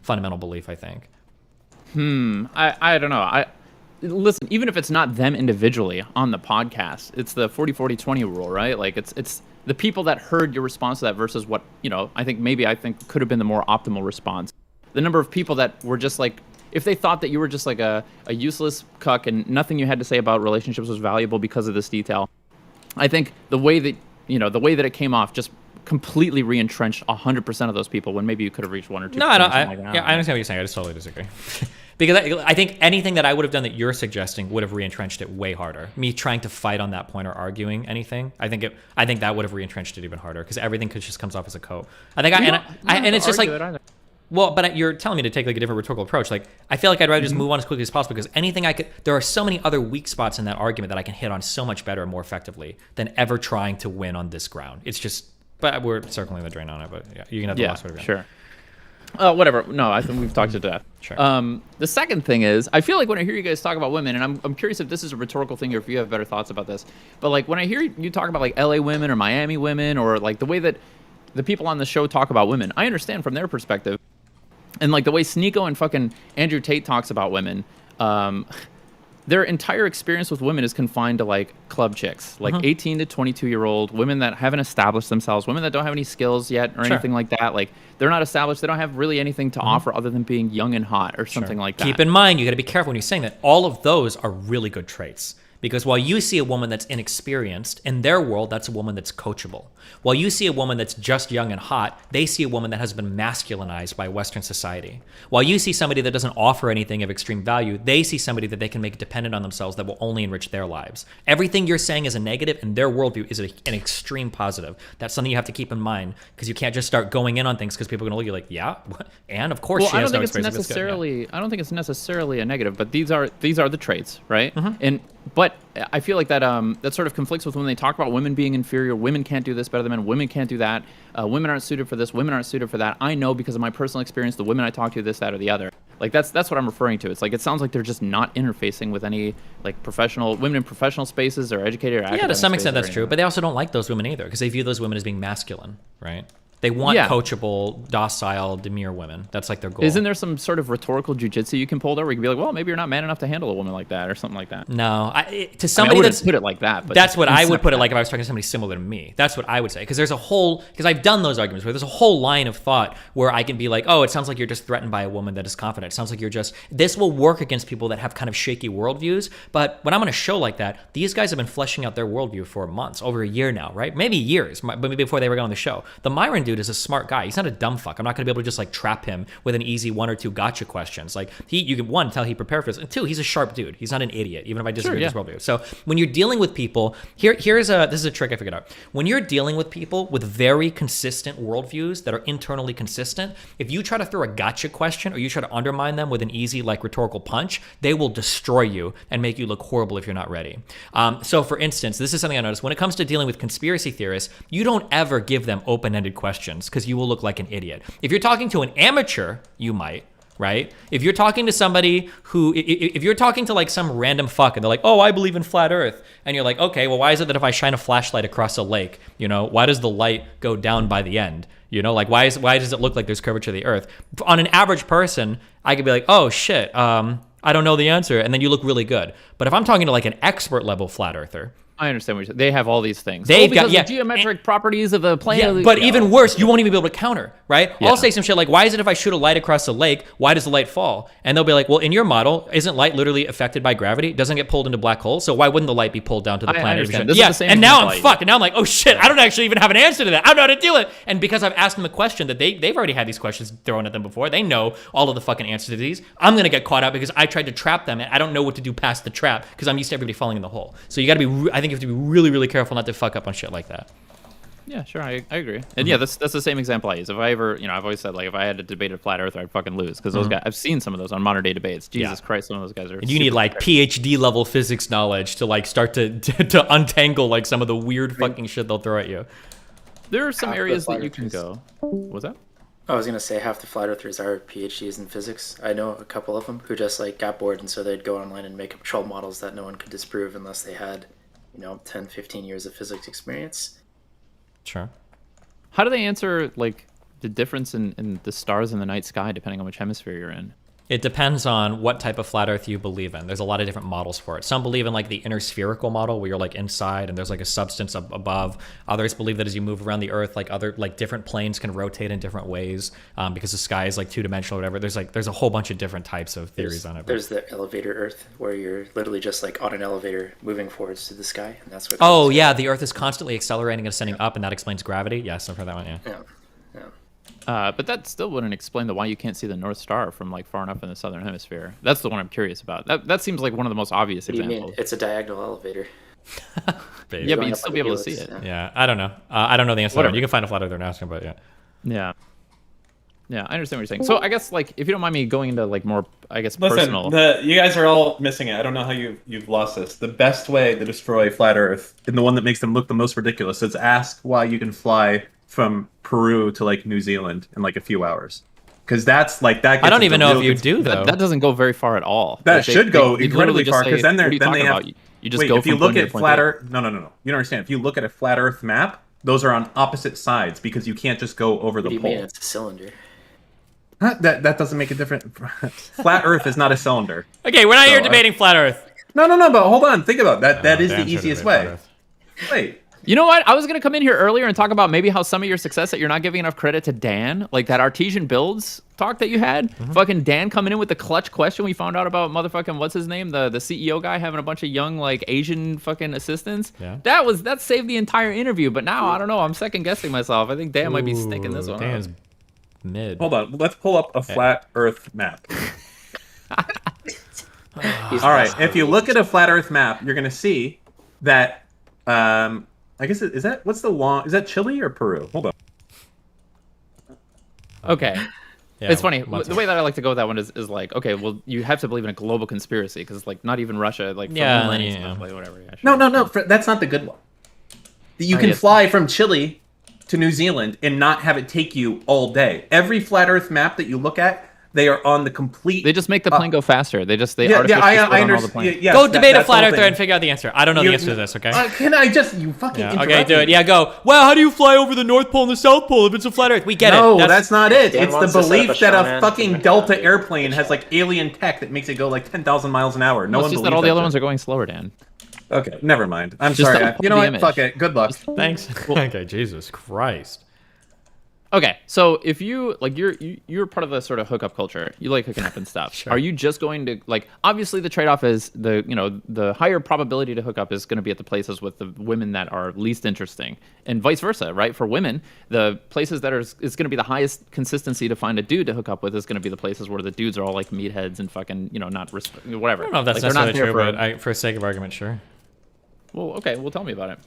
fundamental belief, I think. I don't know. Listen, even if it's not them individually on the podcast, it's the 40-40-20 rule, right? Like it's the people that heard your response to that versus what, I think could have been the more optimal response. The number of people that were just like, if they thought that you were just like a useless cuck and nothing you had to say about relationships was valuable because of this detail, I think the way that it came off just completely re-entrenched 100% of those people when maybe you could have reached 1 or 2%. No, I understand what you're saying. I just totally disagree. Because I think anything that I would have done that you're suggesting would have re-entrenched it way harder. Me trying to fight on that point or arguing anything, I think that would have re-entrenched it even harder because everything just comes off as a coat. I think and it's just like, well, but you're telling me to take like a different rhetorical approach. Like, I feel like I'd rather just move on as quickly as possible because there are so many other weak spots in that argument that I can hit on so much better and more effectively than ever trying to win on this ground. It's just, but we're circling the drain on it. But yeah, you can have the last word again. Sure. Whatever. No, I think we've talked to death. Sure. The second thing is, I feel like when I hear you guys talk about women, and I'm curious if this is a rhetorical thing or if you have better thoughts about this, but like when I hear you talk about like LA women or Miami women or like the way that the people on the show talk about women, I understand from their perspective. And like the way Sneeko and fucking Andrew Tate talks about women, their entire experience with women is confined to like club chicks, like 18 to 22-year-old women that haven't established themselves, women that don't have any skills yet or anything like that. Like they're not established. They don't have really anything to offer other than being young and hot or something like that. Keep in mind, you got to be careful when you're saying that. All of those are really good traits. Because while you see a woman that's inexperienced, in their world, that's a woman that's coachable. While you see a woman that's just young and hot, they see a woman that has been masculinized by Western society. While you see somebody that doesn't offer anything of extreme value, they see somebody that they can make dependent on themselves that will only enrich their lives. Everything you're saying is a negative, and their worldview is an extreme positive. That's something you have to keep in mind, because you can't just start going in on things because people are going to look at you like, yeah, and of course she has no experience. I don't think it's necessarily a negative, but these are the traits, right? But I feel like that that sort of conflicts with when they talk about women being inferior. Women can't do this better than men. Women can't do that. Women aren't suited for this. Women aren't suited for that. I know because of my personal experience, the women I talk to, this, that, or the other. Like that's what I'm referring to. It's like it sounds like they're just not interfacing with any like women in professional spaces or educated or academic. Yeah, to some extent that's true. But they also don't like those women either because they view those women as being masculine, right? They want coachable, docile, demure women. That's like their goal. Isn't there some sort of rhetorical jujitsu you can pull there where you can be like, well, maybe you're not man enough to handle a woman like that or something like that? No. To somebody that's... put it like that. But that's what I would put it like if I was talking to somebody similar to me. That's what I would say. Because I've done those arguments where there's a whole line of thought where I can be like, oh, it sounds like you're just threatened by a woman that is confident. It sounds like you're just... This will work against people that have kind of shaky worldviews. But when I'm on a show like that, these guys have been fleshing out their worldview for months, over a year now, right? Maybe years, but maybe before they were on the show. The Myron dude is a smart guy. He's not a dumb fuck. I'm not going to be able to just like trap him with an easy 1 or 2 gotcha questions. Like you can, 1, tell he prepared for this, and 2, he's a sharp dude. He's not an idiot, even if I disagree with his worldview. So when you're dealing with people, this is a trick I figured out. When you're dealing with people with very consistent worldviews that are internally consistent, if you try to throw a gotcha question or you try to undermine them with an easy like rhetorical punch, they will destroy you and make you look horrible if you're not ready. So for instance, this is something I noticed when it comes to dealing with conspiracy theorists, you don't ever give them open-ended questions because you will look like an idiot. If you're talking to an amateur, you might, right? If you're talking to somebody who, if you're talking to like some random fuck and they're like, oh, I believe in flat earth. And you're like, okay, well, why is it that if I shine a flashlight across a lake, why does the light go down by the end? Like why does it look like there's curvature of the earth? On an average person, I could be like, oh shit, I don't know the answer. And then you look really good. But if I'm talking to like an expert level flat earther, I understand what you're saying. They have all these things. They've got the geometric properties of the plane. Yeah, but even worse, you won't even be able to counter, right? Yeah. I'll say some shit like, why is it if I shoot a light across a lake, why does the light fall? And they'll be like, well, in your model, isn't light literally affected by gravity? It doesn't get pulled into black holes, so why wouldn't the light be pulled down to the planet? I understand. This is the same and now I'm fucked. And now I'm like, oh shit, I don't actually even have an answer to that. I don't know how to do it. And because I've asked them a question that they've already had these questions thrown at them before, they know all of the fucking answers to these. I'm going to get caught out because I tried to trap them and I don't know what to do past the trap because I'm used to everybody falling in the hole. So you got to be, I think you have to be really, really careful not to fuck up on shit like that. Yeah, sure, I agree. And yeah, that's the same example I use. If I ever, I've always said like if I had to debate a flat earther, I'd fucking lose because those guys. I've seen some of those on modern day debates. Jesus Christ, some of those guys are. And you need like PhD level physics knowledge to like start to untangle like some of the weird fucking shit they'll throw at you. There are some areas that you can go. What's that? I was gonna say half the flat earthers are PhDs in physics. I know a couple of them who just like got bored and so they'd go online and make up troll models that no one could disprove unless they had 10-15 years of physics experience. Sure. How do they answer like the difference in the stars in the night sky depending on which hemisphere you're in? It depends on what type of flat Earth you believe in. There's a lot of different models for it. Some believe in like the inner spherical model where you're like inside and there's like a substance above. Others believe that as you move around the Earth, like other like different planes can rotate in different ways because the sky is like two-dimensional or whatever. There's a whole bunch of different types of theories on it. There's the elevator Earth where you're literally just like on an elevator moving forwards through the sky, and that's what. Oh yeah, the Earth is constantly accelerating and ascending up, and that explains gravity. Yes, I've heard that one. Yeah. Yeah. But that still wouldn't explain why you can't see the North Star from like far enough in the southern hemisphere. That's the one I'm curious about. That seems like one of the most obvious What do you examples. mean? It's a diagonal elevator. Yeah, but Going you'd up still like be a able to see helix, it. Yeah, I don't know. I don't know the answer. To that. Whatever. You can find a flat earther and ask him, but yeah. Yeah. Yeah, I understand what you're saying. So I guess like if you don't mind me going into like more, I guess, Listen, personal. you guys are all missing it. I don't know how you've lost this. The best way to destroy flat Earth, and the one that makes them look the most ridiculous, is ask why you can fly from Peru to like New Zealand in like a few hours. Because that's like that. I don't gets even into know if real you do though. That doesn't go very far at all. That Like, should go they incredibly literally just far, say, 'cause then what are you then they talking have- about? You just Wait, go if you from look point A at to point flat B. Earth, no. You don't understand. If you look at a flat Earth map, those are on opposite sides because you can't just go over What the do you pole. mean? It's a cylinder. Huh? That doesn't make a difference. Flat Earth is not a cylinder. Okay, we're not here So, debating flat Earth. No. But hold on. Think about that. That is Damn the sure easiest debate flat way. Earth. Wait. You know what? I was gonna come in here earlier and talk about maybe how some of your success that you're not giving enough credit to Dan, like that artesian builds talk that you had. Fucking Dan coming in with the clutch question we found out about motherfucking what's his name, the CEO guy having a bunch of young like Asian fucking assistants. Yeah. That saved the entire interview. But now I don't know. I'm second guessing myself. I think Dan might be sticking this one. Dan's Up. mid. Hold on. Let's pull up a flat Earth map. He's All right. If you look at a flat Earth map, you're gonna see that. I guess is that Chile or Peru? Hold on. Okay. Yeah, It's funny. months The way that I like to go with that one is like, okay, well, you have to believe in a global conspiracy because like not even Russia, like for Yeah, homeland and yeah. stuff, like whatever. Yeah, sure. No. That's not the good one. You can yes. fly from Chile to New Zealand and not have it take you all day. Every flat Earth map that you look at, they are on the complete. They just make the plane go faster. They Yeah, artificially I slow down all the understand. planes. Yes, Go debate a that's flat the whole earther thing. and figure out the answer. I don't know the answer to this, okay? Can I just you fucking Yeah, interrupt okay, do me? it. Yeah, go. Well, how do you fly over the North Pole and the South Pole if it's a flat Earth? We get No, it. that's not it. Dan It's wants the to set up belief a that a shaman fucking to- Delta airplane has like alien tech that makes it go like 10,000 miles an hour. No Well, one it's just believes that all the other shit. ones are going slower, Dan. Okay, never mind. I'm Just sorry. uphold You know the what? image. Fuck it. Good luck. Thanks. Okay, Jesus Christ. Okay, so if you like, you're part of the sort of hookup culture. You like hooking up and stuff. Sure. Are you just going to like? Obviously, the trade-off is the higher probability to hook up is going to be at the places with the women that are least interesting, and vice versa, right? For women, the places that is going to be the highest consistency to find a dude to hook up with is going to be the places where the dudes are all like meatheads and fucking not whatever. I don't know if that's Like, they're not necessarily there true, but for sake of argument, sure. Well, okay. Well, tell me about it.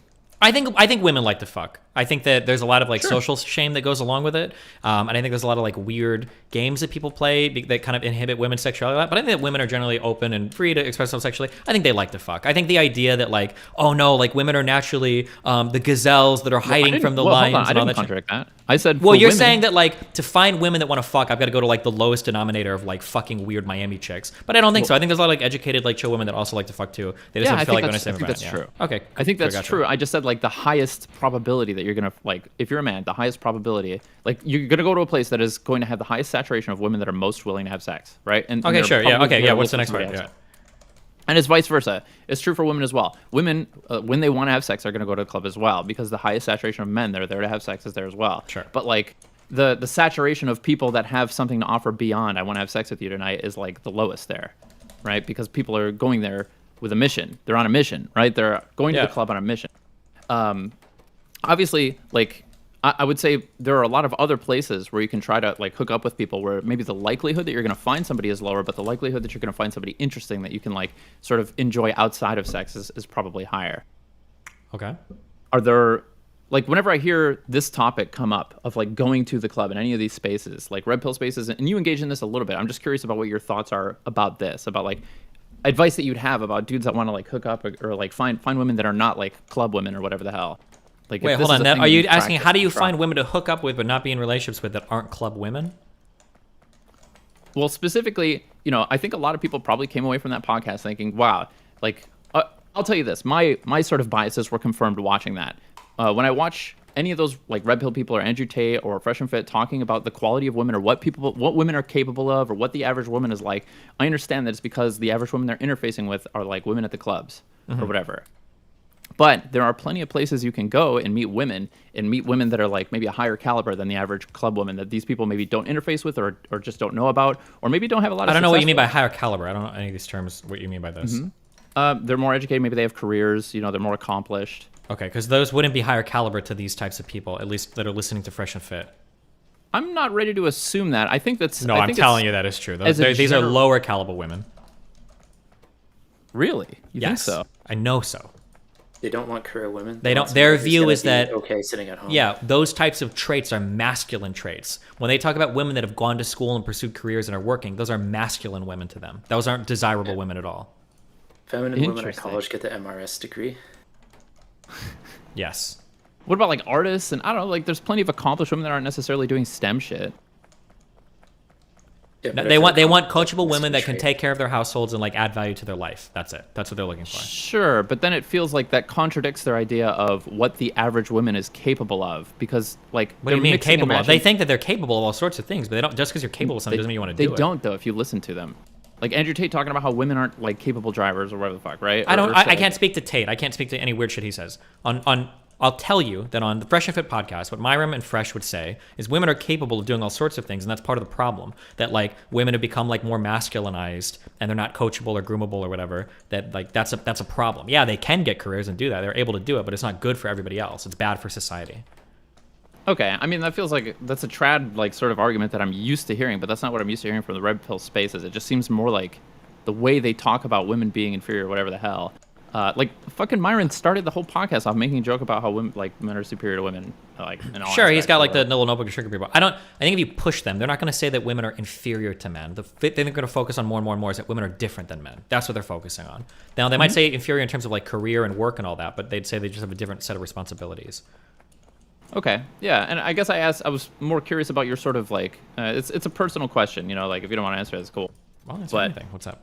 I think women like to fuck. I think that there's a lot of like social shame that goes along with it, and I think there's a lot of like weird games that people play that kind of inhibit women's sexuality a lot. But I think that women are generally open and free to express themselves sexually. I think they like to fuck. I think the idea that like, oh no, like women are naturally the gazelles that are hiding from the lions Hold on, and all I that didn't shit. contradict that. I said. Well, for you're women- saying that like to find women that want to fuck, I've got to go to like the lowest denominator of like fucking weird Miami chicks. But I don't think so. I think there's a lot of like educated like chill women that also like to fuck too. They just Yeah, don't I feel think like that's, going I to think say that's true. Okay, I think that's gotcha. true. I just said like the highest probability that you're gonna like if you're a man, the highest probability like you're gonna go to a place that is going to have the highest saturation of women that are most willing to have sex, right? And Okay, they're sure. Yeah. probably Okay. Yeah. gonna What's the listen next to one? somebody Yeah. else. And it's vice versa. It's true for women as well. Women, when they want to have sex, are going to go to the club as well because the highest saturation of men that are there to have sex is there as well. Sure. But like the saturation of people that have something to offer beyond I want to have sex with you tonight is like the lowest there, right? Because people are going there with a mission. They're on a mission, right? They're going to Yeah. the club on a mission. Obviously, like I would say there are a lot of other places where you can try to like hook up with people where maybe the likelihood that you're going to find somebody is lower, but the likelihood that you're going to find somebody interesting that you can like sort of enjoy outside of sex is probably higher. Okay. Are there like whenever I hear this topic come up of like going to the club in any of these spaces, like red pill spaces, and you engage in this a little bit, I'm just curious about what your thoughts are about this, about like advice that you'd have about dudes that want to like hook up or like find women that are not like club women or whatever the hell. Like, if Wait, this hold is on. a thing Are that you you asking practice how do you and try. find women to hook up with but not be in relationships with that aren't club women? Well, specifically, I think a lot of people probably came away from that podcast thinking, wow, like, I'll tell you this, my sort of biases were confirmed watching that. When I watch any of those like red pill people or Andrew Tate or Fresh and Fit talking about the quality of women or what women are capable of or what the average woman is like, I understand that it's because the average women they're interfacing with are like women at the clubs or whatever. But there are plenty of places you can go and meet women that are like maybe a higher caliber than the average club woman that these people maybe don't interface with or just don't know about or maybe don't have a lot of I don't know what you mean by with. higher caliber. I don't know any of these terms, what you mean by this. They're more educated. Maybe they have careers. They're more accomplished. Okay, because those wouldn't be higher caliber to these types of people, at least that are listening to Fresh and Fit. I'm not ready to assume that. I think that's... No, I'm telling you that is true. These are lower caliber women. Really? You think Yes, so? I know so. They don't want career women. They don't. want Their somebody who's view gonna is be that okay sitting at home. Yeah, those types of traits are masculine traits. When they talk about women that have gone to school and pursued careers and are working, those are masculine women to them. Those aren't desirable women at all. Feminine women at Interesting. college get the MRS degree. Yes. What about like artists? And I don't know, like there's plenty of accomplished women that aren't necessarily doing STEM shit. Yeah, but They if want they're coachable women that trait. can take care of their households and like add value to their life. That's it. That's what they're looking for. Sure, but then it feels like that contradicts their idea of what the average woman is capable of because like What do you they're mean mixing and capable of? They matching- think that they're capable of all sorts of things, but they don't. Just because you're capable of something doesn't mean you want to do it. They don't though if you listen to them. Like Andrew Tate talking about how women aren't like capable drivers or whatever the fuck, right? I don't. Or I can't speak to Tate. I can't speak to any weird shit he says. I'll tell you that on the Fresh and Fit podcast, what Myram and Fresh would say is women are capable of doing all sorts of things, and that's part of the problem. That like women have become like more masculinized, and they're not coachable or groomable or whatever. That like that's a problem. Yeah, they can get careers and do that. They're able to do it, but it's not good for everybody else. It's bad for society. Okay, I mean that feels like that's a trad like sort of argument that I'm used to hearing, but that's not what I'm used to hearing from the red pill spaces. It just seems more like the way they talk about women being inferior, or whatever the hell. Like fucking Myron started the whole podcast off making a joke about how women like men are superior to women. Like in all Sure, he's aspects got or like the whatever. little notebook of sugar people. I think if you push them, they're not going to say that women are inferior to men. The thing they're going to focus on more and more and more is that women are different than men. That's what they're focusing on. Now they might say inferior in terms of like career and work and all that, but they'd say they just have a different set of responsibilities. Okay, yeah, and I guess I was more curious about your sort of like it's a personal question, like if you don't want to answer it, it's cool. Well, that's But- anything. What's up?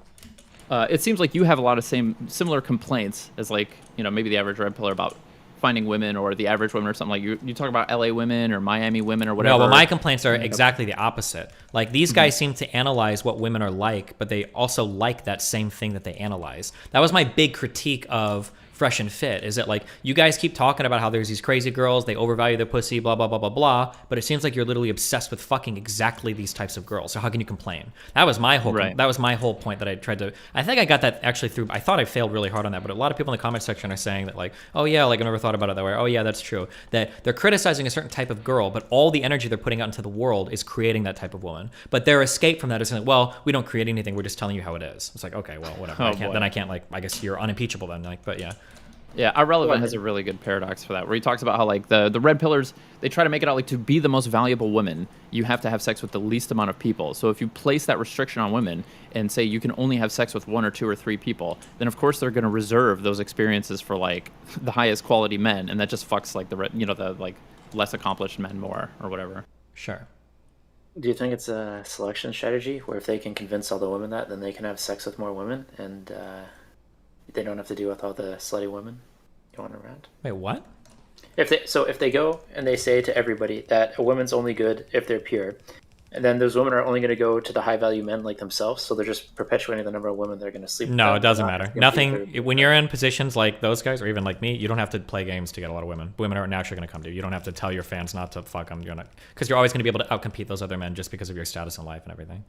It seems like you have a lot of similar complaints as like maybe the average red pillar about finding women or the average women or something like you talk about LA women or Miami women or whatever. No, but my complaints are exactly the opposite. Like these guys seem to analyze what women are like, but they also like that same thing that they analyze. That was my big critique of Fresh and Fit, is that like you guys keep talking about how there's these crazy girls, they overvalue their pussy, blah blah blah blah blah, but it seems like you're literally obsessed with fucking exactly these types of girls. So how can you complain? That was my whole Right. that was my whole point that I tried to. I think I got that actually through. I thought I failed really hard on that, but a lot of people in the comment section are saying that like, oh yeah, like I never thought about it that way. Oh yeah, that's true. That they're criticizing a certain type of girl, but all the energy they're putting out into the world is creating that type of woman. But their escape from that is like, well, we don't create anything. We're just telling you how it is. It's like, okay, well, whatever. Oh, I can't. boy. Then I can't like. I guess you're unimpeachable then. Like, but yeah. Yeah, Irrelevant Well, has a really good paradox for that, where he talks about how like the red pillars, they try to make it out like to be the most valuable woman, you have to have sex with the least amount of people. So if you place that restriction on women and say you can only have sex with one or two or three people, then of course they're going to reserve those experiences for like the highest quality men, and that just fucks like the like less accomplished men more or whatever. Sure. Do you think it's a selection strategy where if they can convince all the women that, then they can have sex with more women and they don't have to deal with all the slutty women going around? Wait, what? If they go and they say to everybody that a woman's only good if they're pure, and then those women are only going to go to the high value men like themselves, so they're just perpetuating the number of women they're going to sleep with. No, it doesn't Not matter. gonna be Nothing. their- When you're in positions like those guys, or even like me, you don't have to play games to get a lot of women. Women are naturally going to come to you. You don't have to tell your fans not to fuck them. You're not, because you're always going to be able to outcompete those other men just because of your status in life and everything.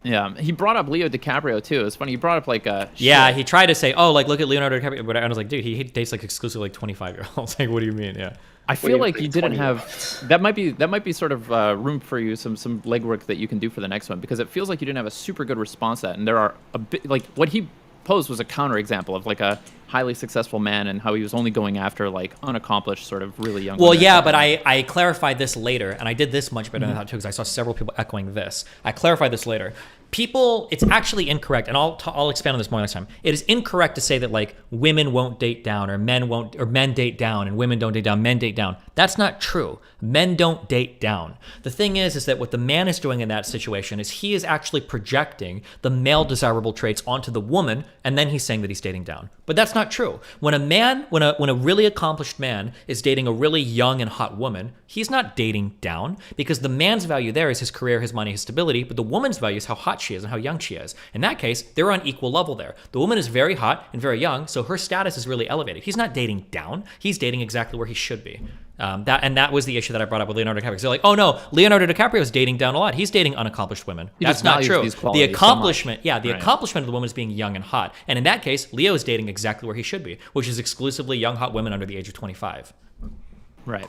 Yeah, he brought up Leo DiCaprio too. It's funny, he brought up like Yeah, shit. he tried to say, oh, like look at Leonardo DiCaprio, but I was like, dude, he dates like exclusively like 25-year-olds. Like, what do you mean? Yeah. I feel like you you didn't 20 have years. that might be sort of room for you some legwork that you can do for the next one, because it feels like you didn't have a super good response to that, and there are a bit like what he posed was a counterexample of like a highly successful man and how he was only going after like unaccomplished sort of really young Well, women. yeah, but I clarified this later, and I did this much better than I thought too, because I saw several people echoing this. I clarified this later. people, it's actually incorrect, and I'll expand on this more next time. It is incorrect to say that like women won't date down, or men date down, and women don't date down, men date down. That's not true. Men don't date down. The thing is that what the man is doing in that situation is he is actually projecting the male desirable traits onto the woman, and then he's saying that he's dating down. But that's not true. When a really accomplished man is dating a really young and hot woman, he's not dating down, because the man's value there is his career, his money, his stability, but the woman's value is how hot she is and how young she is. In that case, they're on equal level there. The woman is very hot and very young, so her status is really elevated. He's not dating down. He's dating exactly where he should be. That was the issue that I brought up with Leonardo DiCaprio. So they're like, oh no, Leonardo DiCaprio is dating down a lot. He's dating unaccomplished women. That's not true. The accomplishment, accomplishment of the woman is being young and hot. And in that case, Leo is dating exactly where he should be, which is exclusively young, hot women under the age of 25. Right.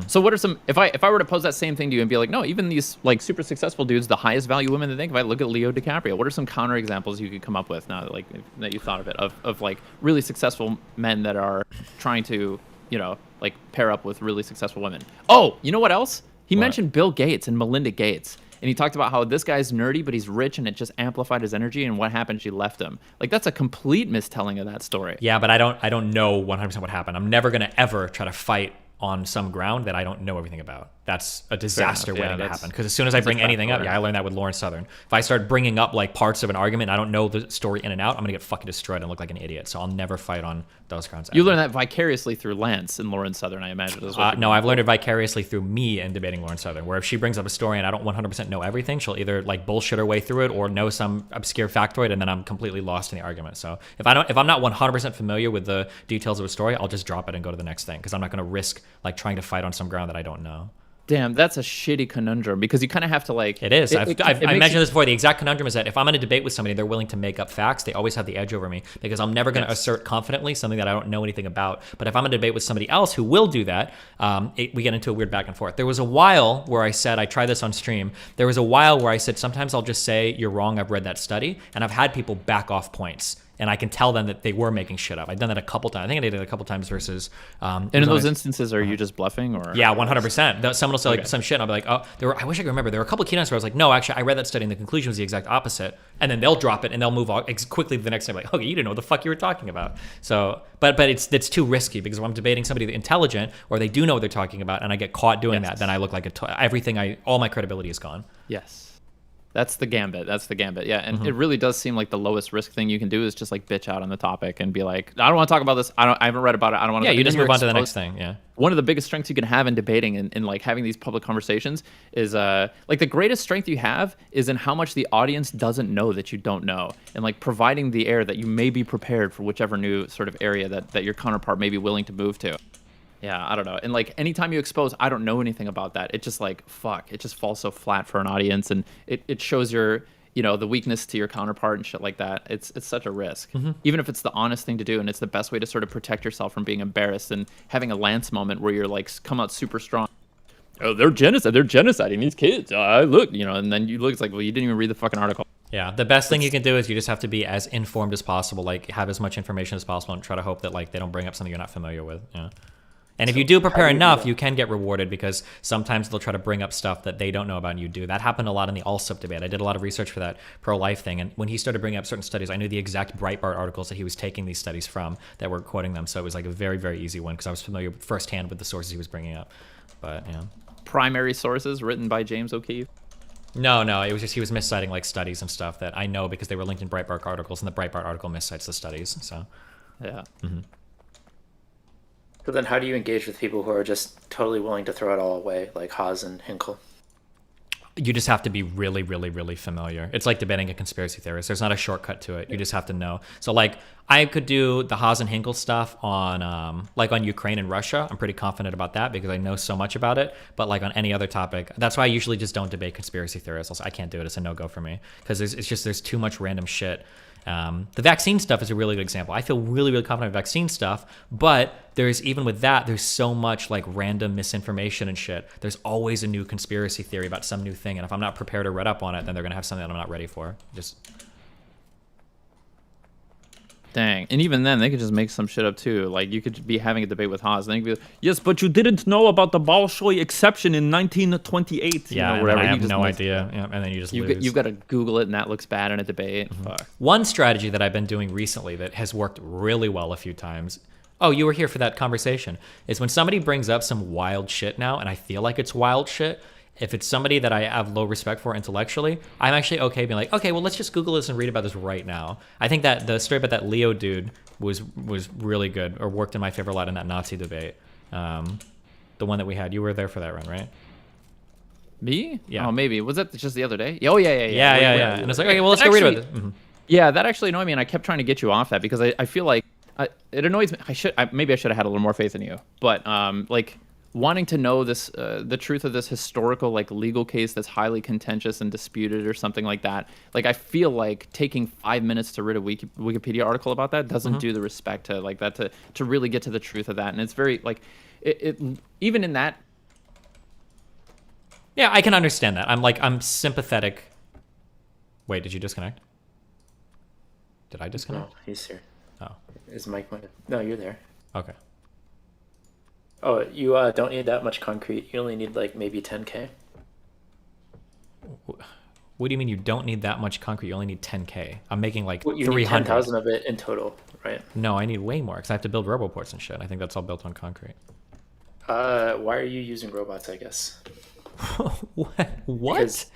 So what are some, if I were to pose that same thing to you and be like, no, even these like super successful dudes, the highest value women, they think, if I look at Leo DiCaprio, what are some counter examples you could come up with now that, like, that you thought of it, of like really successful men that are trying to, like pair up with really successful women? Oh, you know what else? He mentioned Bill Gates and Melinda Gates. And he talked about how this guy's nerdy, but he's rich, and it just amplified his energy. And what happened? She left him. Like, that's a complete mistelling of that story. Yeah, but I don't know 100% what happened. I'm never gonna ever try to fight on some ground that I don't know everything about. That's a disaster waiting to happen. Because as soon as I bring anything up, I learned that with Lawrence Southern. If I start bringing up like parts of an argument, and I don't know the story in and out, I'm gonna get fucking destroyed and look like an idiot. So I'll never fight on those grounds. You learned that vicariously through Lance and Lawrence Southern, I imagine. No, I've learned it vicariously through me and debating Lawrence Southern. Where if she brings up a story and I don't 100% know everything, she'll either like bullshit her way through it or know some obscure factoid, and then I'm completely lost in the argument. So if I'm not 100% familiar with the details of a story, I'll just drop it and go to the next thing, because I'm not gonna risk like trying to fight on some ground that I don't know. Damn, that's a shitty conundrum, because you kind of have to like... It is. I mentioned this before. The exact conundrum is that if I'm in a debate with somebody, they're willing to make up facts, they always have the edge over me, because I'm never going to assert confidently something that I don't know anything about. But if I'm in a debate with somebody else who will do that, we get into a weird back and forth. There was a while where I said, I tried this on stream, there was a while where I said, sometimes I'll just say, you're wrong, I've read that study, and I've had people back off points. And I can tell them that they were making shit up. I've done that a couple times. I think I did it a couple times versus... and in those instances, are you just bluffing? Or Yeah, 100%. Someone will say like some shit, and I'll be like, oh, I wish I could remember. There were a couple of keynotes where I was like, no, actually, I read that study, and the conclusion was the exact opposite. And then they'll drop it, and they'll move on quickly to the next day. Like, okay, you didn't know what the fuck you were talking about. So, but it's too risky, because if I'm debating somebody that's intelligent, or they do know what they're talking about, and I get caught doing that, then I look like all my credibility is gone. Yes. That's the gambit. Yeah, and it really does seem like the lowest risk thing you can do is just like bitch out on the topic and be like, I don't want to talk about this. I haven't read about it. I don't want to. Yeah, you just move on to the next thing. Yeah. One of the biggest strengths you can have in debating and like having these public conversations is like the greatest strength you have is in how much the audience doesn't know that you don't know, and like providing the air that you may be prepared for whichever new sort of area that your counterpart may be willing to move to. Yeah, I don't know. And like anytime you expose, I don't know anything about that, it just like, fuck, it just falls so flat for an audience, and it shows your, the weakness to your counterpart and shit like that. It's such a risk, even if it's the honest thing to do, and it's the best way to sort of protect yourself from being embarrassed and having a Lance moment where you're like, come out super strong. Oh, they're genociding these kids. Look, and then you look, it's like, well, you didn't even read the fucking article. Yeah, the best thing you can do is you just have to be as informed as possible, like have as much information as possible, and try to hope that like they don't bring up something you're not familiar with. Yeah. And if you do prepare enough, you can get rewarded, because sometimes they'll try to bring up stuff that they don't know about and you do. That happened a lot in the Allsup debate. I did a lot of research for that pro-life thing. And when he started bringing up certain studies, I knew the exact Breitbart articles that he was taking these studies from that were quoting them. So it was like a very, very easy one, because I was familiar firsthand with the sources he was bringing up. But, yeah. Primary sources written by James O'Keefe? No, it was just he was misciting like studies and stuff that I know because they were linked in Breitbart articles, and the Breitbart article miscites the studies. So, yeah. So then how do you engage with people who are just totally willing to throw it all away, like Haas and Hinkle? You just have to be really, really, really familiar. It's like debating a conspiracy theorist. There's not a shortcut to it. You just have to know. So like I could do the Haas and Hinkle stuff on like on Ukraine and Russia. I'm pretty confident about that because I know so much about it. But like on any other topic, that's why I usually just don't debate conspiracy theorists. I can't do it. It's a no-go for me because there's too much random shit. The vaccine stuff is a really good example. I feel really, really confident in vaccine stuff, but even with that, there's so much like random misinformation and shit. There's always a new conspiracy theory about some new thing, and if I'm not prepared or read up on it, then they're gonna have something that I'm not ready for. Dang. And even then, they could just make some shit up too. Like, you could be having a debate with Haas, and they could be like, yes, but you didn't know about the Bolshoi exception in 1928. Yeah, you know, and whatever. I You have just no miss- idea. Yeah, and then you just lose. You've got to Google it, and that looks bad in a debate. Fuck. One strategy that I've been doing recently that has worked really well a few times. Oh, you were here for that conversation. Is when somebody brings up some wild shit now, and I feel like it's wild shit. If it's somebody that I have low respect for intellectually, I'm actually okay being like, okay, well, let's just Google this and read about this right now. I think that the story about that Leo dude was really good, or worked in my favor a lot in that Nazi debate. The one that we had. You were there for that run, right? Me? Yeah. Oh, maybe. Was that just the other day? Oh, yeah. Yeah. And it's like, okay, well, let's go read about this. Yeah, that actually annoyed me, and I kept trying to get you off that because I feel like it annoys me. Maybe I should have had a little more faith in you, but like wanting to know this the truth of this historical like legal case that's highly contentious and disputed or something like that. Like I feel like taking 5 minutes to read a Wikipedia article about that doesn't do the respect to like that to really get to the truth of that, and it's very like it even in that. Yeah, I can understand that. I'm sympathetic. Wait, did you disconnect? Did I disconnect? No, he's here. Oh, His mic might have... No, you're there. okay. Oh, you don't need that much concrete. You only need like maybe 10K. What do you mean you don't need that much concrete? You only need 10K. I'm making like Well, you 300. need 10,000 of it in total, right? No, I need way more because I have to build roboports and shit. I think that's all built on concrete. Why are you using robots, I guess? What? Because-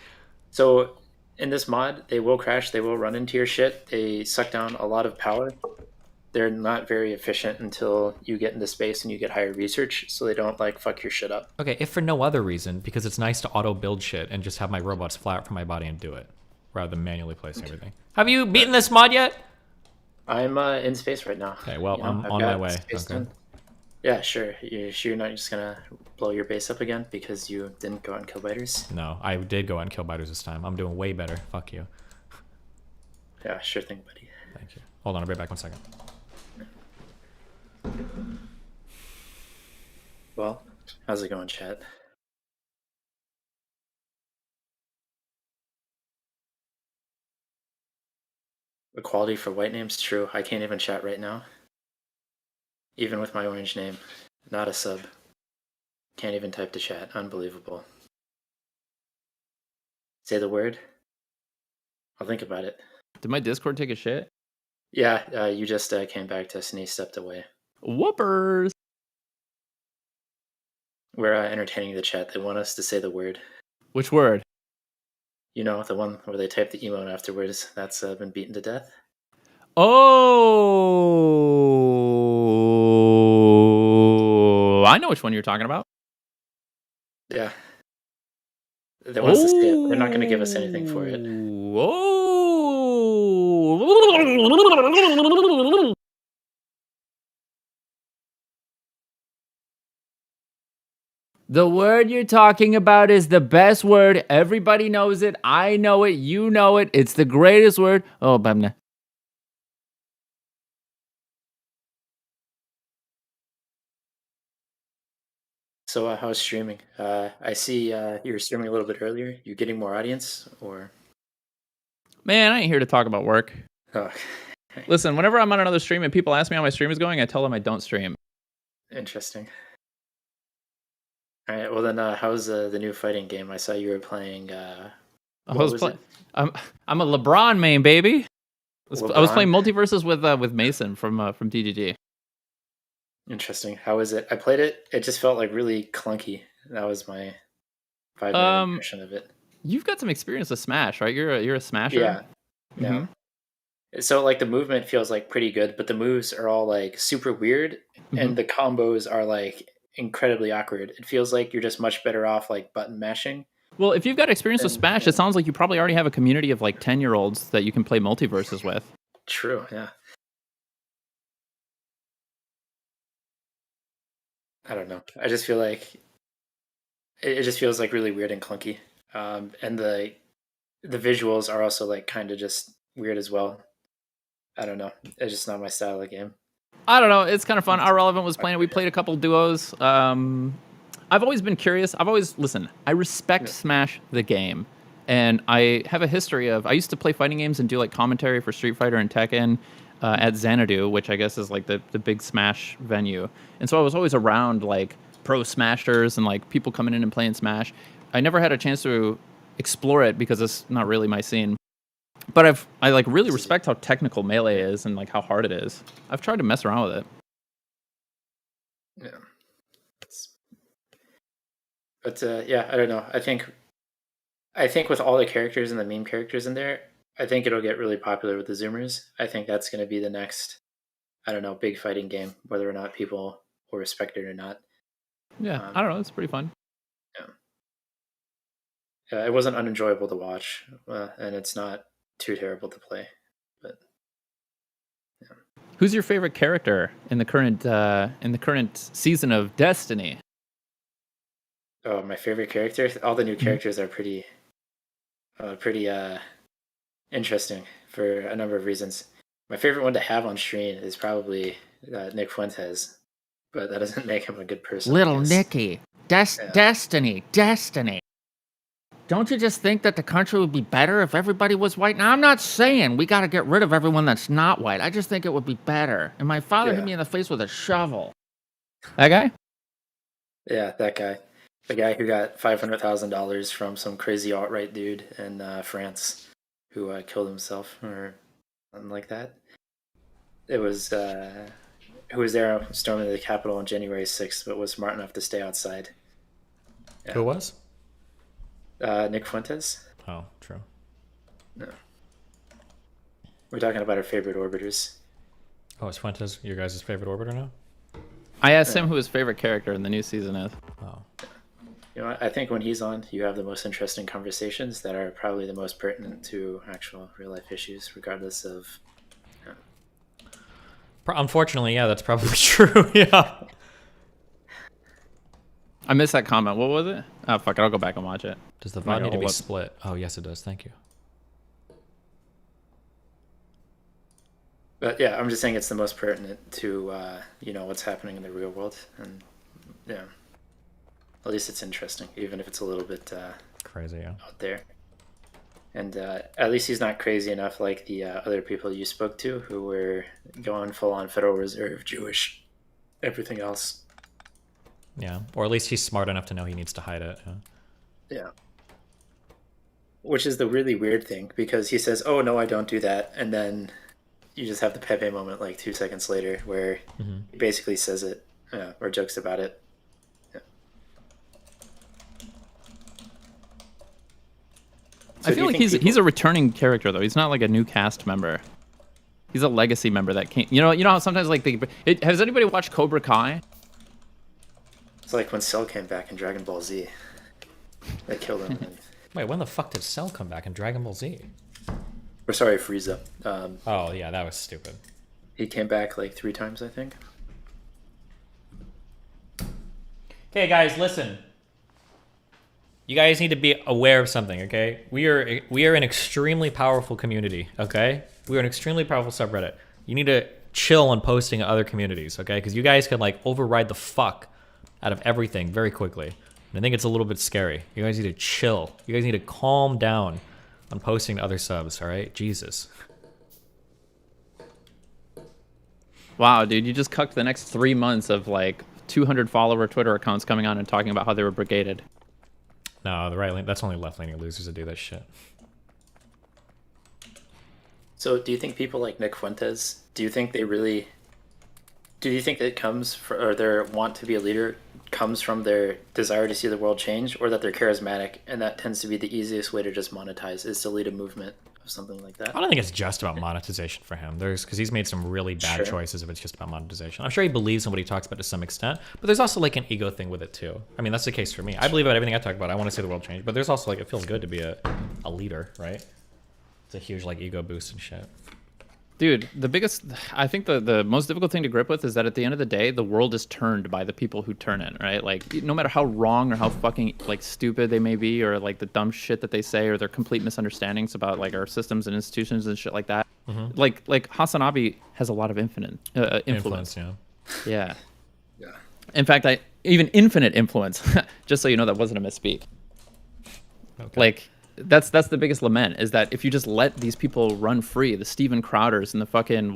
So in this mod, they will crash, they will run into your shit, they suck down a lot of power. They're not very efficient until you get into space and you get higher research, so they don't like fuck your shit up. Okay, if for no other reason, because it's nice to auto build shit and just have my robots fly out from my body and do it, rather than manually placing everything. Have you beaten this mod yet? I'm in space right now. Okay, well, You know, I'm I've on got my way. space Okay. done. Yeah, sure. You're not just gonna blow your base up again because you didn't go out and kill biters? No, I did go out and kill biters this time. I'm doing way better. Fuck you. Yeah, sure thing, buddy. Thank you. Hold on, I'll be back 1 second. Well, how's it going, chat? Equality for white names, true. I can't even chat right now. Even with my orange name. Not a sub. Can't even type to chat. Unbelievable. Say the word. I'll think about it. Did my Discord take a shit? Yeah, you just came back to us and he stepped away. Whoopers. We're entertaining the chat. They want us to say the word. Which word? You know, the one where they type the emote afterwards. That's been beaten to death. Oh, I know which one you're talking about. Yeah. They want us to say it. They're not going to give us anything for it. Oh. The word you're talking about is the best word. Everybody knows it. I know it. You know it. It's the greatest word. Oh, bamna. So how's streaming? I see you were streaming a little bit earlier. You getting more audience or? Man, I ain't here to talk about work. Oh, Listen, whenever I'm on another stream and people ask me how my stream is going, I tell them I don't stream. interesting. All right. Well then, how's the new fighting game? I saw you were playing. I What was was playing. I'm a LeBron main, baby. I was LeBron? playing multiverses with Mason from DGG. Interesting. How is it? I played it. It just felt like really clunky. That was my 5-minute impression of it. You've got some experience with Smash, right? You're a Smasher. Yeah. Yeah. Mhm. So like the movement feels like pretty good, but the moves are all like super weird, and the combos are like incredibly awkward. It feels like you're just much better off like button mashing. Well, if you've got experience with Smash, it sounds like you probably already have a community of like 10-year-olds that you can play multiverses with. True. Yeah. I don't know. I just feel like it just feels like really weird and clunky. And the visuals are also like kind of just weird as well. I don't know. It's just not my style of game. I don't know. It's kind of fun. Our Relevant was playing it. We played a couple duos. I've always been curious. Listen, I respect Smash the game. And I have a history of, I used to play fighting games and do like commentary for Street Fighter and Tekken. at Xanadu, which I guess is like the big Smash venue. And so I was always around like pro Smashers and like people coming in and playing Smash. I never had a chance to explore it because it's not really my scene. But I like really respect how technical Melee is and like how hard it is. I've tried to mess around with it. Yeah. But yeah, I don't know. I think with all the characters and the meme characters in there, I think it'll get really popular with the Zoomers. I think that's going to be the next, I don't know, big fighting game, whether or not people will respect it or not. Yeah, I don't know. It's pretty fun. Yeah, it wasn't unenjoyable to watch, and it's not too terrible to play. But yeah. Who's your favorite character in the current season of Destiny? Oh, my favorite character. All the new characters are pretty interesting for a number of reasons. My favorite one to have on stream is probably Nick Fuentes, but that doesn't make him a good person. Little Nicky. Destiny. Don't you just think that the country would be better if everybody was white? Now, I'm not saying we got to get rid of everyone that's not white. I just think it would be better. And my father hit me in the face with a shovel. That guy? Yeah, that guy. The guy who got $500,000 from some crazy alt-right dude in France who killed himself or something like that. It was who was there storming the Capitol on January 6th, but was smart enough to stay outside. Yeah. Who was? Nick Fuentes. Oh, true. No. We're talking about our favorite orbiters. Oh, is Fuentes your guys' favorite orbiter now? I asked him who his favorite character in the new season is. Oh. You know, I think when he's on, you have the most interesting conversations that are probably the most pertinent to actual real-life issues, regardless of... Unfortunately, yeah, that's probably true. Yeah. I missed that comment. What was it? Oh, fuck it. I'll go back and watch it. Does the Might VOD need to hold be up. split? Oh, yes, it does. Thank you. But yeah, I'm just saying it's the most pertinent to, what's happening in the real world. And yeah, at least it's interesting, even if it's a little bit Crazy, yeah. out there. And at least he's not crazy enough like the other people you spoke to who were going full-on Federal Reserve, Jewish, everything else. Yeah, or at least he's smart enough to know he needs to hide it. Yeah. Yeah. Which is the really weird thing, because he says, oh, no, I don't do that. And then you just have the Pepe moment like 2 seconds later where he basically says it or jokes about it. Yeah. So I feel like he's a returning character, though. He's not like a new cast member. He's a legacy member that came... You know how sometimes like has anybody watched Cobra Kai? It's like when Cell came back in Dragon Ball Z. They killed him. Wait, when the fuck did Cell come back in Dragon Ball Z? Or sorry, Frieza. Oh, yeah, that was stupid. He came back like 3 times, I think. Okay, guys, listen. You guys need to be aware of something, okay? We are an extremely powerful community, okay? We are an extremely powerful subreddit. You need to chill on posting to other communities, okay? Because you guys can like override the fuck out of everything very quickly. And I think it's a little bit scary. You guys need to chill. You guys need to calm down on posting to other subs, all right? Jesus. Wow, dude, you just cucked the next 3 months of like 200 follower Twitter accounts coming on and talking about how they were brigaded. No, the right lane, that's only left-leaning losers that do that shit. So do you think people like Nick Fuentes, do you think it comes from, or their want to be a leader comes from their desire to see the world change, or that they're charismatic and that tends to be the easiest way to just monetize is to lead a movement of something like that? I don't think it's just about monetization for him. Because he's made some really bad choices if it's just about monetization. I'm sure he believes in what he talks about to some extent, but there's also like an ego thing with it too. I mean, that's the case for me. I believe about everything I talk about. I want to see the world change, but there's also like, it feels good to be a leader, right? It's a huge like ego boost and shit. Dude, I think the most difficult thing to grip with is that at the end of the day, the world is turned by the people who turn it, right? Like, no matter how wrong or how fucking, like, stupid they may be, or, like, the dumb shit that they say, or their complete misunderstandings about, like, our systems and institutions and shit like that. Like Hasanabi has a lot of influence. Yeah. Yeah. In fact, even infinite influence, just so you know that wasn't a misspeak. Okay. Like, that's the biggest lament, is that if you just let these people run free, the Steven Crowders and the fucking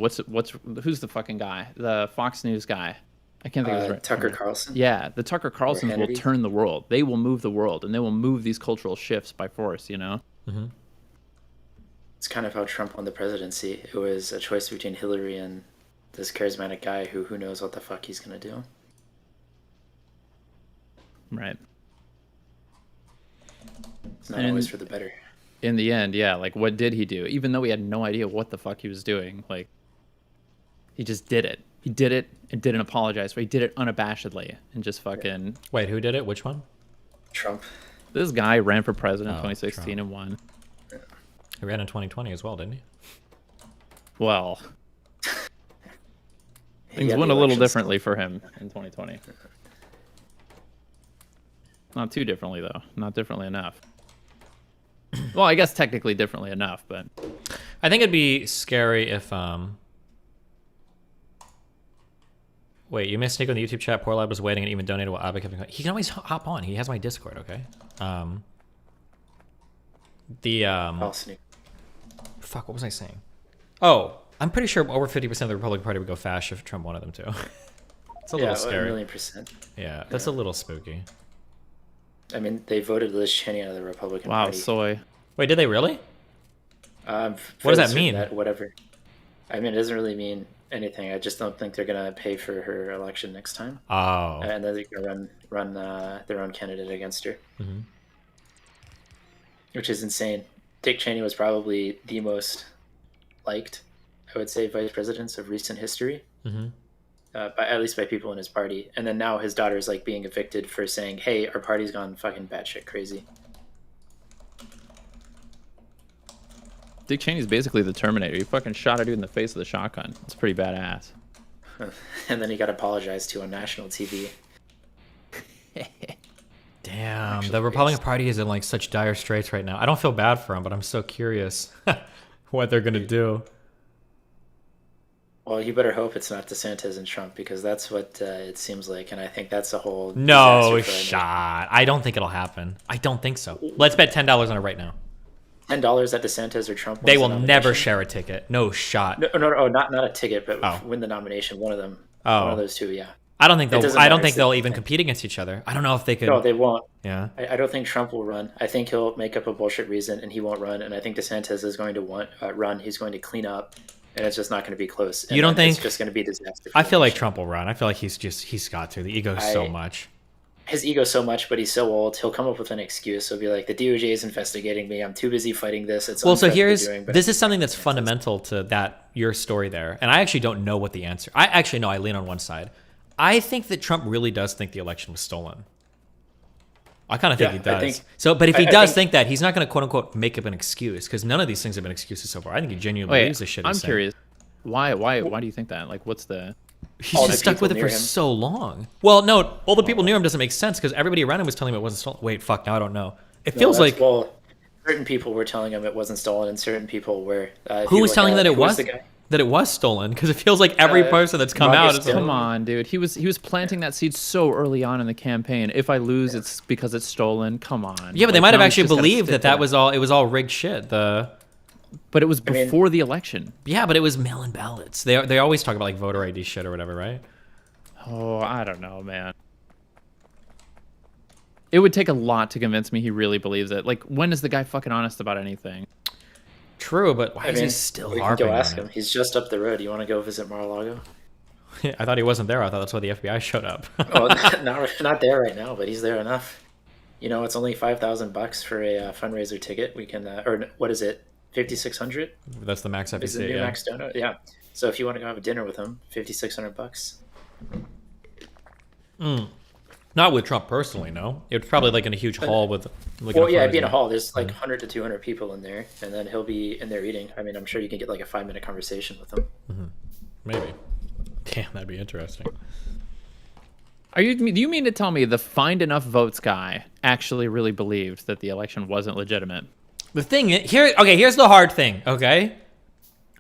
who's the fucking guy, the Fox News guy, I can't think of his right. Tucker Carlson. Yeah, the Tucker Carlsons will Hannity. turn the world. They will move the world, and they will move these cultural shifts by force. You know. It's kind of how Trump won the presidency. It was a choice between Hillary and this charismatic guy who knows what the fuck he's gonna do. Right. It's not always for the better. In the end, yeah, like what did he do? Even though we had no idea what the fuck he was doing, like he just did it. He did it and didn't apologize, but he did it unabashedly and just fucking. Wait, who did it? Which one? Trump. This guy ran for president in Oh, 2016 Trump. and won. He ran in 2020 as well, didn't he? Well, He things had went the a little election differently for him in 2020. Not too differently though. Not differently enough. Well, I guess technically differently enough, but I think it'd be scary if wait, you missed Sneak on the YouTube chat. Poor Lad was waiting and even donated while Abba kept. He can always hop on. He has my Discord. Okay. I'll sneak. Fuck. What was I saying? Oh, I'm pretty sure over 50% of the Republican Party would go fast if Trump wanted them to. It's a little scary. 1,000,000%. Yeah, that's a little spooky. I mean, they voted Liz Cheney out of the Republican wow, Party. soy. Wait, did they really? What does that mean? Whatever. I mean, it doesn't really mean anything. I just don't think they're gonna pay for her election next time. Oh. And then they're gonna run their own candidate against her, which is insane. Dick Cheney was probably the most liked, I would say, vice presidents of recent history, at least by people in his party. And then now his daughter's like being evicted for saying, "Hey, our party's gone fucking batshit crazy." Dick Cheney's basically the Terminator. He fucking shot a dude in the face with a shotgun. It's pretty badass. And then he got apologized to on national TV. Damn, the Republican Party is in like such dire straits right now. I don't feel bad for them, but I'm so curious what they're gonna do. Well, you better hope it's not DeSantis and Trump, because that's what it seems like, and I think that's a whole No disaster for our nation. shot. I don't think it'll happen. I don't think so. Let's bet $10 on it right now. $10 that DeSantis or Trump. They wins will the never nomination. share a ticket. No shot. No, not a ticket, but Oh. win the nomination. One of them. Oh. One of those two. Yeah. I don't think It they'll. doesn't I don't matter. think It's they'll the- even compete against each other. I don't know if they could. No, they won't. Yeah. I don't think Trump will run. I think he'll make up a bullshit reason and he won't run. And I think DeSantis is going to run. He's going to clean up, and it's just not going to be close. And You don't then it's think- just going to be a disaster? For I the feel like nation. Trump will run. I feel like he's got to. The ego's so much. His ego so much, but he's so old. He'll come up with an excuse. He'll be like, "The DOJ is investigating me. I'm too busy fighting this." It's Well, so unfair to be here's doing, but this is something that's fundamental to that your story there, and I actually don't know what the answer. I actually know I lean on one side. I think that Trump really does think the election was stolen. I kind of think Yeah, he does. I think- So, but if he I does think- think that, he's not going to quote unquote make up an excuse, because none of these things have been excuses so far. I think he genuinely Wait, believes this shit. I'm he's saying. curious. Why do you think that? Like, what's the? He's All just the stuck people with it for near him. so long. Well, no, all the people near him doesn't make sense because everybody around him was telling him it wasn't stolen. Wait, fuck, now I don't know. It No, feels that's- like well, certain people were telling him it wasn't stolen, and certain people were. who was telling that it was the guy? that it was stolen? Because it feels like every person that's come out August is Dillon. Come on, dude. He was planting that seed so early on in the campaign. If I lose, it's because it's stolen. Come on. Yeah, but they Like, might have now he's actually just gotta believed stick that to was all. It was all rigged shit. But it was I mean- before the election. Yeah, but it was mail-in ballots. They always talk about like voter ID shit or whatever, right? Oh, I don't know, man. It would take a lot to convince me he really believes it. Like, when is the guy fucking honest about anything? True, but why I is mean, he still we can harping go on ask it? him. He's just up the road. You want to go visit Mar-a-Lago? I thought he wasn't there. I thought that's why the FBI showed up. Oh, not there right now, but he's there enough. You know, it's only $5,000 for a fundraiser ticket. We can, or what is it? 5,600 That's the max is the FEC. new Yeah. max donut. Yeah. So if you want to go have a dinner with him, $5,600. Not with Trump personally, no. It was probably like in a huge hall with. Like Well, in yeah, front it'd be in a of hall. There's like 100 to 200 people in there, and then he'll be in there eating. I mean, I'm sure you can get like a 5-minute conversation with him. Maybe. Damn, that'd be interesting. Do you mean to tell me the find enough votes guy actually really believed that the election wasn't legitimate? The thing here's the hard thing, okay?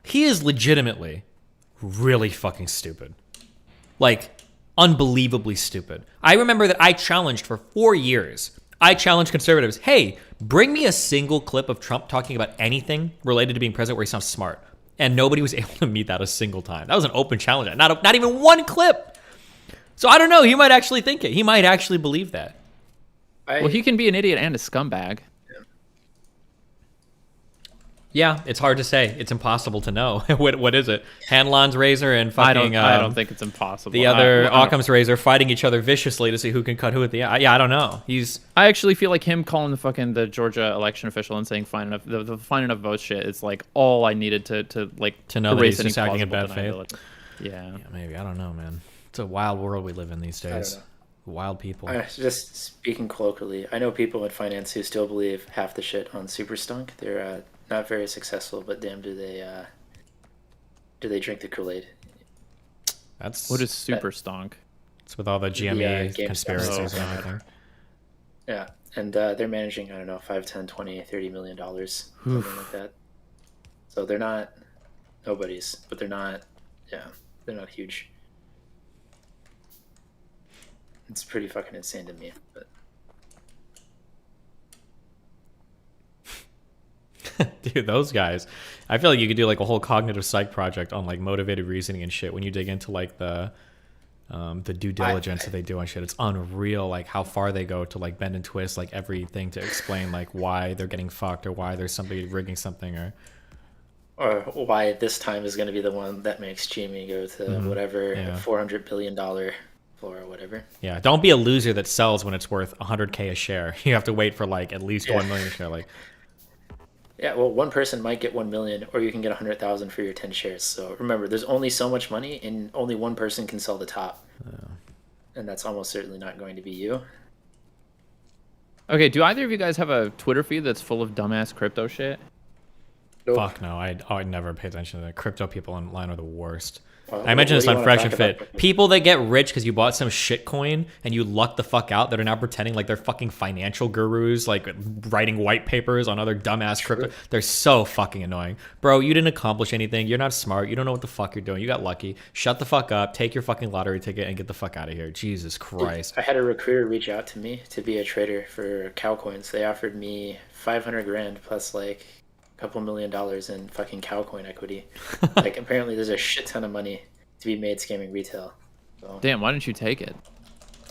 He is legitimately really fucking stupid. Like, unbelievably stupid. I remember that I challenged for 4 years I challenge conservatives. Hey, bring me a single clip of Trump talking about anything related to being president where he sounds smart. And nobody was able to meet that a single time. That was an open challenge. Not even one clip. So I don't know. He might actually think it. He might actually believe that. Well, he can be an idiot and a scumbag. Yeah, it's hard to say. It's impossible to know. What is it? Hanlon's razor and fucking... I don't think it's impossible. The other Occam's razor fighting each other viciously to see who can cut who at the end. Yeah, I don't know. I actually feel like him calling the Georgia election official and saying fine enough, the fine enough vote shit is like all I needed to know that he's just acting in bad faith. Yeah, maybe. I don't know, man. It's a wild world we live in these days. Wild people. Just speaking colloquially, I know people in finance who still believe half the shit on Super Stunk. They're not very successful, but damn, do they drink the Kool-Aid? What is Super Stunk? It's with all the GME conspiracies and everything. Yeah, and they're managing, I don't know, 5, 10, 20, 30 million dollars, something like that. So they're not nobodies, but they're not huge. It's pretty fucking insane to me, but dude, those guys, I feel like you could do like a whole cognitive psych project on like motivated reasoning and shit when you dig into like the due diligence that they do on shit. It's unreal, like how far they go to like bend and twist like everything to explain like why they're getting fucked or why there's somebody rigging something or why this time is going to be the one that makes Jamie go to whatever $400 billion floor or whatever. Yeah, don't be a loser that sells when it's worth 100K a share. You have to wait for like at least 1 million a share. Like, yeah, well, one person might get 1 million, or you can get 100,000 for your 10 shares. So remember, there's only so much money, and only one person can sell the top, and that's almost certainly not going to be you. Okay, do either of you guys have a Twitter feed that's full of dumbass crypto shit? Nope. Fuck no, I'd never pay attention to that. Crypto people online are the worst. Well, I mentioned this on Fresh and Fit. about? People that get rich because you bought some shit coin and you lucked the fuck out that are now pretending like they're fucking financial gurus, like writing white papers on other dumbass crypto. They're so fucking annoying. Bro, you didn't accomplish anything. You're not smart. You don't know what the fuck you're doing. You got lucky. Shut the fuck up. Take your fucking lottery ticket and get the fuck out of here. Jesus Christ. I had a recruiter reach out to me to be a trader for cow coins. They offered me 500 grand plus like couple $1 million in fucking cow coin equity. Like apparently there's a shit ton of money to be made scamming retail. So, damn, why didn't you take it?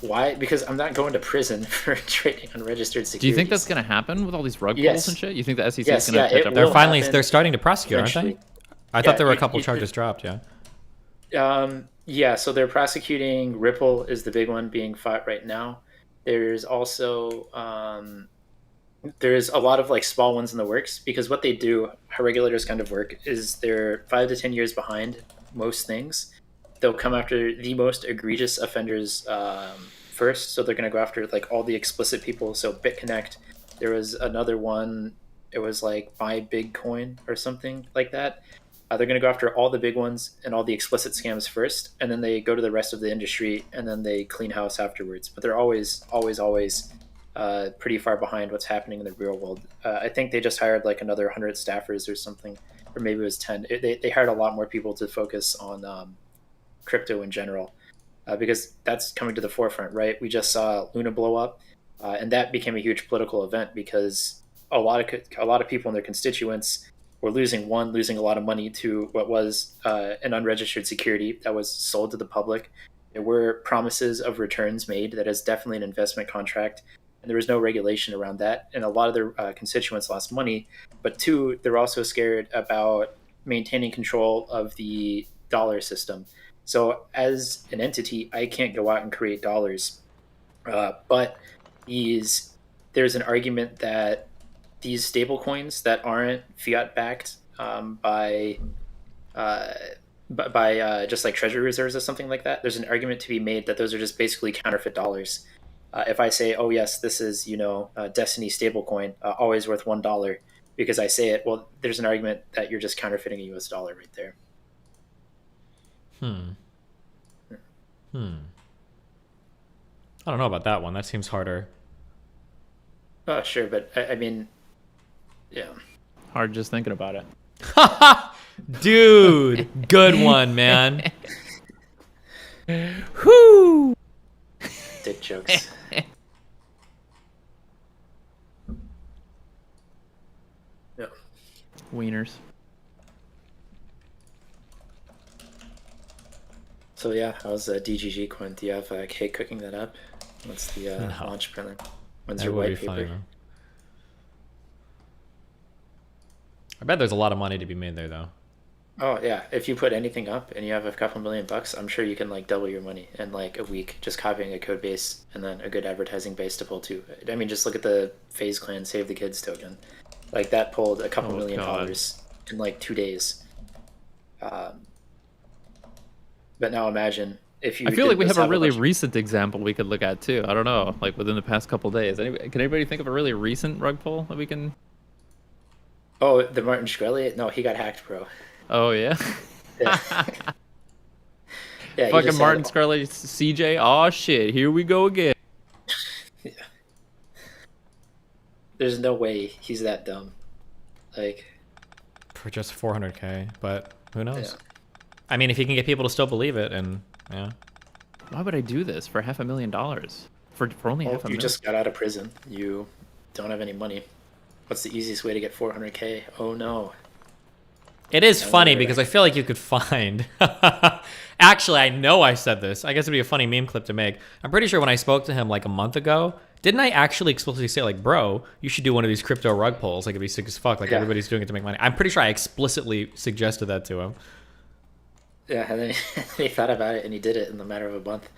why? Because I'm not going to prison for trading unregistered securities. Do you think that's going to happen with all these rug pulls and shit? You think the SEC is going to catch up? They're starting to prosecute, aren't they? I thought there were a couple charges dropped. Yeah, so they're prosecuting. Ripple is the big one being fought right now. There's also there's a lot of like small ones in the works, because what they do, how regulators kind of work, is they're 5 to 10 years behind most things. They'll come after the most egregious offenders first, so they're going to go after like all the explicit people. So BitConnect, there was another one, it was like Buy Bitcoin or something like that. They're going to go after all the big ones and all the explicit scams first, and then they go to the rest of the industry, and then they clean house afterwards. But they're always pretty far behind what's happening in the real world. I think they just hired like another 100 staffers or something, or maybe it was 10. They hired a lot more people to focus on crypto in general, because that's coming to the forefront, right? We just saw Luna blow up, and that became a huge political event because a lot of people and their constituents were losing a lot of money to what was an unregistered security that was sold to the public. There were promises of returns made that is definitely an investment contract, and there was no regulation around that. And a lot of their constituents lost money. But two, they're also scared about maintaining control of the dollar system. So as an entity, I can't go out and create dollars. But there's an argument that these stable coins that aren't fiat backed by just like treasury reserves or something like that, there's an argument to be made that those are just basically counterfeit dollars. If I say, oh yes, this is Destiny stablecoin, always worth $1, because I say it, well, there's an argument that you're just counterfeiting a US dollar right there. I don't know about that one. That seems harder. Oh, sure, but I mean, yeah. Hard just thinking about it. Dude, good one, man. Whoo! Dick jokes. Wieners. So yeah, how's DGG coin? Do you have Kate cooking that up? What's the No. launch plan? When's That your would white be paper? funny, though. I bet there's a lot of money to be made there, though. Oh yeah, if you put anything up and you have a couple $1,000,000, I'm sure you can like double your money in like a week just copying a code base and then a good advertising base to pull too. I mean, just look at the FaZe Clan Save the Kids token. Like that pulled a couple Oh, $1,000,000 God. in like 2 days. But now imagine if you. I feel did like we this, have a really bunch of- recent example we could look at too. I don't know, like within the past couple days. Can anybody think of a really recent rug pull that we can? Oh, the Martin Shkreli? No, he got hacked, bro. Oh yeah. Yeah. Yeah, he Fucking just Martin had- Scarlett, CJ. Oh shit, here we go again. Yeah. There's no way he's that dumb. Like, For just 400K, but who knows? yeah. I mean, if you can get people to still believe it, and yeah. Why would I do this for $500,000? For only Well, half a you million? just got out of prison. You don't have any money. What's the easiest way to get 400K? Oh no. It is I funny wonder because that- I feel like you could find. Actually, I know I said this. I guess it'd be a funny meme clip to make. I'm pretty sure when I spoke to him like a month ago, didn't I actually explicitly say like, "Bro, you should do one of these crypto rug pulls. Like it'd be sick as fuck. Like Yeah. everybody's doing it to make money." I'm pretty sure I explicitly suggested that to him. Yeah, and then he thought about it and he did it in the matter of a month.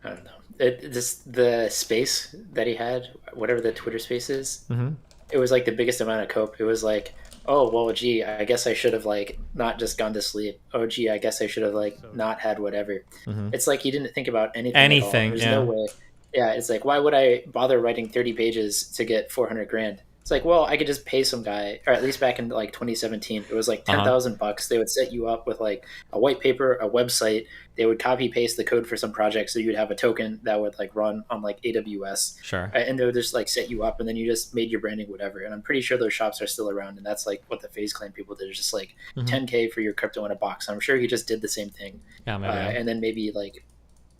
I don't know. The space that he had, whatever the Twitter space is, Mhm. it was like the biggest amount of cope. It was like, oh well, gee, I guess I should have like not just gone to sleep. Oh gee, I guess I should have like not had whatever. Mhm. It's like he didn't think about anything. At all. Anything, There's yeah. no way. Yeah, it's like, why would I bother writing 30 pages to get 400 grand? It's like, well, I could just pay some guy, or at least back in like 2017, it was like $10,000. They would set you up with like a white paper, a website. They would copy paste the code for some project, so you'd have a token that would like run on like AWS, Sure. and they would just like set you up, and then you just made your branding whatever. And I'm pretty sure those shops are still around, and that's like what the FaZe Clan people did. Is just like Mhm. 10K for your crypto in a box. I'm sure he just did the same thing, Yeah, maybe. and then maybe like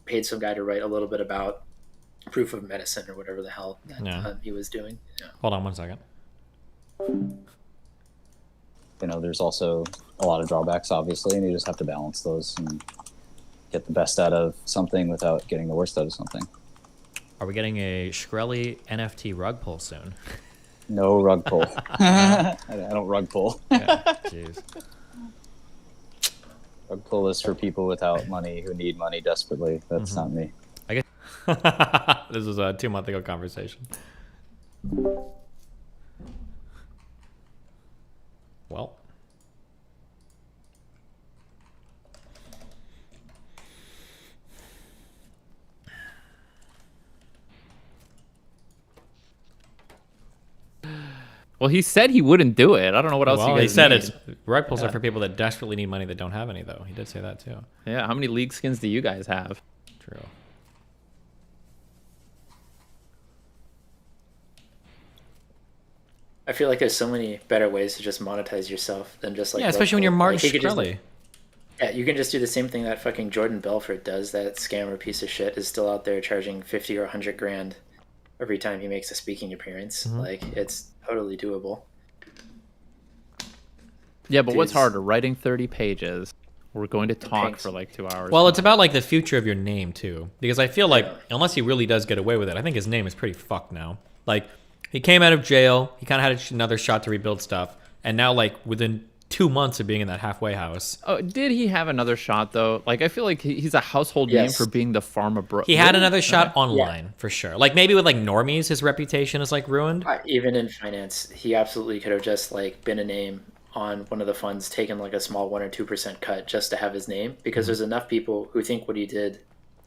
paid some guy to write a little bit about proof of medicine or whatever the hell that Yeah. he was doing. Yeah. Hold on one second. You know, there's also a lot of drawbacks, obviously, and you just have to balance those and get the best out of something without getting the worst out of something. Are we getting a Shkreli NFT rug pull soon? No rug pull. I don't rug pull. Yeah. Jeez. Rug pull is for people without money who need money desperately. That's not me. I guess this was a 2 month ago conversation. Well. Well, he said he wouldn't do it. I don't know what else Well, you guys he said need. it's rug pulls are for people that desperately need money that don't have any, though. He did say that too. Yeah, how many league skins do you guys have? True. I feel like there's so many better ways to just monetize yourself than just like Yeah, especially when you're Martin Like, he could just- Shkreli. Yeah, you can just do the same thing that fucking Jordan Belfort does. That scammer piece of shit is still out there charging 50 or 100 grand every time he makes a speaking appearance. Like, it's totally doable. Yeah, but what's Dudes. harder, writing 30 pages? We're going to talk Thanks. for like 2 hours. Well, it's about like the future of your name too, because I feel like Yeah. unless he really does get away with it, I think his name is pretty fucked now. Like he came out of jail, he kind of had another shot to rebuild stuff, and now like within 2 months of being in that halfway house, Oh, did he have another shot though? Like I feel like he's a household name Yes. for being the pharma bro. he had Really? another shot online for sure. Like maybe with like normies, his reputation is like ruined. Even in finance, he absolutely could have just like been a name on one of the funds, taken like a small 1 or 2% cut just to have his name, because there's enough people who think what he did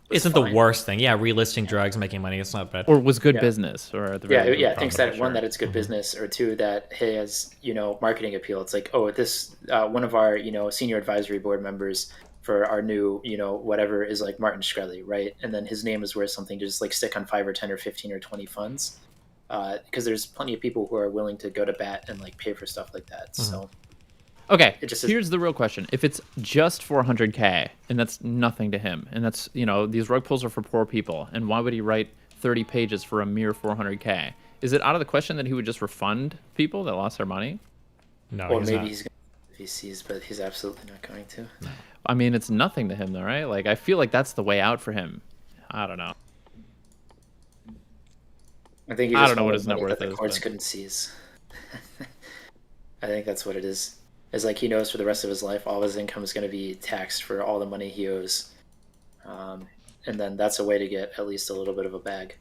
was Isn't fine. the worst thing. Yeah, relisting drugs, making money, it's not bad. Or was good Yeah. business, or at the Yeah, very yeah. least, Thinks profitable, that one, sure. that it's good business, or two, that he has, marketing appeal. It's like, oh, this one of our, senior advisory board members for our new, whatever is like Martin Shkreli, right? And then his name is worth something to just like stick on 5 or 10 or 15 or 20 funds, because there's plenty of people who are willing to go to bat and like pay for stuff like that. So Okay, It just is- here's the real question. If it's just 400K, and that's nothing to him, and that's, these rug pulls are for poor people, and why would he write 30 pages for a mere 400K? Is it out of the question that he would just refund people that lost their money? No, or he's maybe not. he's going to VCs, but he's absolutely not going to. I mean, it's nothing to him though, right? Like, I feel like that's the way out for him. I don't know. I think he I just don't know what wanted his net money worth that the is, courts but- couldn't seize. I think that's what it is. It's like he knows for the rest of his life all his income is going to be taxed for all the money he owes, and then that's a way to get at least a little bit of a bag.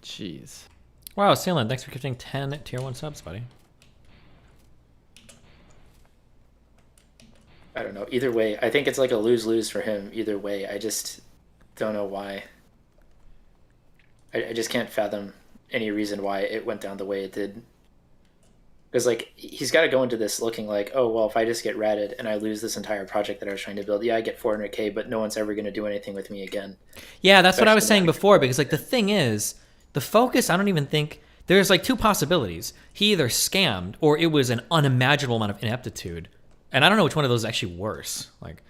Jeez. Wow, Ceylon, thanks for gifting 10 tier 1 subs, buddy. I don't know. Either way, I think it's like a lose-lose for him. Either way, I just don't know why. I just can't fathom any reason why it went down the way it did. Because like he's got to go into this looking like, oh well, if I just get ratted and I lose this entire project that I was trying to build, yeah, I get 400K, but no one's ever going to do anything with me again. Yeah, that's what I was saying Especially before, because like the thing is, the focus, I don't even think, there's like two possibilities. He either scammed or it was an unimaginable amount of ineptitude. And I don't know which one of those is actually worse. Like,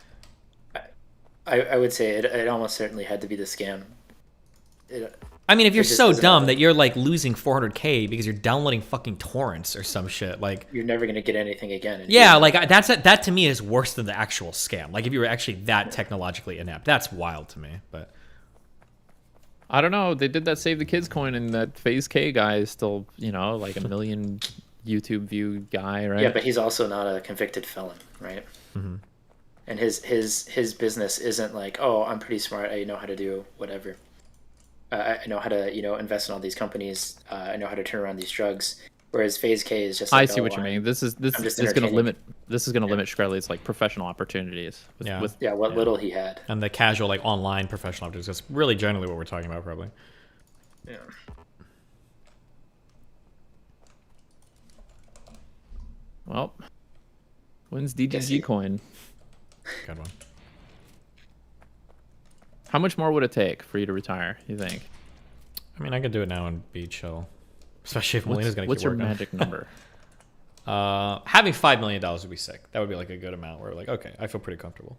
I would say it almost certainly had to be the scam. I mean, if you're just so doesn't dumb happen. that you're like losing 400K because you're downloading fucking torrents or some shit, like, You're never going to get anything again. And yeah, like that to me is worse than the actual scam. Like if you were actually that technologically inept, that's wild to me. But I don't know. They did that Save the Kids coin, and that Phase K guy is still, you know, like a million YouTube view guy, right? Yeah, but he's also not a convicted felon, right? Mm-hmm. And his business isn't like, oh, I'm pretty smart. I know how to do whatever. I know how to, invest in all these companies. I know how to turn around these drugs. Whereas Phase K is just. I Like, see what you mean. This is I'm just going to entertaining. limit Shkreli's like professional opportunities. Yeah. What little he had. and the casual like online professional optics, that's really generally what we're talking about, probably. Yeah. Well, when's DGG Yes, he- coin? Good one. How much more would it take for you to retire, you think? I mean, I could do it now and be chill, especially if Melina's gonna What's keep your working. magic number? Having $5 million would be sick. That would be like a good amount where like, okay, I feel pretty comfortable.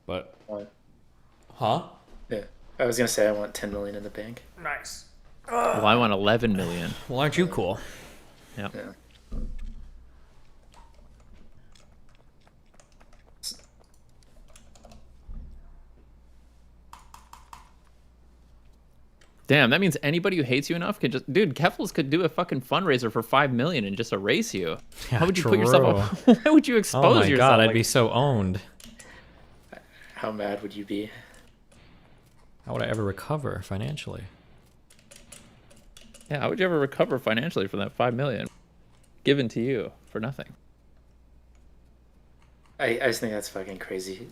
But, huh? Yeah. I was gonna say I want 10 million in the bank. Nice. Well, I want 11 million. Well, aren't you cool? Yeah. Yeah. Damn, that means anybody who hates you enough could just, dude, Keffels could do a fucking fundraiser for 5 million and just erase you. Yeah, How would you put yourself? Why would you expose Oh my yourself? god, I'd like- be so owned. How mad would you be? How would I ever recover financially? Yeah, how would you ever recover financially from that 5 million given to you for nothing? I just think that's fucking crazy.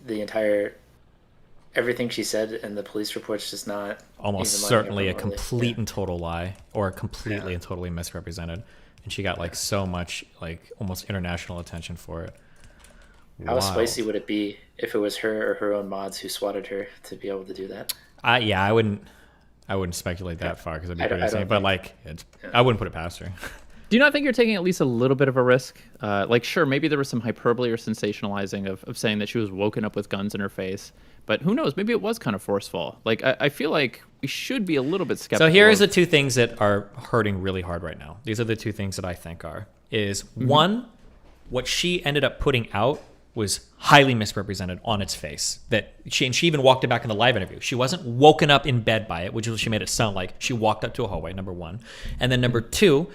Everything she said in the police report's just not Almost even lining up certainly a remotely. complete and total lie, or completely and totally misrepresented. And she got like so much, like almost international attention for it. How Wild. spicy would it be if it was her or her own mods who swatted her to be able to do that? Yeah, I wouldn't speculate that far because it'd be I don't- pretty I insane. don't But think- like, I wouldn't put it past her. Do you not think you're taking at least a little bit of a risk? Like, sure, maybe there was some hyperbole or sensationalizing of saying that she was woken up with guns in her face. But who knows? Maybe it was kind of forceful. Like, I feel like we should be a little bit skeptical. So here's of- the two things that are hurting really hard right now. These are the two things that I think is one, what she ended up putting out was highly misrepresented on its face. That she even walked it back in the live interview. She wasn't woken up in bed by it, which is what she made it sound like. She walked up to a hallway, number one. And then number two,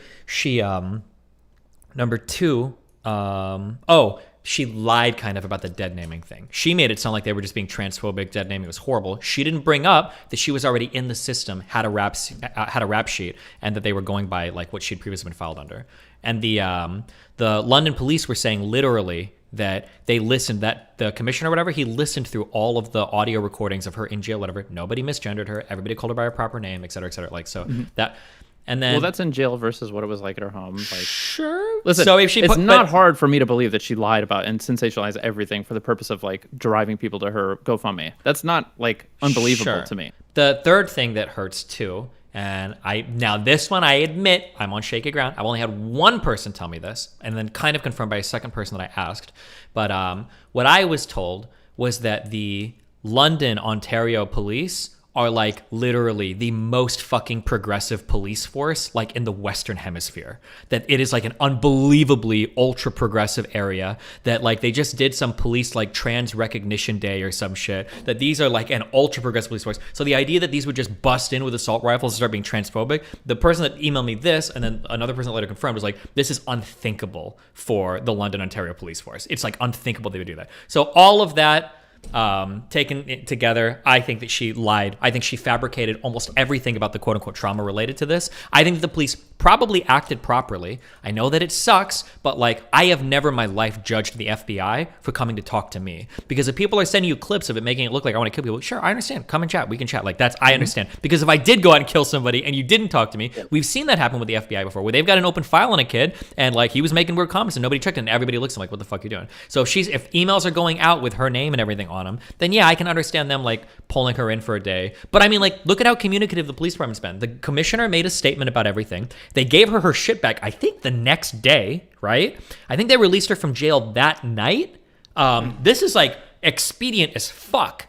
she lied kind of about the dead naming thing. She made it sound like they were just being transphobic, dead naming was horrible. She didn't bring up that she was already in the system, had a rap sheet, and that they were going by like what she'd previously been filed under. And the London police were saying literally that they listened, that the commissioner or whatever, he listened through all of the audio recordings of her in jail, whatever. Nobody misgendered her. Everybody called her by her proper name, et cetera, et cetera. Like, so that, and then. Well, that's in jail versus what it was like at her home. Like, sure. listen, So if she it's put, not but- hard for me to believe that she lied about and sensationalized everything for the purpose of like driving people to her GoFundMe. That's not like unbelievable Sure. to me. The third thing that hurts too, and now this one I admit I'm on shaky ground. I've only had one person tell me this, and then kind of confirmed by a second person that I asked. But what I was told was that the London, Ontario police are like literally the most fucking progressive police force like in the Western Hemisphere. That it is like an unbelievably ultra progressive area that like they just did some police like trans recognition day or some shit. That these are like an ultra progressive police force. So the idea that these would just bust in with assault rifles and start being transphobic, the person that emailed me this and then another person that later confirmed was like, this is unthinkable for the London, Ontario police force. It's like unthinkable they would do that. So all of that taken it together, I think that she lied. I think she fabricated almost everything about the quote unquote trauma related to this. I think that the police probably acted properly. I know that it sucks, but like I have never in my life judged the FBI for coming to talk to me. Because if people are sending you clips of it making it look like I want to kill people, sure, I understand. Come and chat. We can chat. Like that's, I understand. Because if I did go out and kill somebody and you didn't talk to me, we've seen that happen with the FBI before, where they've got an open file on a kid and like he was making weird comments and nobody checked it and everybody looks at him like, what the fuck are you doing? So if emails are going out with her name and everything on them, then yeah, I can understand them like pulling her in for a day. But I mean, like, look at how communicative the police department's been. The commissioner made a statement about everything. They gave her shit back, I think the next day, right? I think they released her from jail that night. This is like expedient as fuck.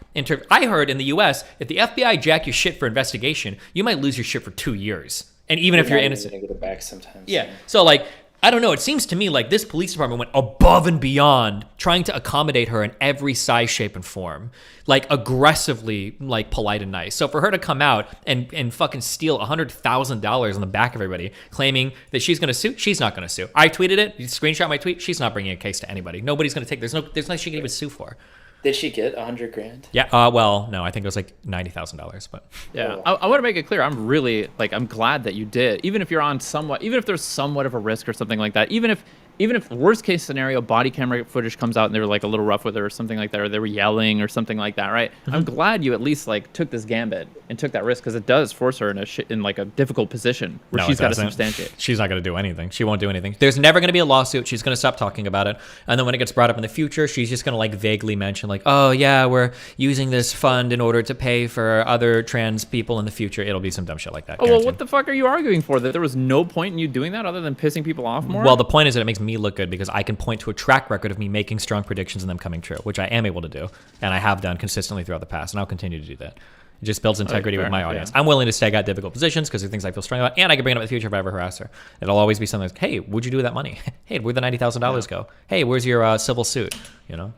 I heard in the US, if the FBI jack your shit for investigation, you might lose your shit for 2 years. And even if you're innocent. Get it back sometimes. Yeah. So like, I don't know. It seems to me like this police department went above and beyond trying to accommodate her in every size, shape, and form. Like aggressively, like polite and nice. So for her to come out and fucking steal $100,000 on the back of everybody, claiming that she's gonna sue, she's not gonna sue. I tweeted it. You screenshot my tweet. She's not bringing a case to anybody. Nobody's gonna take. There's nothing she can even sue for. Did she get $100,000? Yeah. Well, no. I think it was like $90,000. But yeah, I want to make it clear. I'm really like I'm glad that you did. Even if you're on somewhat, even if there's somewhat of a risk or something like that. Even if worst case scenario body camera footage comes out and they were like a little rough with her or something like that, or they were yelling or something like that, right? I'm glad you at least like took this gambit and took that risk, because it does force her in like a difficult position where she's got to substantiate. She's not going to do anything. She won't do anything. There's never going to be a lawsuit. She's going to stop talking about it. And then when it gets brought up in the future, she's just going to like vaguely mention like, oh yeah, we're using this fund in order to pay for other trans people in the future. It'll be some dumb shit like that. Oh, well, what the fuck are you arguing for? That there was no point in you doing that other than pissing people off more? Well, the point is that it makes me look good because I can point to a track record of me making strong predictions and them coming true, which I am able to do, and I have done consistently throughout the past, and I'll continue to do that. It just builds integrity with my audience. Yeah. I'm willing to stay at difficult positions because of things I feel strong about, and I can bring it up in the future if I ever harass her. It'll always be something like, hey, what'd you do with that money? Hey, where'd the $90,000 go? Hey, where's your civil suit? You know?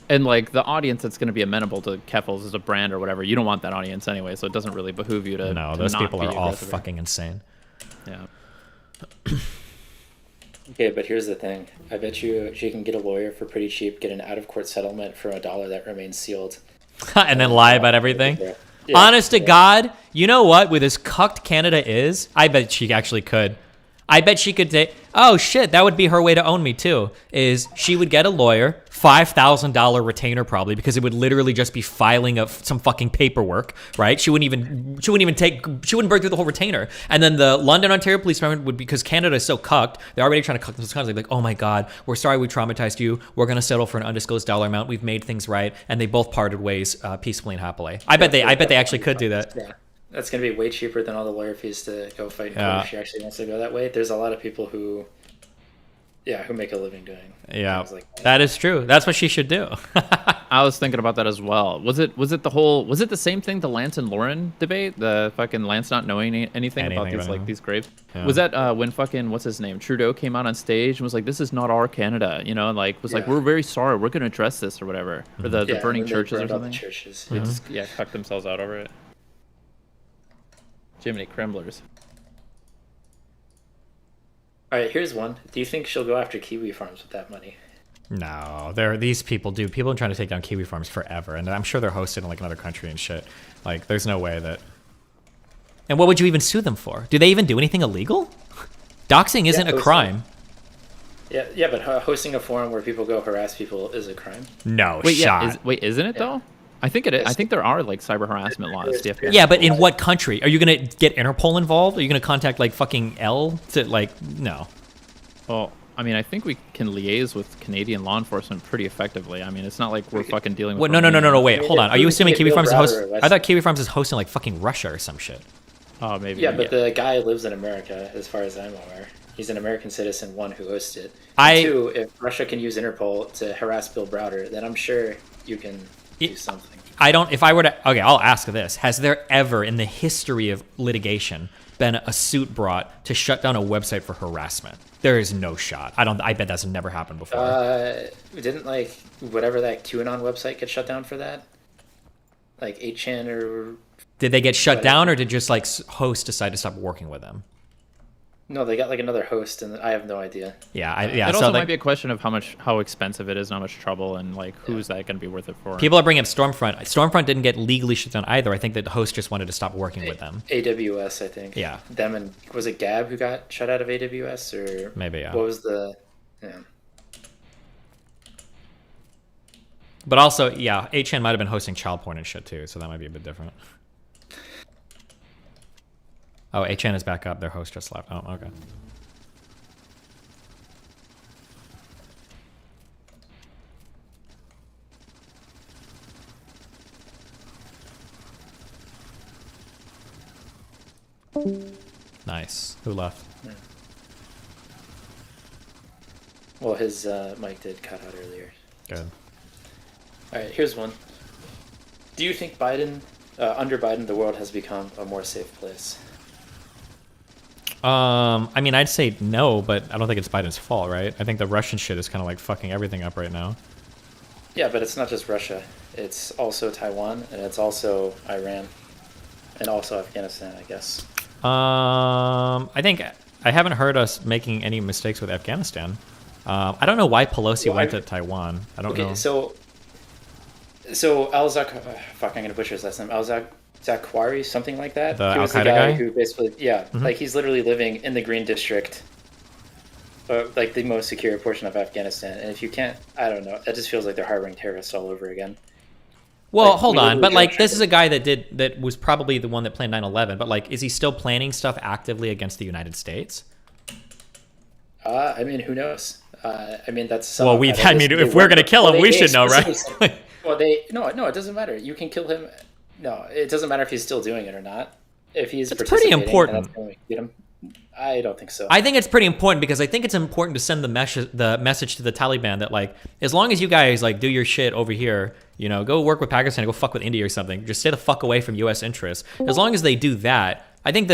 And like the audience that's going to be amenable to Keffels as a brand or whatever, you don't want that audience anyway, so it doesn't really behoove you to. No, those people are all fucking insane. Yeah. Okay, but here's the thing. I bet you she can get a lawyer for pretty cheap, get an out-of-court settlement for $1 that remains sealed. And then lie about everything? Yeah. Honest to God, you know what? With as cucked Canada is, I bet she actually could. I bet she could say, oh shit, that would be her way to own me too, is she would get a lawyer, $5,000 retainer probably, because it would literally just be filing of some fucking paperwork, right? She wouldn't burn through the whole retainer. And then the London, Ontario Police Department would, because Canada is so cucked, they're already trying to cuck themselves. They're like, oh my God, we're sorry we traumatized you. We're going to settle for an undisclosed dollar amount. We've made things right. And they both parted ways peacefully and happily. I bet they actually could do that. Yeah. That's going to be way cheaper than all the lawyer fees to go fight in court if she actually wants to go that way. There's a lot of people who make a living doing things like that. That is true. That's what she should do. I was thinking about that as well. Was it the same thing, the Lance and Lauren debate? The fucking Lance not knowing anything about these graves? Yeah. Was that when fucking, what's his name, Trudeau came out on stage and was like, this is not our Canada, you know, and like was like, we're very sorry, we're going to address this or whatever. Or the burning churches or something. Churches. They just cucked themselves out over it. Jiminy Kremblers. All right, here's one. Do you think she'll go after kiwi farms with that money? No, these people do. People are trying to take down kiwi farms forever, and I'm sure they're hosted in like another country and shit. Like, there's no way that. And what would you even sue them for? Do they even do anything illegal? Doxing isn't a crime. Yeah, but hosting a forum where people go harass people is a crime. No, isn't it though? I think it is. I think there are like cyber harassment laws. Yeah, but in what country? Are you gonna get Interpol involved? Are you gonna contact like fucking L to like? No. Well, I mean, I think we can liaise with Canadian law enforcement pretty effectively. I mean, it's not like we're fucking dealing with. No. Wait, hold on. Are you assuming Kiwi Farms is hosting? I thought Kiwi Farms is hosting like fucking Russia or some shit. Oh, maybe. Yeah, but the guy lives in America, as far as I'm aware. He's an American citizen, one, who hosts it. And two, if Russia can use Interpol to harass Bill Browder, then I'm sure you can do something. I don't. If I were to, okay, I'll ask this: has there ever, in the history of litigation, been a suit brought to shut down a website for harassment? There is no shot. I bet that's never happened before. Didn't like whatever that QAnon website get shut down for that? Like 8chan or. Did they get shut down, or did just like hosts decide to stop working with them? No, they got like another host, and I have no idea. Yeah, It also might be a question of how expensive it is, and how much trouble, and like who's that going to be worth it for? People are bringing up Stormfront. Stormfront didn't get legally shut down either. I think that the host just wanted to stop working with them. AWS, I think. Yeah. Them, and was it Gab who got shut out of AWS, or maybe? Yeah. What was the? Yeah. But also, yeah, 8chan might have been hosting child porn and shit too, so that might be a bit different. Oh, 8chan is back up. Their host just left. Oh, okay. Nice. Who left? Yeah. Well, his mic did cut out earlier. Good. All right, here's one. Do you think under Biden, the world has become a more safe place? I mean, I'd say no, but I don't think it's Biden's fault, right? I think the Russian shit is kind of like fucking everything up right now. Yeah, but it's not just Russia. It's also Taiwan, and it's also Iran, and also Afghanistan, I guess. I think I haven't heard us making any mistakes with Afghanistan. I don't know why Pelosi went to Taiwan. I don't know. So fuck, I'm gonna butcher his last name. Zakwari, something like that. The he was Al-Qaeda the guy guy? who basically, like he's literally living in the Green District, like the most secure portion of Afghanistan. And if you can't, I don't know, it just feels like they're harboring terrorists all over again. Well, Like, hold we on, literally but like don't this check is a guy that was probably the one that planned 9/11. But like, is he still planning stuff actively against the United States? I mean, who knows? I mean, that's Well, if we're gonna kill him, we should know, right? Well, no, it doesn't matter. You can kill him. No, it doesn't matter if he's still doing it or not. If he's It's pretty participating, important. and that's going to get him. I don't think so. I think it's pretty important because I think it's important to send the message to the Taliban that like, as long as you guys like do your shit over here, you know, go work with Pakistan, go fuck with India or something, just stay the fuck away from U.S. interests. As long as they do that, I think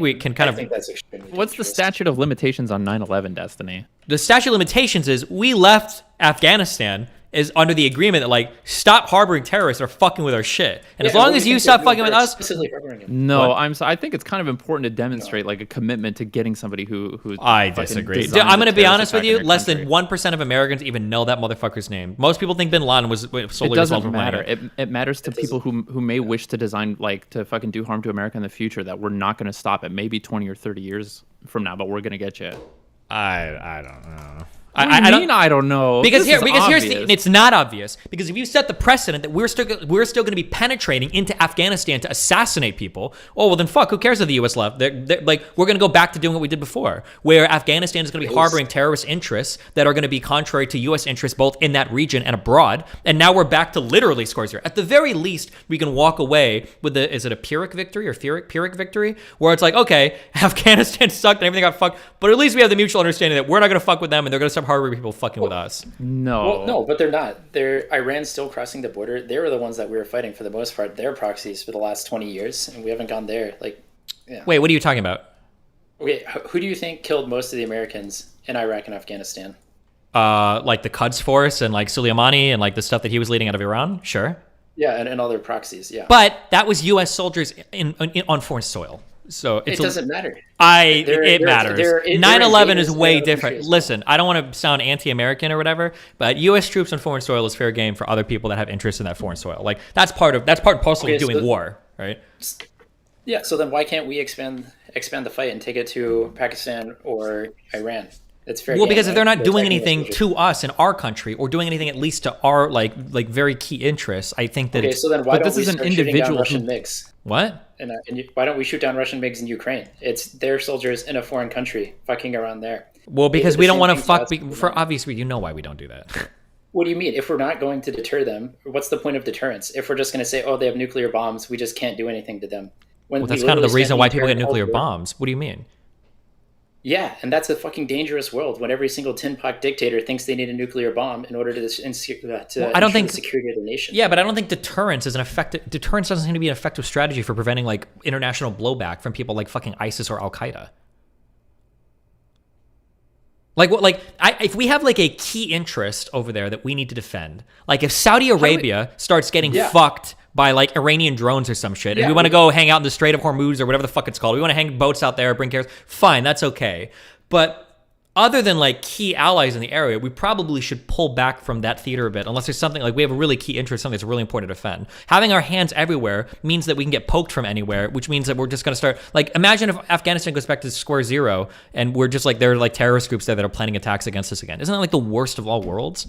we can kind I of. think that's extremely What's the dangerous. statute of limitations on 9/11, Destiny? The statute of limitations is we left Afghanistan is under the agreement that like stop harboring terrorists or fucking with our shit, and as Yeah, long what do as you you think stop they're fucking doing with for us, explicitly harboring him? No, What? I think it's kind of important to demonstrate like a commitment to getting somebody who I fucking disagree. designed I'm a going to be terrorist honest with attack in you. their Less than country. 1% of Americans even know that motherfucker's name. Most people think Bin Laden was solely It responsible doesn't for matter. planning It matters to people who may wish to design like to fucking do harm to America in the future. That we're not going to stop it. Maybe 20 or 30 years from now, but we're going to get you. I don't know. I don't know. Because This is here's obvious. it's not obvious because if you set the precedent that we're still going to be penetrating into Afghanistan to assassinate people, oh well then fuck, who cares if the U.S. left? They're like we're going to go back to doing what we did before, where Afghanistan is going to be harboring terrorist interests that are going to be contrary to U.S. interests both in that region and abroad, and now we're back to literally score zero. At the very least, we can walk away with is it a Pyrrhic victory or Pyrrhic victory, where it's like okay, Afghanistan sucked and everything got fucked, but at least we have the mutual understanding that we're not going to fuck with them and they're going to stop harboring people fucking with us. No. Well, no, but they're not. Iran's still crossing the border. They were the ones that we were fighting for the most part. Their proxies for the last 20 years, and we haven't gone there. Like, yeah. Wait, what are you talking about? Okay, who do you think killed most of the Americans in Iraq and Afghanistan? Like the Quds Force and like Soleimani and like the stuff that he was leading out of Iran? Sure. Yeah, and all their proxies. Yeah, But that was U.S. soldiers on foreign soil. So it doesn't matter. It matters. 9/11 is invaders, way they're different. patriots. Listen, I don't want to sound anti-American or whatever, but U.S. troops on foreign soil is fair game for other people that have interest in that foreign soil. Like that's part and parcel of doing war, right? Yeah, so then why can't we expand the fight and take it to Pakistan or Iran? It's fair. Well, game, because if right? they're not doing attacking anything us. to us in our country or doing anything at least to our like very key interests, I think that Okay, it's so then why But don't this we is an start shooting down individual Russian who- MiGs? what? And why don't we shoot down Russian MiGs in Ukraine? It's their soldiers in a foreign country fucking around there. Well, because did we the don't same want to thing to fuck. us before. For obvious reasons, you know why we don't do that. What do you mean? If we're not going to deter them, what's the point of deterrence? If we're just going to say, oh, they have nuclear bombs, we just can't do anything to them. When Well, we that's kind of the literally reason spent why people get entire nuclear Cold War- bombs. What do you mean? Yeah, and that's a fucking dangerous world when every single tin pot dictator thinks they need a nuclear bomb in order to I don't ensure think the security of the nation. Yeah, but I don't think deterrence is an effective. Deterrence doesn't seem to be an effective strategy for preventing like international blowback from people like fucking ISIS or Al Qaeda. Like what? Like if we have like a key interest over there that we need to defend, like if Saudi Arabia starts getting fucked by like Iranian drones or some shit, and we want to go hang out in the Strait of Hormuz or whatever the fuck it's called, we want to hang boats out there, bring carriers. Fine, that's okay. But other than like key allies in the area, we probably should pull back from that theater a bit, unless there's something like we have a really key interest, something that's really important to defend. Having our hands everywhere means that we can get poked from anywhere, which means that we're just going to start, like, imagine if Afghanistan goes back to square zero and we're just like, there are like terrorist groups there that are planning attacks against us again. Isn't that like the worst of all worlds?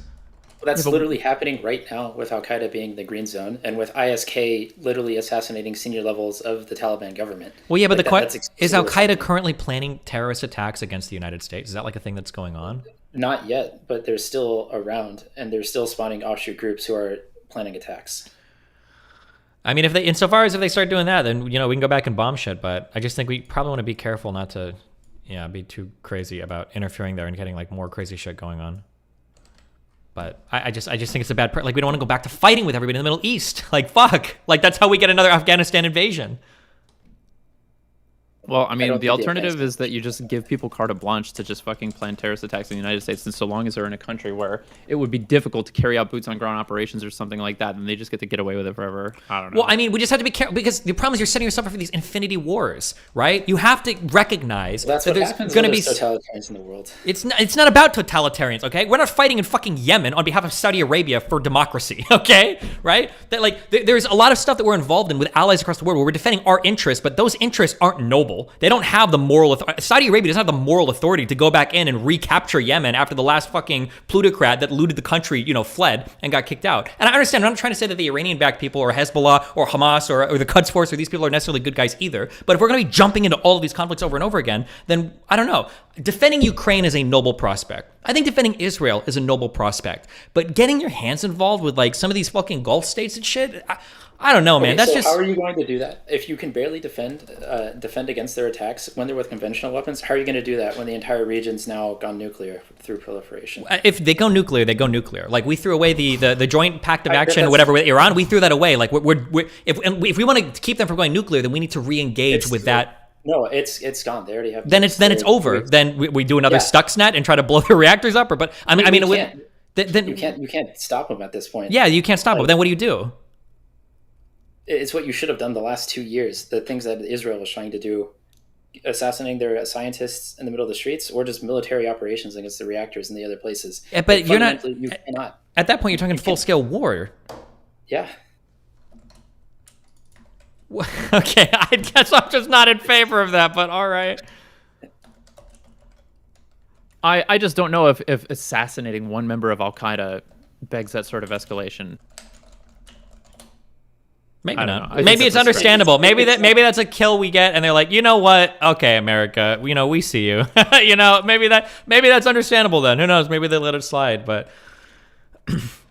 Well, that's literally happening right now with Al Qaeda being the green zone and with ISK literally assassinating senior levels of the Taliban government. Well, yeah, but like is Al Qaeda currently planning terrorist attacks against the United States? Is that like a thing that's going on? Not yet, but they're still around and they're still spawning offshoot groups who are planning attacks. I mean, insofar as if they start doing that, then, you know, we can go back and bomb shit. But I just think we probably want to be careful not to, be too crazy about interfering there and getting like more crazy shit going on. But I just think it's a bad like we don't want to go back to fighting with everybody in the Middle East. Like fuck, like that's how we get another Afghanistan invasion. Well, I mean, the alternative is that you just give people carte blanche to just fucking plan terrorist attacks in the United States, and so long as they're in a country where it would be difficult to carry out boots on ground operations or something like that, then they just get to get away with it forever. I don't know. Well, I mean, we just have to be careful because the problem is you're setting yourself up for these infinity wars, right? You have to recognize that there's going to be totalitarians in the world. It's not about totalitarians, okay? We're not fighting in fucking Yemen on behalf of Saudi Arabia for democracy, okay? Right? That like there's a lot of stuff that we're involved in with allies across the world where we're defending our interests, but those interests aren't noble. They don't have the moral authority. Saudi Arabia doesn't have the moral authority to go back in and recapture Yemen after the last fucking plutocrat that looted the country, fled and got kicked out. And I understand, I'm not trying to say that the Iranian-backed people or Hezbollah or Hamas or the Quds Force or these people are necessarily good guys either. But if we're going to be jumping into all of these conflicts over and over again, then I don't know. Defending Ukraine is a noble prospect. I think defending Israel is a noble prospect. But getting your hands involved with like some of these fucking Gulf states and shit, I don't know, man. That's just how are you going to do that if you can barely defend against their attacks when they're with conventional weapons? How are you going to do that when the entire region's now gone nuclear through proliferation? If they go nuclear, they go nuclear. Like we threw away the Joint Pact of Action or whatever with Iran. We threw that away. Like if we want to keep them from going nuclear, then we need to re-engage with that. No, it's gone. They already have. Then it's over. Then we do another Stuxnet and try to blow the reactors up. Then you can't stop them at this point. Yeah, you can't stop them. Then what do you do? It's what you should have done the last 2 years. The things that Israel was trying to do, assassinating their scientists in the middle of the streets, or just military operations against the reactors in the other places. Yeah, but you're not. You cannot. At that point, you're talking full-scale war. Yeah. Okay, I guess I'm just not in favor of that, but all right. I just don't know if assassinating one member of Al Qaeda begs that sort of escalation. Maybe not. Maybe it's understandable. Maybe that's a kill we get, and they're like, you know what? Okay, America, we see you. Maybe that's understandable then. Who knows? Maybe they let it slide. But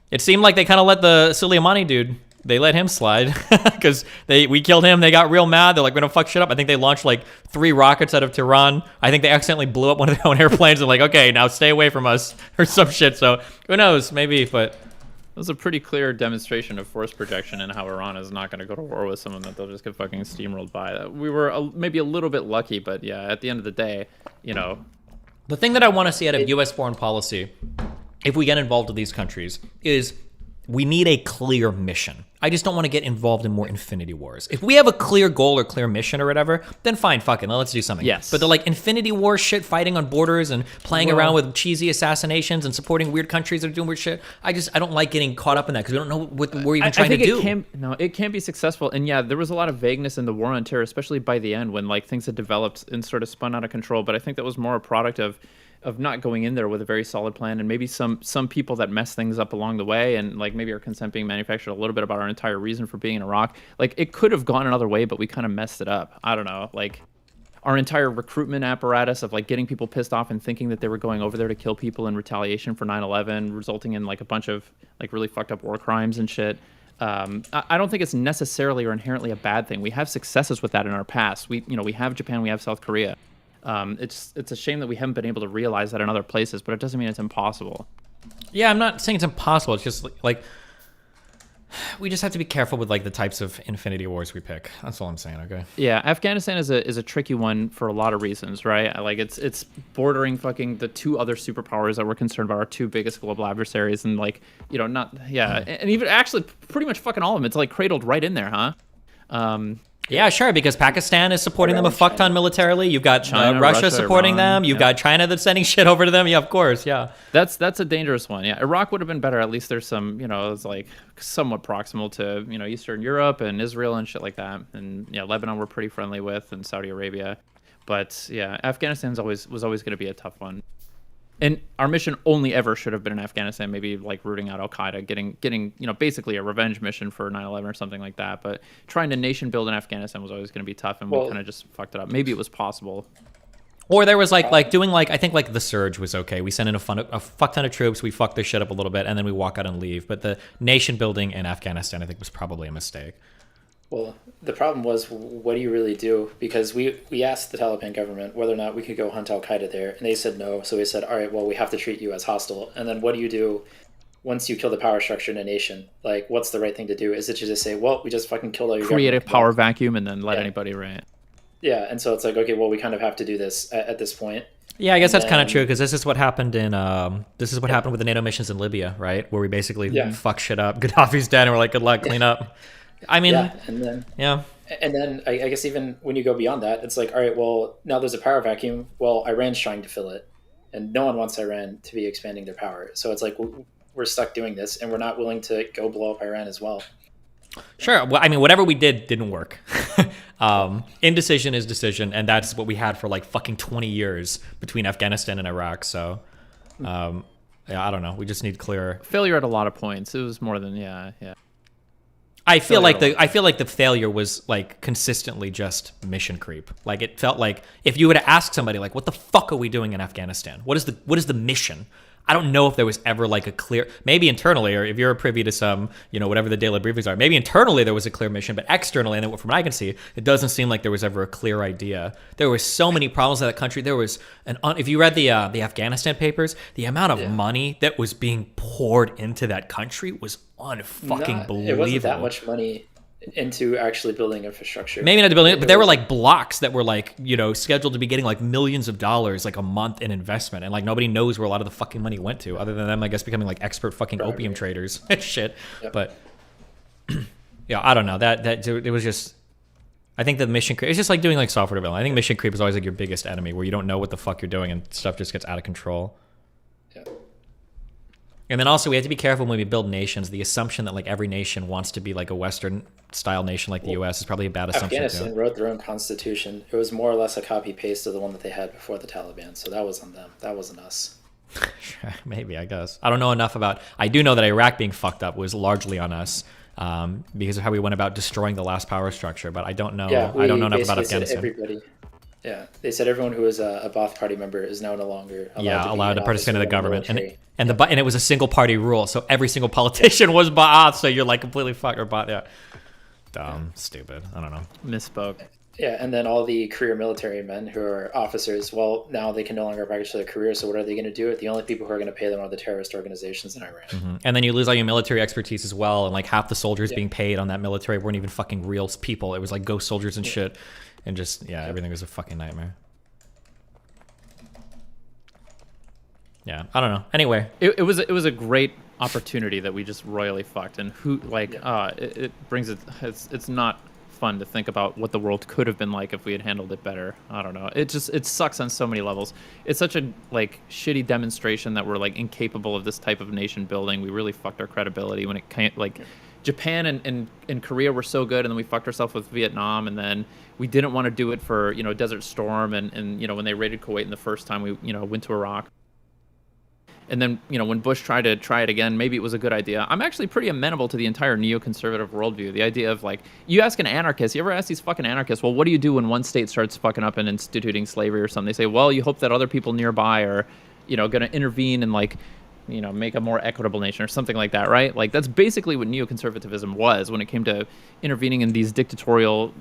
it seemed like they kind of let the Soleimani dude. They let him slide because we killed him. They got real mad. They're like, we're gonna fuck shit up. I think they launched like 3 rockets out of Tehran. I think they accidentally blew up one of their own airplanes. And like, okay, now stay away from us or some shit. So who knows? Maybe, but. It was a pretty clear demonstration of force projection and how Iran is not going to go to war with someone that they'll just get fucking steamrolled by. We were maybe a little bit lucky, but yeah, at the end of the day, The thing that I want to see out of U.S. foreign policy, if we get involved with these countries, is we need a clear mission. I just don't want to get involved in more infinity wars. If we have a clear goal or clear mission or whatever, then fine, fuck it, let's do something. Yes. But the like infinity war shit, fighting on borders and playing around with cheesy assassinations and supporting weird countries that are doing weird shit, I don't like getting caught up in that because we don't know what we're even trying to do. It can be successful. And yeah, there was a lot of vagueness in the war on terror, especially by the end when like things had developed and sort of spun out of control. But I think that was more a product of not going in there with a very solid plan, and maybe some people that mess things up along the way, and like maybe our consent being manufactured a little bit about our entire reason for being in Iraq. Like it could have gone another way, but we kind of messed it up. I don't know, like our entire recruitment apparatus of like getting people pissed off and thinking that they were going over there to kill people in retaliation for 9/11, resulting in like a bunch of like really fucked up war crimes and shit. I don't think it's necessarily or inherently a bad thing. We have successes with that in our past. We have Japan, we have South Korea. It's a shame that we haven't been able to realize that in other places, but it doesn't mean it's impossible. Yeah, I'm not saying it's impossible. It's just like we just have to be careful with like the types of infinity wars we pick. That's all I'm saying. Okay. Yeah, Afghanistan is a tricky one for a lot of reasons, right? Like it's bordering fucking the two other superpowers that we're concerned about, our two biggest global adversaries, and like and even actually pretty much fucking all of them. It's like cradled right in there, huh? Yeah, sure, because Pakistan is supporting them a fuck ton militarily. You've got China, Russia supporting Iran, them. You've got China that's sending shit over to them. Yeah, of course. Yeah. That's a dangerous one. Yeah, Iraq would have been better. At least there's some, it's like somewhat proximal to, Eastern Europe and Israel and shit like that. And yeah, Lebanon we're pretty friendly with, and Saudi Arabia. But yeah, Afghanistan was always going to be a tough one. And our mission only ever should have been in Afghanistan, maybe like rooting out Al Qaeda, getting basically a revenge mission for 9/11 or something like that. But trying to nation build in Afghanistan was always going to be tough, and we kind of just fucked it up. Maybe it was possible. Or there was like doing like, I think like the surge was okay. We sent in a fuck ton of troops. We fucked their shit up a little bit, and then we walk out and leave. But the nation building in Afghanistan, I think, was probably a mistake. Well, the problem was, what do you really do? Because we asked the Taliban government whether or not we could go hunt Al-Qaeda there, and they said no. So we said, all right, well, we have to treat you as hostile. And then what do you do once you kill the power structure in a nation? Like, what's the right thing to do? Is it to just say, well, we just fucking killed all your create a government? power vacuum and then let anybody right? Yeah, and so it's like, okay, well, we kind of have to do this at this point. Yeah, I guess that's kind of true, because this is what happened in happened with the NATO missions in Libya, right? Where we basically fuck shit up. Gaddafi's dead, and we're like, good luck, clean up. I mean, and then I guess even when you go beyond that, it's like, all right, well, now there's a power vacuum. Well, Iran's trying to fill it, and no one wants Iran to be expanding their power. So it's like we're stuck doing this, and we're not willing to go blow up Iran as well. Sure. Well, I mean, whatever we did didn't work. Indecision is decision, and that's what we had for like fucking 20 years between Afghanistan and Iraq. So, I don't know. We just need clear failure at a lot of points. It was more than I feel like the failure was like consistently just mission creep. Like it felt like if you were to ask somebody like, what the fuck are we doing in Afghanistan? What is the mission? I don't know if there was ever like a clear, maybe internally, or if you're privy to some, whatever the daily briefings are, maybe internally there was a clear mission, but externally, and from what I can see, it doesn't seem like there was ever a clear idea. There were so many problems in that country. There was if you read the Afghanistan papers, the amount of money that was being poured into that country was unfucking believable. It wasn't that much money into actually building infrastructure. Maybe not to building it, but there were like blocks that were like, scheduled to be getting like millions of dollars like a month in investment, and like nobody knows where a lot of the fucking money went to, other than them, I guess, becoming like expert fucking opium traders and shit. Yep. But yeah, I don't know. That it was just, I think the mission creep, it's just like doing like software development. I think mission creep is always like your biggest enemy, where you don't know what the fuck you're doing and stuff just gets out of control. Yeah. And then also we have to be careful when we build nations. The assumption that like every nation wants to be like a Western style nation like the U.S. is probably a bad assumption. Afghanistan wrote their own constitution. It was more or less a copy paste of the one that they had before the Taliban. So that was on them. That wasn't us. Maybe, I guess. I don't know enough about. I do know that Iraq being fucked up was largely on us because of how we went about destroying the last power structure. But I don't know. I don't know enough about Afghanistan. Everybody. Yeah, they said everyone who was a Ba'ath Party member is now no longer allowed to participate in the government, and it was a single party rule, so every single politician was Ba'ath, so you're like completely fucked or Ba'ath. Yeah, dumb, stupid. I don't know. Misspoke. Yeah, and then all the career military men who are officers, well, now they can no longer practice their career. So what are they going to do? The only people who are going to pay them are the terrorist organizations in Iran. Mm-hmm. And then you lose all your military expertise as well, and like half the soldiers being paid on that military weren't even fucking real people. It was like ghost soldiers and shit. And just, everything was a fucking nightmare. Yeah, I don't know. Anyway. It was a great opportunity that we just royally fucked. And it brings it's not fun to think about what the world could have been like if we had handled it better. I don't know. It sucks on so many levels. It's such a like shitty demonstration that we're like incapable of this type of nation building. We really fucked our credibility when it came like Japan and Korea were so good, and then we fucked ourselves with Vietnam, and then we didn't want to do it for Desert Storm, and when they raided Kuwait in the first time, we went to Iraq, and then when Bush tried to try it again, maybe it was a good idea. I'm actually pretty amenable to the entire neoconservative worldview. The idea of like, you ask an anarchist, you ever ask these fucking anarchists, well, what do you do when one state starts fucking up and instituting slavery or something? They say, well, you hope that other people nearby are going to intervene and like make a more equitable nation or something like that, right? Like that's basically what neoconservatism was when it came to intervening in these dictatorial,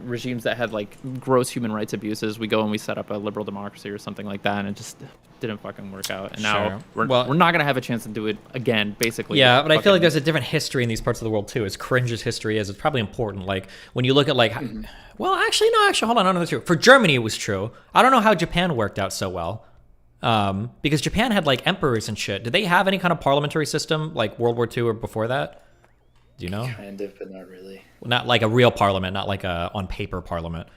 regimes that had like gross human rights abuses. We go and we set up a liberal democracy or something like that, and it just didn't fucking work out. And now we're not gonna have a chance to do it again, basically. Yeah, but I feel like there's a different history in these parts of the world too. As cringe as history is, it's probably important. Like when you look at like, well, actually, hold on, no, that's true. For Germany, it was true. I don't know how Japan worked out so well. Because Japan had like emperors and shit. Did they have any kind of parliamentary system like World War II or before that? Do you know? Kind of, but not really. Not like a real parliament, not like a on paper parliament.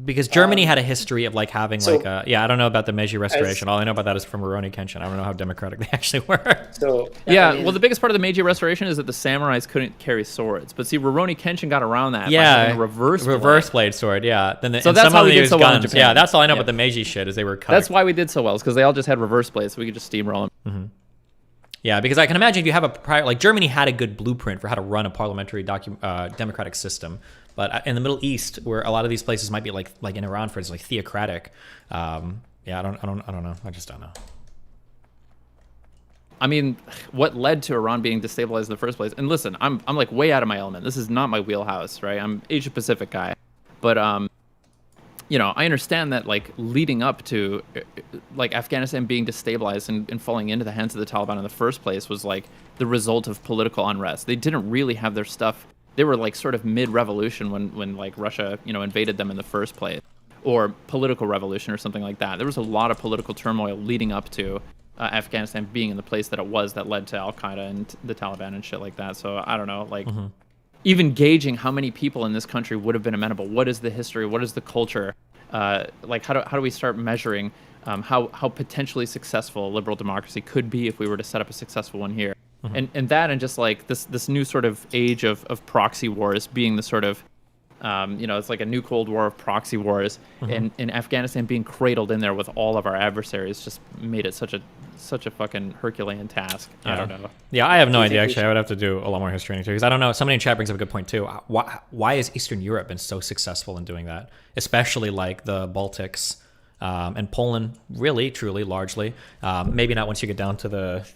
Because Germany had a history of like having I don't know about the Meiji Restoration. All I know about that is from Rurouni Kenshin. I don't know how democratic they actually were. So well, the biggest part of the Meiji Restoration is that the samurais couldn't carry swords. But see, Rurouni Kenshin got around that. Yeah, by having a reverse blade sword. Yeah, then so that's how we did so well in Japan. Yeah, that's all I know about the Meiji shit is they were cut. That's why we did so well, is because they all just had reverse blades, so we could just steamroll them. Mm-hmm. Yeah, because I can imagine if you have a prior, like Germany had a good blueprint for how to run a parliamentary democratic system, but in the Middle East, where a lot of these places might be like in Iran, for instance, like theocratic. I don't know. I just don't know. I mean, what led to Iran being destabilized in the first place? And listen, I'm like way out of my element. This is not my wheelhouse, right? I'm Asia Pacific guy, but I understand that like leading up to like Afghanistan being destabilized and falling into the hands of the Taliban in the first place was like the result of political unrest. They didn't really have their stuff. They were like sort of mid-revolution when like Russia, invaded them in the first place, or political revolution or something like that. There was a lot of political turmoil leading up to Afghanistan being in the place that it was, that led to Al-Qaeda and the Taliban and shit like that. So I don't know, like even gauging how many people in this country would have been amenable. What is the history? What is the culture? Like how do we start measuring how potentially successful a liberal democracy could be if we were to set up a successful one here? And just like this new sort of age of proxy wars being the sort of it's like a new Cold War of proxy wars, and Afghanistan being cradled in there with all of our adversaries just made it such a fucking Herculean task. Yeah. I don't know. Yeah, I have no idea. Actually, I would have to do a lot more history into it because I don't know. Somebody in chat brings up a good point too. Why has Eastern Europe been so successful in doing that? Especially like the Baltics and Poland, really, truly, largely. Maybe not once you get down to the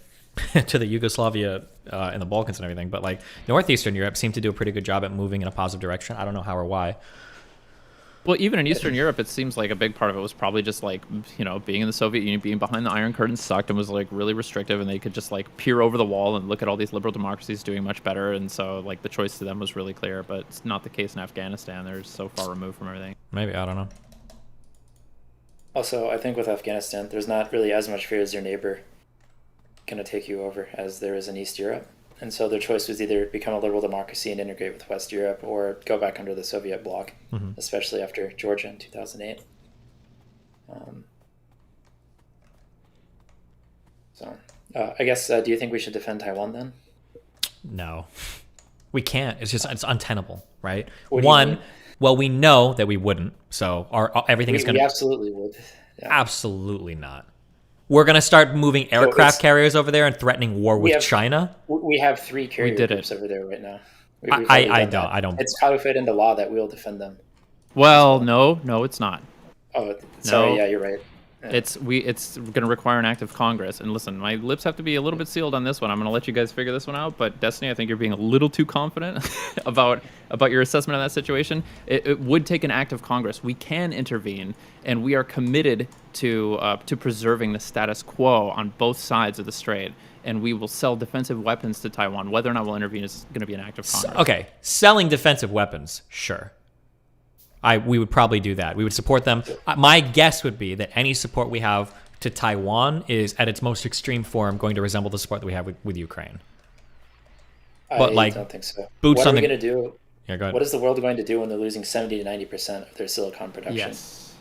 to the Yugoslavia and the Balkans and everything, but like Northeastern Europe seemed to do a pretty good job at moving in a positive direction. I don't know how or why. Well, even in Eastern Europe, it seems like a big part of it was probably just like, being in the Soviet Union, being behind the Iron Curtain sucked and was like really restrictive, and they could just like peer over the wall and look at all these liberal democracies doing much better. And so like the choice to them was really clear, but it's not the case in Afghanistan. They're so far removed from everything. Maybe, I don't know. Also, I think with Afghanistan, there's not really as much fear as your neighbor going to take you over as there is in East Europe. And so their choice was either become a liberal democracy and integrate with West Europe or go back under the Soviet bloc, especially after Georgia in 2008. I guess, do you think we should defend Taiwan then? No, we can't. It's untenable, right? One, well, we know that we wouldn't. So everything is going to... We absolutely would. Yeah. Absolutely not. We're going to start moving aircraft carriers over there and threatening war with China? We have 3 carrier groups over there right now. I don't. It's codified into law that we'll defend them. Well, no, it's not. Oh, sorry. Yeah, you're right. Yeah. It's going to require an act of Congress. And listen, my lips have to be a little bit sealed on this one. I'm going to let you guys figure this one out. But Destiny, I think you're being a little too confident about your assessment of that situation. It would take an act of Congress. We can intervene, and we are committed to preserving the status quo on both sides of the strait. And we will sell defensive weapons to Taiwan. Whether or not we'll intervene is going to be an act of Congress. Okay, selling defensive weapons, sure. We would probably do that. We would support them. My guess would be that any support we have to Taiwan is, at its most extreme form, going to resemble the support that we have with Ukraine. But I don't think so. Boots what on are we the... going to do? Yeah, go ahead. What is the world going to do when they're losing 70 to 90% of their silicon production? Yes.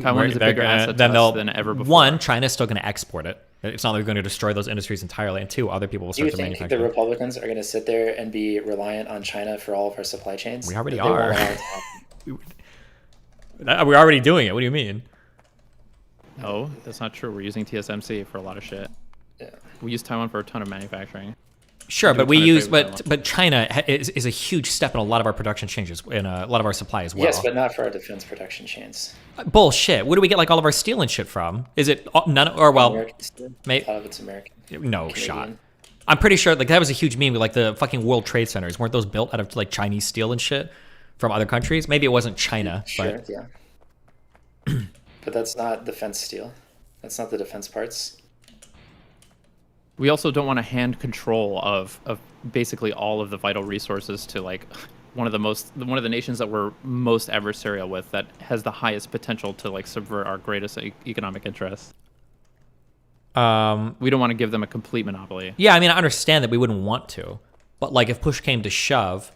Taiwan is a bigger asset to us than ever before. One, China's still going to export it. It's not like they're going to destroy those industries entirely. And 2, other people will start to manufacture. Do you think the Republicans are going to sit there and be reliant on China for all of our supply chains? We already are. We're already doing it. What do you mean? No, that's not true. We're using TSMC for a lot of shit. Yeah. We use Taiwan for a ton of manufacturing. Sure, do but a we ton of use, trade with Taiwan. but China is a huge step in a lot of our production changes, in a lot of our supply as well. Yes, but not for our defense production chains. Bullshit. Where do we get like all of our steel and shit from? Is it none? Or well, American steel. may- A lot of it's American. no Canadian. shot. I'm pretty sure like that was a huge meme with like the fucking World Trade Centers. Weren't those built out of like Chinese steel and shit from other countries? Maybe it wasn't China, Sure, but yeah. But that's not defense steel. That's not the defense parts. We also don't want to hand control of basically all of the vital resources to like one of the nations that we're most adversarial with, that has the highest potential to like subvert our greatest economic interests. We don't want to give them a complete monopoly. yeah, I mean I understand that we wouldn't want to, but like if push came to shove,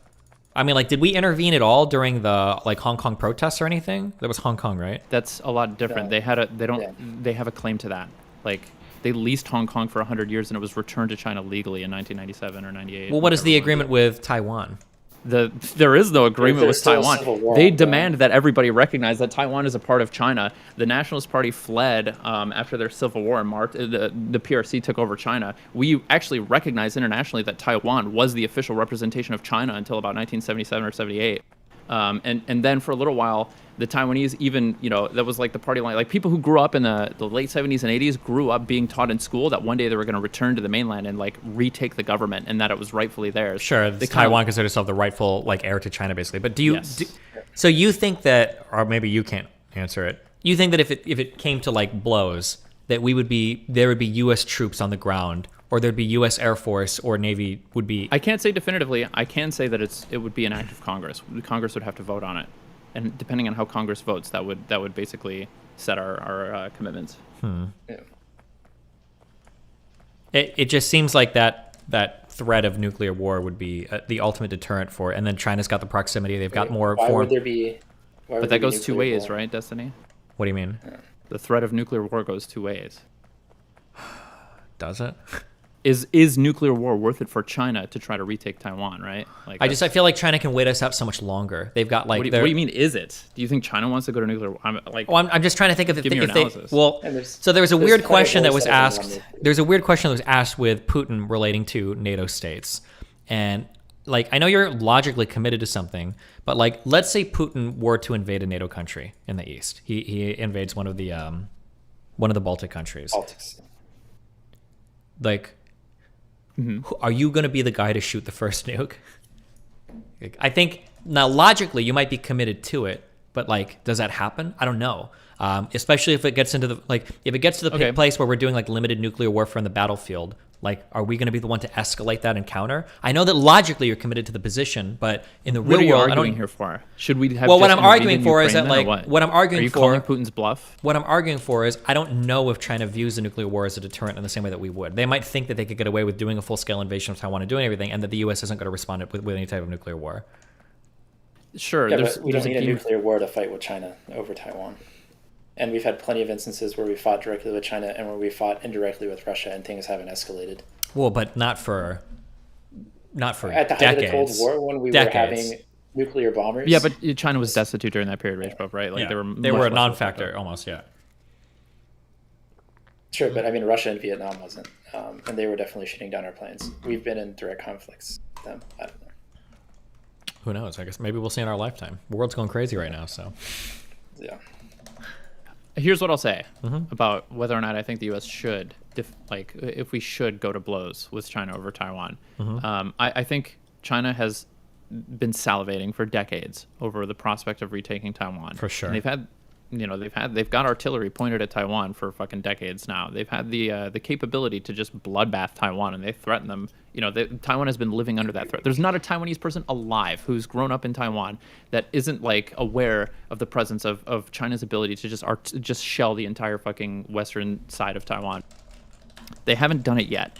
I mean like did we intervene at all during the like Hong Kong protests or anything? That was Hong Kong, right? That's a lot different. No. They have a claim to that. Like they leased Hong Kong for 100 years and it was returned to China legally in 1997 or 98. Well, what is whichever the it was. agreement with Taiwan? There is no agreement There's with still a Taiwan. civil war They ongoing. demand that everybody recognize that Taiwan is a part of China. The Nationalist Party fled after their civil war in March. The PRC took over China. We actually recognized internationally that Taiwan was the official representation of China until about 1977 or 78. And then for a little while, the Taiwanese even, that was like the party line. Like people who grew up in the late 70s and 80s grew up being taught in school that one day they were going to return to the mainland and like retake the government and that it was rightfully theirs. Sure, They Taiwan considers itself the rightful like heir to China, basically. But Yes. So you think that, or maybe you can't answer it. You think that if it came to like blows, that there would be U.S. troops on the ground, or there'd be U.S. Air Force or Navy would be. I can't say definitively. I can say that it would be an act of Congress. Congress would have to vote on it, and depending on how Congress votes, that would basically set our commitments. Yeah. It just seems like that threat of nuclear war would be the ultimate deterrent for it. And then China's got the proximity; they've got more. Why foreign. would there be? Why would But there that be goes two nuclear ways, war? right, Destiny? What do you mean? The threat of nuclear war goes two ways. Does it? Is nuclear war worth it for China to try to retake Taiwan? Right? Like I feel like China can wait us out so much longer. They've got like. What do you mean? Is it? Do you think China wants to go to nuclear war? I'm just trying to think of Give me your if they. analysis. Well, And so there was a there's weird plenty of question that wars was that have been asked. won. There's a weird question that was asked with Putin relating to NATO states, and like I know you're logically committed to something, but like let's say Putin were to invade a NATO country in the east. He invades one of the Baltic countries. Politics. Like, are you going to be the guy to shoot the first nuke? Like, I think now logically you might be committed to it, but like, does that happen? I don't know. Especially if it gets into the place where we're doing like limited nuclear warfare on the battlefield. Like, are we going to be the one to escalate that encounter? I know that logically you're committed to the position, but in the what real are you world, I arguing don't. here for? Should we have? Well, what just I'm invaded arguing for is Ukraine that, then, or like, what? what I'm arguing Are you for- calling Putin's bluff? What I'm arguing for is I don't know if China views the nuclear war as a deterrent in the same way that we would. They might think that they could get away with doing a full-scale invasion of Taiwan and doing everything, and that the U.S. isn't going to respond with any type of nuclear war. Sure. Yeah, there's but we don't there's need a game- nuclear war to fight with China over Taiwan. And we've had plenty of instances where we fought directly with China and where we fought indirectly with Russia, and things haven't escalated. Well, but not for At the height decades. of the Cold War, when we Decades. were having nuclear bombers. Yeah, but China was destitute during that period, Rage Buff, right? Like Yeah. they were they much were a less non-factor effective. almost, yeah. Sure, but I mean, Russia and Vietnam wasn't, and they were definitely shooting down our planes. We've been in direct conflicts with them. I don't know. Who knows? I guess maybe we'll see in our lifetime. The world's going crazy right now, so. Yeah. Here's what I'll say about whether or not I think the U.S. should, if we should go to blows with China over Taiwan. I think China has been salivating for decades over the prospect of retaking Taiwan. For sure. And they've got artillery pointed at Taiwan for fucking decades now. They've had the capability to just bloodbath Taiwan, and they threaten them. Taiwan has been living under that threat. There's not a Taiwanese person alive who's grown up in Taiwan that isn't like aware of the presence of China's ability to just shell the entire fucking western side of Taiwan. They haven't done it yet.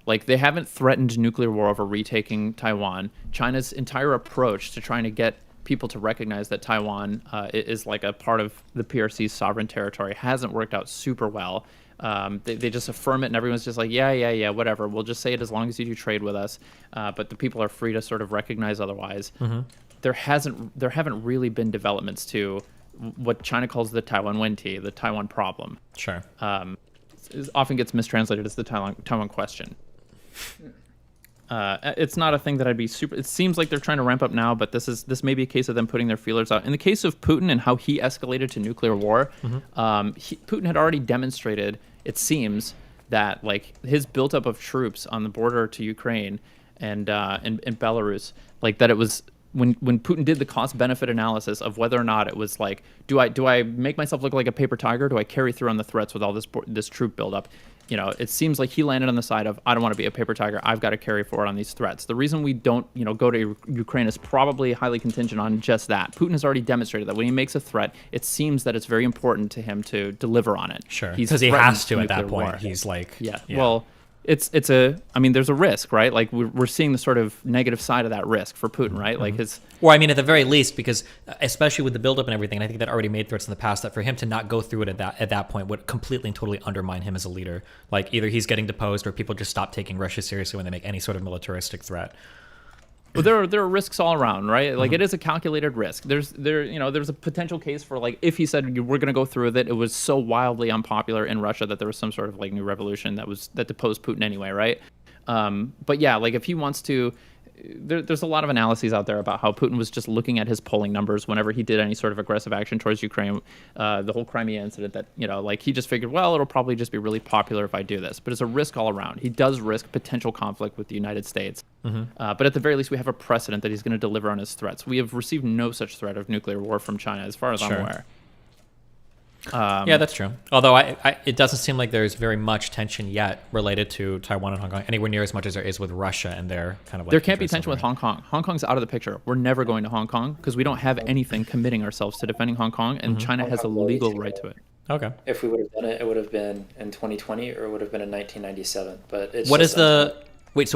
Like they haven't threatened nuclear war over retaking Taiwan. China's entire approach to trying to get people to recognize that Taiwan is like a part of the PRC's sovereign territory hasn't worked out super well. They just affirm it, and everyone's just like, yeah, whatever. We'll just say it as long as you do trade with us. But the people are free to sort of recognize otherwise. There haven't really been developments to what China calls the Taiwan Wenti, the Taiwan problem. Sure. often gets mistranslated as the Taiwan question. It's not a thing that I'd be super. It seems like they're trying to ramp up now, but this may be a case of them putting their feelers out. In the case of Putin and how he escalated to nuclear war, Putin had already demonstrated, it seems, that like his buildup of troops on the border to Ukraine and Belarus, like that it was when Putin did the cost benefit analysis of whether or not it was like, do I make myself look like a paper tiger? Do I carry through on the threats with all this troop buildup? You know, it seems like he landed on the side of, I don't want to be a paper tiger. I've got to carry forward on these threats. The reason we don't, go to Ukraine is probably highly contingent on just that. Putin has already demonstrated that when he makes a threat, it seems that it's very important to him to deliver on it. Sure, because he has to at that point. War. He's like, yeah. Well, there's a risk, right? Like we're seeing the sort of negative side of that risk for Putin, right? Like his. Or I mean, at the very least, because especially with the buildup and everything, and I think that already made threats in the past, that for him to not go through it at that point would completely and totally undermine him as a leader. Like either he's getting deposed or people just stop taking Russia seriously when they make any sort of militaristic threat. Well, there are risks all around, right? Like it is a calculated risk. There's a potential case for like if he said we're going to go through with it, it was so wildly unpopular in Russia that there was some sort of like new revolution that deposed Putin anyway, right? But yeah, like if he wants to, there's a lot of analyses out there about how Putin was just looking at his polling numbers whenever he did any sort of aggressive action towards Ukraine. The whole Crimea incident, that like he just figured, well, it'll probably just be really popular if I do this. But it's a risk all around. He does risk potential conflict with the United States. But at the very least, we have a precedent that he's going to deliver on his threats. We have received no such threat of nuclear war from China, as far as I'm aware. Yeah, that's true. Although it doesn't seem like there's very much tension yet related to Taiwan and Hong Kong, anywhere near as much as there is with Russia and their kind of like. There can't be tension with Hong Kong. Hong Kong's out of the picture. We're never going to Hong Kong because we don't have anything committing ourselves to defending Hong Kong, and China has a legal right to it. Okay. If we would have done it, it would have been in 2020 or it would have been in 1997. But it's so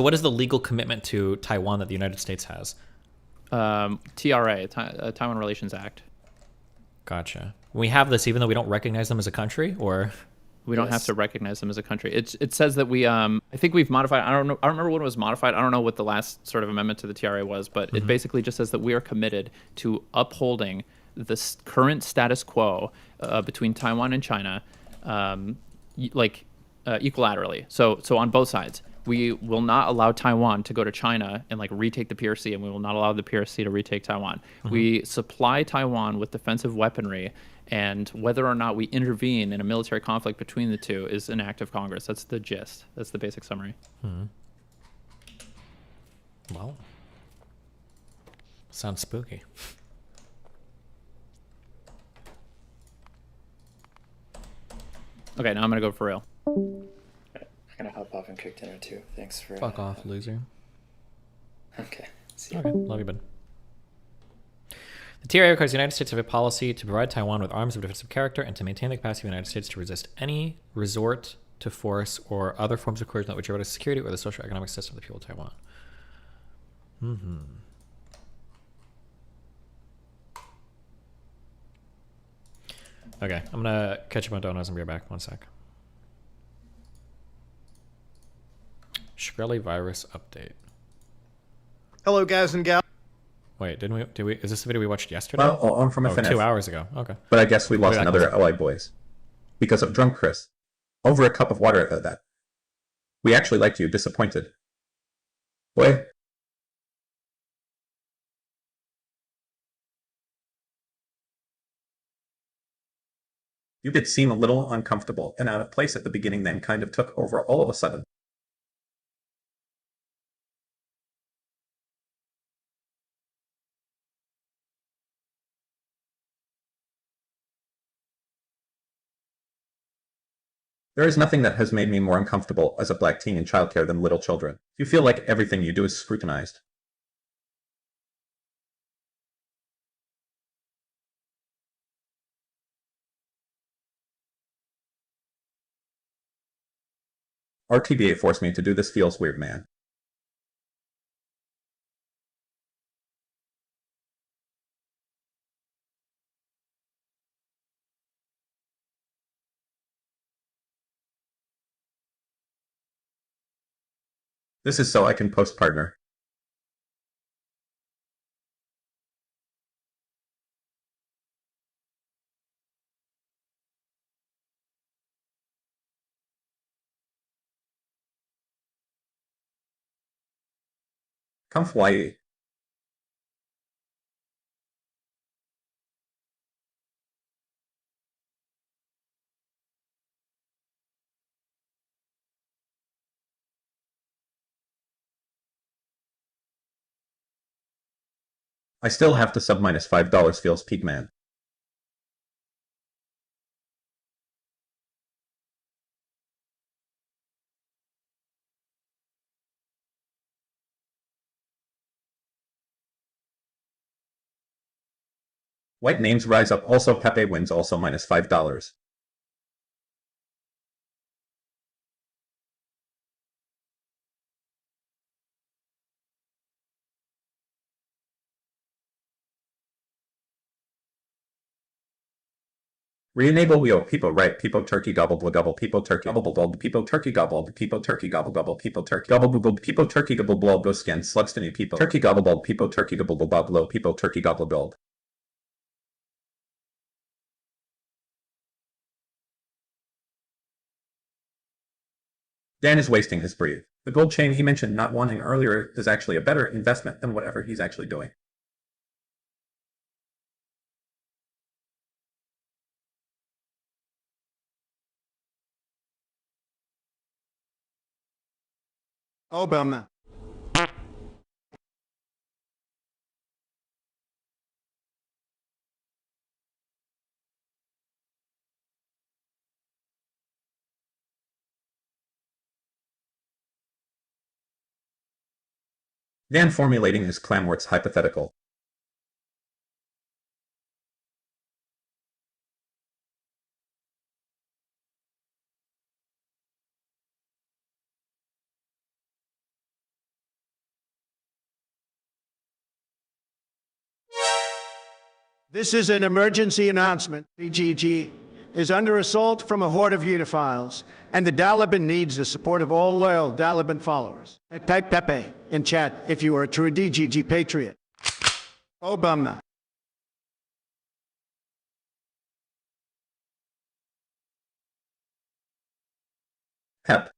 what is the legal commitment to Taiwan that the United States has? TRA, Taiwan Relations Act. Gotcha. We have this even though we don't recognize them as a country, or we don't have to recognize them as a country. It says that we I think we've modified. I don't remember when it was modified. I don't know what the last sort of amendment to the TRA was, but it basically just says that we are committed to upholding the current status quo between Taiwan and China, equilaterally. So on both sides. We will not allow Taiwan to go to China and like retake the PRC, and we will not allow the PRC to retake Taiwan. We supply Taiwan with defensive weaponry, and whether or not we intervene in a military conflict between the two is an act of Congress. That's the gist. That's the basic summary. Well, sounds spooky. Okay, now I'm gonna go for real. I'm gonna hop off and cook dinner too. Thanks for. Fuck off, loser. Okay. See you. Okay, love you, bud. The TRA requires the United States to have a policy to provide Taiwan with arms of defensive character and to maintain the capacity of the United States to resist any resort to force or other forms of coercion that would jeopardize security or the social economic system of the people of Taiwan. Okay, I'm gonna catch up on donuts and be right back. 1 sec. Shkreli virus update. Hello, guys and gals. Wait, did we? Is this the video we watched yesterday? Well, I'm from a 2 hours ago. Okay. But I guess we lost Maybe that another was- Ally boys. Because of drunk Chris. Over a cup of water at that. We actually liked you, disappointed. Boy. You did seem a little uncomfortable and out of place at the beginning, then kind of took over all of a sudden. There is nothing that has made me more uncomfortable as a black teen in childcare than little children. You feel like everything you do is scrutinized. RTBA forced me to do this. Feels weird, man. This is so I can post partner. Come fly. I still have to sub minus $5 feels peak man. White names rise up. Also Pepe wins also minus $5. Re-enable wheel. People right. People turkey gobble gobble. People turkey gobble gobble. People turkey gobble. People turkey gobble gobble. People turkey gobble gobble. People turkey gobble gobble. Go scan slugs to new people. Turkey gobble gobble. People turkey gobble gobble. People turkey gobble gobble. Dan is wasting his breath. The gold chain he mentioned not wanting earlier is actually a better investment than whatever he's actually doing. Obama. Dan formulating his clamworts hypothetical. This is an emergency announcement. BGG is under assault from a horde of uniphiles, and the Taliban needs the support of all loyal Taliban followers. Type Pepe in chat if you are a true DGG patriot. Obama. Pep.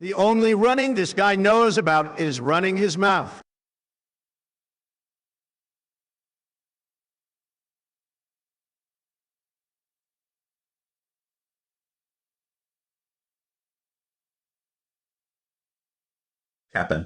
The only running this guy knows about is running his mouth. Happen.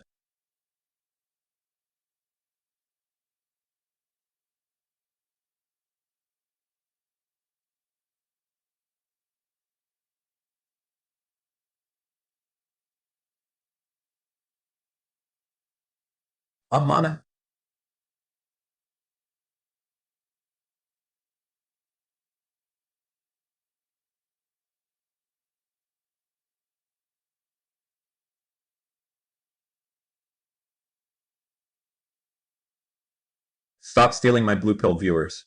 Amana. Stop stealing my blue pill viewers.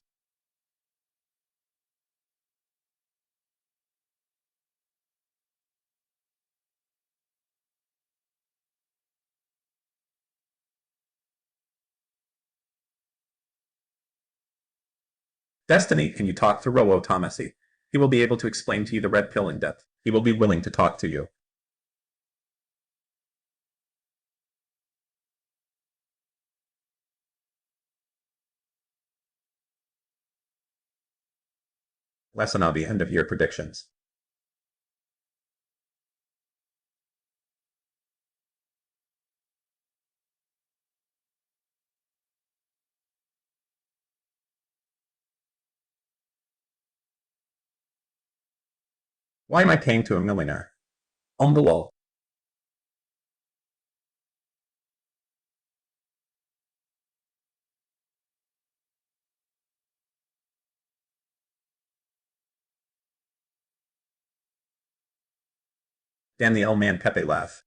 Destiny, can you talk to Roo Thomasy? He will be able to explain to you the red pill in depth. He will be willing to talk to you. Lesson on the end of year predictions. Why am I paying to a millionaire? On the wall. Dan the L man Pepe laugh.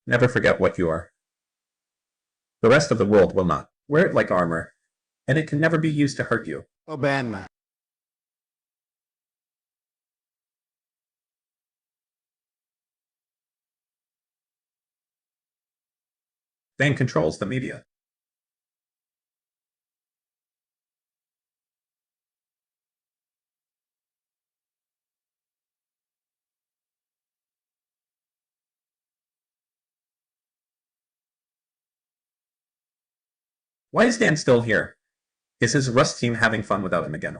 Never forget what you are. The rest of the world will not. Wear it like armor, and it can never be used to hurt you. Obama. Dan controls the media. Why is Dan still here? Is his Rust team having fun without him again?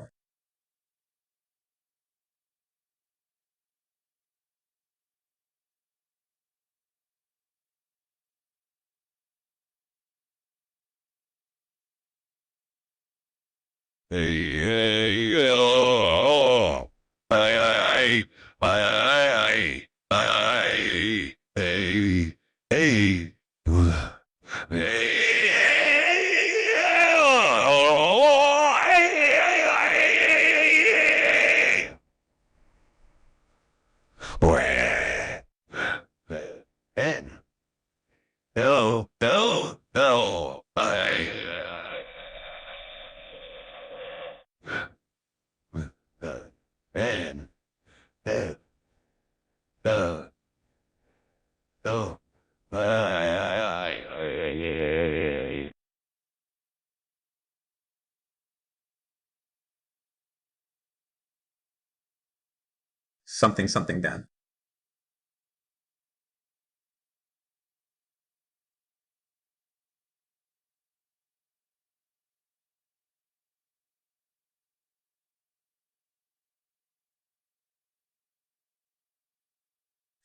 Something something Dan.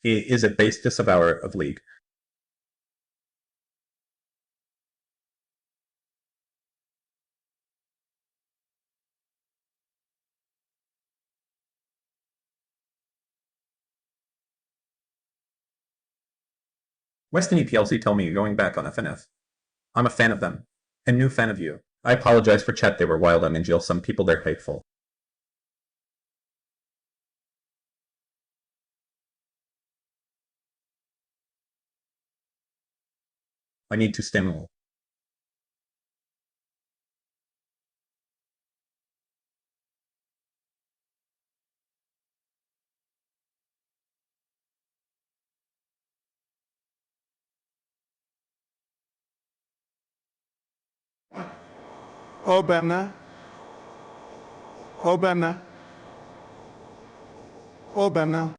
He is a base disavower of League. Weston PLC told me you're going back on FNF. I'm a fan of them. And new fan of you. I apologize for chat, they were wild on Angel, some people they're hateful. I need to stimulate. Obama. Obama. Obama.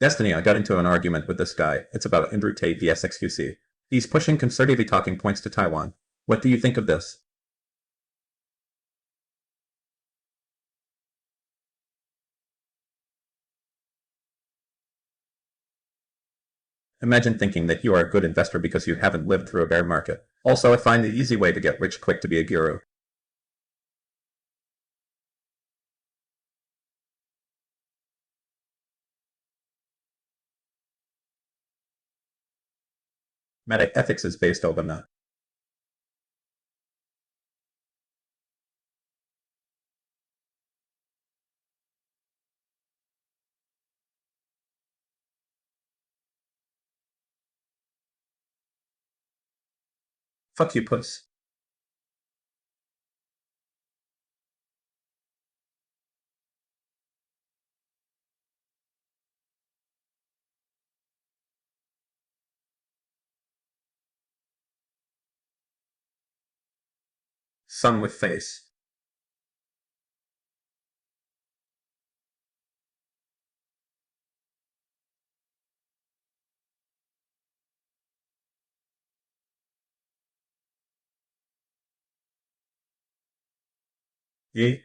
Destiny, I got into an argument with this guy. It's about Andrew Tate vs XQC. He's pushing conservative talking points to Taiwan. What do you think of this? Imagine thinking that you are a good investor because you haven't lived through a bear market. Also, I find the easy way to get rich quick to be a guru. Meta ethics is based on that. Fuck you, puss. Son with face. Ye.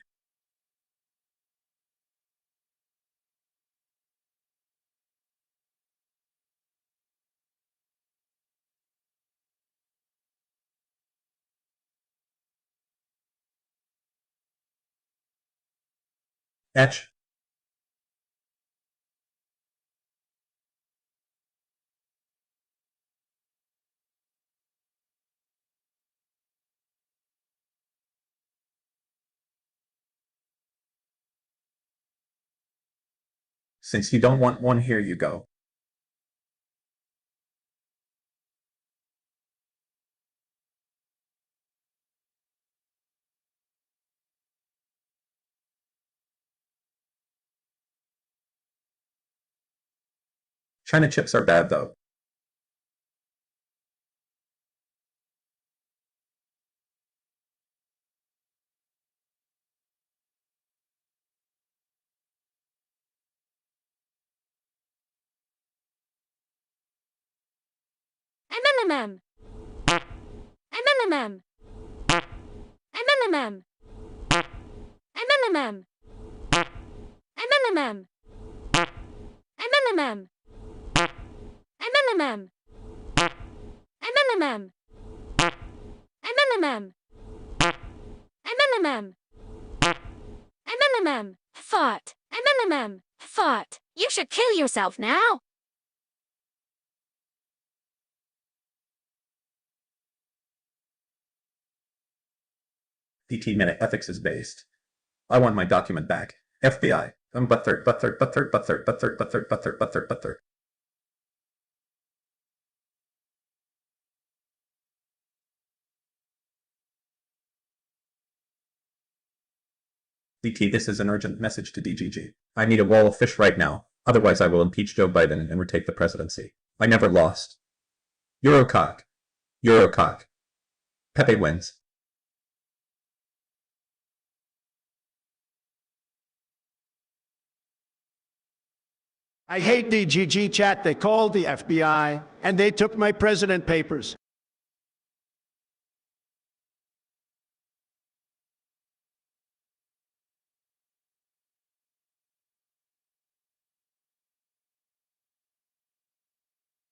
Etch. Since you don't want one, here you go. China chips are bad, though. MMM. MMM. MMM. MMM. MMM. MMM. MMM. MMM. MMM. MMM. MMM. Thought. MMM. Thought. You should kill yourself now. DT minute ethics is based. I want my document back. FBI. But third. DT, this is an urgent message to DGG. I need a wall of fish right now. Otherwise, I will impeach Joe Biden and retake the presidency. I never lost. Eurocock. Eurocock. Pepe wins. I hate DGG chat. They called the FBI and they took my president papers.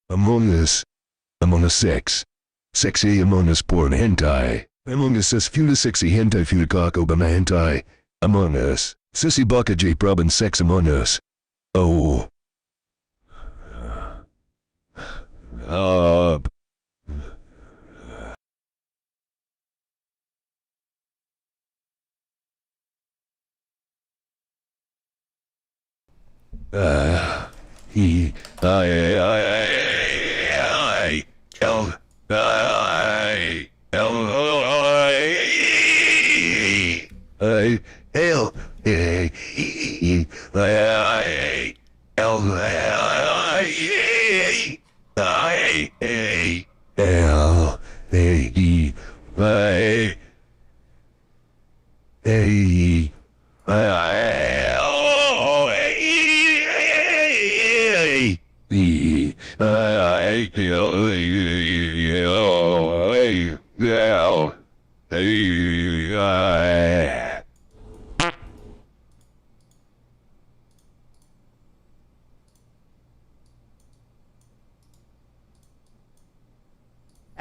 Among Us. Among Us sex. Sexy Among Us porn hentai. Among Us is full sexy hentai full cock Obama hentai. Among Us. Sissy Baka J Prob sex Among Us. Oh. Up. He,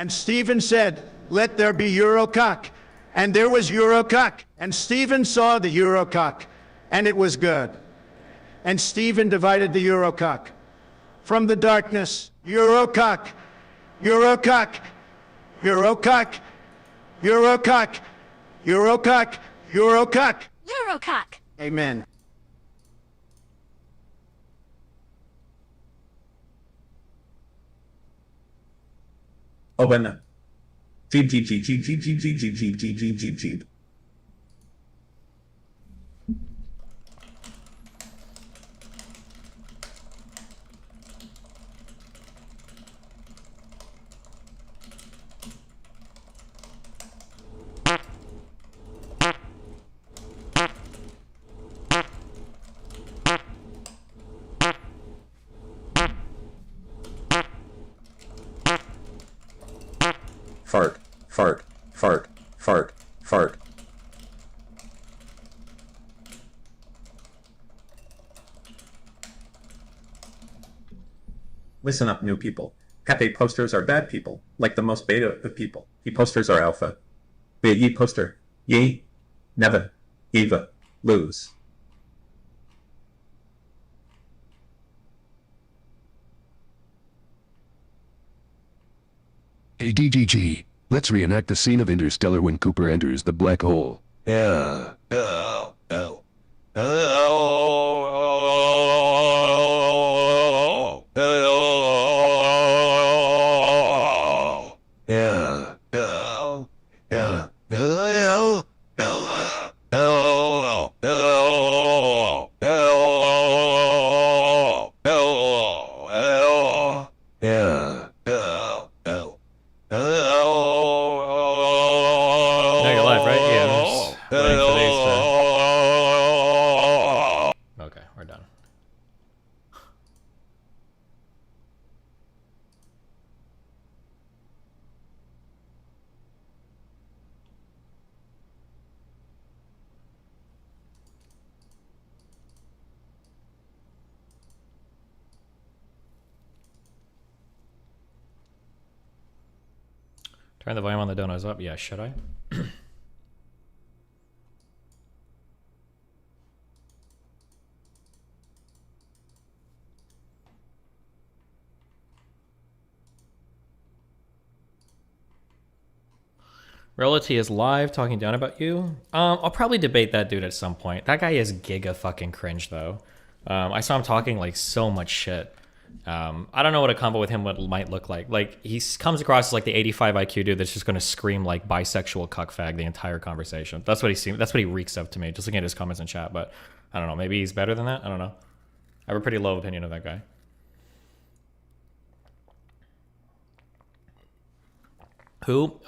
And Stephen said, let there be Eurocock. And there was Eurocock. And Stephen saw the Eurocock. And it was good. And Stephen divided the Eurocock. From the darkness, Eurocock. Eurocock. Eurocock. Eurocock. Eurocock. Eurocock. Eurocock. Amen. Oh, but no. G. Listen up, new people. Pepe posters are bad people, like the most beta of people. Ye posters are alpha. Be a ye poster. Ye, never, Eva, lose. Hey DGG, let's reenact the scene of Interstellar when Cooper enters the black hole. Yeah. Oh. Oh. Oh. Oh. Yeah. Oh. Yeah. Oh. Yeah. Now you're live, right? Yeah. I'm just waiting for these to... Okay, we're done. Turn the volume on the donuts up. Yeah, should I? Reality is live talking down about you. I'll probably debate that dude at some point. That guy is giga fucking cringe though. I saw him talking like so much shit. I don't know what a combo with him might look like. Like he comes across as like the 85 IQ dude that's just gonna scream like bisexual cuckfag the entire conversation. That's what he seems. That's what he reeks of to me. Just looking at his comments in chat, but I don't know. Maybe he's better than that. I don't know. I have a pretty low opinion of that guy. Who?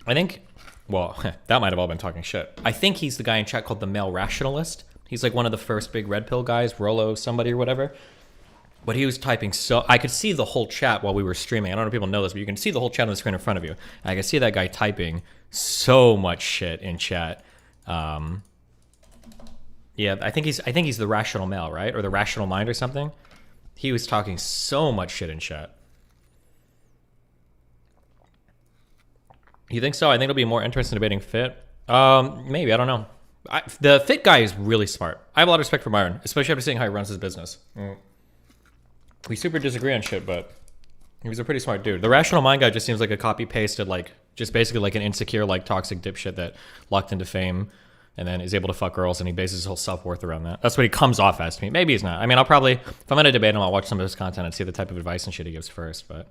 I think. Well, that might have all been talking shit. I think he's the guy in chat called the Male Rationalist. He's like one of the first big red pill guys, Rolo somebody or whatever. But he was typing so... I could see the whole chat while we were streaming. I don't know if people know this, but you can see the whole chat on the screen in front of you. And I could see that guy typing so much shit in chat. Yeah, I think he's the rational male, right? Or the rational mind or something. He was talking so much shit in chat. You think so? I think it'll be more interesting debating Fit. Maybe, I don't know. The Fit guy is really smart. I have a lot of respect for Myron, especially after seeing how he runs his business. We super disagree on shit, but he was a pretty smart dude. The rational mind guy just seems like a copy-pasted, like, just basically like an insecure, like, toxic dipshit that locked into fame and then is able to fuck girls, and he bases his whole self-worth around that. That's what he comes off as to me. Maybe he's not. I mean, I'll probably, if I'm going to debate him, I'll watch some of his content and see the type of advice and shit he gives first, but...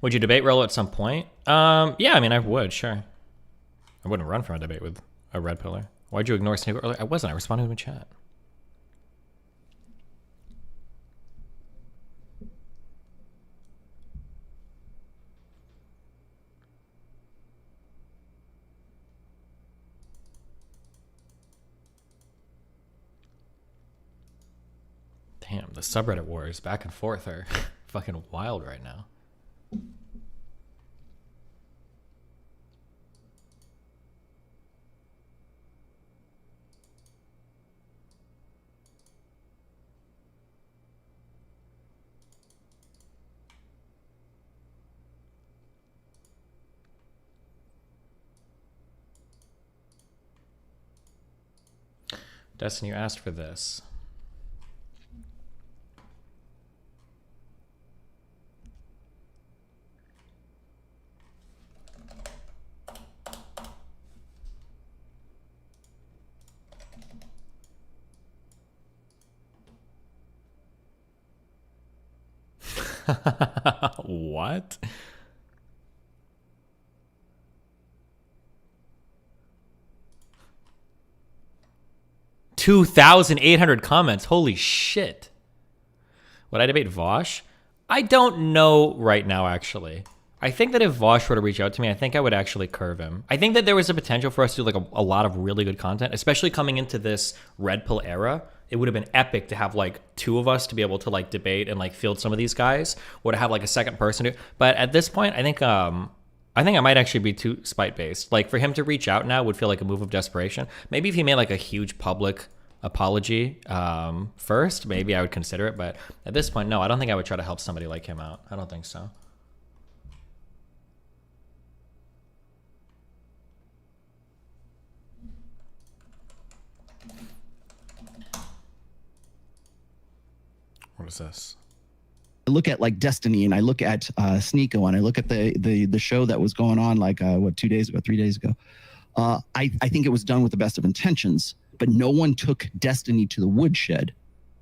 Would you debate Rolo at some point? Yeah, I mean, I would, sure. I wouldn't run from a debate with a red pillar. Why'd you ignore Sneaker earlier? I wasn't. I responded to him in chat. Damn, the subreddit wars back and forth are fucking wild right now. Destiny, you asked for this. What? 2,800 comments. Holy shit. Would I debate Vosh? I don't know right now, actually. I think that if Vosh were to reach out to me, I think I would actually curve him. I think that there was a potential for us to do like a lot of really good content, especially coming into this red pill era. It would have been epic to have like two of us to be able to like debate and like field some of these guys, or to have like a second person. But at this point, I think I might actually be too spite based. Like for him to reach out now would feel like a move of desperation. Maybe if he made like a huge public apology first, maybe I would consider it. But at this point, no, I don't think I would try to help somebody like him out. I don't think so. What is this? I look at like Destiny, and I look at Sneeko, and I look at the show that was going on like 3 days ago. I think it was done with the best of intentions, but no one took Destiny to the woodshed,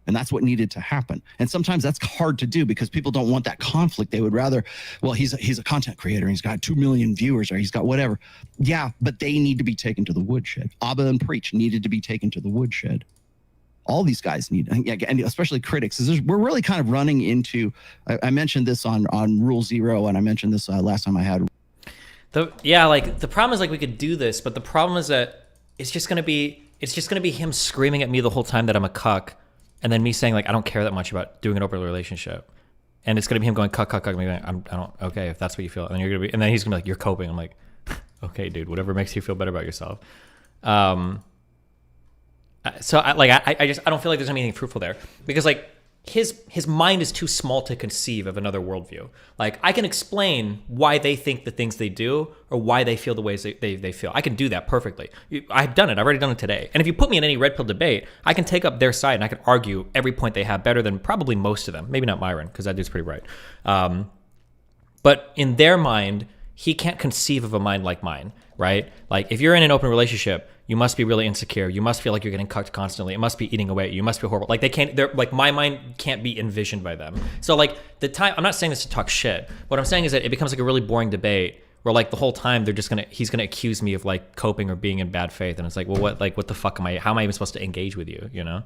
and that's what needed to happen. And sometimes that's hard to do because people don't want that conflict. They would rather, well, he's a content creator, and he's got 2 million viewers, or he's got whatever. Yeah, but they need to be taken to the woodshed. Abba and Preach needed to be taken to the woodshed. All these guys need, and especially critics, we're really kind of running into, I mentioned this on Rule Zero, and I mentioned this last time I had. Like the problem is like we could do this, but the problem is that it's just gonna be him screaming at me the whole time that I'm a cuck, and then me saying like I don't care that much about doing an open relationship, and it's gonna be him going cuck, and me going, I don't, okay, if that's what you feel, and and then he's gonna be like, you're coping. I'm like, okay, dude, whatever makes you feel better about yourself. So I don't feel like there's anything fruitful there, because like his mind is too small to conceive of another worldview. Like I can explain why they think the things they do, or why they feel the ways they feel. I can do that perfectly. I've done it. I've already done it today. And if you put me in any red pill debate, I can take up their side and I can argue every point they have better than probably most of them. Maybe not Myron, because that dude's pretty bright. But in their mind, he can't conceive of a mind like mine, right? Like if you're in an open relationship, you must be really insecure. You must feel like you're getting cucked constantly. It must be eating away at you. You must be horrible. Like they're like, my mind can't be envisioned by them. So like I'm not saying this to talk shit. What I'm saying is that it becomes like a really boring debate where like the whole time he's gonna accuse me of like coping or being in bad faith. And it's like, well, what the fuck how am I even supposed to engage with you? You know?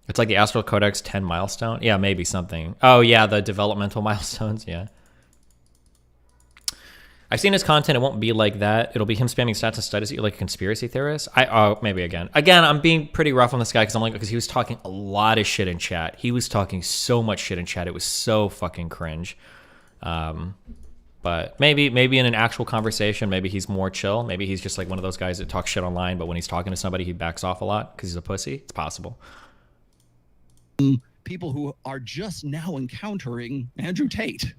It's like the Astral Codex 10 milestone. Yeah, maybe something. Oh yeah, the developmental milestones. Yeah. I've seen his content. It won't be like that. It'll be him spamming stats and studies. You're like a conspiracy theorist. Maybe again, I'm being pretty rough on this guy because he was talking a lot of shit in chat. He was talking so much shit in chat. It was so fucking cringe. But maybe in an actual conversation, maybe he's more chill. Maybe he's just like one of those guys that talks shit online, but when he's talking to somebody, he backs off a lot because he's a pussy. It's possible. People who are just now encountering Andrew Tate,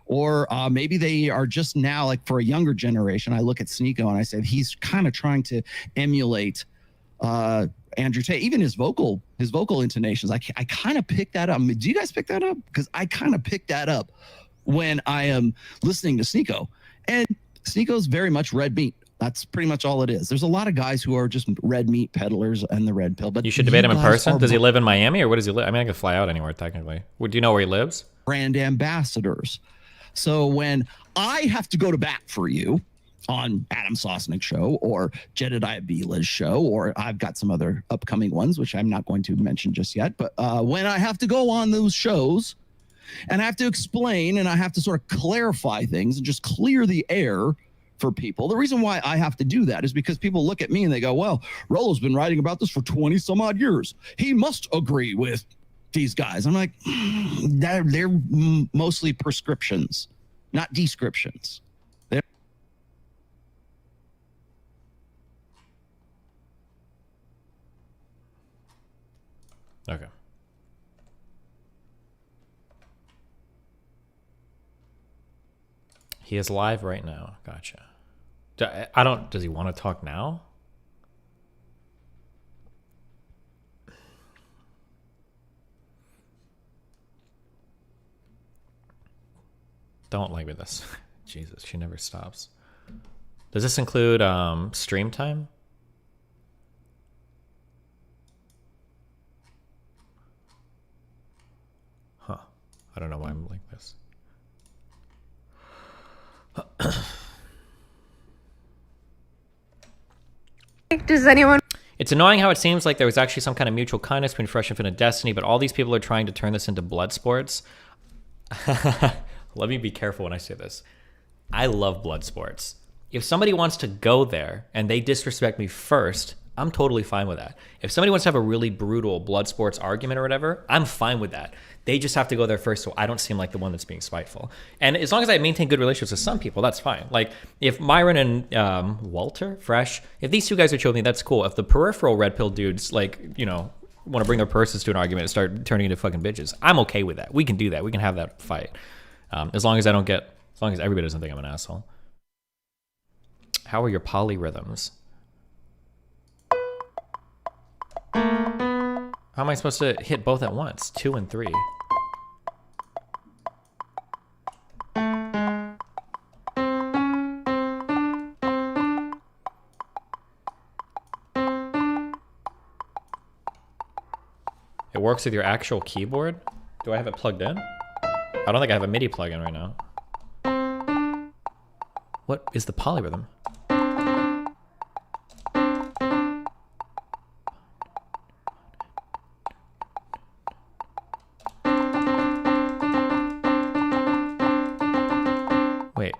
or maybe they are just now, like for a younger generation, I look at Sneeko and I said he's kind of trying to emulate Andrew Tate, even his vocal intonations. I kind of picked that up. Do you guys pick that up? Because I kind of picked that up when I am listening to Sneeko, and Sneeko's very much red meat. That's pretty much all it is. There's a lot of guys who are just red meat peddlers and the red pill. But you should debate him in person. Does he live in Miami, or where does he live? I mean, I could fly out anywhere technically. Do you know where he lives? Brand ambassadors. So when I have to go to bat for you on Adam Sosnick's show or Jedediah Vila's show, or I've got some other upcoming ones, which I'm not going to mention just yet. But when I have to go on those shows and I have to explain and I have to sort of clarify things and just clear the air for people. The reason why I have to do that is because people look at me and they go, well, Rollo's been writing about this for 20 some odd years. He must agree with these guys. I'm like, they're mostly prescriptions, not descriptions. Okay. He is live right now. Gotcha. Does he want to talk now? Don't like with this. Jesus, she never stops. Does this include stream time? Huh. I don't know why I'm like this. Does anyone? It's annoying how it seems like there was actually some kind of mutual kindness between Fresh Infinite and Destiny, but all these people are trying to turn this into blood sports. let me be careful when I say this. I love blood sports. If somebody wants to go there and they disrespect me first, I'm totally fine with that. If somebody wants to have a really brutal blood sports argument or whatever, I'm fine with that. They just have to go there first so I don't seem like the one that's being spiteful. And as long as I maintain good relationships with some people, that's fine. Like if Myron and Walter, Fresh, if these two guys are chill with me, that's cool. If the peripheral red pill dudes, like, you know, want to bring their purses to an argument and start turning into fucking bitches, I'm okay with that. We can do that. We can have that fight. As long as everybody doesn't think I'm an asshole. How are your polyrhythms? How am I supposed to hit both at once? 2 and 3. It works with your actual keyboard? Do I have it plugged in? I don't think I have a MIDI plug-in right now. What is the polyrhythm? Wait.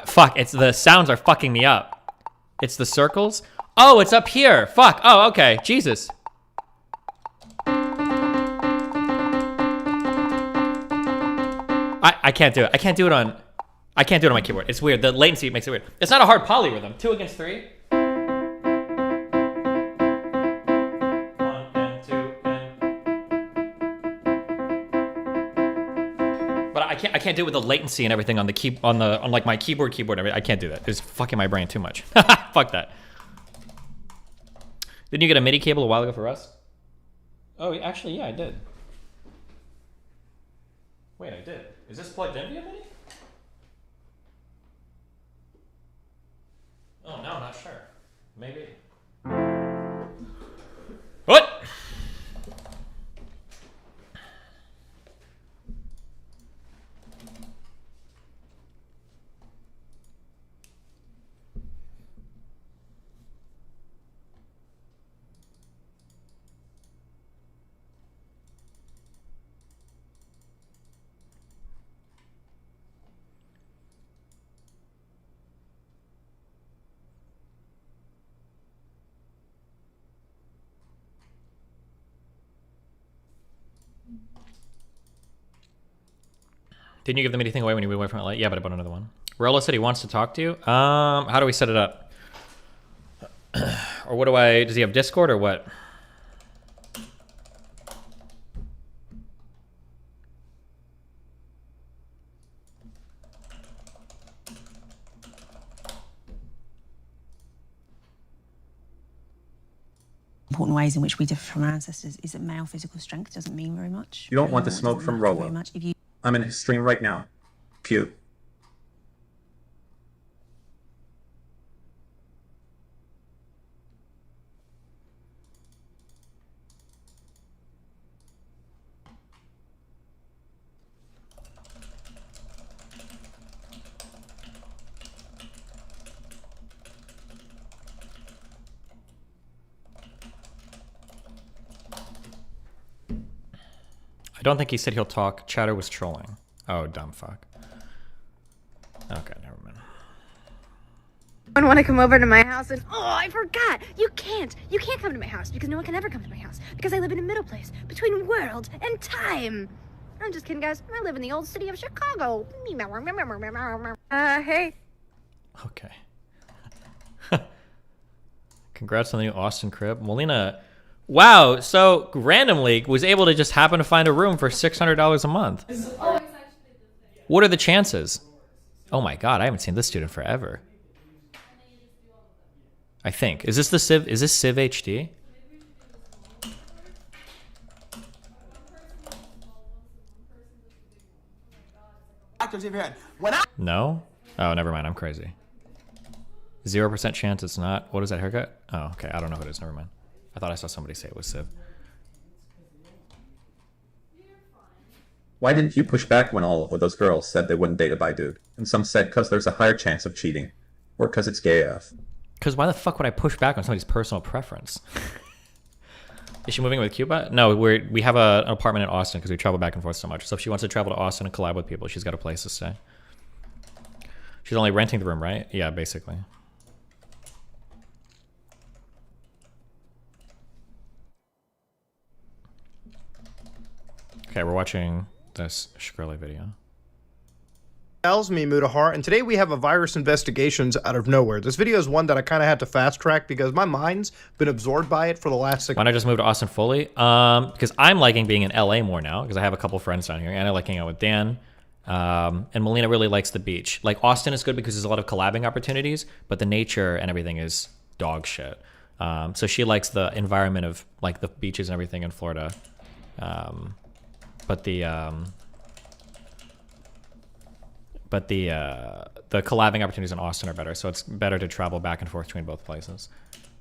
Fuck, it's the sounds are fucking me up. It's the circles. Oh, it's up here. Fuck. Oh, okay. Jesus. I can't do it. I can't do it on my keyboard. It's weird. The latency makes it weird. It's not a hard polyrhythm. 2 against 3. 1 and 2 and... But I can't do it with the latency and everything on the on like my keyboard and everything. I can't do that. It's fucking my brain too much. Fuck that. Didn't you get a MIDI cable a while ago for Rust? Oh, actually, yeah, I did. Wait, I did. Is this plugged in via MIDI? Oh, no, I'm not sure. Maybe. What? Didn't you give the MIDI thing away when you moved away from it? Like, yeah, but I bought another one. Rolo said he wants to talk to you. How do we set it up? Or what do I... Does he have Discord or what? Important ways in which we differ from our ancestors is that male physical strength doesn't mean very much. You don't want the smoke from Rolo. If you... I'm in his stream right now. Pew. I don't think he said he'll talk. Chatter was trolling. Oh, dumb fuck. Okay, never mind. I want to come over to my house and... Oh, I forgot! You can't come to my house because no one can ever come to my house because I live in a middle place between world and time. I'm just kidding, guys. I live in the old city of Chicago. Hey. Okay. Congrats on the new Austin crib. Molina... Wow, so randomly was able to just happen to find a room for $600 a month. What are the chances? Oh my god, I haven't seen this dude in forever. I think. Is this the Civ? Is this Civ HD? No? Oh, never mind. I'm crazy. 0% chance it's not. What is that haircut? Oh, okay. I don't know who it is. Never mind. I thought I saw somebody say it was Civ. Why didn't you push back when all of those girls said they wouldn't date a bi dude? And some said because there's a higher chance of cheating. Or because it's gay AF. Because why the fuck would I push back on somebody's personal preference? Is she moving with Cuba? No, we have an apartment in Austin because we travel back and forth so much. So if she wants to travel to Austin and collab with people, she's got a place to stay. She's only renting the room, right? Yeah, basically. Okay, we're watching this Shkreli video. Tells me Mutahar, and today we have a virus investigations out of nowhere. This video is one that I kind of had to fast track because my mind's been absorbed by it for the last 6 Why not I just move to Austin fully? Because I'm liking being in LA more now because I have a couple friends down here and I like hanging out with Dan. And Melina really likes the beach. Like Austin is good because there's a lot of collabing opportunities, but the nature and everything is dog shit. So she likes the environment of like the beaches and everything in Florida. But the collabing opportunities in Austin are better, so it's better to travel back and forth between both places.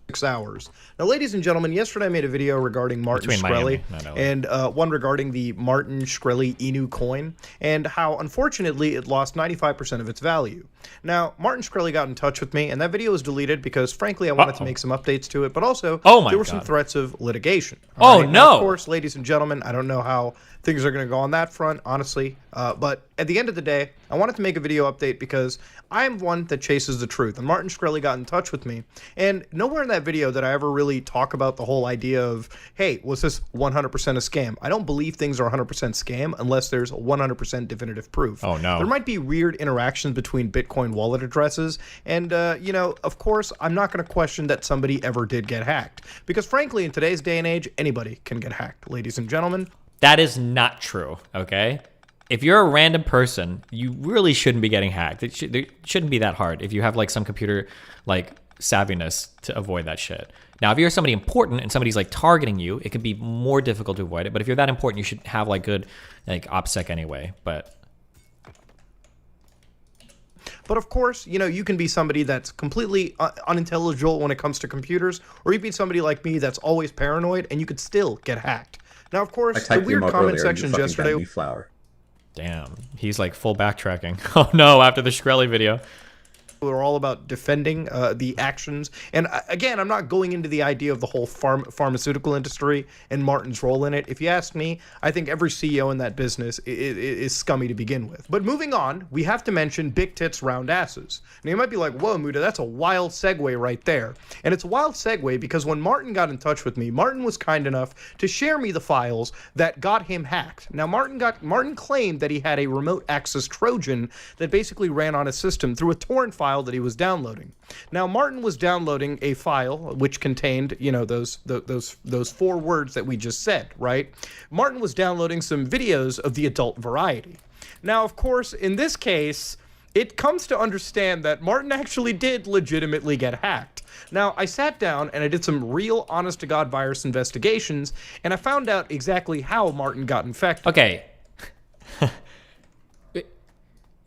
6 hours. Now, ladies and gentlemen, yesterday I made a video regarding Martin Shkreli and one regarding the Martin Shkreli Inu coin and how, unfortunately, it lost 95% of its value. Now, Martin Shkreli got in touch with me, and that video was deleted because, frankly, I wanted to make some updates to it, but also there were some threats of litigation. Oh, no! Now, of course, ladies and gentlemen, I don't know how things are going to go on that front, honestly, but at the end of the day, I wanted to make a video update because I am one that chases the truth, and Martin Shkreli got in touch with me, and nowhere in that video did I ever really talk about the whole idea of, hey, was this 100% a scam? I don't believe things are 100% scam unless there's 100% definitive proof. Oh, no. There might be weird interactions between Bitcoin wallet addresses, and, you know, of course, I'm not going to question that somebody ever did get hacked, because frankly, in today's day and age, anybody can get hacked, ladies and gentlemen. That is not true, okay? If you're a random person, you really shouldn't be getting hacked. It shouldn't be that hard if you have like some computer like savviness to avoid that shit. Now, if you're somebody important and somebody's like targeting you, it could be more difficult to avoid it. But if you're that important, you should have like good like OPSEC anyway. But of course, you know, you can be somebody that's completely unintelligible when it comes to computers, or you can be somebody like me that's always paranoid, and you could still get hacked. Now, of course, the weird comment sections yesterday. Damn, he's like full backtracking. Oh no, after the Shkreli video. We're all about defending the actions. And again, I'm not going into the idea of the whole pharmaceutical industry and Martin's role in it. If you ask me, I think every CEO in that business is scummy to begin with. But moving on, we have to mention big tits, round asses. Now you might be like, whoa, Muda, that's a wild segue right there. And it's a wild segue because when Martin got in touch with me, Martin was kind enough to share me the files that got him hacked. Now Martin claimed that he had a remote access Trojan that basically ran on his system through a torrent file that he was downloading. Now, Martin was downloading a file which contained, you know, those 4 words that we just said, right? Martin was downloading some videos of the adult variety. Now, of course, in this case, it comes to understand that Martin actually did legitimately get hacked. Now, I sat down and I did some real honest-to-God virus investigations, and I found out exactly how Martin got infected. Okay.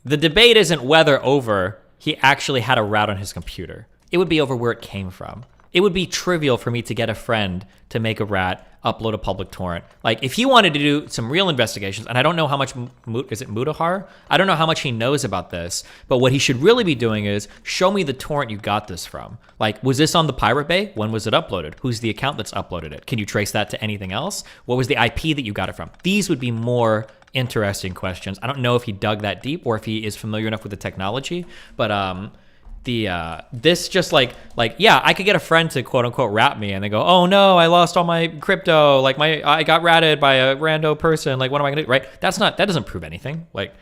The debate isn't whether over he actually had a route on his computer. It would be over where it came from. It would be trivial for me to get a friend to make a rat, upload a public torrent. Like, if he wanted to do some real investigations, and I don't know how much, is it Mutahar? I don't know how much he knows about this, but what he should really be doing is, show me the torrent you got this from. Like, was this on the Pirate Bay? When was it uploaded? Who's the account that's uploaded it? Can you trace that to anything else? What was the IP that you got it from? These would be more interesting questions. I don't know if he dug that deep or if he is familiar enough with the technology, but this just like yeah, I could get a friend to quote unquote rat me and they go, oh no, I lost all my crypto, like I got ratted by a rando person, like what am I gonna do, right? That doesn't prove anything. Like,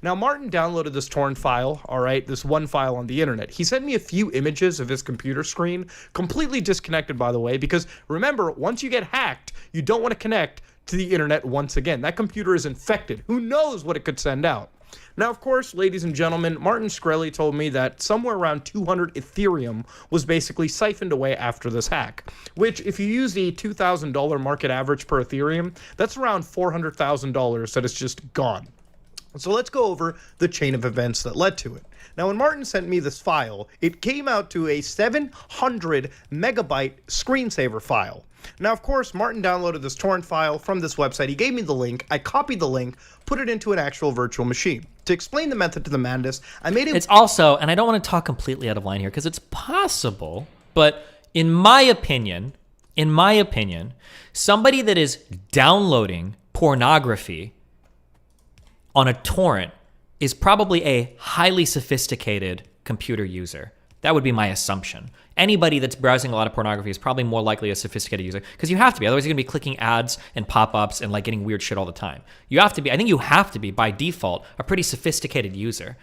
now, Martin downloaded this torrent file, all right, this one file on the internet. He sent me a few images of his computer screen, completely disconnected, by the way, because remember, once you get hacked, you don't want to connect to the internet once again. That computer is infected. Who knows what it could send out? Now, of course, ladies and gentlemen, Martin Shkreli told me that somewhere around 200 Ethereum was basically siphoned away after this hack, which if you use the $2,000 market average per Ethereum, that's around $400,000 that is just gone. So let's go over the chain of events that led to it. Now, when Martin sent me this file, it came out to a 700 megabyte screensaver file. Now, of course, Martin downloaded this torrent file from this website. He gave me the link. I copied the link, put it into an actual virtual machine. To explain the method to the madness, I made it. It's also, and I don't want to talk completely out of line here because it's possible, but in my opinion, somebody that is downloading pornography on a torrent is probably a highly sophisticated computer user. That would be my assumption. Anybody that's browsing a lot of pornography is probably more likely a sophisticated user because you have to be. Otherwise, you're going to be clicking ads and pop-ups and like getting weird shit all the time. You have to be. I think you have to be by default a pretty sophisticated user.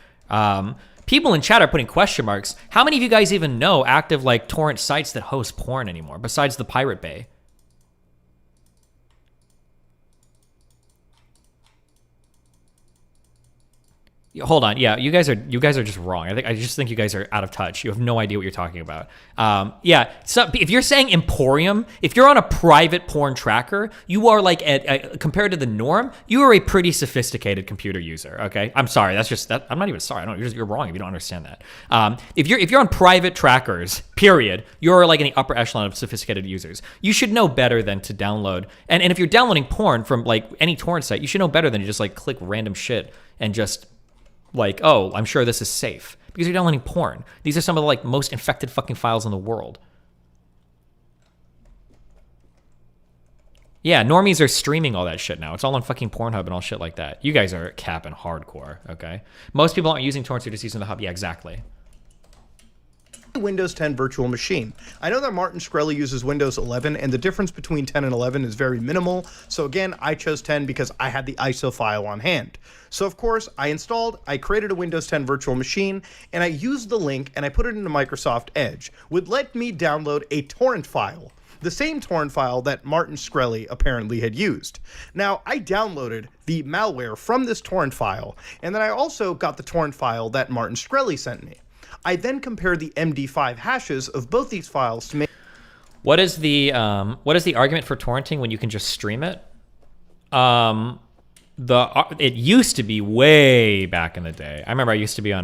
People in chat are putting question marks. How many of you guys even know active like torrent sites that host porn anymore besides the Pirate Bay? Hold on, yeah, you guys are just wrong. I just think you guys are out of touch. You have no idea what you're talking about. Yeah, so if you're saying Emporium, if you're on a private porn tracker, you are like compared to the norm, you are a pretty sophisticated computer user. Okay, I'm sorry. That's just that. I'm not even sorry. You're wrong if you don't understand that. If you're on private trackers, period, you're like in the upper echelon of sophisticated users. You should know better than to download. And if you're downloading porn from like any torrent site, you should know better than to just like click random shit and just like, oh, I'm sure this is safe because you're downloading porn. These are some of the like most infected fucking files in the world. Yeah, normies are streaming all that shit now. It's all on fucking Pornhub and all shit like that. You guys are capping hardcore, okay? Most people aren't using torrents, they're just using the hub. Yeah, exactly. Windows 10 virtual machine. I know that Martin Shkreli uses Windows 11 and the difference between 10 and 11 is very minimal. So again, I chose 10 because I had the ISO file on hand. So of course I created a Windows 10 virtual machine and I used the link and I put it into Microsoft Edge, would let me download a torrent file. The same torrent file that Martin Shkreli apparently had used. Now, I downloaded the malware from this torrent file, and then I also got the torrent file that Martin Shkreli sent me. I then compared the MD5 hashes of both these files to make... What is the argument for torrenting when you can just stream it? It used to be way back in the day. I remember I used to be on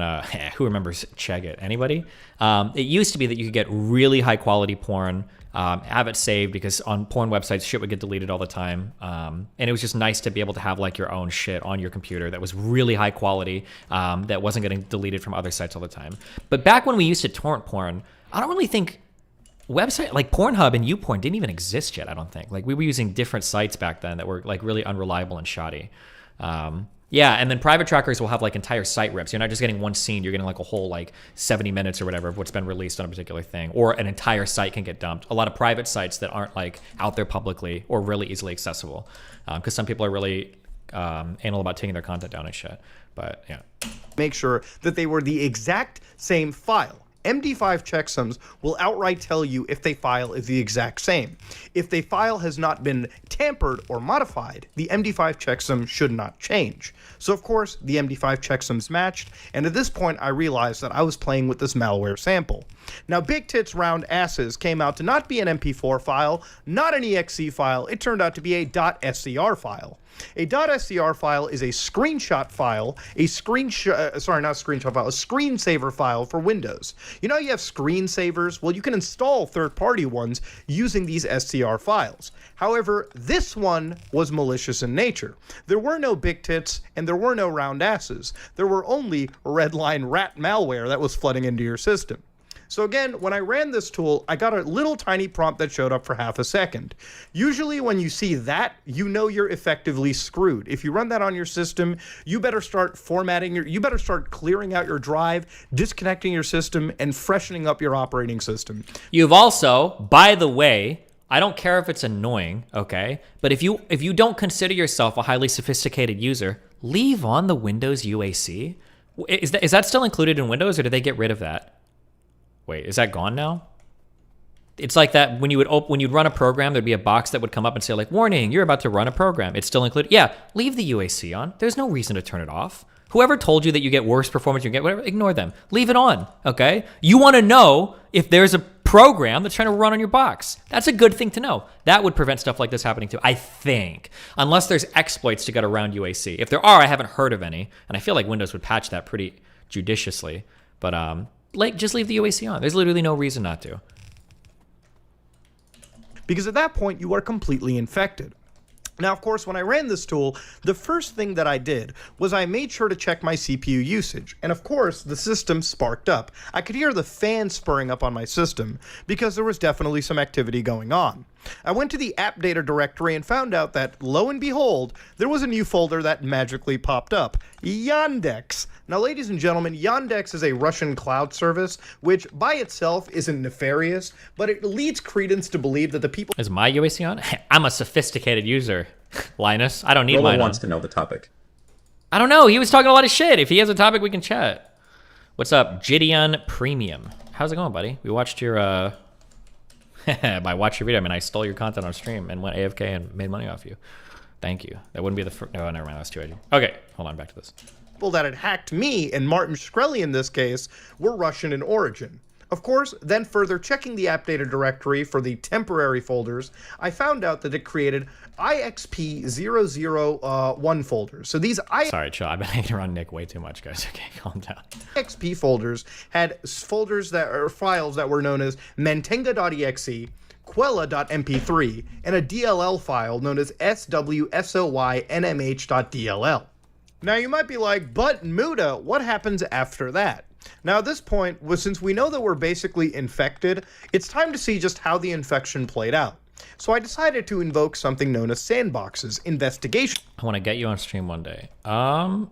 who remembers Chegit? Anybody? It used to be that you could get really high quality porn, have it saved because on porn websites shit would get deleted all the time, and it was just nice to be able to have like your own shit on your computer that was really high quality, that wasn't getting deleted from other sites all the time. But back when we used to torrent porn, I don't really think website like Pornhub and YouPorn didn't even exist yet. I don't think. Like we were using different sites back then that were like really unreliable and shoddy. Yeah, and then private trackers will have like entire site rips. You're not just getting one scene, you're getting like a whole like 70 minutes or whatever of what's been released on a particular thing, or an entire site can get dumped. A lot of private sites that aren't like out there publicly or really easily accessible, because some people are really anal about taking their content down and shit. But yeah, make sure that they were the exact same file. MD5 checksums will outright tell you if the file is the exact same. If the file has not been tampered or modified, the MD5 checksum should not change. So of course, the MD5 checksums matched, and at this point I realized that I was playing with this malware sample. Now, Big Tits Round Asses came out to not be an MP4 file, not an exe file, it turned out to be a .scr file. A .scr file is a screenshot file, a screensaver file for Windows. You know you have screensavers? Well, you can install third-party ones using these SCR files. However, this one was malicious in nature. There were no big tits and there were no round asses. There were only redline rat malware that was flooding into your system. So again, when I ran this tool, I got a little tiny prompt that showed up for half a second. Usually when you see that, you know you're effectively screwed. If you run that on your system, you better start you better start clearing out your drive, disconnecting your system, and freshening up your operating system. You've also, by the way, I don't care if it's annoying, okay? But if you don't consider yourself a highly sophisticated user, leave on the Windows UAC. Is that still included in Windows, or did they get rid of that? Wait, is that gone now? It's like that when you'd run a program, there'd be a box that would come up and say like, warning, you're about to run a program. It's still included. Yeah, leave the UAC on. There's no reason to turn it off. Whoever told you that you get worse performance, you get whatever, ignore them. Leave it on, okay? You want to know if there's a program that's trying to run on your box. That's a good thing to know. That would prevent stuff like this happening too, I think. Unless there's exploits to get around UAC. If there are, I haven't heard of any. And I feel like Windows would patch that pretty judiciously. But just leave the UAC on. There's literally no reason not to. Because at that point, you are completely infected. Now, of course, when I ran this tool, the first thing that I did was I made sure to check my CPU usage. And of course, the system sparked up. I could hear the fan spurring up on my system because there was definitely some activity going on. I went to the app data directory and found out that, lo and behold, there was a new folder that magically popped up, Yandex. Now, ladies and gentlemen, Yandex is a Russian cloud service, which by itself isn't nefarious, but it leads credence to believe that the people... Is my UAC on? I'm a sophisticated user, Linus. I don't need Rolo mine wants on. to know the topic. I don't know. He was talking a lot of shit. If he has a topic, we can chat. What's up, Gideon Premium? How's it going, buddy? We watched your... By watch your video, I mean I stole your content on stream and went AFK and made money off you. Thank you. That wouldn't be the first. No, never mind. That's too edgy. Okay, hold on. Back to this. People that had hacked me and Martin Shkreli in this case were Russian in origin. Of course, then further checking the app data directory for the temporary folders, I found out that it created IXP001 folders. So these Sorry, chill. I've been hanging around Nick way too much, guys. Okay, calm down. IXP folders had folders that are files that were known as mantenga.exe, quella.mp3, and a DLL file known as swsoynmh.dll. Now you might be like, but Muda, what happens after that? Now at this point, since we know that we're basically infected, it's time to see just how the infection played out. So I decided to invoke something known as Sandbox's investigation. I want to get you on stream one day. On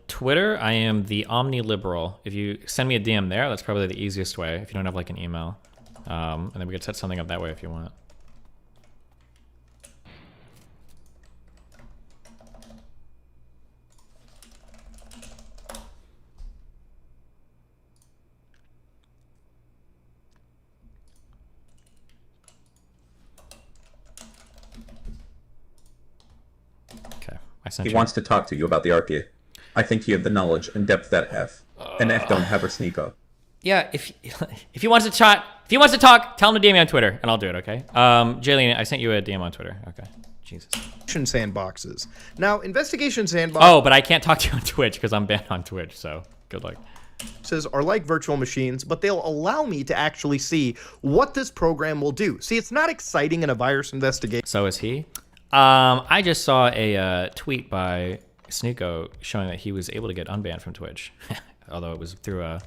Twitter, I am the OmniLiberal. If you send me a DM there, that's probably the easiest way if you don't have like an email. And then we could set something up that way if you want. He wants to talk to you about the RPA. I think you have the knowledge and depth that F. And F don't have her sneak up. Yeah, if he wants to talk, tell him to DM me on Twitter, and I'll do it. Okay. Jaylene, I sent you a DM on Twitter. Okay. Jesus. Sandboxes. Now, investigation sandboxes. Oh, but I can't talk to you on Twitch because I'm banned on Twitch. So good luck. Are like virtual machines, but they'll allow me to actually see what this program will do. See, it's not exciting in a virus investigation. So is he. I just saw a tweet by Sneeko showing that he was able to get unbanned from Twitch, although it was through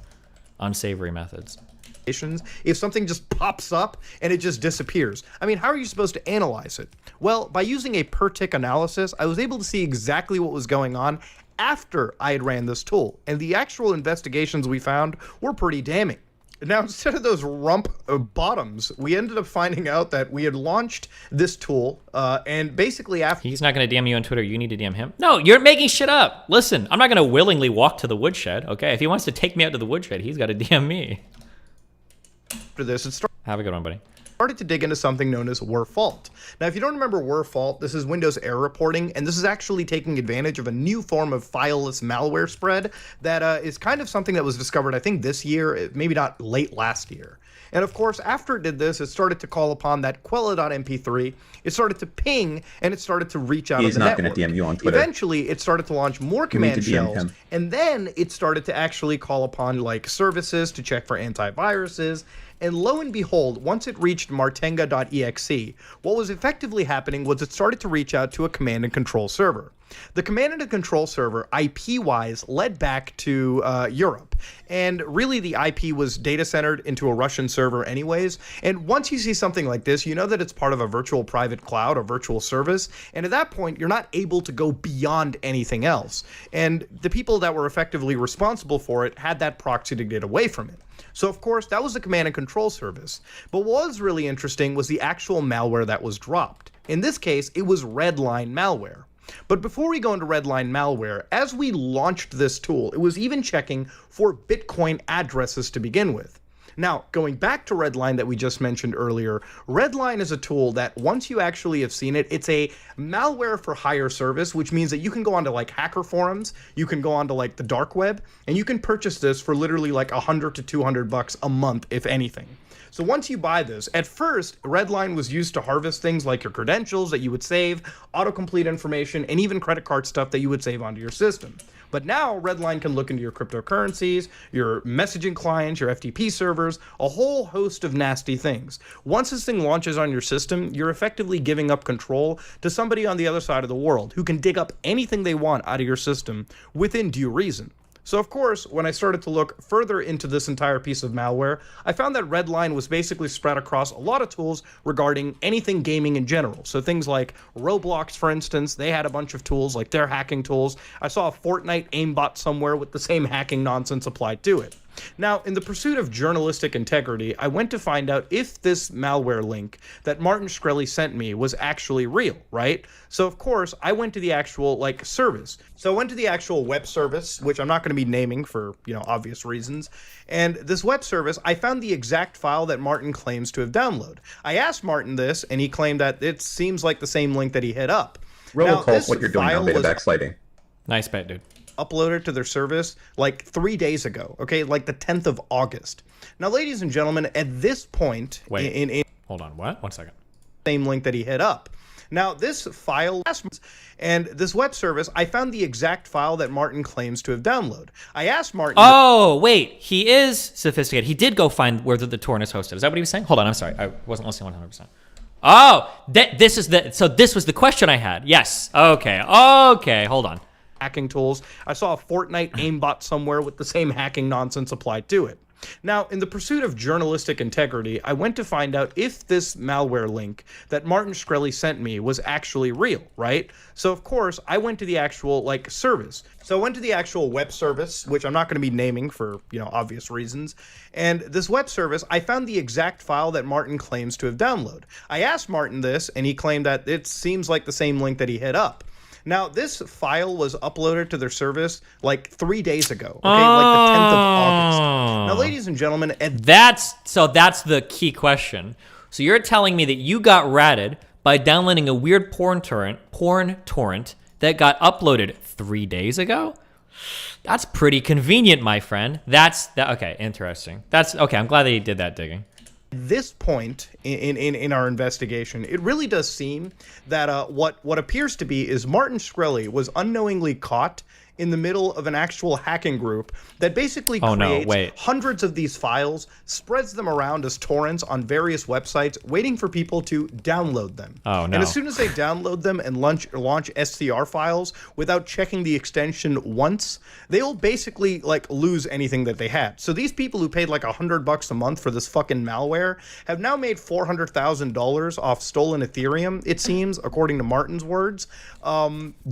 unsavory methods. If something just pops up and it just disappears, I mean, how are you supposed to analyze it? Well, by using a per tick analysis, I was able to see exactly what was going on after I had ran this tool, and the actual investigations we found were pretty damning. Now, instead of those rump bottoms, we ended up finding out that we had launched this tool, and basically after... He's not going to DM you on Twitter. You need to DM him. No, you're making shit up. Listen, I'm not going to willingly walk to the woodshed, okay? If he wants to take me out to the woodshed, he's got to DM me. After this, Have a good one, buddy. Started to dig into something known as rFault. Now, if you don't remember rFault, this is Windows error reporting, and this is actually taking advantage of a new form of fileless malware spread that is kind of something that was discovered, I think, this year, maybe not late last year. And of course, after it did this, it started to call upon that quella.mp3, it started to ping, and it started to reach out He's of the not network. Going to DM you on Twitter. Eventually, it started to launch more command shells, and then it started to actually call upon like services to check for antiviruses. And lo and behold, once it reached martenga.exe, what was effectively happening was it started to reach out to a command and control server. The command and control server, IP-wise, led back to Europe. And really, the IP was data centered into a Russian server anyways. And once you see something like this, you know that it's part of a virtual private cloud or virtual service. And at that point, you're not able to go beyond anything else. And the people that were effectively responsible for it had that proxy to get away from it. So, of course, that was the command and control service. But what was really interesting was the actual malware that was dropped. In this case, it was Redline malware. But before we go into Redline malware, as we launched this tool, it was even checking for Bitcoin addresses to begin with. Now, going back to Redline that we just mentioned earlier, Redline is a tool that once you actually have seen it, it's a malware for hire service, which means that you can go onto like hacker forums, you can go onto like the dark web, and you can purchase this for literally like $100 to $200 a month, if anything. So once you buy this, at first, Redline was used to harvest things like your credentials that you would save, autocomplete information, and even credit card stuff that you would save onto your system. But now Redline can look into your cryptocurrencies, your messaging clients, your FTP servers, a whole host of nasty things. Once this thing launches on your system, you're effectively giving up control to somebody on the other side of the world who can dig up anything they want out of your system within due reason. So of course, when I started to look further into this entire piece of malware, I found that Redline was basically spread across a lot of tools regarding anything gaming in general. So things like Roblox, for instance, they had a bunch of tools like their hacking tools. I saw a Fortnite aimbot somewhere with the same hacking nonsense applied to it. Now, in the pursuit of journalistic integrity, I went to find out if this malware link that Martin Shkreli sent me was actually real, right? So, of course, I went to the actual, service. So I went to the actual web service, which I'm not going to be naming for, obvious reasons. And this web service, I found the exact file that Martin claims to have downloaded. I asked Martin this, and he claimed that it seems like the same link that he hit up. Robocall what you're doing now, beta backsliding. Nice bet, dude. Uploaded to their service 3 days ago, okay, the 10th of August. Now, ladies and gentlemen, at this point, hold on, what? 1 second. Same link that he hit up. Now, this file and this web service, I found the exact file that Martin claims to have downloaded. I asked Martin. Oh, wait, he is sophisticated. He did go find where the torrent is hosted. Is that what he was saying? Hold on, I'm sorry, I wasn't listening 100%. Oh, so this was the question I had. Yes. Okay, hold on. Hacking tools. I saw a Fortnite aimbot somewhere with the same hacking nonsense applied to it. Now, in the pursuit of journalistic integrity, I went to find out if this malware link that Martin Shkreli sent me was actually real, right? So, of course, I went to the actual, service. So I went to the actual web service, which I'm not going to be naming for, obvious reasons. And this web service, I found the exact file that Martin claims to have downloaded. I asked Martin this, and he claimed that it seems like the same link that he hit up. Now, this file was uploaded to their service 3 days ago, okay, the 10th of August. Now, ladies and gentlemen, that's the key question. So you're telling me that you got ratted by downloading a weird porn torrent that got uploaded 3 days ago? That's pretty convenient, my friend. Okay, interesting. Okay, I'm glad that you did that digging. This point in our investigation, it really does seem that what appears to be is Martin Shkreli was unknowingly caught in the middle of an actual hacking group that basically creates hundreds of these files, spreads them around as torrents on various websites, waiting for people to download them. Oh, no. And as soon as they download them and launch SCR files without checking the extension once, they'll basically lose anything that they had. So these people who paid $100 a month for this fucking malware have now made $400,000 off stolen Ethereum, it seems, according to Martin's words.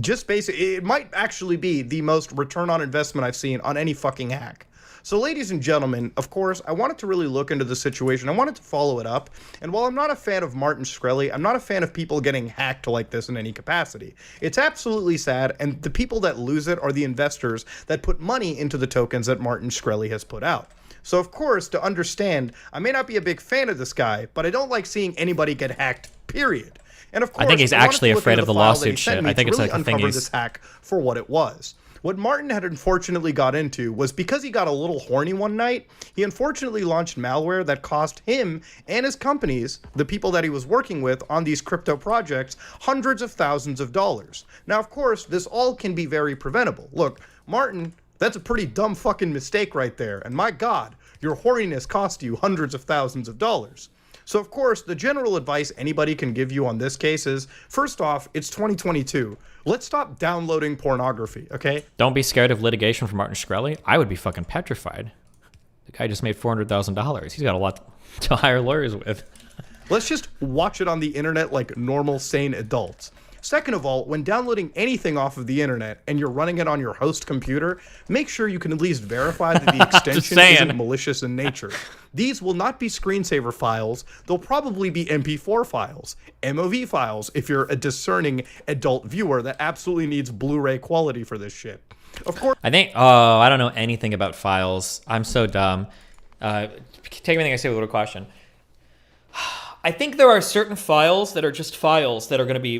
Just basically, it might actually be the most return on investment I've seen on any fucking hack. So, ladies and gentlemen, of course, I wanted to really look into the situation. I wanted to follow it up. And while I'm not a fan of Martin Shkreli, I'm not a fan of people getting hacked like this in any capacity. It's absolutely sad, and the people that lose it are the investors that put money into the tokens that Martin Shkreli has put out. So, of course, to understand, I may not be a big fan of this guy, but I don't like seeing anybody get hacked, period. And of course, I think he's actually afraid of the lawsuit shit. I think it's really a thing this hack for what it was. What Martin had unfortunately got into was because he got a little horny one night, he unfortunately launched malware that cost him and his companies, the people that he was working with on these crypto projects, hundreds of thousands of dollars. Now, of course, this all can be very preventable. Look, Martin, that's a pretty dumb fucking mistake right there. And my God, your horniness cost you hundreds of thousands of dollars. So, of course, the general advice anybody can give you on this case is, first off, it's 2022. Let's stop downloading pornography, okay? Don't be scared of litigation from Martin Shkreli. I would be fucking petrified. The guy just made $400,000. He's got a lot to hire lawyers with. Let's just watch it on the internet like normal, sane adults. Second of all, when downloading anything off of the internet and you're running it on your host computer, make sure you can at least verify that the extension isn't malicious in nature. These will not be screensaver files. They'll probably be MP4 files, MOV files if you're a discerning adult viewer that absolutely needs Blu-ray quality for this shit. Of course. I don't know anything about files. I'm so dumb. Take everything I say with a little caution. I think there are certain files that are just files that are going to be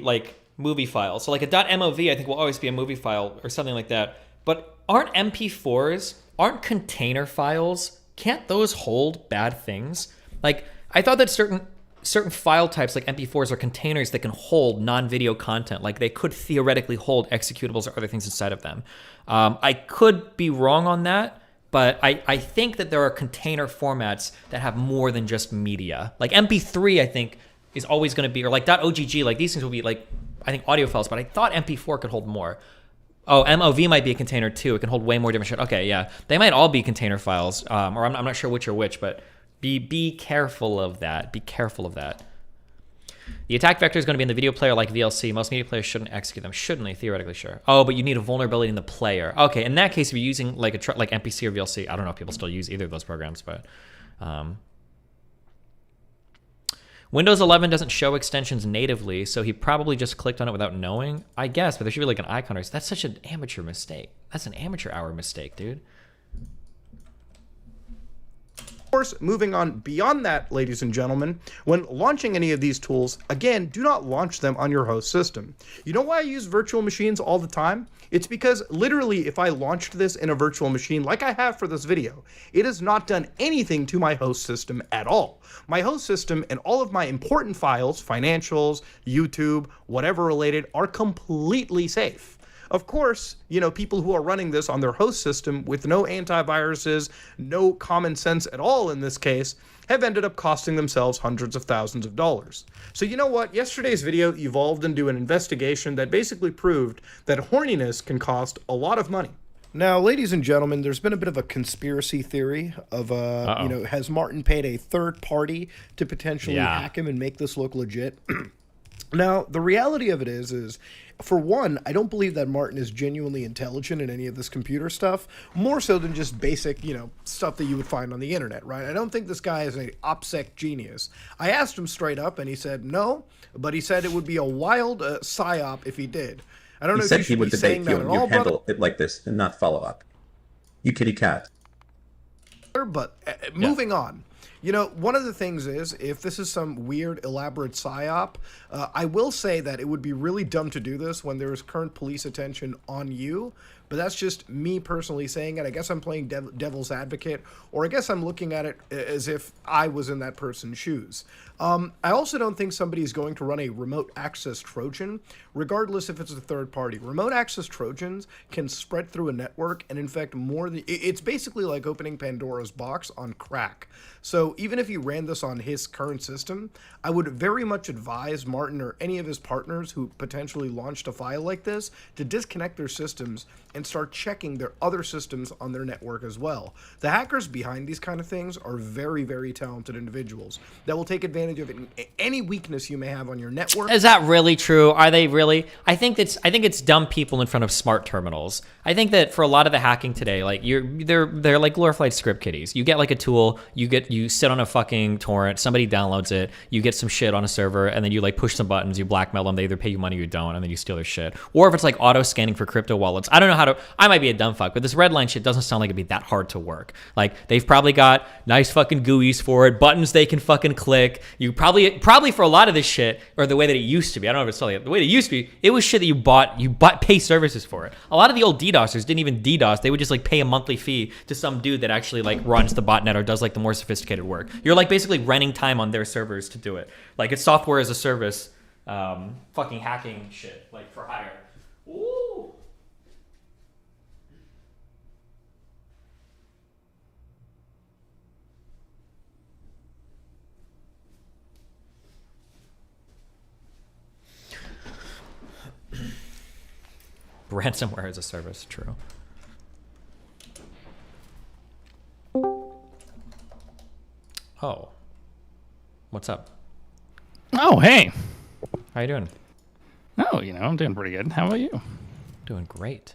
movie files. So a .mov I think will always be a movie file or something like that. But aren't MP4s, aren't container files, can't those hold bad things? I thought that certain certain file types like MP4s are containers that can hold non-video content. Like they could theoretically hold executables or other things inside of them. I could be wrong on that, but I think that there are container formats that have more than just media. Like MP3, I think, is always going to be, or like .ogg, like these things will be like, I think audio files, but I thought MP4 could hold more. Oh, MOV might be a container too. It can hold way more different shit. Okay, yeah. They might all be container files, or I'm not sure which are which, but be careful of that. Be careful of that. The attack vector is going to be in the video player like VLC. Most media players shouldn't execute them. Shouldn't they? Theoretically, sure. Oh, but you need a vulnerability in the player. Okay, in that case, if you're using like like MPC or VLC, I don't know if people still use either of those programs, but Windows 11 doesn't show extensions natively, so he probably just clicked on it without knowing, I guess, but there should be like an icon. That's such an amateur mistake. That's an amateur hour mistake, dude. Of course, moving on beyond that, ladies and gentlemen, when launching any of these tools, again, do not launch them on your host system. You know why I use virtual machines all the time? It's because literally if I launched this in a virtual machine like I have for this video, it has not done anything to my host system at all. My host system and all of my important files, financials, YouTube, whatever related, are completely safe. Of course, you know, people who are running this on their host system with no antiviruses, no common sense at all in this case, have ended up costing themselves hundreds of thousands of dollars. So you know what? Yesterday's video evolved into an investigation that basically proved that horniness can cost a lot of money. Now, ladies and gentlemen, there's been a bit of a conspiracy theory of, you know, has Martin paid a third party to potentially hack him and make this look legit? Now, the reality of it is for one, I don't believe that Martin is genuinely intelligent in any of this computer stuff, more so than just basic, you know, stuff that you would find on the internet, right? I don't think this guy is an OPSEC genius. I asked him straight up, and he said no, but he said it would be a wild psyop if he did. I don't know if you should be saying that at all, you handle it like this and not follow up. You kitty cat. But moving on. You know, one of the things is, if this is some weird, elaborate psyop, I will say that it would be really dumb to do this when there is current police attention on you, but that's just me personally saying it. I guess I'm playing devil's advocate, or I guess I'm looking at it as if I was in that person's shoes. I also don't think somebody is going to run a remote access Trojan, regardless if it's a third party. Remote access Trojans can spread through a network and infect more than... It's basically like opening Pandora's box on crack. So even if you ran this on his current system, I would very much advise Martin or any of his partners who potentially launched a file like this to disconnect their systems and start checking their other systems on their network as well. The hackers behind these kind of things are very, very talented individuals that will take advantage of any weakness you may have on your network. Is that really true? Are they really? I think it's dumb people in front of smart terminals. I think that for a lot of the hacking today, like they're like glorified script kiddies. You get like a tool, you sit on a fucking torrent, somebody downloads it, you get some shit on a server, and then you like push some buttons, you blackmail them, they either pay you money or you don't, and then you steal their shit. Or if it's like auto scanning for crypto wallets, I don't know how to. I might be a dumb fuck, but this redline shit doesn't sound like it'd be that hard to work. Like they've probably got nice fucking GUIs for it, buttons they can fucking click. You probably for a lot of this shit, or the way that it used to be, I don't know if it's still like the way it used to be, it was shit that you bought pay services for it. A lot of the old DDoSers didn't even DDoS, they would just like pay a monthly fee to some dude that actually like runs the botnet or does like the more sophisticated work. You're like basically renting time on their servers to do it. Like it's software as a service, fucking hacking shit, like for hire. Ooh. Ransomware as a service, true. Oh. What's up? Oh, hey. How you doing? Oh, you know, I'm doing pretty good. How about you? Doing great.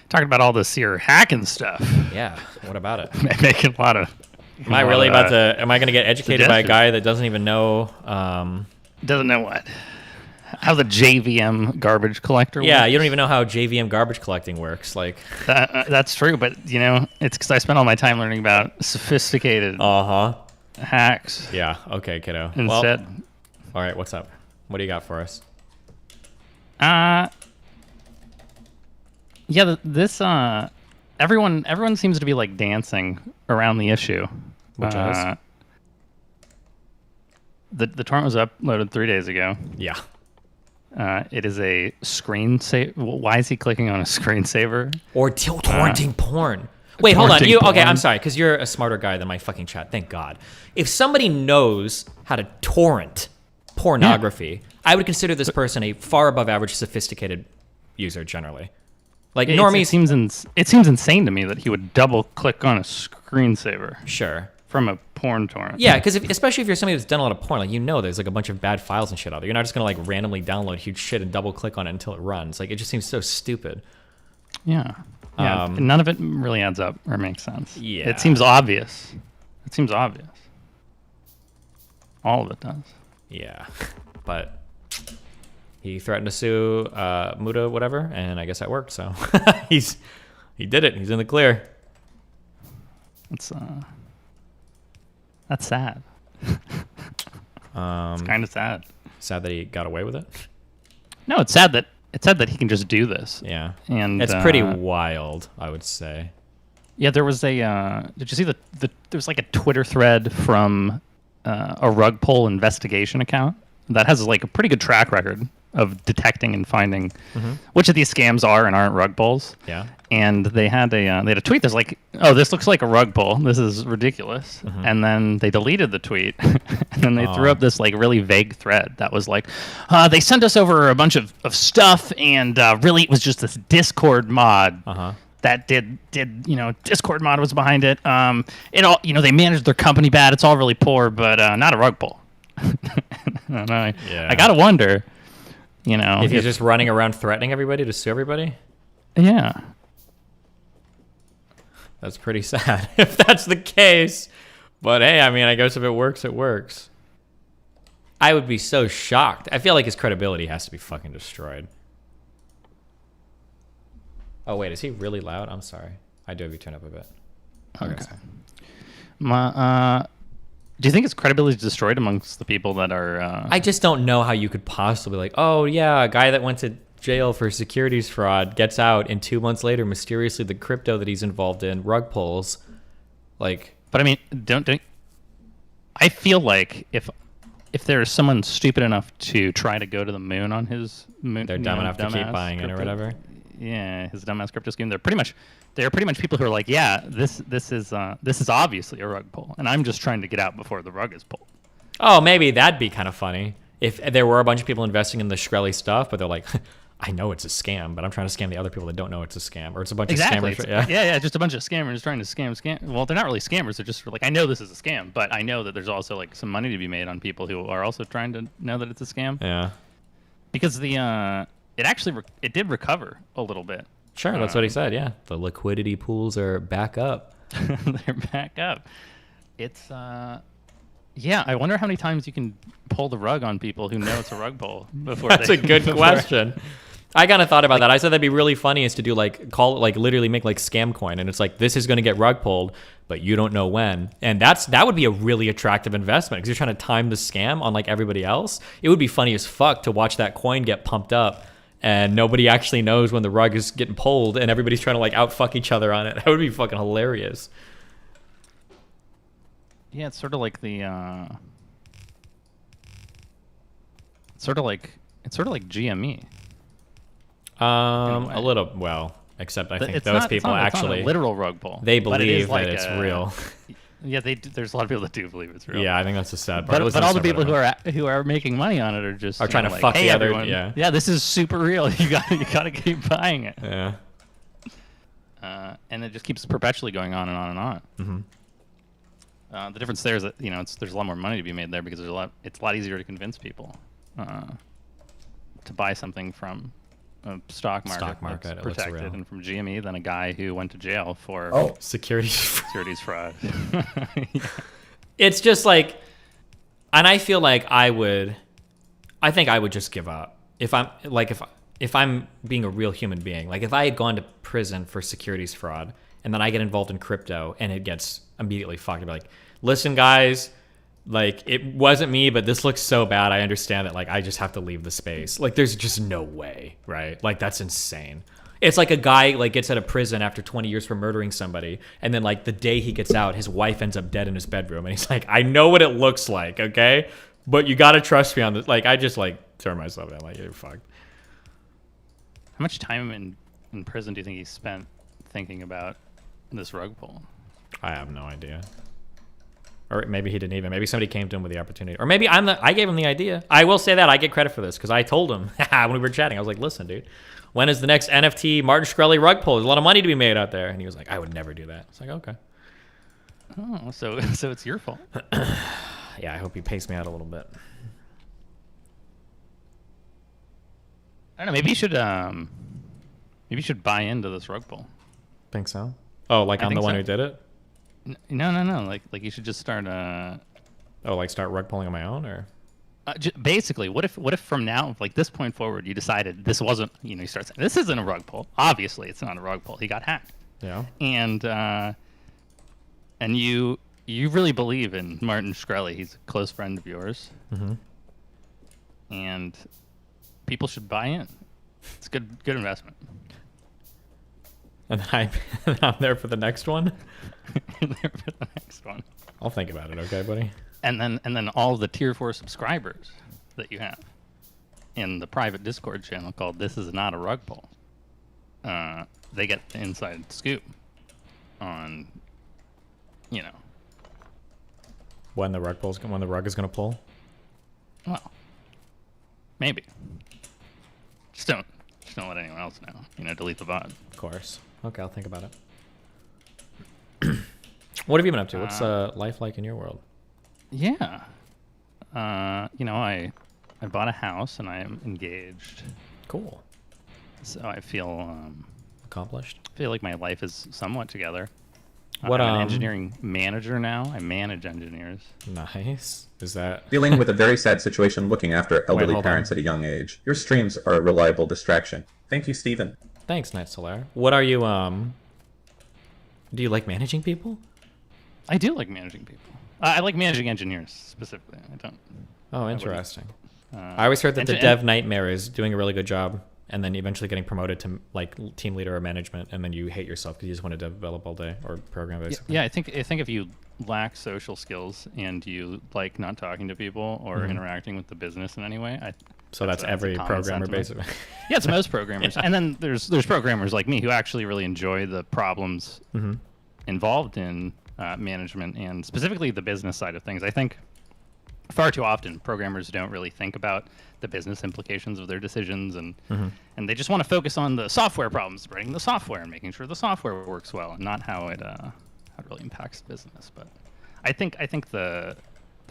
Talking about all this here hacking stuff. Yeah, what about it? Making a lot of... Am I really about to... Am I going to get educated by a guy that doesn't even know... Doesn't know what? How the JVM garbage collector works? Yeah, you don't even know how JVM garbage collecting works. Like that's true, but you know, it's because I spent all my time learning about sophisticated hacks. Yeah, okay, kiddo. Instead. Well, all right, what's up? What do you got for us? Yeah, this everyone seems to be like dancing around the issue. Which is? The torrent was uploaded 3 days ago. Yeah. It is a screensaver. Why is he clicking on a screensaver? Or torrenting porn. Wait, hold on. Okay, I'm sorry, because you're a smarter guy than my fucking chat. Thank God. If somebody knows how to torrent pornography, I would consider this person a far above average sophisticated user generally. Like normies, it seems insane to me that he would double click on a screensaver. Sure. From a porn torrent. Yeah, because especially if you're somebody that's done a lot of porn, like there's like a bunch of bad files and shit out there. You're not just gonna like randomly download huge shit and double click on it until it runs. Like it just seems so stupid. Yeah. Yeah. None of it really adds up or makes sense. Yeah. It seems obvious. All of it does. Yeah. But he threatened to sue Muda, whatever, and I guess that worked. So he did it. He's in the clear. That's sad. It's kind of sad. Sad that he got away with it. No, it's sad that he can just do this. Yeah, and it's pretty wild, I would say. Yeah, there was a. Did you see there was like a Twitter thread from a rug pull investigation account that has like a pretty good track record of detecting and finding which of these scams are and aren't rug pulls. Yeah. And they had a tweet that's like, oh, this looks like a rug pull. This is ridiculous. And then they deleted the tweet. And then they threw up this like really vague thread that was like, they sent us over a bunch of stuff and really it was just this Discord mod. That did Discord mod was behind it. It all they managed their company bad. It's all really poor, but not a rug pull. I gotta wonder, if he's just running around threatening everybody to sue everybody. Yeah, that's pretty sad if that's the case. But hey, I mean, I guess if it works, it works. I would be so shocked. I feel like his credibility has to be fucking destroyed. Oh wait, is he really loud? I'm sorry. I do have you turn up a bit. Okay. Do you think his credibility is destroyed amongst the people that are... I just don't know how you could possibly like, oh yeah, a guy that went to jail for securities fraud gets out and 2 months later, mysteriously the crypto that he's involved in rug pulls. Like... But I mean, don't I feel like if there's someone stupid enough to try to go to the moon on his moon... They're dumb enough to keep buying it or whatever. Yeah, his dumbass crypto scheme. They're pretty much people who are like, yeah, this is obviously a rug pull, and I'm just trying to get out before the rug is pulled. Oh, maybe that'd be kind of funny if there were a bunch of people investing in the Shkreli stuff, but they're like, I know it's a scam, but I'm trying to scam the other people that don't know it's a scam, or it's a bunch of scammers. Yeah, just a bunch of scammers trying to scam. Well, they're not really scammers. They're just like, I know this is a scam, but I know that there's also like some money to be made on people who are also trying to know that it's a scam. Yeah, because it did recover a little bit. Sure, that's what he said. Yeah, the liquidity pools are back up. They're back up. It's yeah. I wonder how many times you can pull the rug on people who know it's a rug pull before. That's a good question. I kind of thought about that. I said that'd be really funny is to do literally make like scam coin, and it's like this is going to get rug pulled, but you don't know when, and that would be a really attractive investment because you're trying to time the scam on like everybody else. It would be funny as fuck to watch that coin get pumped up. And nobody actually knows when the rug is getting pulled, and everybody's trying to like outfuck each other on it. That would be fucking hilarious. Yeah, it's sort of like the it's sort of like GME. A little, except I think those people actually it's not a literal rug pull. They believe that it's real. Yeah, there's a lot of people that do believe it's real. Yeah, I think that's the sad part. But all the people who are making money on it are just trying to like, fuck hey, the other. everyone, Yeah, this is super real. You gotta keep buying it. Yeah. And it just keeps perpetually going on and on and on. The difference there is that there's a lot more money to be made there because it's a lot easier to convince people to buy something from a stock market that's protected and from GME than a guy who went to jail for securities fraud. It's just like, and I feel like I think I would just give up if I'm being a real human being. Like if I had gone to prison for securities fraud and then I get involved in crypto and it gets immediately fucked, I'd be like, listen guys, like it wasn't me, but this looks so bad. I understand that like I just have to leave the space. Like there's just no way, right? Like that's insane. It's like a guy like gets out of prison after 20 years for murdering somebody, and then like the day he gets out, his wife ends up dead in his bedroom, and he's like, I know what it looks like, okay? But you gotta trust me on this. Like, I just like turn myself in. Like, you're fucked. How much time in prison do you think he spent thinking about this rug pull? I have no idea. Or maybe he didn't even. Maybe somebody came to him with the opportunity. Or maybe I gave him the idea. I will say that I get credit for this because I told him when we were chatting. I was like, listen, dude, when is the next NFT Martin Shkreli rug pull? There's a lot of money to be made out there. And he was like, I would never do that. It's like, okay. Oh, so it's your fault. Yeah, I hope he pays me out a little bit. I don't know. Maybe you should buy into this rug pull. Think so? Oh, like I'm the one who did it? No. Like you should just start. Start rug pulling on my own, or? Basically, what if from now, like this point forward, you decided this wasn't, you start saying this isn't a rug pull. Obviously, it's not a rug pull. He got hacked. Yeah. And you really believe in Martin Shkreli. He's a close friend of yours. Mm-hmm. And people should buy in. It's good investment. And I'm there for the next one. There for the next one. I'll think about it, okay, buddy? And then all the tier 4 subscribers that you have in the private Discord channel called "This Is Not a Rug Pull," they get the inside scoop on, when the rug is gonna pull. Well, maybe. Just don't let anyone else know. Delete the VOD. Of course. Okay, I'll think about it. What have you been up to? What's life like in your world? Yeah. I bought a house and I am engaged. Cool. So I feel accomplished. I feel like my life is somewhat together. What, I'm an engineering manager now. I manage engineers. Nice. Is that dealing with a very sad situation looking after elderly hold parents on. at a young age? Your streams are a reliable distraction. Thank you, Stephen. Thanks, Night Solar. What are you do you like managing people? I do like managing people. I like managing engineers specifically. I don't. Oh, interesting. I always heard that the dev nightmare is doing a really good job and then eventually getting promoted to like team leader or management, and then you hate yourself because you just want to develop all day or program basically. Yeah, I think if you lack social skills and you like not talking to people or interacting with the business in any way, that's every programmer basically. Yeah, it's most programmers. And then there's programmers like me who actually really enjoy the problems involved in management and specifically the business side of things. I think far too often programmers don't really think about the business implications of their decisions, and they just want to focus on the software problems, writing the software and making sure the software works well, and not how it really impacts business. But I think the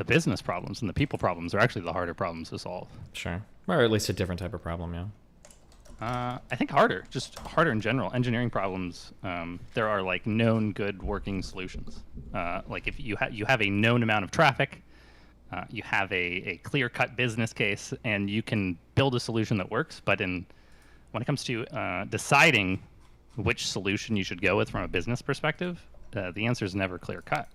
business problems and the people problems are actually the harder problems to solve. Sure, or at least a different type of problem. Yeah. I think harder in general. Engineering problems, there are like known good working solutions. Like if you have a known amount of traffic, you have a clear-cut business case, and you can build a solution that works. But when it comes to deciding which solution you should go with from a business perspective, the answer is never clear-cut.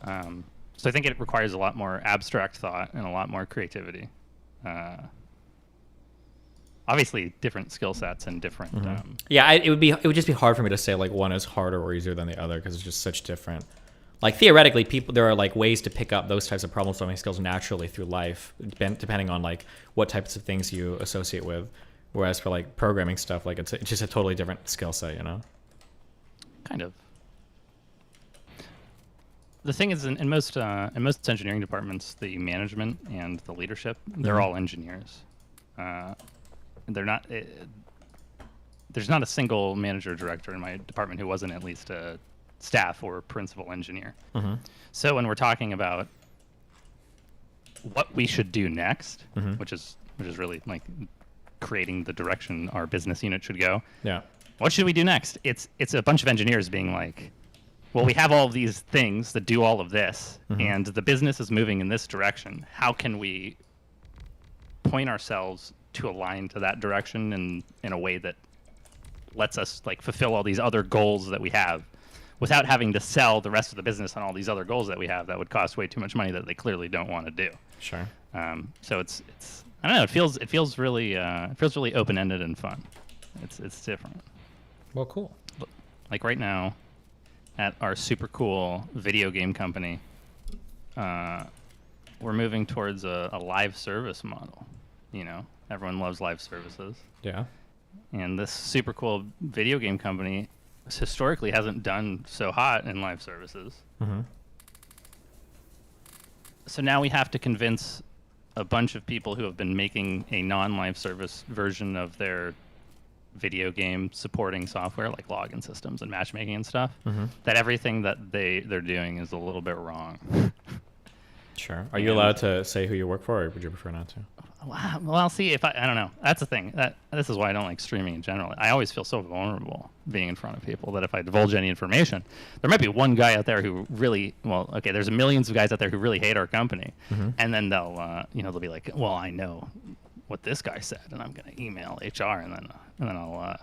So I think it requires a lot more abstract thought and a lot more creativity. Obviously, different skill sets and different. Yeah, it would just be hard for me to say like one is harder or easier than the other because it's just such different. Like theoretically, there are like ways to pick up those types of problem-solving skills naturally through life, depending on like what types of things you associate with. Whereas for like programming stuff, like it's just a totally different skill set, Kind of. The thing is, in most engineering departments, the management and the leadership, they're all engineers. They're not. There's not a single manager or director in my department who wasn't at least a staff or principal engineer. So when we're talking about what we should do next, which is really like creating the direction our business unit should go. Yeah. What should we do next? It's a bunch of engineers being like, well, we have all of these things that do all of this, and the business is moving in this direction. How can we point ourselves to align to that direction in a way that lets us like fulfill all these other goals that we have without having to sell the rest of the business on all these other goals that we have that would cost way too much money that they clearly don't want to do. Sure. So it's I don't know. It feels really open-ended and fun. It's different. Well, cool. Like right now, at our super cool video game company, we're moving towards a live service model. You know, everyone loves live services. Yeah. And this super cool video game company historically hasn't done so hot in live services. Mm-hmm. So now we have to convince a bunch of people who have been making a non-live service version of their video game supporting software like login systems and matchmaking and stuff that everything that they're doing is a little bit wrong. Sure. Are you allowed to say who you work for, or would you prefer not to? Well, see, if I don't know. That's the thing. This is why I don't like streaming in general. I always feel so vulnerable being in front of people that if I divulge any information, there might be one guy out there who really, well, okay, there's millions of guys out there who really hate our company, and then they'll be like, well, I know what this guy said, and I'm gonna email HR, and then I'll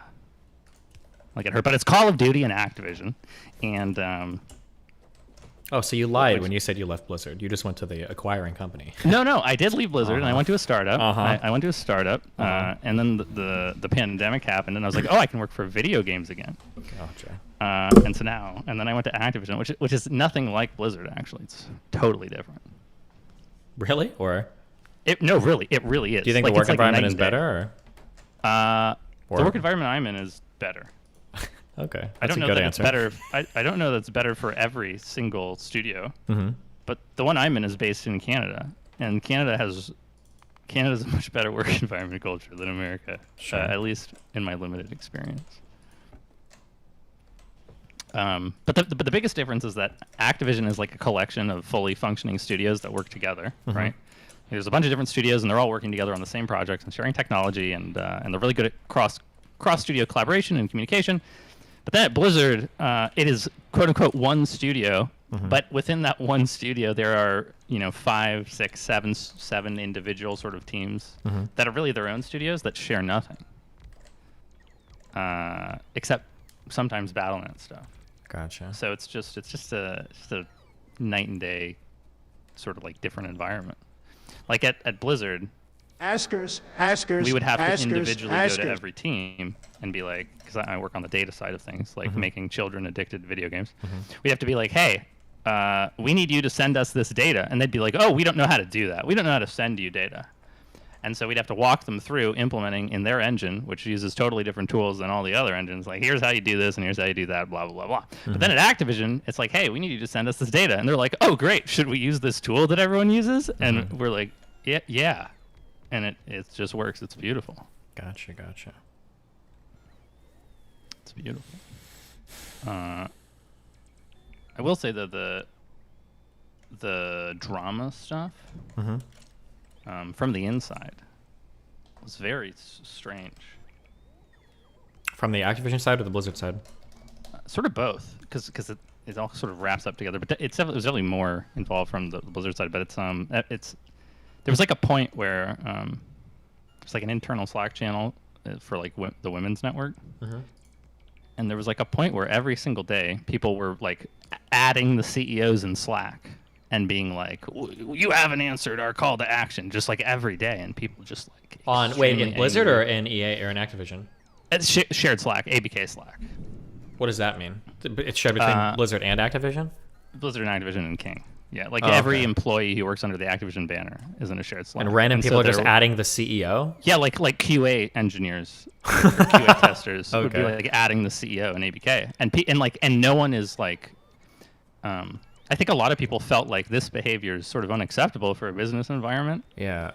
get hurt. But it's Call of Duty and Activision, and Oh, so you lied when you said you left Blizzard. You just went to the acquiring company. No, I did leave Blizzard, and I went to a startup. I went to a startup, and then the pandemic happened, and I was like, oh, I can work for video games again. Gotcha. And so now, and then I went to Activision, which is nothing like Blizzard, actually. It's totally different. Really? Or? No, really. It really is. Do you think the work environment is better? Or? The work environment I'm in is better. Okay, I don't that's know a good that answer. it's better. I don't know that's better for every single studio. But the one I'm in is based in Canada, and Canada's a much better work environment culture than America, at least in my limited experience. But the biggest difference is that Activision is like a collection of fully functioning studios that work together, right? There's a bunch of different studios, and they're all working together on the same projects and sharing technology, and they're really good at cross studio collaboration and communication. But then at Blizzard, it is quote unquote one studio, but within that one studio, there are 5, 6, 7 individual sort of teams that are really their own studios that share nothing, except sometimes Battle.net stuff. Gotcha. So it's just a night and day sort of like different environment. Like at Blizzard, Askers. We would have to individually go to every team and be like, because I work on the data side of things, like making children addicted to video games. We'd have to be like, hey, we need you to send us this data. And they'd be like, oh, we don't know how to do that. We don't know how to send you data. And so we'd have to walk them through implementing in their engine, which uses totally different tools than all the other engines. Like, here's how you do this, and here's how you do that, blah, blah, blah, blah. But then at Activision, it's like, hey, we need you to send us this data. And they're like, oh, great. Should we use this tool that everyone uses? And we're like, yeah. And it just works. It's beautiful. Gotcha. It's beautiful. I will say that the drama stuff from the inside was very strange. From the Activision side or the Blizzard side? Sort of both, because it all sort of wraps up together. But it was definitely more involved from the Blizzard side. But it's there was like a point where there's like an internal Slack channel for like the women's network. And there was like a point where every single day people were like adding the CEOs in Slack and being like, you haven't answered our call to action, just like every day. And people just like in Blizzard or in EA or in Activision? It's shared Slack, ABK Slack. What does that mean? It's shared between Blizzard and Activision? Blizzard and Activision and King. Yeah, like every employee who works under the Activision banner is in a shared Slack. And random people are just adding the CEO? Yeah, like QA engineers, QA testers would be like adding the CEO and ABK, and no one is like. I think a lot of people felt like this behavior is sort of unacceptable for a business environment. Yeah.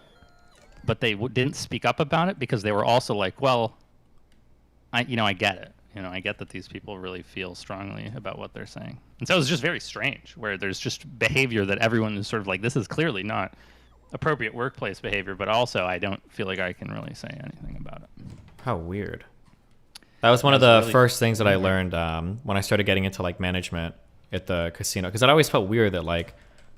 But they didn't speak up about it because they were also like, well, I get it. I get that these people really feel strongly about what they're saying. And so it was just very strange where there's just behavior that everyone is sort of like, this is clearly not appropriate workplace behavior, but also I don't feel like I can really say anything about it. How weird. That was one of the first things that I learned when I started getting into like management at the casino. Because it always felt weird that like,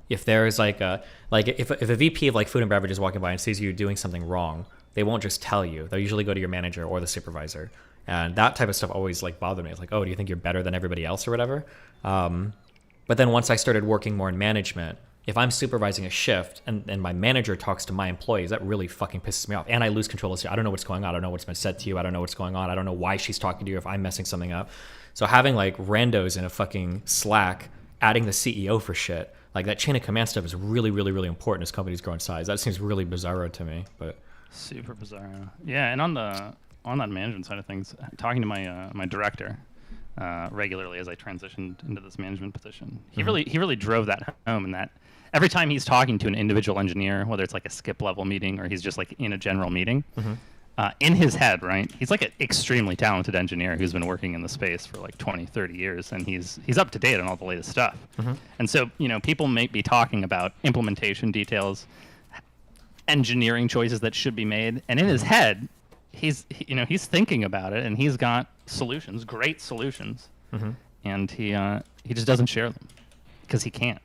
if there's like if a VP of like food and beverage is walking by and sees you doing something wrong, they won't just tell you. They'll usually go to your manager or the supervisor. And that type of stuff always like bothered me. It's like, oh, do you think you're better than everybody else or whatever? But then once I started working more in management, if I'm supervising a shift and my manager talks to my employees, that really fucking pisses me off. And I lose control. I don't know what's going on. I don't know what's been said to you. I don't know what's going on. I don't know why she's talking to you if I'm messing something up. So having like randos in a fucking Slack adding the CEO for shit, Like that chain of command stuff is really, really, really important as companies grow in size. That seems really bizarro to me, but super bizarro. Yeah, and on that management side of things, talking to my director regularly as I transitioned into this management position, he really drove that home. And that every time he's talking to an individual engineer, whether it's like a skip level meeting or he's just like in a general meeting, in his head, right, he's like an extremely talented engineer who's been working in the space for like 20, 30 years, and he's up to date on all the latest stuff. And so, people may be talking about implementation details, engineering choices that should be made, and in his head, he's thinking about it, and he's got solutions, great solutions, and he just doesn't share them because he can't.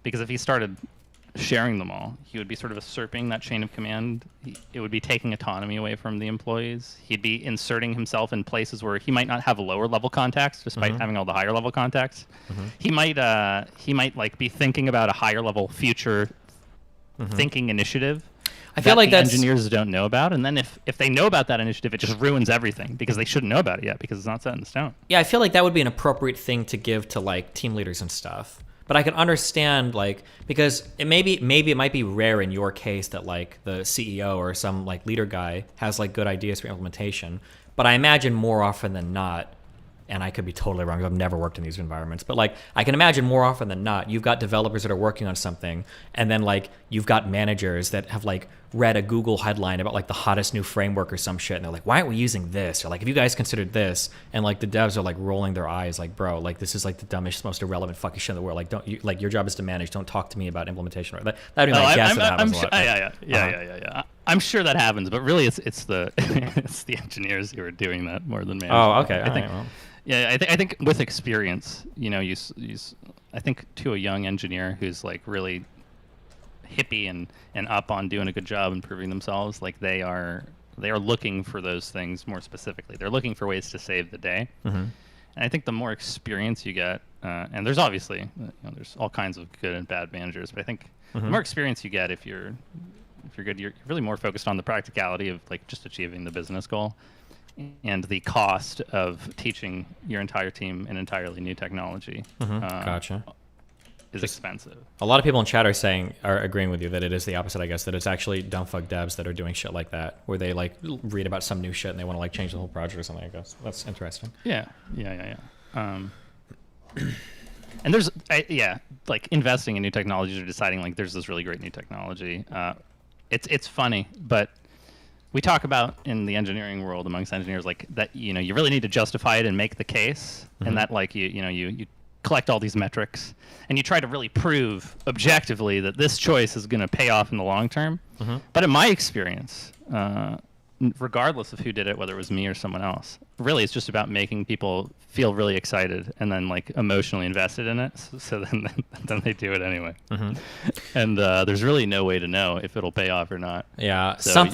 Because if he started sharing them all, he would be sort of usurping that chain of command. It would be taking autonomy away from the employees. He'd be inserting himself in places where he might not have lower level contacts, despite having all the higher level contacts. He might like be thinking about a higher level future thinking initiative. I feel like that's engineers don't know about, and then if they know about that initiative, it just ruins everything because they shouldn't know about it yet because it's not set in stone. Yeah, I feel like that would be an appropriate thing to give to like team leaders and stuff. But I can understand, like, because maybe it might be rare in your case that like the CEO or some like leader guy has like good ideas for implementation. But I imagine more often than not, and I could be totally wrong, I've never worked in these environments, but like I can imagine more often than not, you've got developers that are working on something, and then like you've got managers that have like read a Google headline about like the hottest new framework or some shit, and they're like, why aren't we using this? Or like, have you guys considered this? And like the devs are like rolling their eyes like, bro, like this is like the dumbest, most irrelevant fucking shit in the world. Like, don't you, like, your job is to manage, don't talk to me about implementation. That'd be my guess. That happens a lot. Yeah. I'm sure that happens, but really it's the it's the engineers who are doing that more than management. Oh, okay. I think. Yeah, I think with experience, I think to a young engineer who's like really hippie and up on doing a good job and proving themselves, like they are looking for those things more specifically. They're looking for ways to save the day. And I think the more experience you get, and there's obviously there's all kinds of good and bad managers, but I think the more experience you get, if you're good, you're really more focused on the practicality of like just achieving the business goal. And the cost of teaching your entire team an entirely new technology Gotcha. is expensive. A lot of people in chat are agreeing with you that it is the opposite, I guess, that it's actually dumb fuck devs that are doing shit like that, where they like read about some new shit and they want to like change the whole project or something, I guess. That's interesting. Yeah. And there's, like investing in new technologies or deciding like there's this really great new technology. It's funny, but we talk about in the engineering world amongst engineers like that, you really need to justify it and make the case, and that like you collect all these metrics and you try to really prove objectively that this choice is going to pay off in the long term. But in my experience, regardless of who did it, whether it was me or someone else, really it's just about making people feel really excited and then like emotionally invested in it, so then they do it anyway. And there's really no way to know if it'll pay off or not. So,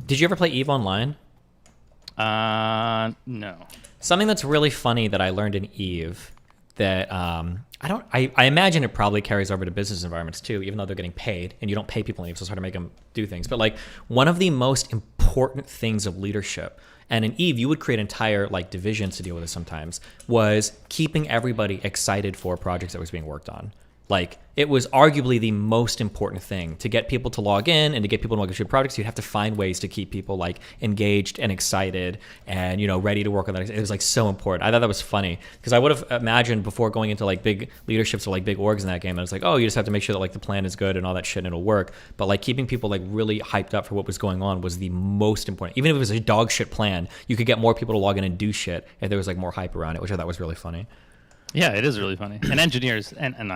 did you ever play EVE Online? No. Something that's really funny that I learned in EVE that I imagine it probably carries over to business environments too, even though they're getting paid, and you don't pay people in EVE, so it's hard to make them do things. But like one of the most important things of leadership, and in EVE you would create entire like divisions to deal with it sometimes, was keeping everybody excited for projects that was being worked on. Like it was arguably the most important thing to get people to log in and to get people to log into projects. You have to find ways to keep people like engaged and excited and ready to work on that. It was like so important. I thought that was funny because I would have imagined before going into like big leaderships or like big orgs in that game, I was like, oh, you just have to make sure that like the plan is good and all that shit and it'll work. But like keeping people like really hyped up for what was going on was the most important. Even if it was a dog shit plan, you could get more people to log in and do shit if there was like more hype around it, which I thought was really funny. Yeah, it is really funny. And engineers and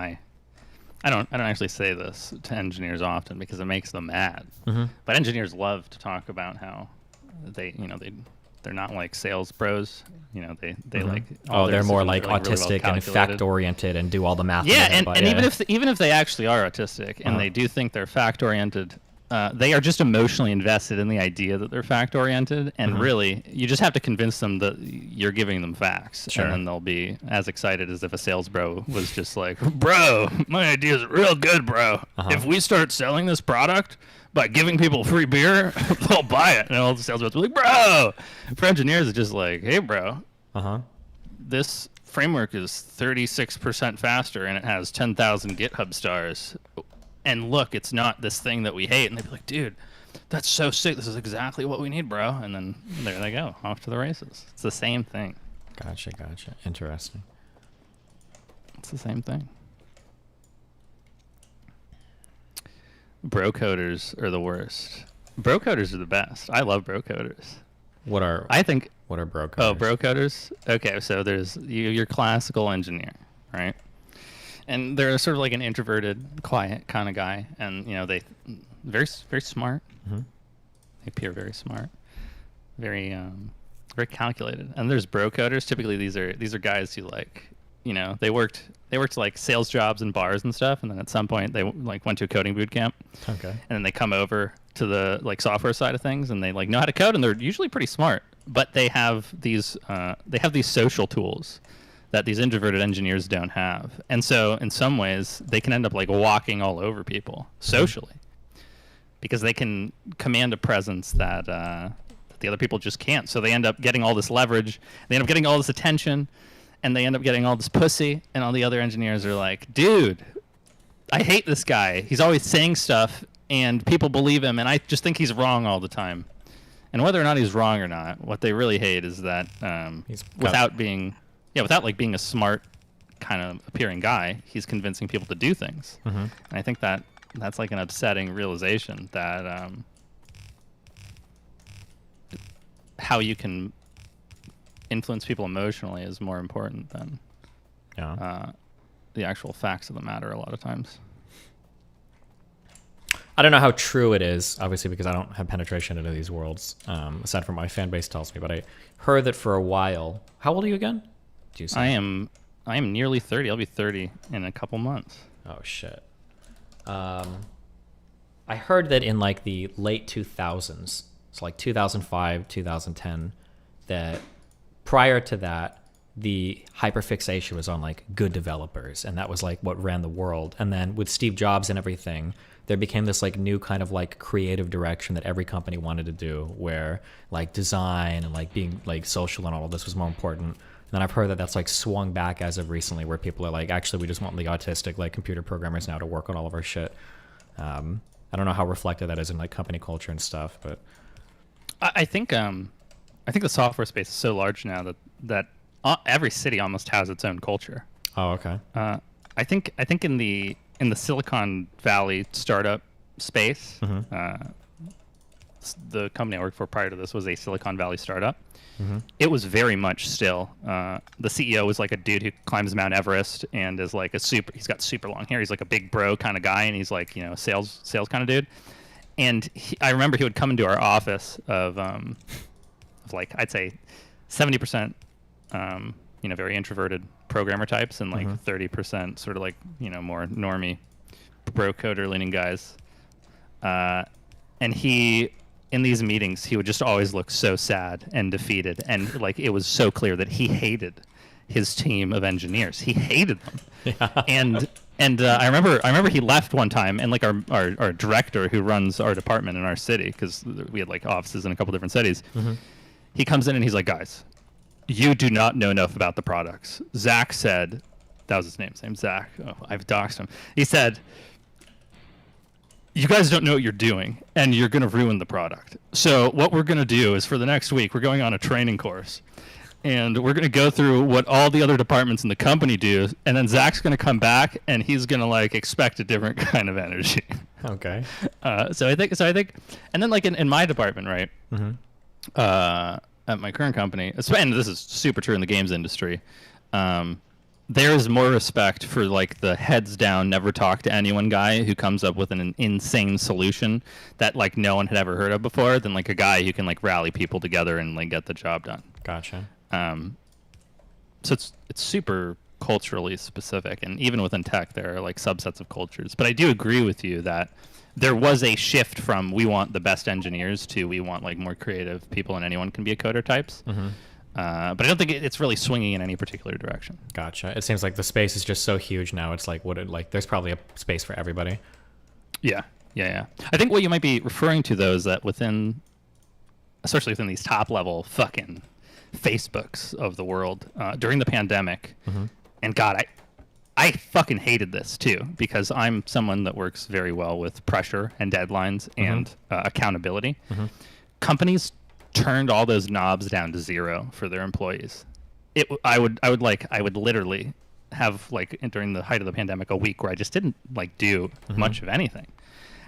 I don't actually say this to engineers often because it makes them mad. But engineers love to talk about how they're not like sales bros. They like they're more like autistic and fact oriented and do all the math. Yeah, and even if they actually are autistic and they do think they're fact oriented, they are just emotionally invested in the idea that they're fact oriented, and really you just have to convince them that you're giving them facts, and then they'll be as excited as if a sales bro was just like, bro, my idea is real good, bro. If we start selling this product by giving people free beer, they'll buy it. And all the sales reps are like, bro. For engineers, it's just like, hey, bro, this framework is 36% faster and it has 10,000 GitHub stars. And look, it's not this thing that we hate. And they'd be like, dude, that's so sick. This is exactly what we need, bro. And then there they go, off to the races. It's the same thing. Gotcha. Interesting. It's the same thing. Bro coders are the worst. Bro coders are the best. I love bro coders. What are bro coders? Oh, bro coders? Okay, so there's your classical engineer, right? And they're sort of like an introverted, quiet kind of guy, and they very smart. Mm-hmm. They appear very smart, very calculated. And there's bro coders. Typically, these are guys who they worked like sales jobs in bars and stuff, and then at some point they like went to a coding boot camp. Okay. And then they come over to the like software side of things, and they like know how to code, and they're usually pretty smart. But they have these social tools that these introverted engineers don't have, and so in some ways they can end up like walking all over people socially, because they can command a presence that the other people just can't. So they end up getting all this leverage, they end up getting all this attention, and they end up getting all this pussy, and all the other engineers are like, dude, I hate this guy. He's always saying stuff, and people believe him, and I just think he's wrong all the time. And whether or not he's wrong or not, what they really hate is that without being a smart kind of appearing guy, he's convincing people to do things. Mm-hmm. And I think that's like an upsetting realization that how you can influence people emotionally is more important than the actual facts of the matter a lot of times. I don't know how true it is, obviously, because I don't have penetration into these worlds, aside from my fan base tells me, but I heard that for a while. How old are you again? Do you say? I am nearly 30. I'll be 30 in a couple months. Oh, shit. I heard that in like the late 2000s, so like 2005, 2010, that prior to that, the hyperfixation was on like good developers, and that was like what ran the world. And then with Steve Jobs and everything, there became this like new kind of like creative direction that every company wanted to do, where like design and like being like social and all of this was more important. And then I've heard that that's like swung back as of recently, where people are like, actually, we just want the autistic like computer programmers now to work on all of our shit. I don't know how reflected that is in like company culture and stuff, but I think the software space is so large now that every city almost has its own culture. Oh, okay. I think in the Silicon Valley startup space, the company I worked for prior to this was a Silicon Valley startup. Mm-hmm. It was very much still. The CEO was like a dude who climbs Mount Everest and is like he's got super long hair. He's like a big bro kind of guy, and he's like, a sales kind of dude. And I remember he would come into our office of like, I'd say 70%, very introverted programmer types, and like 30% sort of like, more normie bro coder leaning guys. And in these meetings, he would just always look so sad and defeated. And like, it was so clear that he hated his team of engineers. He hated them. Yeah. And I remember he left one time, and like our director who runs our department in our city, because we had like offices in a couple different cities, he comes in and he's like, guys, you do not know enough about the products. Zach said, that was his name. His name's Zach. Oh, I've doxed him. He said, you guys don't know what you're doing, and you're going to ruin the product. So what we're going to do is, for the next week, we're going on a training course, and we're going to go through what all the other departments in the company do, and then Zach's going to come back, and he's going to like expect a different kind of energy. Okay. So I think, and then like in my department, right? At my current company, and this is super true in the games industry, there is more respect for like the heads down, never talk to anyone guy who comes up with an insane solution that like no one had ever heard of before, than like a guy who can like rally people together and like get the job done. Gotcha. So it's super culturally specific, and even within tech, there are like subsets of cultures. But I do agree with you that there was a shift from we want the best engineers to we want like more creative people, and anyone can be a coder types. But I don't think it's really swinging in any particular direction. Gotcha. It seems like the space is just so huge now. It's like there's probably a space for everybody. Yeah. I think what you might be referring to, though, is that especially within these top level fucking Facebooks of the world during the pandemic. Mm-hmm. And God, I fucking hated this too, because I'm someone that works very well with pressure and deadlines and accountability. Mm-hmm. Companies turned all those knobs down to 0 for their employees. I would literally have, like, during the height of the pandemic, a week where I just didn't like do much of anything.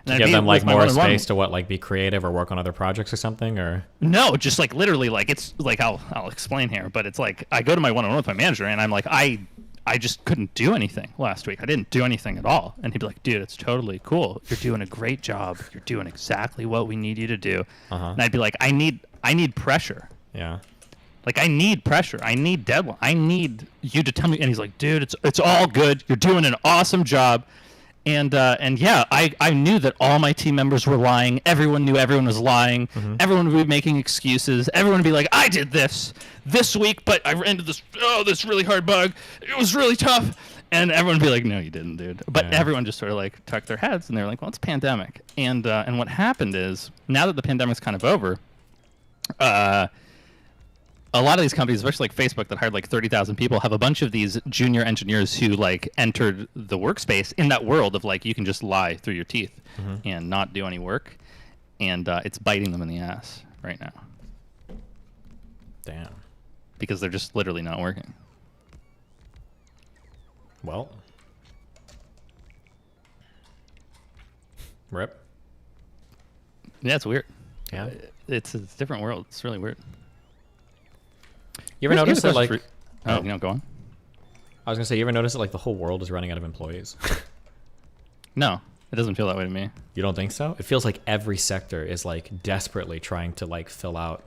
To give them like more space to what, like, be creative or work on other projects or something, or no, just like literally, like, it's like I'll explain here, but it's like I go to my one-on-one with my manager and I'm like, I just couldn't do anything last week. I didn't do anything at all. And he'd be like, dude, it's totally cool. You're doing a great job. You're doing exactly what we need you to do. And I'd be like, I need pressure. Yeah. Like, I need pressure. I need deadline. I need you to tell me. And he's like, dude, it's all good. You're doing an awesome job. And yeah, I knew that all my team members were lying. Everyone knew everyone was lying. Everyone would be making excuses. Everyone would be like, I did this week, but I ran into this really hard bug. It was really tough. And everyone would be like, no, you didn't, dude. But everyone just sort of like tucked their heads and they were like, well, it's pandemic. And what happened is, now that the pandemic's kind of over, a lot of these companies, especially like Facebook, that hired like 30,000 people, have a bunch of these junior engineers who like entered the workspace in that world of like, you can just lie through your teeth and not do any work. And it's biting them in the ass right now. Damn. Because they're just literally not working. Well. Rip. Yeah, it's weird. Yeah. It's a different world. It's really weird. You ever notice that, like... go on. I was going to say, you ever notice that, like, the whole world is running out of employees? No, it doesn't feel that way to me. You don't think so? It feels like every sector is, like, desperately trying to, like, fill out.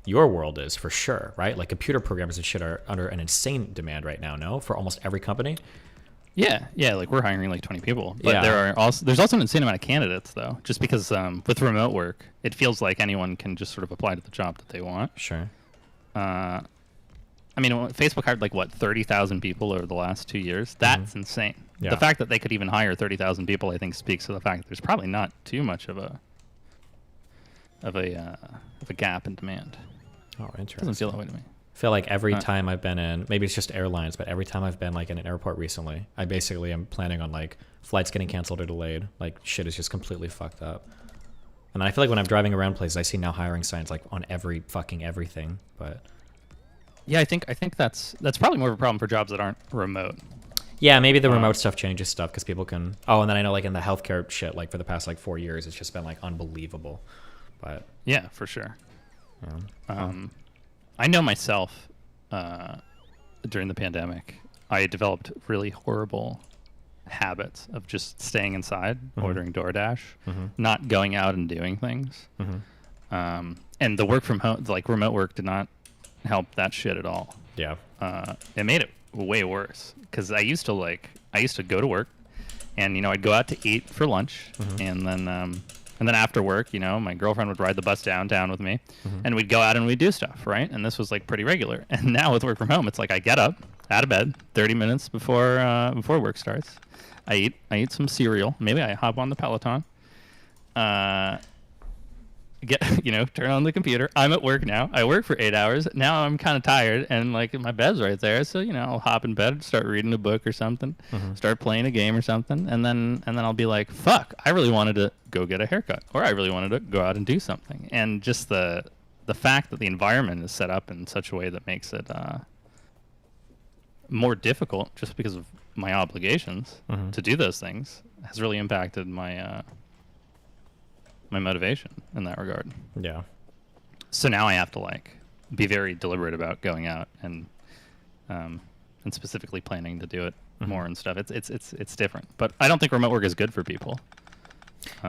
Your world is, for sure, right? Like, computer programmers and shit are under an insane demand right now, no? For almost every company? Yeah, like, we're hiring, like, 20 people. But there's also an insane amount of candidates, though. Just because with remote work, it feels like anyone can just sort of apply to the job that they want. Sure. I mean, Facebook hired, like, what, 30,000 people over the last 2 years? That's insane. Yeah. The fact that they could even hire 30,000 people, I think, speaks to the fact that there's probably not too much of a gap in demand. Oh, interesting. Doesn't feel that way to me. I feel like every time I've been in, maybe it's just airlines, but every time I've been, like, in an airport recently, I basically am planning on, like, flights getting canceled or delayed. Like, shit is just completely fucked up. And I feel like when I'm driving around places, I see now hiring signs, like, on every fucking everything, but... Yeah, I think that's probably more of a problem for jobs that aren't remote. Yeah, maybe the remote stuff changes stuff because people can... Oh, and then I know, like, in the healthcare shit, like, for the past, like, 4 years, it's just been, like, unbelievable. But... Yeah, for sure. I know myself, during the pandemic, I developed really horrible habits of just staying inside, ordering DoorDash, not going out and doing things. And the work from home, like, remote work did not help that shit at all. Yeah. It made it way worse because I used to go to work and, you know, I'd go out to eat for lunch and then after work, you know, my girlfriend would ride the bus downtown with me and we'd go out and we'd do stuff, right? And this was like pretty regular. And now with work from home, it's like I get up out of bed 30 minutes before work starts. I eat some cereal. Maybe I hop on the Peloton. Turn on the computer. I'm at work now. I work for 8 hours. Now I'm kind of tired and like my bed's right there. So, you know, I'll hop in bed, start reading a book or something, start playing a game or something. And then I'll be like, fuck, I really wanted to go get a haircut or I really wanted to go out and do something. And just the fact that the environment is set up in such a way that makes it more difficult just because of my obligations to do those things has really impacted my my motivation in that regard. Yeah. So now I have to like be very deliberate about going out and specifically planning to do it more and stuff. It's different, but I don't think remote work is good for people.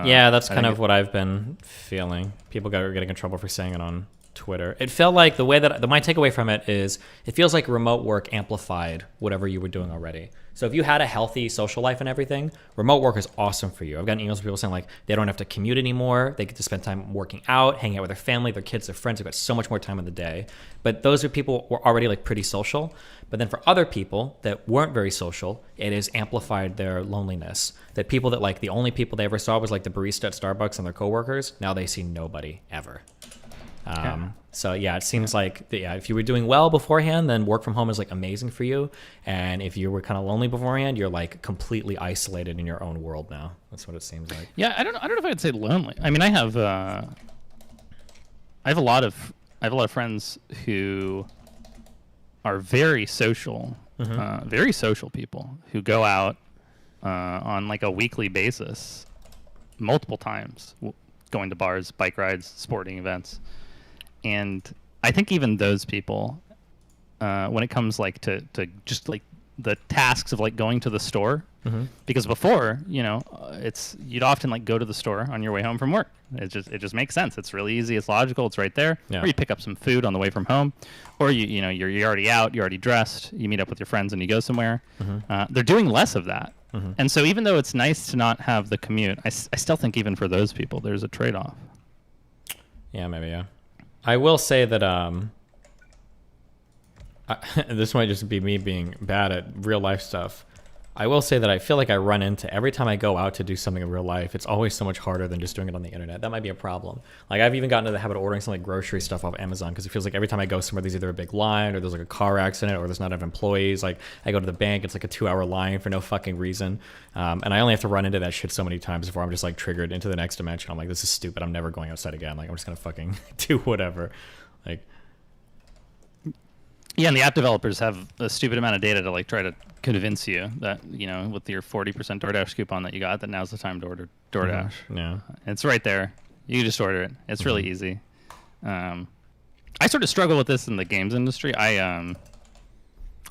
Yeah, that's kind of what I've been feeling. People are getting in trouble for saying it on Twitter. It felt like the way that my takeaway from it is it feels like remote work amplified whatever you were doing already. So if you had a healthy social life and everything, remote work is awesome for you. I've gotten emails from people saying like they don't have to commute anymore. They get to spend time working out, hanging out with their family, their kids, their friends. They've got so much more time in the day. But those are people who were already like pretty social. But then for other people that weren't very social, it has amplified their loneliness. That people that like the only people they ever saw was like the barista at Starbucks and their coworkers. Now they see nobody ever. So yeah, it seems like if you were doing well beforehand, then work from home is like amazing for you. And if you were kind of lonely beforehand, you're like completely isolated in your own world now. That's what it seems like. Yeah, I don't know if I'd say lonely. I mean, I have a lot of friends who are very social, very social people who go out on like a weekly basis, multiple times, going to bars, bike rides, sporting events. And I think even those people, when it comes like to just like the tasks of like going to the store, because before, you'd often like go to the store on your way home from work. It just makes sense. It's really easy. It's logical. It's right there. Yeah. Or you pick up some food on the way from home, or you're already out. You're already dressed. You meet up with your friends and you go somewhere. They're doing less of that. And so even though it's nice to not have the commute, I still think even for those people, there's a trade-off. Yeah, maybe, yeah. I will say that this might just be me being bad at real life stuff. I will say that I feel like I run into, every time I go out to do something in real life, it's always so much harder than just doing it on the internet. That might be a problem. Like I've even gotten into the habit of ordering some like grocery stuff off Amazon because it feels like every time I go somewhere, there's either a big line or there's like a car accident or there's not enough employees. Like I go to the bank, it's like a 2-hour line for no fucking reason. And I only have to run into that shit so many times before I'm just like triggered into the next dimension. I'm like, this is stupid. I'm never going outside again. Like I'm just going to fucking do whatever. Like, yeah, and the app developers have a stupid amount of data to like try to convince you that, with your 40% DoorDash coupon that you got, that now's the time to order DoorDash. Yeah. It's right there. You just order it. It's really easy. I sort of struggle with this in the games industry. I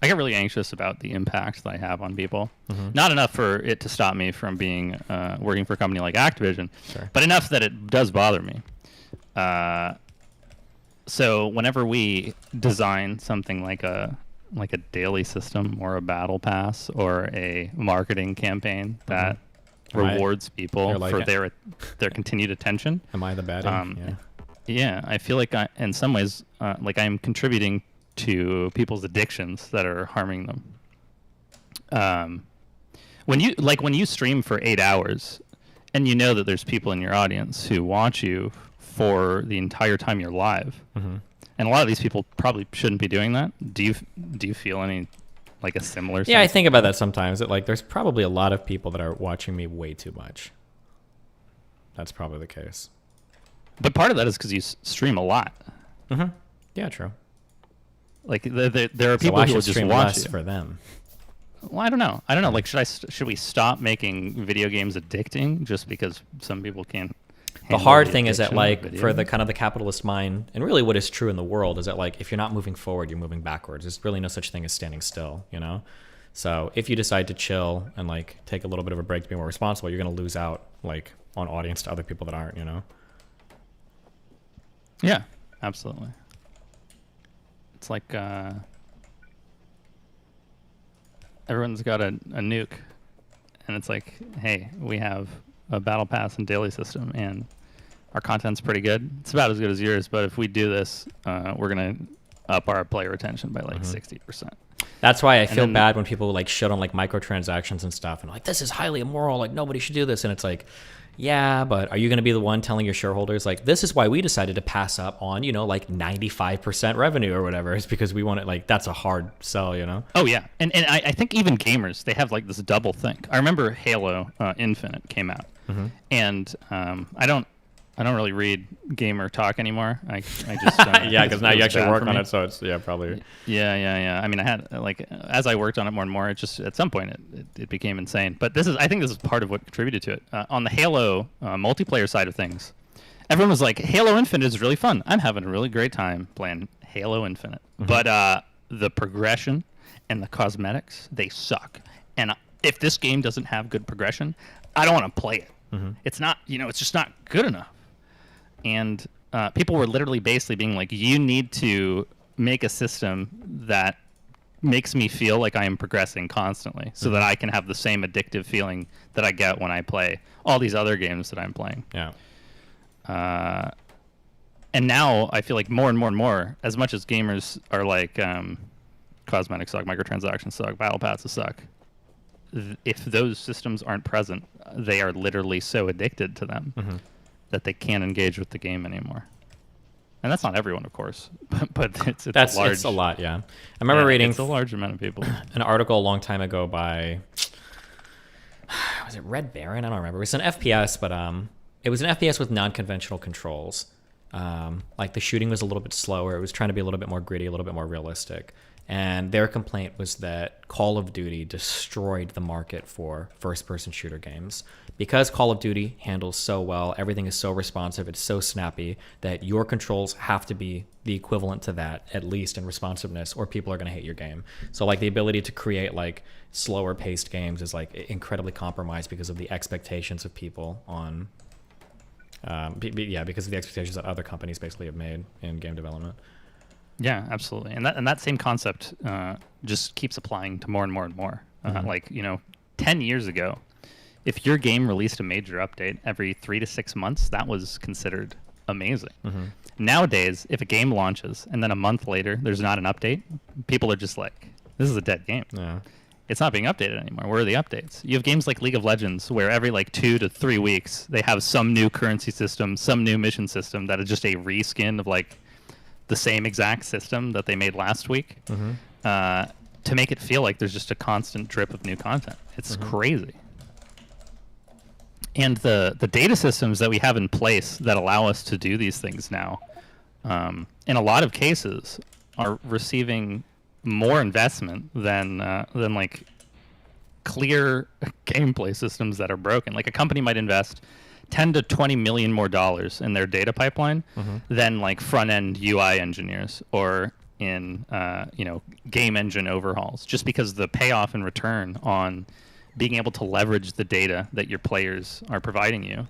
get really anxious about the impact that I have on people. Not enough for it to stop me from being working for a company like Activision, but enough that it does bother me. So whenever we design something like a daily system or a battle pass or a marketing campaign that rewards people for their continued attention, am I the baddie? Yeah, I feel like in some ways, like I'm contributing to people's addictions that are harming them. When you stream for 8 hours, and you know that there's people in your audience who watch you for the entire time you're live, and a lot of these people probably shouldn't be doing that. Do you feel any like a similar? Yeah, I think about that sometimes. That like there's probably a lot of people that are watching me way too much. That's probably the case. But part of that is because you stream a lot. Yeah, true. Like there are people who will just watch less you. for them. Well, I don't know. Like, should we stop making video games addicting just because some people can't? The hard thing is that like for the kind of the capitalist mind, and really what is true in the world is that like if you're not moving forward, you're moving backwards. There's really no such thing as standing still, So if you decide to chill and like take a little bit of a break to be more responsible, you're going to lose out like on audience to other people that aren't, Yeah, absolutely. It's like everyone's got a nuke, and it's like, hey, we have a battle pass and daily system, and our content's pretty good. It's about as good as yours, but if we do this, we're gonna up our player retention by like 60%. That's why I feel bad when people like shit on like microtransactions and stuff, and like this is highly immoral. Like nobody should do this, and it's like, yeah, but are you going to be the one telling your shareholders like this is why we decided to pass up on like 95% revenue or whatever? It's because we want it. Like that's a hard sell, Oh yeah, and I think even gamers, they have like this double think. I remember Halo Infinite came out, and I don't really read gamer talk anymore. I just yeah, because now you actually work on it, so it's probably yeah. I mean, I had like as I worked on it more and more, it just at some point it became insane. But I think this is part of what contributed to it. On the Halo multiplayer side of things, everyone was like, Halo Infinite is really fun. I'm having a really great time playing Halo Infinite, but the progression and the cosmetics, they suck. And if this game doesn't have good progression, I don't want to play it. It's not, it's just not good enough. And people were literally basically being like, you need to make a system that makes me feel like I am progressing constantly so that I can have the same addictive feeling that I get when I play all these other games that I'm playing. Yeah. And now I feel like more and more and more, as much as gamers are like, cosmetics suck, microtransactions suck, battle passes suck, if those systems aren't present, they are literally so addicted to them that they can't engage with the game anymore. and that's not everyone, of course, but it's It's a lot. Yeah, I remember reading it's a large amount of people. An article a long time ago by was it Red Baron? I don't remember. It was an FPS, but it was an FPS with non-conventional controls. Like the shooting was a little bit slower. It was trying to be a little bit more gritty, a little bit more realistic. And their complaint was that Call of Duty destroyed the market for first-person shooter games. Because Call of Duty handles so well, everything is so responsive, it's so snappy, that your controls have to be the equivalent to that, at least in responsiveness, or people are going to hate your game. So like the ability to create like slower-paced games is like incredibly compromised because of the expectations of people on... because of the expectations that other companies basically have made in game development. Yeah, absolutely. And that same concept just keeps applying to more and more and more. Like, 10 years ago, if your game released a major update every 3 to 6 months, that was considered amazing. Nowadays, if a game launches and then a month later there's not an update, people are just like, this is a dead game. Yeah. It's not being updated anymore. Where are the updates? You have games like League of Legends where every 2 to 3 weeks they have some new currency system, some new mission system that is just a reskin of the same exact system that they made last week to make it feel like there's just a constant drip of new content. It's crazy. And the data systems that we have in place that allow us to do these things now, in a lot of cases, are receiving more investment than clear gameplay systems that are broken. Like a company might invest 10 to 20 million more dollars in their data pipeline than front end UI engineers or in game engine overhauls, just because the payoff and return on being able to leverage the data that your players are providing you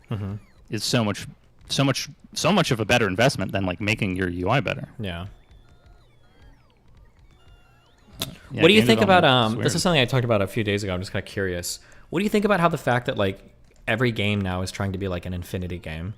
is so much of a better investment than making your UI better. Yeah. What do you think about this is something I talked about a few days ago. I'm just kind of curious. What do you think about how the fact that every game now is trying to be like an infinity game,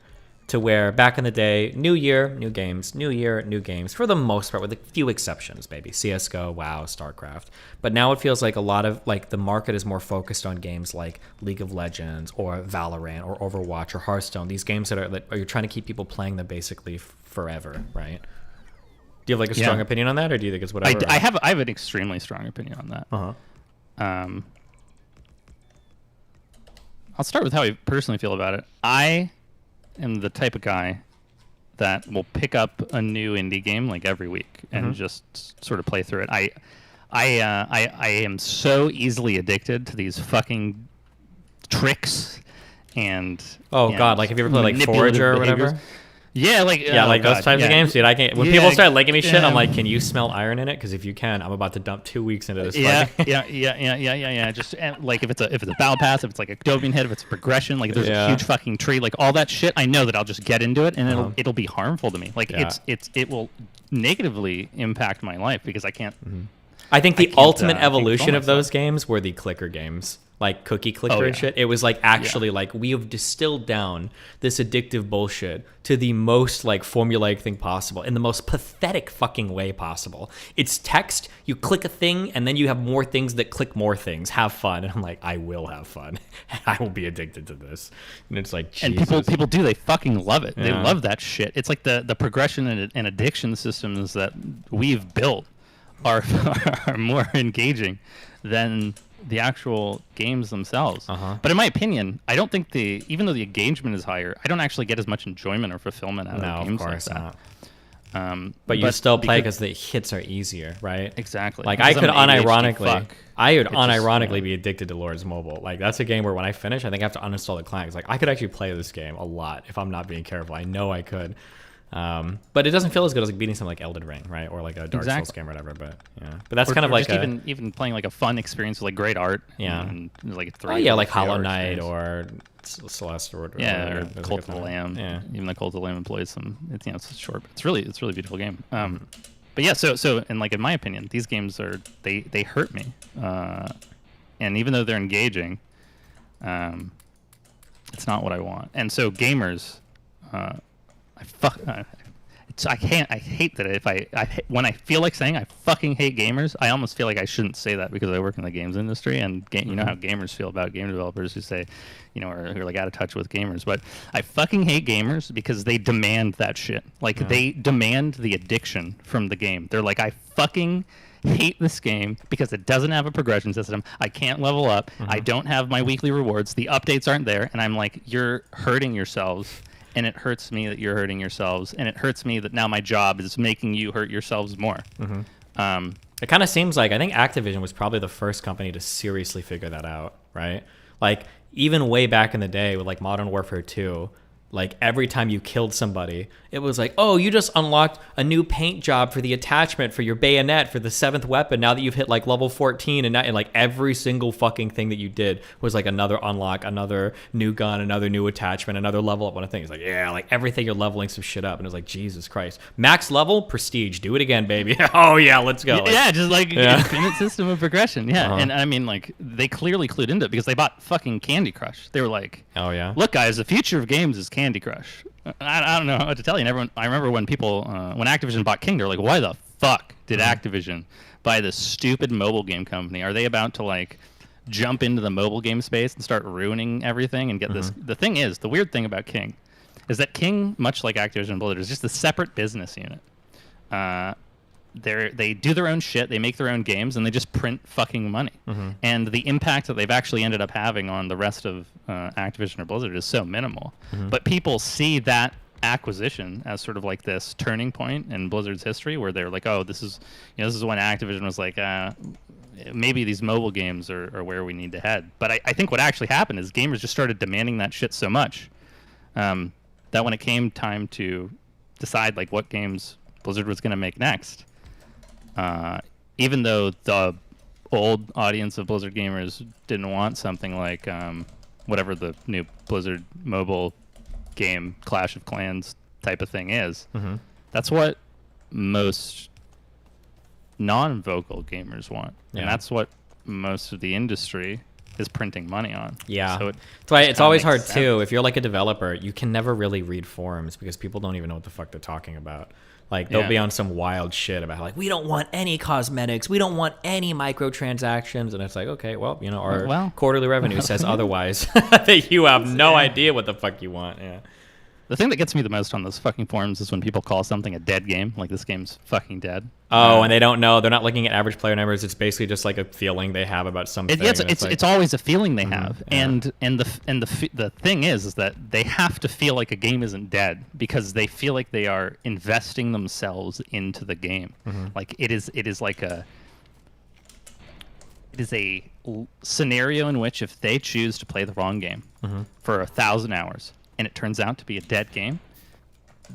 to where back in the day, new year, new games, new year, new games, for the most part, with a few exceptions, maybe CSGO, WoW, StarCraft. But now it feels like a lot of the market is more focused on games like League of Legends or Valorant or Overwatch or Hearthstone. These games that you're trying to keep people playing them basically forever, right? Do you have a strong opinion on that, or do you think it's whatever? I have an extremely strong opinion on that. I'll start with how I personally feel about it. I am the type of guy that will pick up a new indie game every week and just sort of play through it. I am so easily addicted to these fucking tricks and God, have you ever played Forager or whatever? Yeah, those types of games, dude. I can't. When people start liking me shit, I'm like, can you smell iron in it? Because if you can, I'm about to dump 2 weeks into this. Yeah. Just if it's a battle pass, if it's a dopamine hit, if it's a progression, there's a huge fucking tree, all that shit. I know that I'll just get into it, and it'll be harmful to me. It will negatively impact my life because I can't. I think the ultimate evolution of those games were the clicker games. Cookie clicker and shit. It was actually we have distilled down this addictive bullshit to the most formulaic thing possible in the most pathetic fucking way possible. It's text, you click a thing, and then you have more things that click more things. Have fun. And I'm like, I will have fun. I will be addicted to this. And it's Jesus. And people do, they fucking love it. They love that shit. It's the progression and addiction systems that we've built are more engaging than the actual games themselves. But in my opinion, I don't think even though the engagement is higher, I don't actually get as much enjoyment or fulfillment out of games like that. But you still play because the hits are easier, right? Exactly. I could unironically be addicted to Lords Mobile. That's a game where when I finish, I think I have to uninstall the client. I could actually play this game a lot if I'm not being careful. I know I could. But it doesn't feel as good as being something like Elden Ring, right? Or a Dark Souls game or whatever. But that's kind of even playing a fun experience with great art. Yeah. And Hollow Knight or Celeste or or Cult of the Lamb. Yeah. Even the Cult of the Lamb employs some. It's short. But it's really a beautiful game. But yeah. So and in my opinion, these games they hurt me. And even though they're engaging, it's not what I want. And so gamers. so I can't. I hate that if when I feel like saying I fucking hate gamers, I almost feel like I shouldn't say that because I work in the games industry and you know how gamers feel about game developers who say, you know, or who are like out of touch with gamers. But I fucking hate gamers because they demand that shit. Like they demand the addiction from the game. They're like, I fucking hate this game because it doesn't have a progression system. I can't level up. I don't have my weekly rewards. The updates aren't there. And I'm like, you're hurting yourselves. And it hurts me that you're hurting yourselves. And it hurts me that now my job is making you hurt yourselves more. It kind of seems like, I think Activision was probably the first company to seriously figure that out, right? Like, even way back in the day with like Modern Warfare 2, like every time you killed somebody, it was like, oh, you just unlocked a new paint job for the attachment for your bayonet for the 7th weapon now that you've hit like level 14, and like every single fucking thing that you did was like another unlock, another new gun, another new attachment, another level up on a thing. It's like, yeah, like everything you're leveling some shit up, and it's like, Jesus Christ, max level, prestige, do it again, baby. Oh yeah, let's go. Like, yeah, just like infinite system of progression. Yeah, and I mean, like they clearly clued into it because they bought fucking Candy Crush. They were like, oh yeah, look guys, the future of games is Candy Crush. I don't know what to tell you. And everyone, I remember when people, when Activision bought King, they're like, why the fuck did Activision buy this stupid mobile game company? Are they about to like jump into the mobile game space and start ruining everything and get this? The thing is, the weird thing about King is that King, much like Activision Blizzard, is just a separate business unit. They do their own shit, they make their own games, and they just print fucking money. And the impact that they've actually ended up having on the rest of Activision or Blizzard is so minimal. But people see that acquisition as sort of like this turning point in Blizzard's history, where they're like, oh, this is when Activision was like, maybe these mobile games are where we need to head. But I think what actually happened is gamers just started demanding that shit so much that when it came time to decide like what games Blizzard was going to make next, even though the old audience of Blizzard gamers didn't want something like whatever the new Blizzard mobile game Clash of Clans type of thing is, that's what most non-vocal gamers want. And that's what most of the industry is printing money on. Yeah. So that's why it's always hard too. If you're like a developer, you can never really read forums because people don't even know what the fuck they're talking about. Like they'll be on some wild shit about like, we don't want any cosmetics, we don't want any microtransactions, and it's like, okay, well, you know, our quarterly revenue says otherwise. That you have no idea what the fuck you want. Yeah. The thing that gets me the most on those fucking forums is when people call something a dead game, like this game's fucking dead. Oh, and they don't know. They're not looking at average player numbers. It's basically just like a feeling they have about something. It's always a feeling they have, and the thing is that they have to feel like a game isn't dead because they feel like they are investing themselves into the game. Like it is a scenario in which if they choose to play the wrong game for 1,000 hours and it turns out to be a dead game,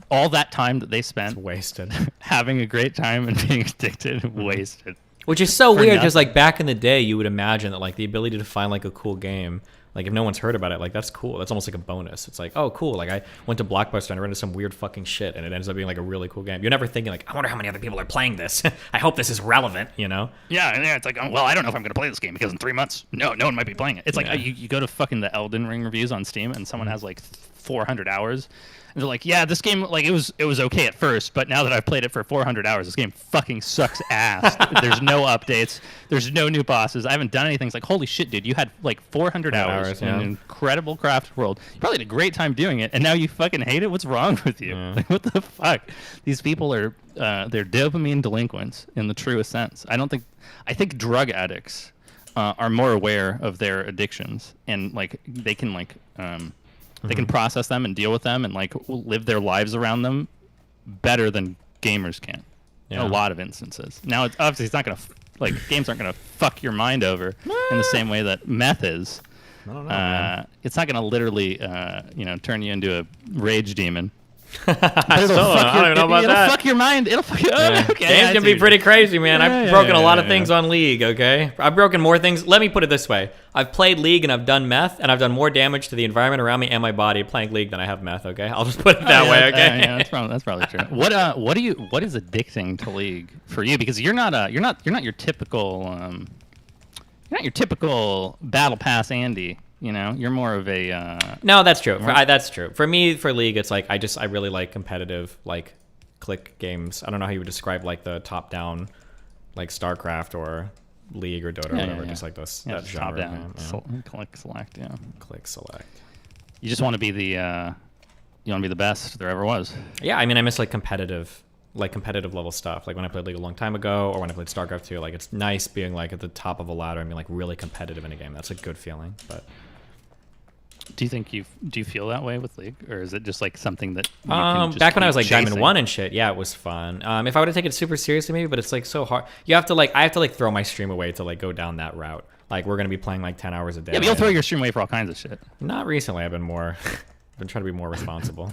all that time that they spent wasted having a great time and being addicted, wasted. Which is so weird because like back in the day, you would imagine that like the ability to find like a cool game, like if no one's heard about it, like that's cool. That's almost like a bonus. It's like, oh cool, like I went to Blockbuster and I rented some weird fucking shit and it ends up being like a really cool game. You're never thinking like, I wonder how many other people are playing this. I hope this is relevant, you know? Yeah, and it's like, oh, well, I don't know if I'm gonna play this game because in 3 months, no one might be playing it. It's like you go to fucking the Elden Ring reviews on Steam and someone has like 400 hours. And they're like, yeah, this game, like, it was okay at first, but now that I've played it for 400 hours, this game fucking sucks ass. There's no updates. There's no new bosses. I haven't done anything. It's like, holy shit, dude, you had, like, 400 hours in an incredible craft world. You probably had a great time doing it, and now you fucking hate it? What's wrong with you? Like, what the fuck? These people are, they're dopamine delinquents in the truest sense. I think drug addicts are more aware of their addictions, and, like, they can, like, they can process them and deal with them and like live their lives around them better than gamers can in a lot of instances. Now, it's not going to like games aren't going to fuck your mind over in the same way that meth is. I don't know, it's not going to literally turn you into a rage demon. I don't even know about that. It'll fuck your mind. It'll fuck your okay, games can be pretty crazy, man. I've broken a lot of things on League, okay? I've broken more things. Let me put it this way. I've played League and I've done meth, and I've done more damage to the environment around me and my body playing League than I have meth, okay? I'll just put it that way, okay? Yeah, that's probably true. What is addicting to League for you? Because you're not your typical battle pass Andy. You know, you're more of a... No, that's true. That's true. For me, for League, it's like I really like competitive, like click games. I don't know how you would describe like the top-down, like StarCraft or League or Dota or whatever. Just like this that just genre. top down. Click select. Yeah. Click select. You just want to be the best there ever was. Yeah, I mean, I miss like competitive level stuff. Like when I played League a long time ago, or when I played StarCraft 2. Like it's nice being like at the top of a ladder and being like really competitive in a game. That's a good feeling. But do you feel that way with League, or is it just like something that you can just back when I was like chasing? Diamond 1 and shit, yeah, it was fun. If I would have taken it super seriously, maybe, but it's like so hard. I have to like throw my stream away to like go down that route. Like we're gonna be playing like 10 hours a day. Yeah, but you'll throw your stream away for all kinds of shit. Not recently. I've been trying to be more responsible.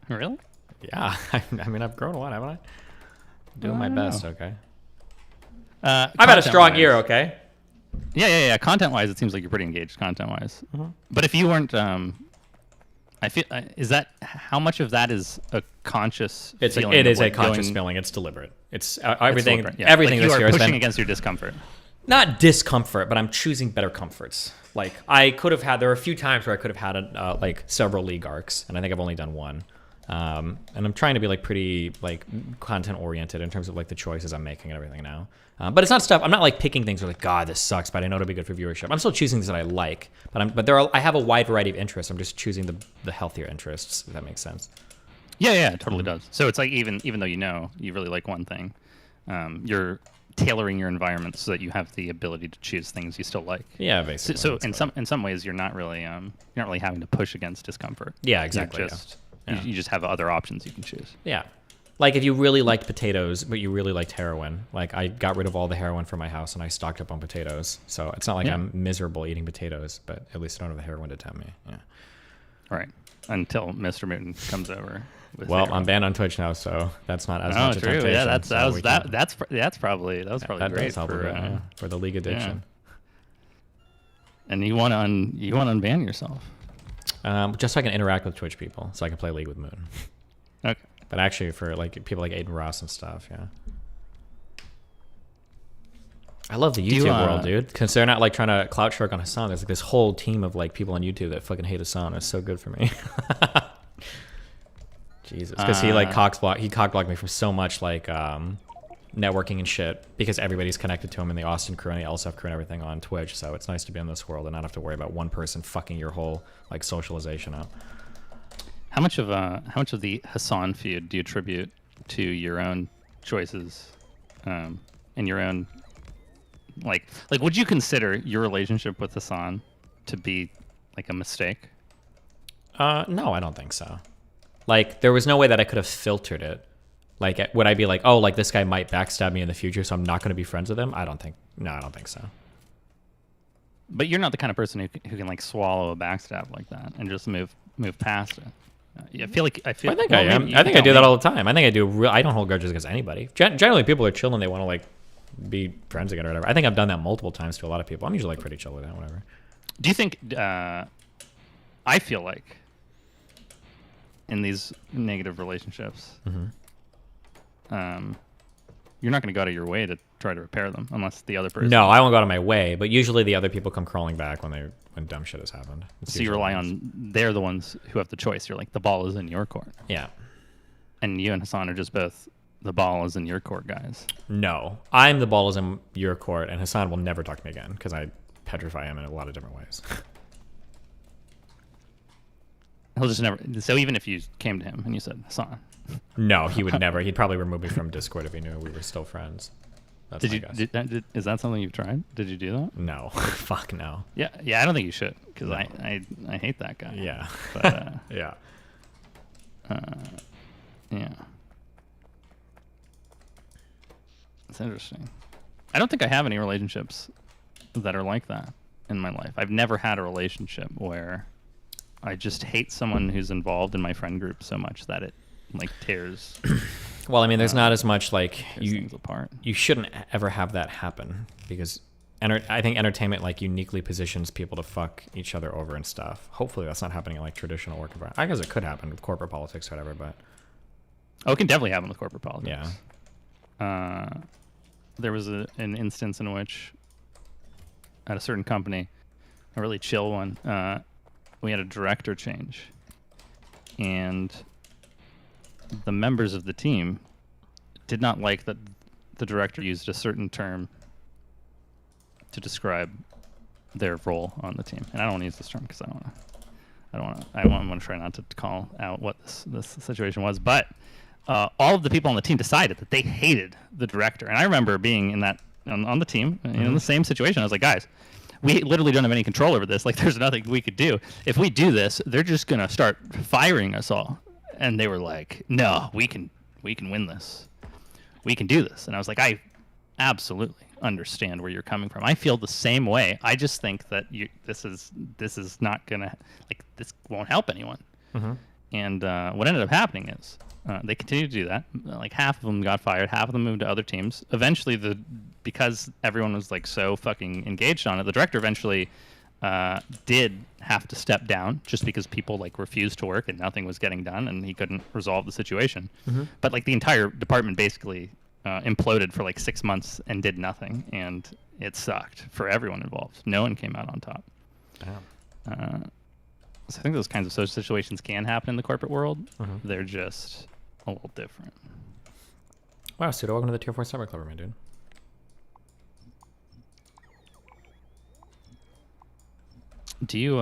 Really? Yeah. I mean, I've grown a lot, haven't I? Doing my best. Okay. I've had a strong year. Okay. Yeah. Content-wise, it seems like you're pretty engaged. Content-wise, but if you weren't, I feel is that how much of that is a conscious? It is a conscious feeling. It's deliberate. It's everything. It's everything like this you year are has pushing been against your discomfort. Not discomfort, but I'm choosing better comforts. Like I could have had. There were a few times where I could have had like several League arcs, and I think I've only done one. And I'm trying to be like pretty like content oriented in terms of like the choices I'm making and everything now. But it's not stuff. I'm not like picking things where like, God, this sucks, but I know it'll be good for viewership. I'm still choosing things that I like, but I have a wide variety of interests. I'm just choosing the healthier interests. If that makes sense. Yeah, it totally does. So it's like even though you really like one thing, you're tailoring your environment so that you have the ability to choose things you still like. Yeah, basically. So in some ways, you're not really having to push against discomfort. Yeah, exactly. You just have other options you can choose. Yeah. Like if you really liked potatoes, but you really liked heroin, like I got rid of all the heroin from my house and I stocked up on potatoes. So it's not like I'm miserable eating potatoes, but at least I don't have the heroin to tempt me. Yeah. Right. Until Mr. Mutant comes over. Well, I'm banned on Twitch now, so that's not as much a temptation. Yeah, that's probably that great for the League addiction. Yeah. And you want to unban yourself. Just so I can interact with Twitch people, so I can play League with Moon. Okay. But actually, for like people like Aiden Ross and stuff, yeah. I love the YouTube world, dude. Because they're not like trying to clout shark on Hassan. There's like this whole team of like people on YouTube that fucking hate Hassan. It's so good for me. Jesus, because he like cockblocked me from so much like networking and shit because everybody's connected to him in the Austin crew and the LSF crew and everything on Twitch. So it's nice to be in this world and not have to worry about one person fucking your whole like socialization up. How much of the Hassan feud do you attribute to your own choices, and your own like would you consider your relationship with Hassan to be like a mistake? No, I don't think so. Like there was no way that I could have filtered it. Like would I be like, oh, like this guy might backstab me in the future, so I'm not going to be friends with him? I don't think so. But you're not the kind of person who can like swallow a backstab like that and just move past it. I think I am. I think I do that all the time. I think I do. I don't hold grudges against anybody. Generally, people are chill and they want to like be friends again or whatever. I think I've done that multiple times to a lot of people. I'm usually like pretty chill with that, whatever. Do you think? I feel like in these negative relationships, you're not going to go out of your way to try to repair them unless the other person. No, I won't go out of my way. But usually the other people come crawling back when dumb shit has happened. So you rely on they're the ones who have the choice. You're like the ball is in your court. Yeah. And you and Hassan are just both the ball is in your court guys. No, I'm the ball is in your court, and Hassan will never talk to me again because I petrify him in a lot of different ways. He'll just never. So even if you came to him and you said Hassan. No, he would never. He'd probably remove me from Discord if he knew we were still friends. That's is that something you've tried? Did you do that? No. Fuck no. Yeah, I don't think you should because I hate that guy. Yeah. But, yeah. Yeah. It's interesting. I don't think I have any relationships that are like that in my life. I've never had a relationship where I just hate someone who's involved in my friend group so much that it like tears. Well, I mean, there's not as much like apart. You shouldn't ever have that happen because I think entertainment like uniquely positions people to fuck each other over and stuff. Hopefully that's not happening in like traditional work environment. I guess it could happen with corporate politics or whatever, but it can definitely happen with corporate politics. Yeah. There was an instance in which at a certain company, a really chill one, we had a director change, and the members of the team did not like that the director used a certain term to describe their role on the team. And I don't want to use this term because I want to try not to call out what this situation was. But all of the people on the team decided that they hated the director. And I remember being in that on the team in the same situation. I was like, guys, we literally don't have any control over this. Like, there's nothing we could do. If we do this, they're just gonna start firing us all. And they were like, no, we can win this. We can do this. And I was like, I absolutely understand where you're coming from. I feel the same way. I just think that this is not gonna, like, this won't help anyone. And what ended up happening is they continued to do that. Like, half of them got fired, half of them moved to other teams. Eventually, because everyone was like so fucking engaged on it, the director eventually did have to step down just because people like refused to work and nothing was getting done and he couldn't resolve the situation. But like the entire department basically imploded for like 6 months and did nothing, and it sucked for everyone involved. No one came out on top. So I think those kinds of social situations can happen in the corporate world. They're just a little different. Wow, Sudo, welcome to the Tier 4 Summer Club, my dude. Do you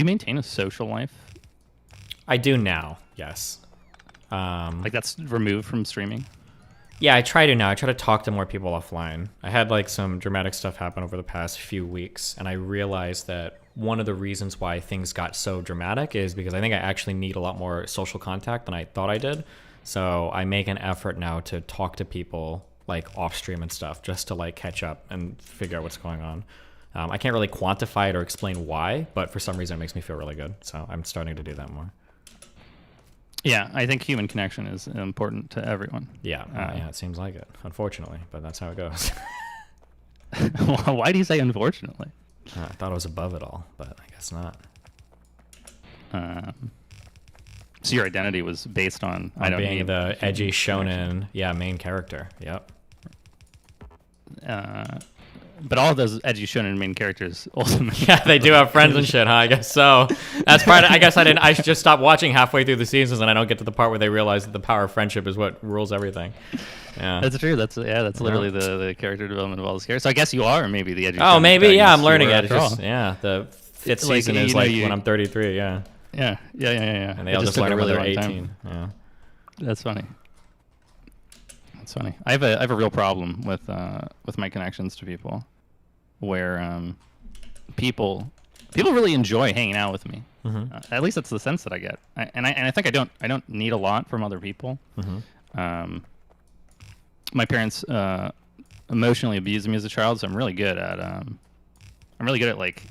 maintain a social life? I do now, yes. Like, that's removed from streaming? Yeah, I try to now. I try to talk to more people offline. I had like some dramatic stuff happen over the past few weeks, and I realized that one of the reasons why things got so dramatic is because I think I actually need a lot more social contact than I thought I did. So I make an effort now to talk to people like off stream and stuff, just to like catch up and figure out what's going on. I can't really quantify it or explain why, but for some reason it makes me feel really good. So I'm starting to do that more. Yeah, I think human connection is important to everyone. Yeah, yeah, it seems like it, unfortunately, but that's how it goes. Why do you say unfortunately? I thought I was above it all, but I guess not. So your identity was based on being the edgy shonen, main character. Yep. But all of those edgy shonen main characters ultimately. Yeah, they do have friends and shit, huh? I guess so. That's part of, I guess I should just stop watching halfway through the seasons and I don't get to the part where they realize that the power of friendship is what rules everything. Yeah. That's true. That's literally the character development of all those characters. So I guess you are maybe the edgy Oh, shonen maybe, yeah, I'm protagonist learning you were it. after all. Just, the fifth Like, season is like when I'm 33, yeah. Yeah. And they all just learn it when they're 18. Yeah. That's funny. That's funny. I have a real problem with my connections to people, where people really enjoy hanging out with me. At least that's the sense that I get. I think I don't need a lot from other people. My parents emotionally abused me as a child, so I'm really good at like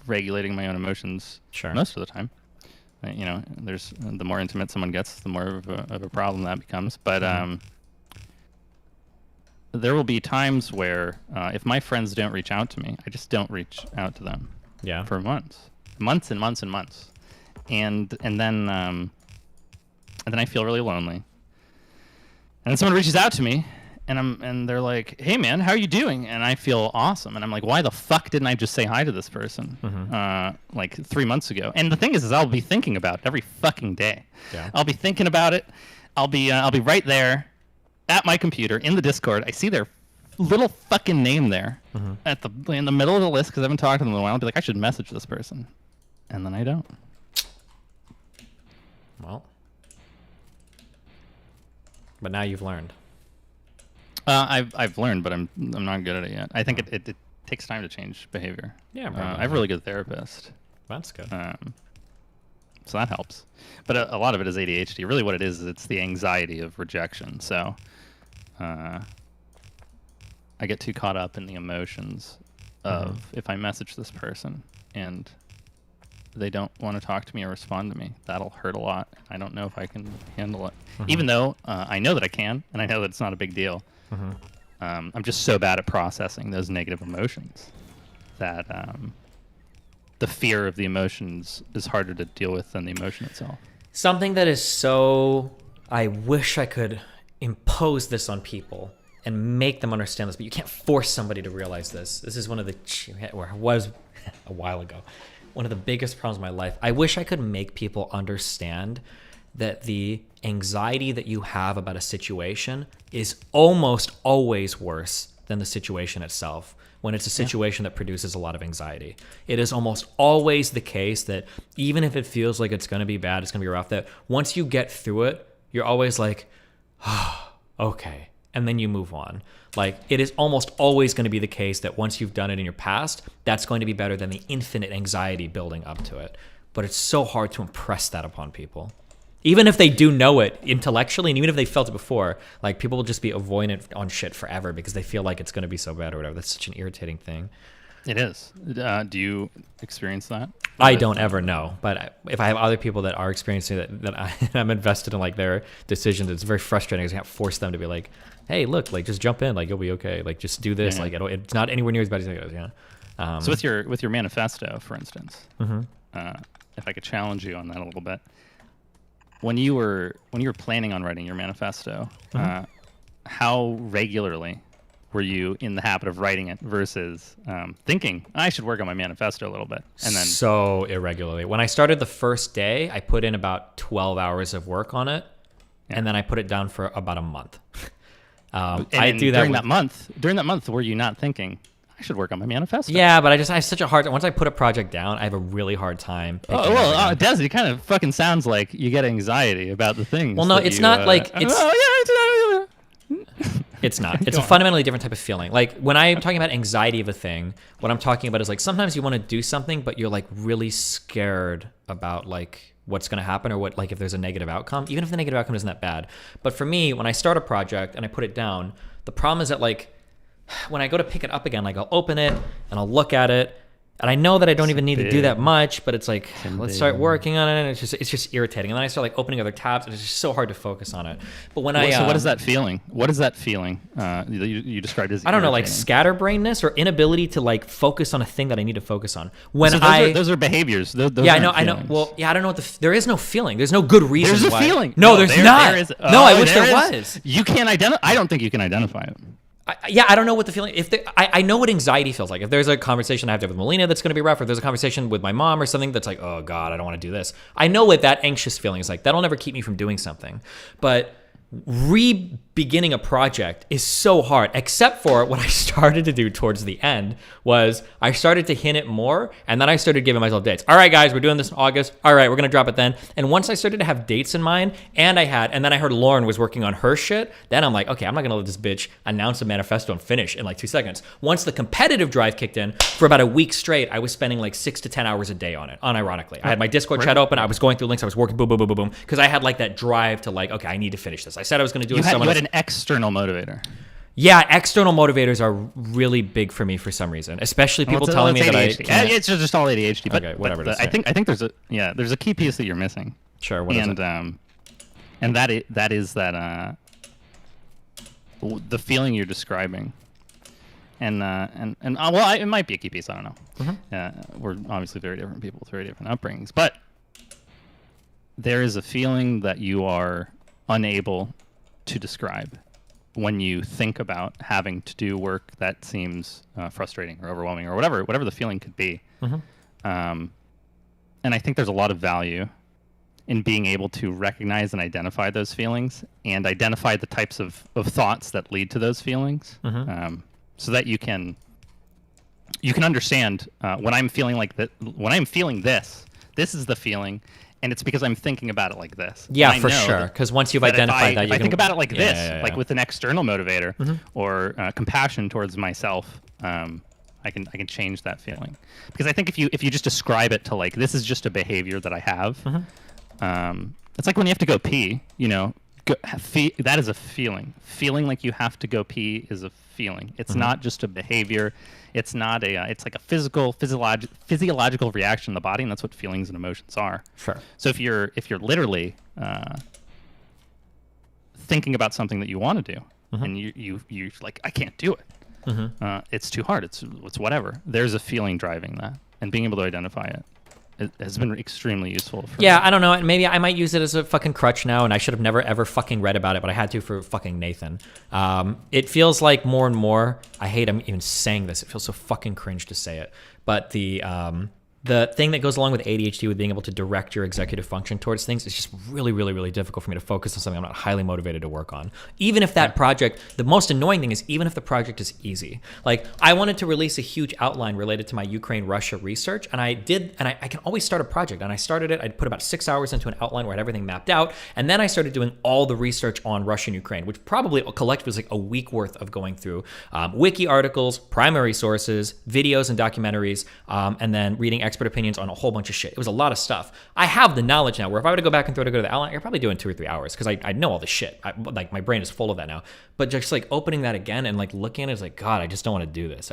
regulating my own emotions most of the time. You know, there's the more intimate someone gets, the more of a problem that becomes. But there will be times where if my friends don't reach out to me, I just don't reach out to them. Yeah. For months and months and months, and then I feel really lonely. And then someone reaches out to me, and they're like, "Hey man, how are you doing?" And I feel awesome, and I'm like, "Why the fuck didn't I just say hi to this person like 3 months ago?" And the thing is I'll be thinking about it every fucking day. Yeah. I'll be thinking about it. I'll be right there at my computer in the Discord. I see their little fucking name there in the middle of the list because I haven't talked to them in a while. I'll be like, I should message this person, and then I don't. Well, but now you've learned. I've learned, but I'm not good at it yet. I think it takes time to change behavior. Yeah, I have a really good therapist. That's good. So that helps. But a lot of it is ADHD. Really what it is it's the anxiety of rejection. So I get too caught up in the emotions of if I message this person and they don't want to talk to me or respond to me, that'll hurt a lot. I don't know if I can handle it. Even though I know that I can, and I know that it's not a big deal. I'm just so bad at processing those negative emotions that the fear of the emotions is harder to deal with than the emotion itself. Something that is so... I wish I could impose this on people and make them understand this, but you can't force somebody to realize this. This is one of the... or was a while ago. one of the biggest problems in my life. I wish I could make people understand that the anxiety that you have about a situation is almost always worse than the situation itself. When it's a situation that produces a lot of anxiety, it is almost always the case that even if it feels like it's going to be bad, it's going to be rough, that once you get through it, you're always like, oh, okay. And then you move on. Like, it is almost always going to be the case that once you've done it in your past, that's going to be better than the infinite anxiety building up to it. But it's so hard to impress that upon people. Even if they do know it intellectually, and even if they felt it before, like, people will just be avoidant on shit forever because they feel like it's going to be so bad or whatever. That's such an irritating thing. It is. Do you experience that? I don't ever know, but if I have other people that are experiencing that I'm invested in, like, their decisions, it's very frustrating because I can't force them to be like, hey, look, like, just jump in, like, you'll be okay, like, just do this, like, it's not anywhere near as bad as it is, So with your manifesto, for instance, if I could challenge you on that a little bit, when you were planning on writing your manifesto, how regularly were you in the habit of writing it versus thinking I should work on my manifesto a little bit? And then so irregularly. When I started the first day, I put in about 12 hours of work on it, and then I put it down for about a month. I do that during that month. Were you not thinking I should work on my manifesto? Yeah, but I have such a hard. Once I put a project down, I have a really hard time. Des, it kind of fucking sounds like you get anxiety about the things. Well, no, it's not like it's. It's not. It's a fundamentally different type of feeling. Like, when I'm talking about anxiety of a thing, what I'm talking about is, like, sometimes you want to do something, but you're, like, really scared about, like, what's going to happen, or what, like, if there's a negative outcome, even if the negative outcome isn't that bad. But for me, when I start a project and I put it down, the problem is that, like, when I go to pick it up again, like, I'll open it and I'll look at it, and I know that I don't even need to do that much, but it's like, let's start working on it, and it's just irritating. And then I start, like, opening other tabs, and it's just so hard to focus on it. But when so what is that feeling? What is that feeling you described as? I don't know, like, scatterbrainness or inability to, like, focus on a thing that I need to focus on. When so those are behaviors. Those I know. Well, yeah, I don't know what there is no feeling. There's no good reason. There's a feeling. No, there's not. No, I wish there was. You can't identify. I don't think you can identify it. I don't know what the feeling. I know what anxiety feels like. If there's a conversation I have to have with Melina that's going to be rough, or there's a conversation with my mom or something that's like, oh God, I don't want to do this. I know what that anxious feeling is like. That'll never keep me from doing something. But re-beginning a project is so hard, except for what I started to do towards the end was I started to hint it more, and then I started giving myself dates. All right, guys, we're doing this in August. All right, we're going to drop it then. And once I started to have dates in mind, and then I heard Lauren was working on her shit, then I'm like, okay, I'm not going to let this bitch announce a manifesto and finish in like 2 seconds. Once the competitive drive kicked in, for about a week straight, I was spending like 6 to 10 hours a day on it, unironically. I had my Discord chat open, I was going through links, I was working boom, boom, boom, boom, boom, because I had like that drive to like, okay, I need to finish this. I said I was going to do it. You had an external motivator. Yeah, external motivators are really big for me for some reason, especially people telling me that I can't. It's just all ADHD. But, okay, whatever. I think there's a key piece that you're missing. Sure. What is it? And that is that the feeling you're describing, and it might be a key piece. I don't know. We're obviously very different people with very different upbringings, but there is a feeling that you are unable to describe when you think about having to do work that seems frustrating or overwhelming or whatever the feeling could be. And I think there's a lot of value in being able to recognize and identify those feelings and identify the types of thoughts that lead to those feelings, so that you can understand when I'm feeling like that. When I'm feeling this is the feeling. And it's because I'm thinking about it like this. Yeah, for sure. Because once you've identified that, if I think about it like this, like with an external motivator or compassion towards myself, I can change that feeling. Because I think if you just describe it to like, this is just a behavior that I have. It's like when you have to go pee. You know, that is a feeling. Feeling like you have to go pee is a feeling. It's not just a behavior. It's not it's like a physiological reaction in the body, and that's what feelings and emotions are. Sure. So if you're literally thinking about something that you want to do, and you're like, I can't do it. It's too hard. It's whatever. There's a feeling driving that, and being able to identify it has been extremely useful for me. I don't know. Maybe I might use it as a fucking crutch now, and I should have never ever fucking read about it, but I had to for fucking Nathan. It feels like more and more, I'm even saying this, it feels so fucking cringe to say it, but the the thing that goes along with ADHD, with being able to direct your executive function towards things, is just really, really, really difficult for me to focus on something I'm not highly motivated to work on. Even if that project, the most annoying thing is even if the project is easy. Like, I wanted to release a huge outline related to my Ukraine-Russia research, and I did, and I can always start a project, and I started it. I'd put about 6 hours into an outline where I had everything mapped out, and then I started doing all the research on Russia and Ukraine, which probably collectively was like a week worth of going through wiki articles, primary sources, videos and documentaries, and then reading expert opinions on a whole bunch of shit. It was a lot of stuff. I have the knowledge now where if I were to go back and go to the outline, I'd probably do it in 2 or 3 hours because I know all the shit. Like, my brain is full of that now. But just like opening that again and like looking at it, it's like, God, I just don't want to do this.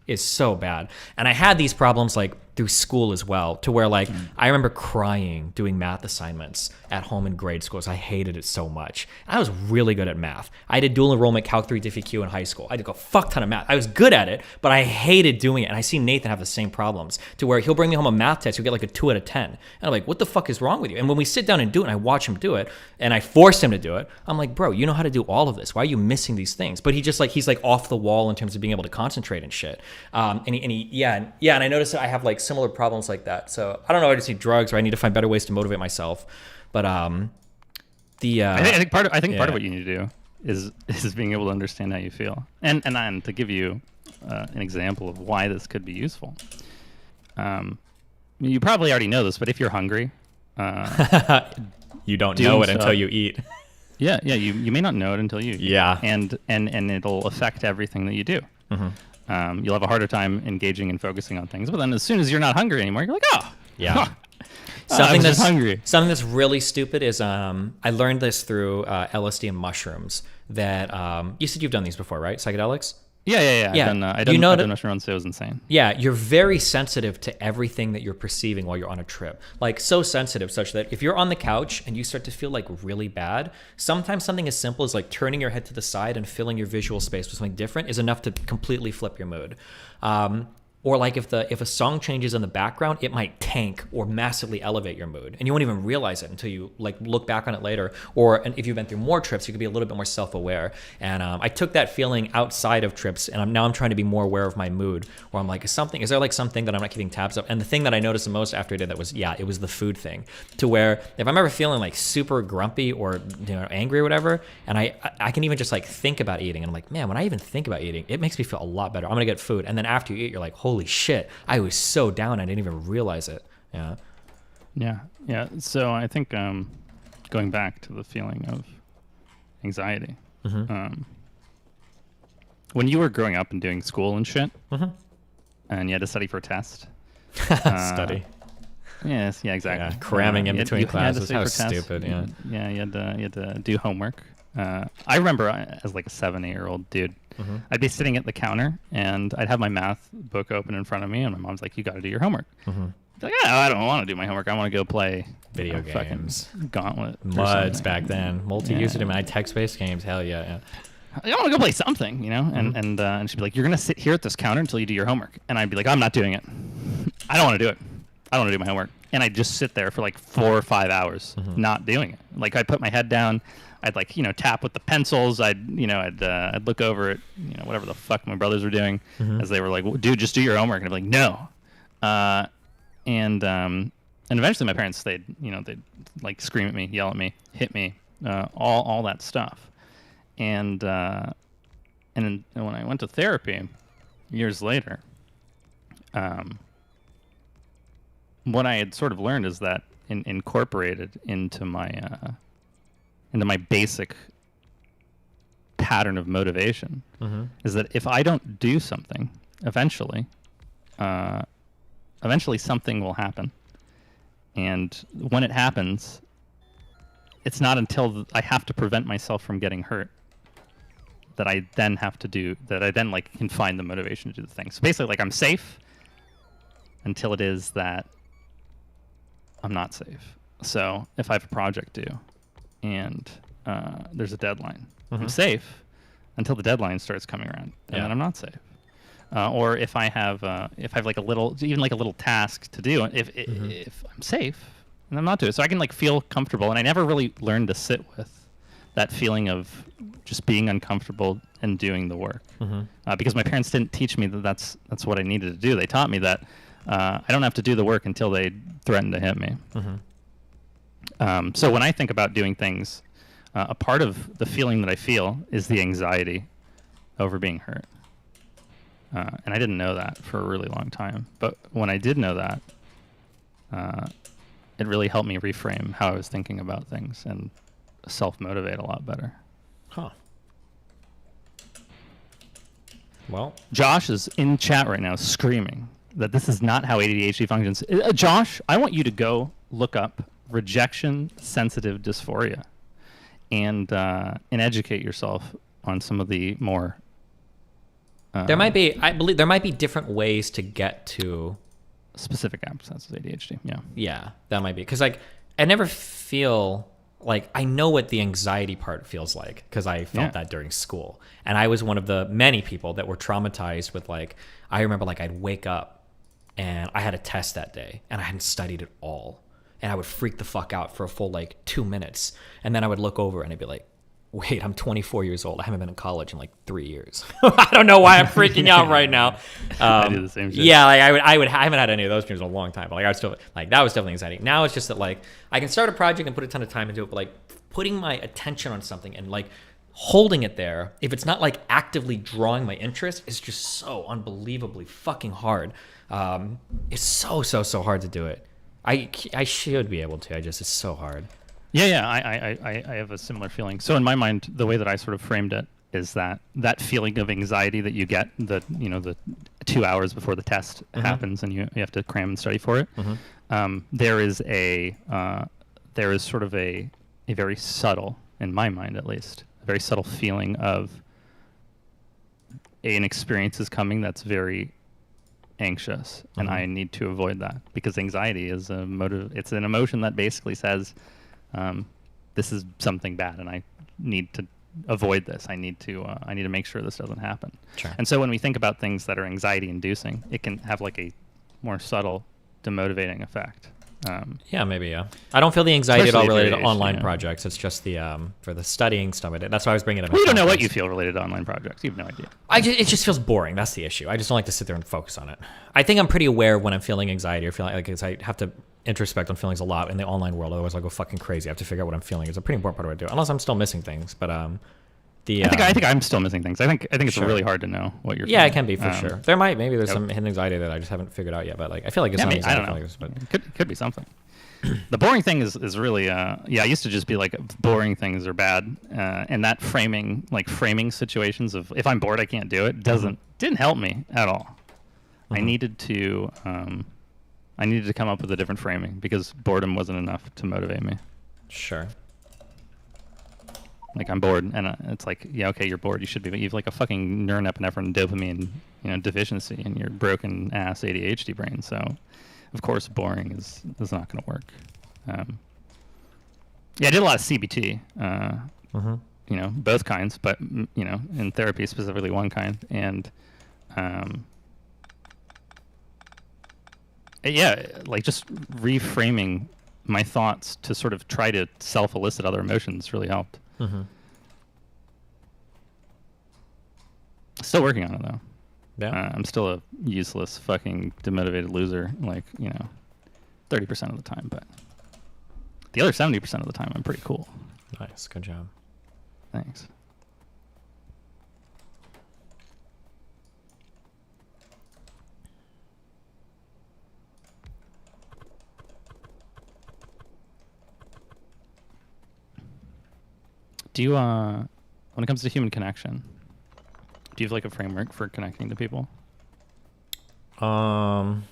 It's so bad. And I had these problems like through school as well, to where like I remember crying doing math assignments at home in grade school because I hated it so much. I was really good at math. I did dual enrollment Calc 3 Diffie Q in high school. I did a fuck ton of math. I was good at it, but I hated doing it. And I see Nathan have the same problems, to where he'll bring me home a math test, he'll get like a 2 out of 10. And I'm like, what the fuck is wrong with you? And when we sit down and do it and I watch him do it and I force him to do it, I'm like, bro, you know how to do all of this. Why are you missing these things? But he's like off the wall in terms of being able to concentrate and shit. And I noticed that I have like similar problems like that. So I don't know, I just need drugs, or I need to find better ways to motivate myself. But I think part of what you need to do is being able to understand how you feel, and to give you an example of why this could be useful. You probably already know this, but if you're hungry, you don't know it until you eat. Yeah, you may not know it until you eat. Yeah, and it'll affect everything that you do. You'll have a harder time engaging and focusing on things, but then as soon as you're not hungry anymore, you're like, oh, yeah. Something that's hungry. Something that's really stupid is I learned this through LSD and mushrooms. That you said you've done these before, right? Psychedelics. Yeah. I've done mushrooms. It was insane. Yeah, you're very sensitive to everything that you're perceiving while you're on a trip. Like, so sensitive, such that if you're on the couch and you start to feel like really bad, sometimes something as simple as like turning your head to the side and filling your visual space with something different is enough to completely flip your mood. Or like if a song changes in the background, it might tank or massively elevate your mood, and you won't even realize it until you like look back on it later. And if you've been through more trips, you could be a little bit more self-aware. And I took that feeling outside of trips, and I'm trying to be more aware of my mood. Where I'm like, is there like something that I'm not keeping tabs of? And the thing that I noticed the most after I did that was, it was the food thing. To where if I'm ever feeling like super grumpy or angry or whatever, and I can even just like think about eating, and I'm like, man, when I even think about eating, it makes me feel a lot better. I'm gonna get food, and then after you eat, you're like, holy shit, I was so down, I didn't even realize it. Yeah. So I think going back to the feeling of anxiety, when you were growing up and doing school and shit, and you had to study for a test, study. Yes, yeah, exactly. Yeah, cramming in between classes. How stupid. Yeah, you had to do homework. I remember as like a 7-8-year-old dude, I'd be sitting at the counter and I'd have my math book open in front of me, and my mom's like, "You got to do your homework." Like, I don't want to do my homework. I want to go play video games, Gauntlet, MUDs back then, multi-user domain, text-based games. Hell yeah. I want to go play something, and she'd be like, "You're gonna sit here at this counter until you do your homework," and I'd be like, "I'm not doing it. I don't want to do it. I don't want to do my homework." And I'd just sit there for like 4 or 5 hours not doing it. Like, I'd put my head down. I'd like, tap with the pencils. I'd look over at, whatever the fuck my brothers were doing as they were like, well, dude, just do your homework. And I'd be like, no. And eventually my parents, they'd like scream at me, yell at me, hit me, all that stuff. And then when I went to therapy years later, what I had sort of learned is that incorporated into my basic pattern of motivation is that if I don't do something, eventually something will happen. And when it happens, it's not until I have to prevent myself from getting hurt that I then like can find the motivation to do the thing. So basically, like, I'm safe until it is that I'm not safe. So if I have a project due and there's a deadline, I'm safe until the deadline starts coming around, and then I'm not safe. Or if I have like a little task to do, if I'm safe, and I'm not doing it, so I can like feel comfortable. And I never really learned to sit with that feeling of just being uncomfortable and doing the work, because my parents didn't teach me that that's what I needed to do. They taught me that I don't have to do the work until they threaten to hit me. So when I think about doing things, a part of the feeling that I feel is the anxiety over being hurt. And I didn't know that for a really long time. But when I did know that, it really helped me reframe how I was thinking about things and self-motivate a lot better. Huh. Well, Josh is in chat right now screaming that this is not how ADHD functions. Josh, I want you to go look up rejection-sensitive dysphoria and educate yourself on some of the more. There might be, I believe, there might be different ways to get to specific absences of ADHD. Yeah. Yeah, that might be because like I never feel like I know what the anxiety part feels like because I felt that during school, and I was one of the many people that were traumatized with like I remember like I'd wake up and I had a test that day and I hadn't studied at all, and I would freak the fuck out for a full like 2 minutes, and then I would look over and I'd be like, wait, I'm 24 years old. I haven't been in college in like 3 years. I don't know why I'm freaking out right now. I do the same shit. Yeah, like I haven't had any of those dreams in a long time. But like I was still like that was definitely anxiety. Now it's just that like I can start a project and put a ton of time into it, but like putting my attention on something and like holding it there, if it's not like actively drawing my interest, is just so unbelievably fucking hard. It's so hard to do it. I should be able to. It's so hard. Yeah, I have a similar feeling. So in my mind, the way that I sort of framed it is that feeling of anxiety that you get the 2 hours before the test happens and you have to cram and study for it. There is sort of a very subtle, in my mind at least, a very subtle feeling of an experience is coming that's very anxious, and I need to avoid that because anxiety is a motive. It's an emotion that basically says, this is something bad and I need to avoid this. I need to make sure this doesn't happen. Sure. And so when we think about things that are anxiety inducing, it can have like a more subtle demotivating effect. Yeah, maybe, yeah. I don't feel the anxiety at all related to online yeah. projects. It's just the for the studying stuff. That's why I was bringing it up. Well, you don't know what you feel related to online projects. You have no idea. It just feels boring. That's the issue. I just don't like to sit there and focus on it. I think I'm pretty aware when I'm feeling anxiety or feeling like, because I have to introspect on feelings a lot in the online world. Otherwise, I'll go fucking crazy. I have to figure out what I'm feeling. It's a pretty important part of what I do. Unless I'm still missing things, but I think I'm still missing things. I think it's really hard to know what you're. Yeah, feeling. it can be for sure. Maybe there's some hidden anxiety that I just haven't figured out yet. But like, I feel like it's not anxiety. I don't know. But could be something. The boring thing is really I used to just be like boring things are bad, and that framing situations of if I'm bored I can't do it didn't help me at all. I needed to come up with a different framing because boredom wasn't enough to motivate me. Sure. Like I'm bored, and it's like, yeah, okay, you're bored. You should be, but you have like a fucking norepinephrine dopamine, deficiency in your broken ass ADHD brain. So, of course, boring is not going to work. Yeah, I did a lot of CBT. Both kinds, but in therapy specifically one kind, and like just reframing my thoughts to sort of try to self-elicit other emotions really helped. Still working on it though. Yeah. I'm still a useless fucking demotivated loser, 30% of the time, but the other 70% of the time I'm pretty cool. Nice, good job. Thanks. Do you, when it comes to human connection, do you have like a framework for connecting to people? Well,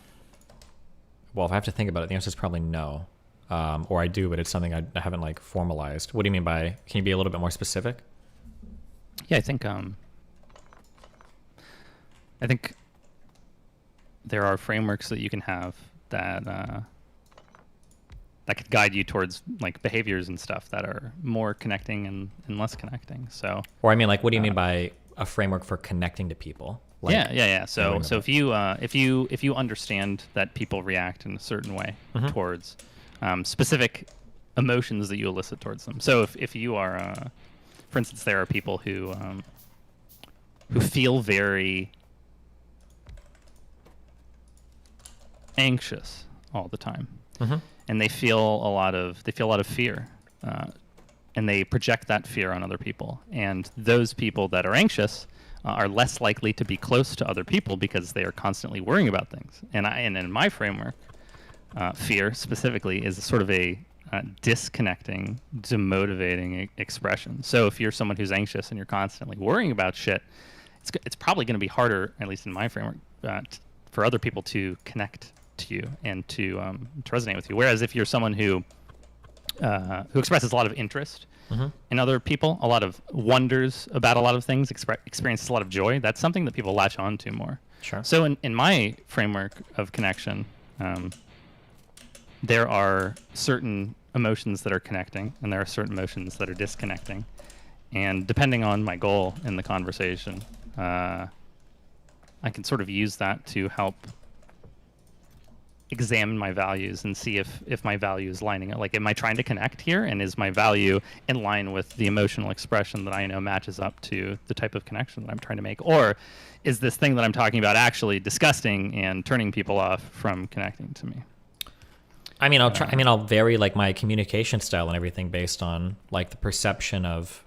if I have to think about it, the answer is probably no. Or I do, but it's something I haven't like formalized. What do you mean by? Can you be a little bit more specific? Yeah, I think there are frameworks that you can have that could guide you towards like behaviors and stuff that are more connecting and less connecting. So, or I mean, like, what do you mean by a framework for connecting to people? Like, yeah. So if you understand that people react in a certain way towards specific emotions that you elicit towards them. So if you are, for instance, there are people who feel very anxious all the time, Mhm. and they feel a lot of fear, and they project that fear on other people. And those people that are anxious are less likely to be close to other people because they are constantly worrying about things. And in my framework, fear specifically is sort of a disconnecting, demotivating expression. So if you're someone who's anxious and you're constantly worrying about shit, it's probably going to be harder, at least in my framework, for other people to connect to you and to resonate with you. Whereas if you're someone who expresses a lot of interest in other people, a lot of wonders about a lot of things, experiences a lot of joy, that's something that people latch on to more. Sure. So in my framework of connection, there are certain emotions that are connecting, and there are certain emotions that are disconnecting. And depending on my goal in the conversation, I can sort of use that to help examine my values and see if my value is lining up. Like, am I trying to connect here? And is my value in line with the emotional expression that I know matches up to the type of connection that I'm trying to make? Or is this thing that I'm talking about actually disgusting and turning people off from connecting to me? I mean, I'll vary like my communication style and everything based on like the perception of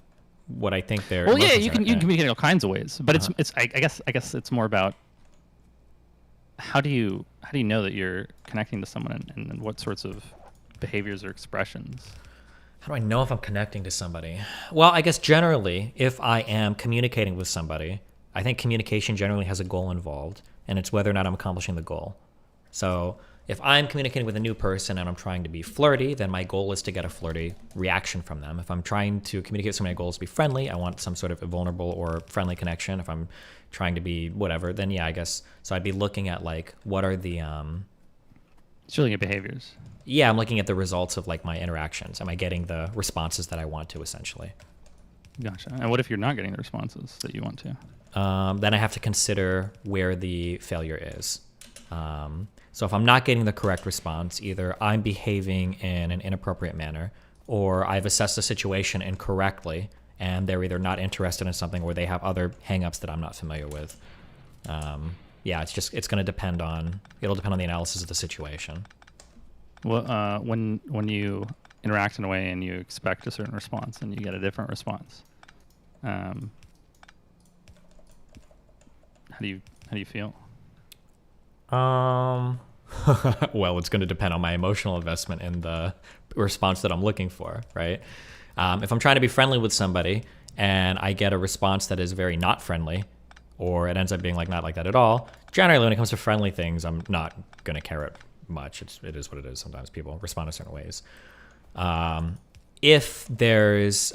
what I think they're. Well, yeah, you can communicate in all kinds of ways, but I guess it's more about how do you know that you're connecting to someone, and what sorts of behaviors or expressions? How do I know if I'm connecting to somebody? Well, I guess generally, if I am communicating with somebody, I think communication generally has a goal involved, and it's whether or not I'm accomplishing the goal. So if I'm communicating with a new person and I'm trying to be flirty, then my goal is to get a flirty reaction from them. If I'm trying to communicate with somebody, my goal is to be friendly. I want some sort of a vulnerable or friendly connection. If I'm trying to be whatever, then yeah, I guess. So I'd be looking at like, what are the... It's looking at behaviors. Yeah, I'm looking at the results of like my interactions. Am I getting the responses that I want to, essentially? Gotcha. And what if you're not getting the responses that you want to? Then I have to consider where the failure is. So if I'm not getting the correct response, either I'm behaving in an inappropriate manner, or I've assessed the situation incorrectly, and they're either not interested in something or they have other hangups that I'm not familiar with. Yeah, it's going to depend on the analysis of the situation. Well, when you interact in a way and you expect a certain response and you get a different response, how do you feel? Well, it's going to depend on my emotional investment in the response that I'm looking for, right? If I'm trying to be friendly with somebody and I get a response that is very not friendly, or it ends up being like not like that at all, generally when it comes to friendly things, I'm not going to care it much. It is what it is. Sometimes people respond in certain ways. If there's,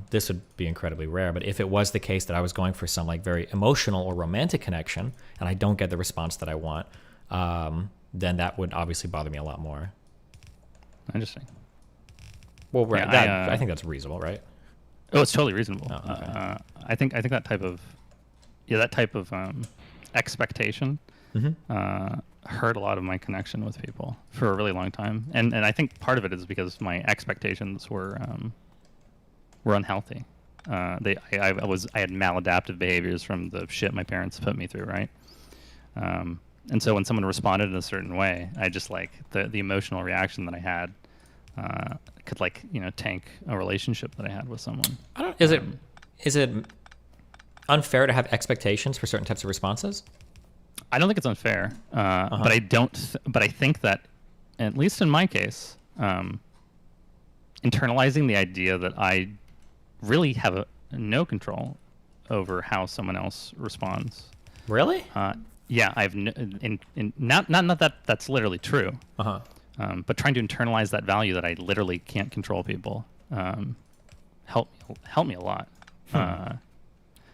this would be incredibly rare, but if it was the case that I was going for some like very emotional or romantic connection and I don't get the response that I want, then that would obviously bother me a lot more. Interesting. Well, right, Yeah, I think that's reasonable, right? Oh, it's totally reasonable. Oh, okay. I think that type of expectation hurt a lot of my connection with people for a really long time, and I think part of it is because my expectations were unhealthy. I had maladaptive behaviors from the shit my parents put me through, right? And so when someone responded in a certain way, I just like the emotional reaction that I had could tank a relationship that I had with someone. Is it unfair to have expectations for certain types of responses? I don't think it's unfair, but I think that, at least in my case, internalizing the idea that I really have no control over how someone else responds. Really? Yeah, I've not that that's literally true. But trying to internalize that value that I literally can't control people helped me a lot.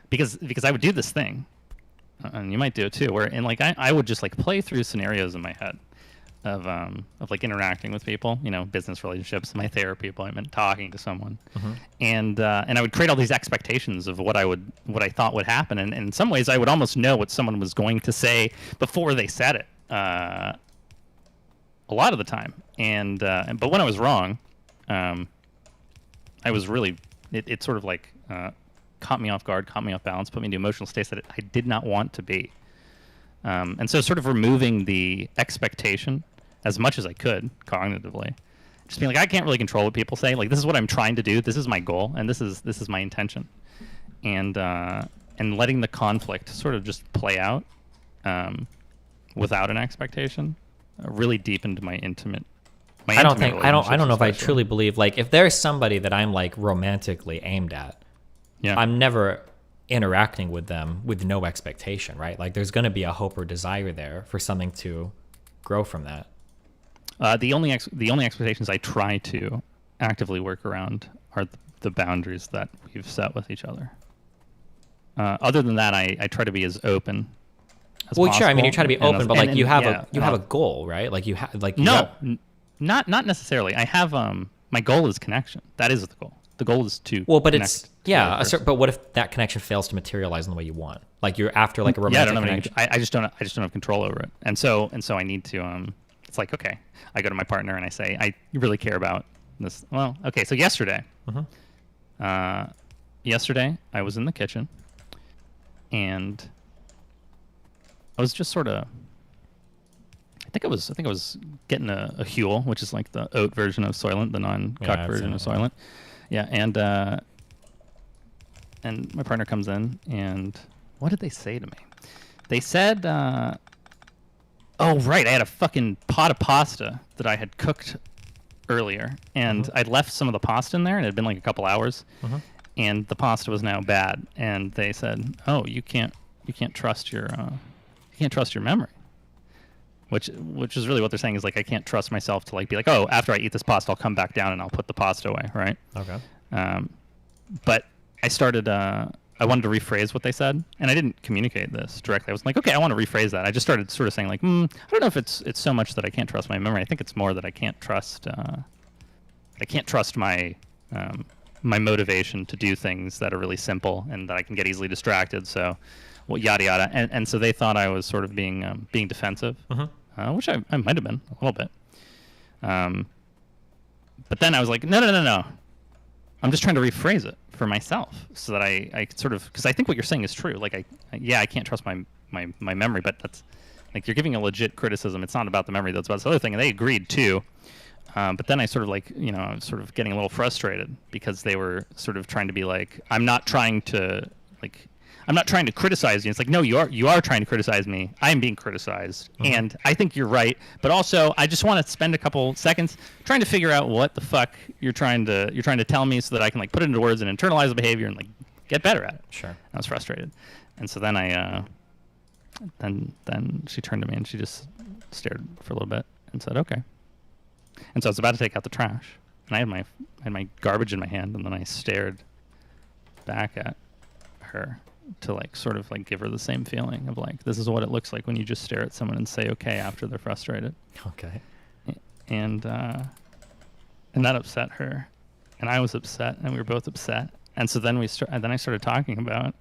Because I would do this thing, and you might do it too, where I would just play through scenarios in my head of interacting with people, business relationships, my therapy appointment, talking to someone, and I would create all these expectations of what I thought would happen, and in some ways I would almost know what someone was going to say before they said it, a lot of the time, but when I was wrong, I was really it sort of caught me off guard, caught me off balance, put me into emotional states that I did not want to be. And so sort of removing the expectation as much as I could cognitively, just being like, I can't really control what people say. Like, this is what I'm trying to do. This is my goal, and this is my intention. And letting the conflict sort of just play out without an expectation really deepened my intimate. I don't know if I truly believe, like, if there's somebody that I'm like romantically aimed at, I'm never interacting with them with no expectation, right? Like, there's going to be a hope or desire there for something to grow from that. The only expectations I try to actively work around are the boundaries that we've set with each other. Other than that, I try to be as open as possible. Sure. I mean, you try to be open, but like you have a goal, right? Like you have not necessarily. I have my goal is connection. That is the goal. The goal is to but it's but what if that connection fails to materialize in the way you want? Like you're after like a romantic connection. I just don't have control over it, and so I need to. It's like, okay, I go to my partner and I say, I really care about this. Well, okay, so yesterday, I was in the kitchen, and I was just sort of. I think I was getting a Huel, which is like the oat version of Soylent, the non-cooked version of Soylent. Yeah, and my partner comes in, and what did they say to me? They said, oh, right, I had a fucking pot of pasta that I had cooked earlier, and I'd left some of the pasta in there, and it had been like a couple hours, and the pasta was now bad. And they said, oh, you can't trust your memory. Which is really what they're saying is like, I can't trust myself to like be like, oh, after I eat this pasta, I'll come back down and I'll put the pasta away, right? Okay. But I started, I wanted to rephrase what they said, and I didn't communicate this directly. I was like, okay, I want to rephrase that. I just started sort of saying like, I don't know if it's so much that I can't trust my memory. I think it's more that I can't trust my my motivation to do things that are really simple and that I can get easily distracted. So, well, yada yada. And so they thought I was sort of being defensive. Which I might have been a little bit. But then I was like, no. I'm just trying to rephrase it for myself so that I could sort of, because I think what you're saying is true. Like, I can't trust my memory, but that's, like, you're giving a legit criticism. It's not about the memory, that's about this other thing. And they agreed too. But then I sort of like, I was sort of getting a little frustrated because they were sort of trying to be like, I'm not trying to criticize you. It's like, no, you are trying to criticize me. I am being criticized, and I think you're right. But also, I just want to spend a couple seconds trying to figure out what the fuck you're trying to tell me, so that I can like put it into words and internalize the behavior and like get better at it. Sure. I was frustrated, and so then then she turned to me and she just stared for a little bit and said, okay. And so I was about to take out the trash, and I had my garbage in my hand, and then I stared back at her to like sort of like give her the same feeling of like, this is what it looks like when you just stare at someone and say okay after they're frustrated. Okay. And that upset her, and I was upset, and we were both upset. And so then I started talking about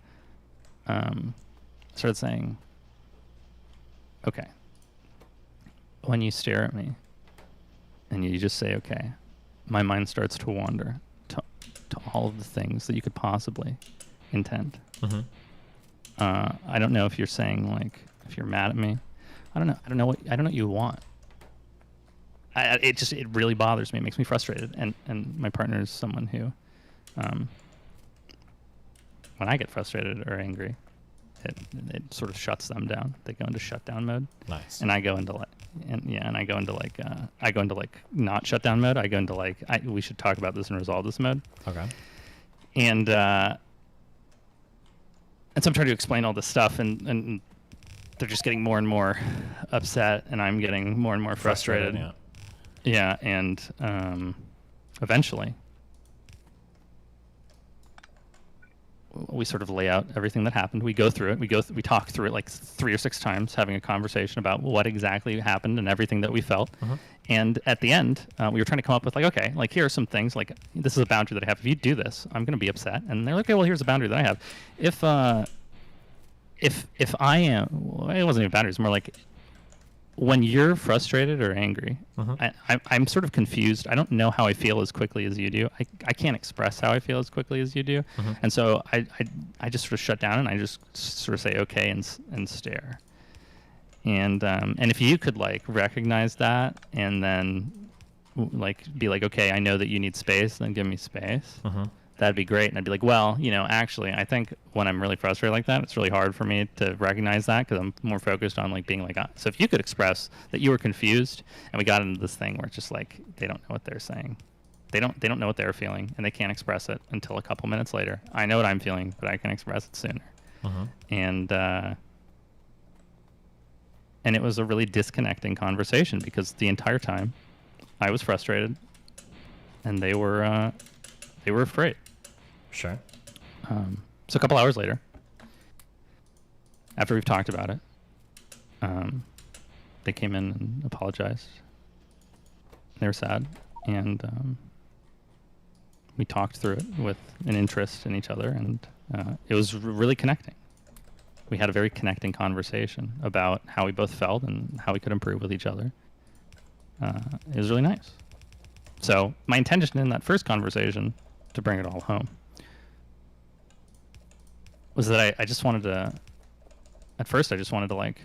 started saying, okay, when you stare at me and you just say okay, my mind starts to wander to all of the things that you could possibly intend. I don't know if you're saying like, if you're mad at me. I don't know what you want. It really bothers me. It makes me frustrated. And my partner is someone who, when I get frustrated or angry, it sort of shuts them down. They go into shutdown mode. Nice. And I go into not shutdown mode. I go into like, we should talk about this and resolve this mode. Okay. And so I'm trying to explain all this stuff, and they're just getting more and more upset, and I'm getting more and more frustrated. Yeah, and eventually we sort of lay out everything that happened. We go through it. We talk through it like 3 or 6 times, having a conversation about what exactly happened and everything that we felt. And at the end, we were trying to come up with like, okay, like here are some things, like this is a boundary that I have. If you do this, I'm going to be upset. And they're like, okay, well, here's a boundary that I have. If I am, well, it wasn't even boundaries, more like when you're frustrated or angry, I'm sort of confused. I don't know how I feel as quickly as you do. I can't express how I feel as quickly as you do. And so I just sort of shut down, and I just sort of say okay and stare. And if you could like recognize that and then like be like, okay, I know that you need space, then give me space. That'd be great. And I'd be like, well, you know, actually, I think when I'm really frustrated like that, it's really hard for me to recognize that because I'm more focused on like being like, so if you could express that you were confused, and we got into this thing where it's just like they don't know what they're saying, they don't know what they're feeling, and they can't express it until a couple minutes later. I know what I'm feeling, but I can express it sooner. And it was a really disconnecting conversation because the entire time I was frustrated, and they were afraid. Sure. So a couple hours later, after we've talked about it, they came in and apologized. They were sad, and we talked through it with an interest in each other, and it was really connecting. We had a very connecting conversation about how we both felt and how we could improve with each other. It was really nice. So my intention in that first conversation, to bring it all home, was that I just wanted to, at first I just wanted to like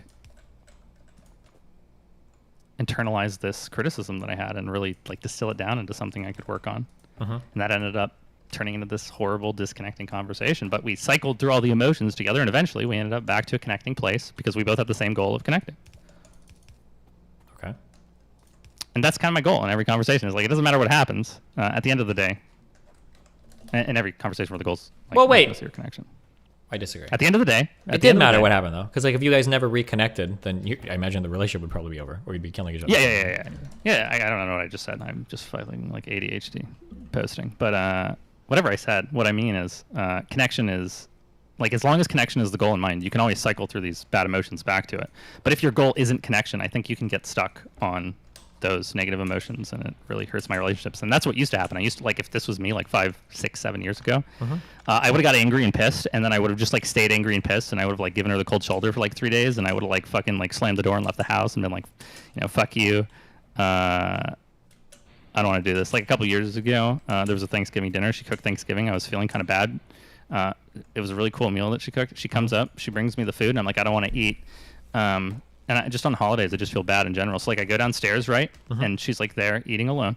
internalize this criticism that I had and really like distill it down into something I could work on. And that ended up turning into this horrible disconnecting conversation. But we cycled through all the emotions together, and eventually we ended up back to a connecting place because we both had the same goal of connecting. Okay. And that's kind of my goal in every conversation. Is like, it doesn't matter what happens at the end of the day. In every conversation where the goal's like, well, wait. Your connection. I disagree. At the end of the day, it did matter what happened though, because like if you guys never reconnected, then I imagine the relationship would probably be over, or you'd be killing each other. Yeah. I don't know what I just said. I'm just feeling like ADHD posting. But whatever I said, what I mean is connection is like, as long as connection is the goal in mind, you can always cycle through these bad emotions back to it. But if your goal isn't connection, I think you can get stuck on those negative emotions, and it really hurts my relationships. And that's what used to happen. I used to, like, if this was me like 5, 6, 7 years ago, I would have got angry and pissed, and then I would have just like stayed angry and pissed, and I would have like given her the cold shoulder for like 3 days, and I would have like fucking like slammed the door and left the house and been like, you know, fuck you. I don't want to do this. Like a couple years ago, there was a Thanksgiving dinner. She cooked Thanksgiving. I was feeling kind of bad. It was a really cool meal that she cooked. She comes up, she brings me the food, and I'm like, I don't want to eat. And just on holidays, I just feel bad in general. So like I go downstairs, right? And she's like there eating alone.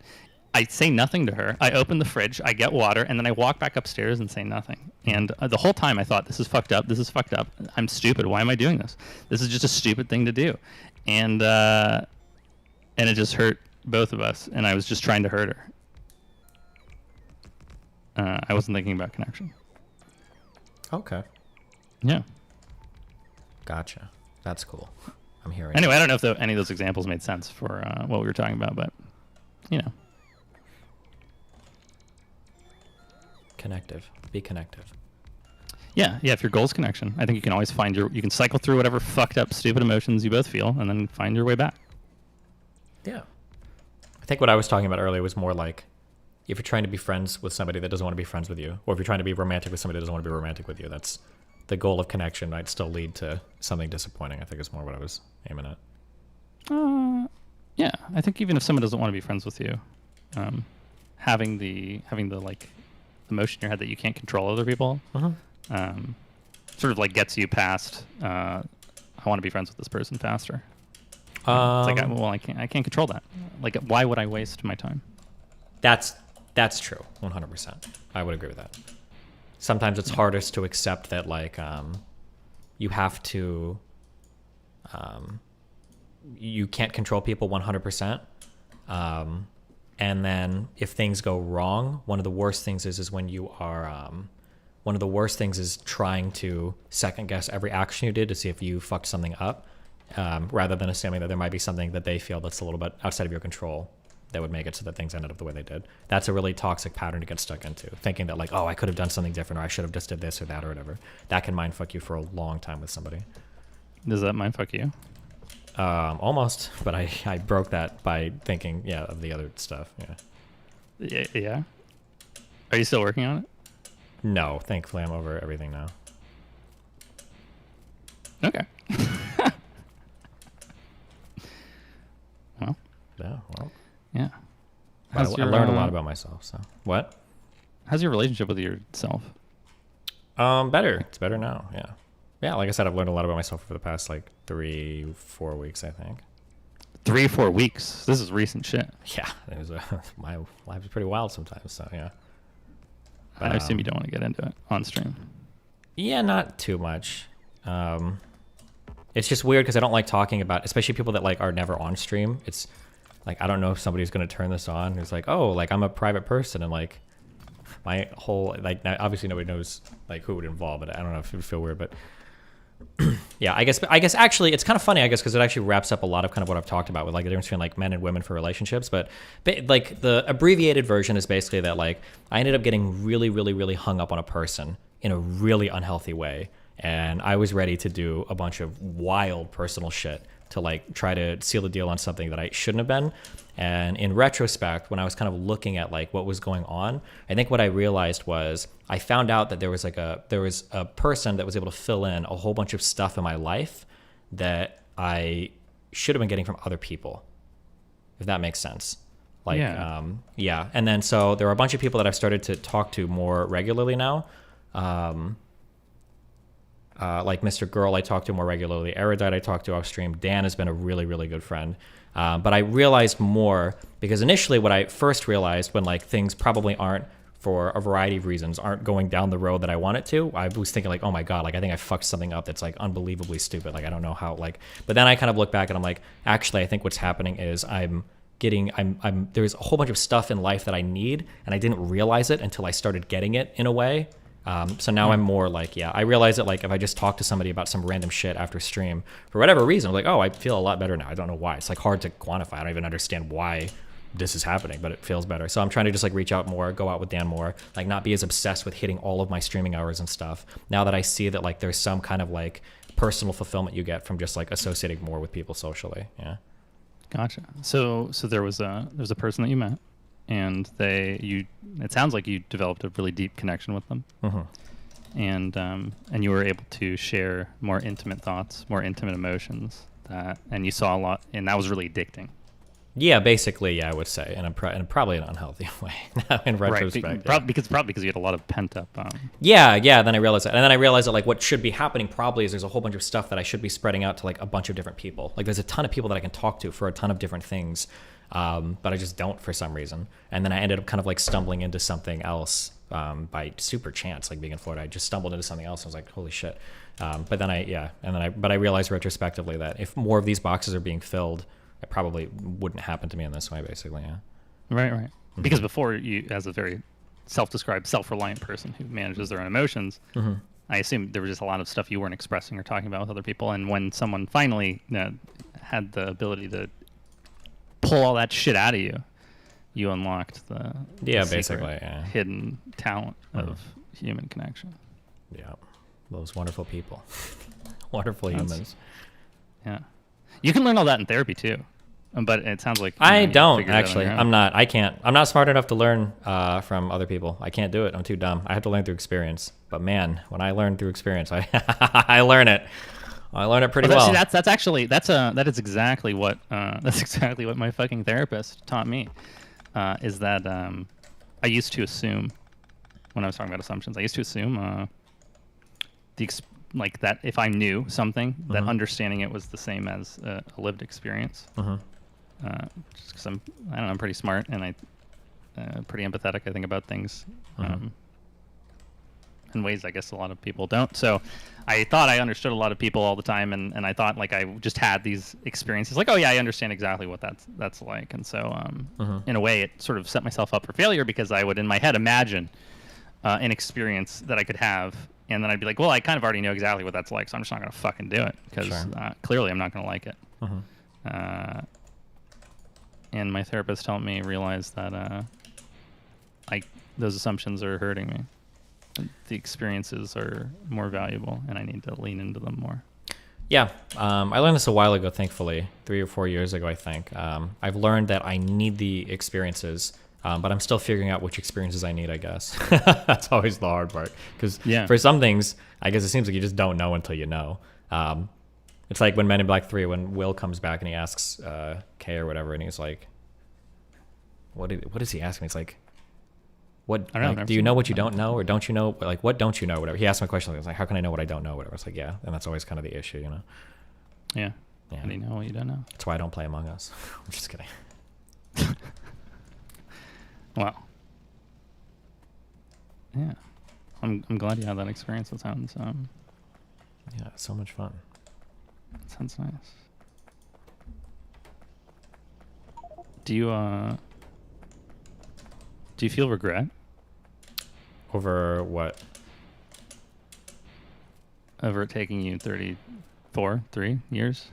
I say nothing to her. I open the fridge, I get water, and then I walk back upstairs and say nothing. And the whole time I thought, this is fucked up. This is fucked up. I'm stupid. Why am I doing this? This is just a stupid thing to do. And it just hurt both of us. And I was just trying to hurt her. I wasn't thinking about connection. Okay. Yeah. Gotcha. That's cool. I'm hearing. Anyway, I don't know if any of those examples made sense for what we were talking about, but you know. Connective. Be connective. Yeah. If your goal is connection, I think you can always find you can cycle through whatever fucked up, stupid emotions you both feel, and then find your way back. Yeah. I think what I was talking about earlier was more like, if you're trying to be friends with somebody that doesn't want to be friends with you, or if you're trying to be romantic with somebody that doesn't want to be romantic with you, that's the goal of connection might still lead to something disappointing. I think is more what I was aiming at. Yeah, I think even if someone doesn't want to be friends with you, having the like emotion in your head that you can't control other people, sort of like gets you past. I want to be friends with this person faster. It's like, I can't control that. Like, why would I waste my time? That's true, 100%. I would agree with that. Sometimes it's hardest to accept that, like, you have to, you can't control people 100%. And then if things go wrong, one of the worst things is when you are, one of the worst things is trying to second guess every action you did to see if you fucked something up, rather than assuming that there might be something that they feel that's a little bit outside of your control that would make it so that things ended up the way they did. That's a really toxic pattern to get stuck into, thinking that like, oh, I could have done something different, or I should have just did this or that or whatever. That can mindfuck you for a long time with somebody. Does that mindfuck you? Almost, but I broke that by thinking, of the other stuff. Yeah. Are you still working on it? No, thankfully I'm over everything now. Okay. Yeah. I learned a lot about myself. So what? How's your relationship with yourself? Better. It's better now. Yeah. Yeah, like I said, I've learned a lot about myself over the past like 3-4 weeks, I think. 3 or 4 weeks. This is recent shit. Yeah, it was my life is pretty wild sometimes. So yeah. But I assume you don't want to get into it on stream. Yeah, not too much. It's just weird because I don't like talking about, especially people that like are never on stream. It's like I don't know if somebody's gonna turn this on. It's like, oh, like I'm a private person and like my whole like obviously nobody knows like who would involve it. I don't know if it would feel weird, but. Yeah, I guess actually it's kind of funny, I guess, because it actually wraps up a lot of kind of what I've talked about with like the difference between like men and women for relationships. But like the abbreviated version is basically that like I ended up getting really, really, really hung up on a person in a really unhealthy way. And I was ready to do a bunch of wild personal shit to like try to seal the deal on something that I shouldn't have been. And in retrospect, when I was kind of looking at like what was going on, I think what I realized was I found out that there was a person that was able to fill in a whole bunch of stuff in my life that I should have been getting from other people, if that makes sense. Like, yeah. And then so there are a bunch of people that I've started to talk to more regularly now. Like Mr. Girl, I talk to more regularly. Erudite, I talk to off stream. Dan has been a really, really good friend. But I realized more because initially what I first realized when like things probably aren't, for a variety of reasons, aren't going down the road that I want it to, I was thinking like, oh my God, like I think I fucked something up that's like unbelievably stupid. Like I don't know how, like, but then I kind of look back and I'm like, actually, I think what's happening is there's a whole bunch of stuff in life that I need and I didn't realize it until I started getting it in a way. So now I'm more like, yeah, I realize that like if I just talk to somebody about some random shit after stream for whatever reason, I'm like, oh, I feel a lot better now. I don't know why. It's like hard to quantify. I don't even understand why this is happening, but it feels better. So I'm trying to just like reach out more, go out with Dan more, like not be as obsessed with hitting all of my streaming hours and stuff. Now that I see that like there's some kind of like personal fulfillment you get from just like associating more with people socially. Yeah. Gotcha. So there was a person that you met, and it sounds like you developed a really deep connection with them. Mm-hmm. And you were able to share more intimate thoughts, more intimate emotions, and you saw a lot, and that was really addicting. Yeah, basically, yeah, I would say, in probably an unhealthy way. In retrospect, right? Probably because you had a lot of pent up. Yeah. Then I realized that, and then I realized that like what should be happening probably is there's a whole bunch of stuff that I should be spreading out to like a bunch of different people. Like there's a ton of people that I can talk to for a ton of different things, but I just don't for some reason. And then I ended up kind of like stumbling into something else by super chance, like being in Florida. I just stumbled into something else. I was like, holy shit. But then I realized retrospectively that if more of these boxes are being filled, it probably wouldn't happen to me in this way, basically, yeah. Right. Mm-hmm. Because before, you, as a very self-described, self-reliant person who manages their own emotions, mm-hmm. I assume there was just a lot of stuff you weren't expressing or talking about with other people. And when someone finally had the ability to pull all that shit out of you, you unlocked the basically, hidden talent of human connection. Yeah, those wonderful people. Wonderful humans. Yeah. You can learn all that in therapy, too. But it sounds like I don't actually. I'm not smart enough to learn from other people. I can't do it. I'm too dumb. I have to learn through experience. But man, when I learn through experience, I I learn it. I learn it pretty well. See, that is exactly what my fucking therapist taught me. Is that I used to assume when I was talking about assumptions, I used to assume like that if I knew something, that understanding it was the same as a lived experience. Just because I'm pretty smart and I pretty empathetic, I think, about things in ways I guess a lot of people don't. So I thought I understood a lot of people all the time, and I thought like I just had these experiences like, oh yeah, I understand exactly what that's like. And so in a way it sort of set myself up for failure, because I would in my head imagine an experience that I could have, and then I'd be like, well, I kind of already know exactly what that's like, so I'm just not going to fucking do it, because clearly I'm not going to like it. And my therapist helped me realize that those assumptions are hurting me. The experiences are more valuable, and I need to lean into them more. Yeah, I learned this a while ago, thankfully, 3 or 4 years ago, I think. I've learned that I need the experiences, but I'm still figuring out which experiences I need, I guess. That's always the hard part, because for some things, I guess it seems like you just don't know until you know. It's like when Men in Black 3, when Will comes back and he asks Kay or whatever, and he's like, what does he ask me? It's like, what I don't know, like, never do you seen know it. what you don't know, or don't you know? Like, what don't you know? Whatever. He asked me a question. I was like, how can I know what I don't know? Whatever. It's like, yeah, and that's always kind of the issue, you know. Yeah. Yeah. How do you know what you don't know? That's why I don't play Among Us. I'm just kidding. Well. Yeah. I'm glad you had that experience. That sounds yeah, it's so much fun. Sounds nice. Do you feel regret over what? Over it taking you 3 years?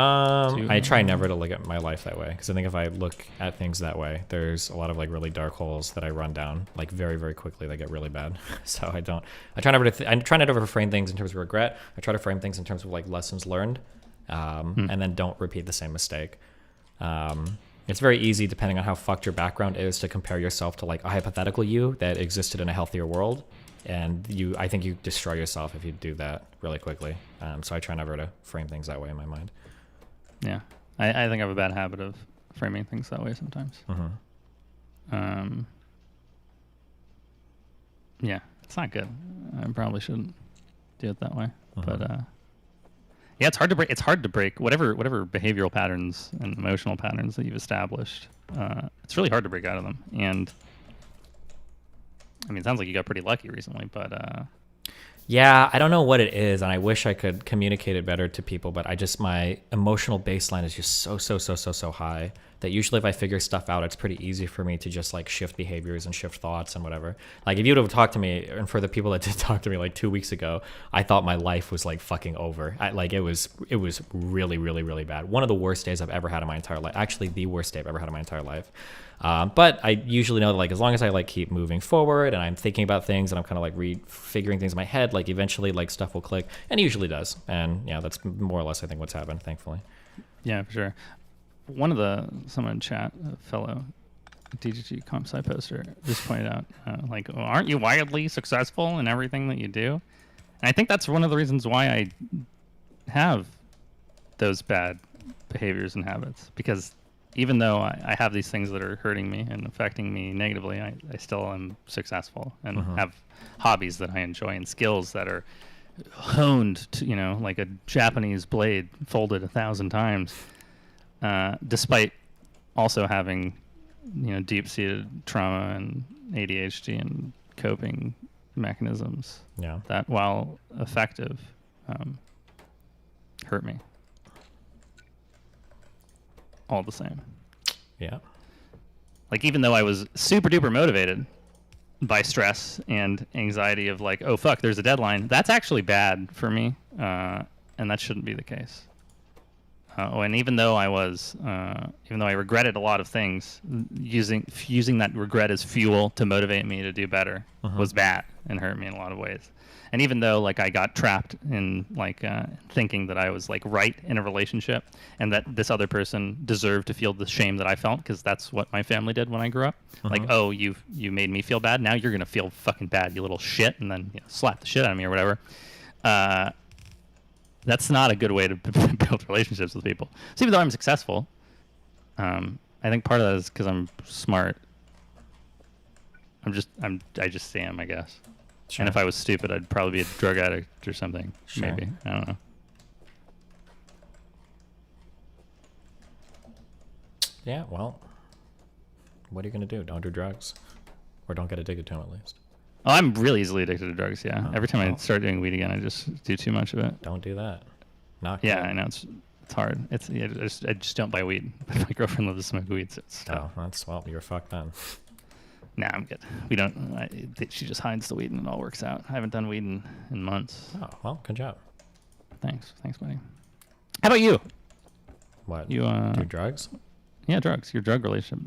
I try never to look at my life that way, because I think if I look at things that way, there's a lot of like really dark holes that I run down like very, very quickly that get really bad. So I try never to I try not to frame things in terms of regret. I try to frame things in terms of like lessons learned, and then don't repeat the same mistake. It's very easy, depending on how fucked your background is, to compare yourself to like a hypothetical you that existed in a healthier world. And I think you destroy yourself if you do that really quickly. So I try never to frame things that way in my mind. Yeah, I think I have a bad habit of framing things that way sometimes. Yeah, it's not good. I probably shouldn't do it that way. But yeah, it's hard to break whatever behavioral patterns and emotional patterns that you've established. It's really hard to break out of them. And I mean, it sounds like you got pretty lucky recently, but yeah, I don't know what it is, and I wish I could communicate it better to people, but my emotional baseline is just so high that usually if I figure stuff out, it's pretty easy for me to just like shift behaviors and shift thoughts and whatever. Like if you would have talked to me, and for the people that did talk to me like 2 weeks ago, I thought my life was like fucking over. It was really, really, really bad. One of the worst days I've ever had in my entire life. Actually, the worst day I've ever had in my entire life. But I usually know that like as long as I like keep moving forward and I'm thinking about things and I'm kind of like refiguring things in my head, like eventually like stuff will click, and it usually does. And yeah, that's more or less I think what's happened, thankfully. Yeah, for sure. Someone in chat, a fellow DGG comp sci poster, just pointed out, like, well, aren't you wildly successful in everything that you do? And I think that's one of the reasons why I have those bad behaviors and habits, because even though I have these things that are hurting me and affecting me negatively, I still am successful and have hobbies that I enjoy and skills that are honed to, like a Japanese blade folded 1,000 times. Despite also having, deep-seated trauma and ADHD and coping mechanisms that, while effective, hurt me all the same. Yeah. Like, even though I was super duper motivated by stress and anxiety of like, oh fuck, there's a deadline, that's actually bad for me, and that shouldn't be the case. And even though I regretted a lot of things, using that regret as fuel to motivate me to do better was bad and hurt me in a lot of ways. And even though like I got trapped in like thinking that I was like right in a relationship and that this other person deserved to feel the shame that I felt, because that's what my family did when I grew up. Like, oh, you made me feel bad, now you're gonna feel fucking bad, you little shit, and then slap the shit out of me or whatever. That's not a good way to build relationships with people. So even though I'm successful, I think part of that is because I'm smart. I just am, I guess. Sure. And if I was stupid, I'd probably be a drug addict or something. Sure. Maybe. I don't know. Yeah, well, what are you going to do? Don't do drugs. Or don't get addicted to them, at least. Oh, I'm really easily addicted to drugs, yeah. Every time I start doing weed again, I just do too much of it. Don't do that. Not yeah, good. I know. It's hard. I just don't buy weed. My girlfriend loves to smoke weed, so it's tough. Well, you're fucked then. Nah, I'm good. She just hides the weed and it all works out. I haven't done weed in months. Oh, well, good job. Thanks, buddy. How about you? What? You do drugs? Yeah, drugs. Your drug relationship.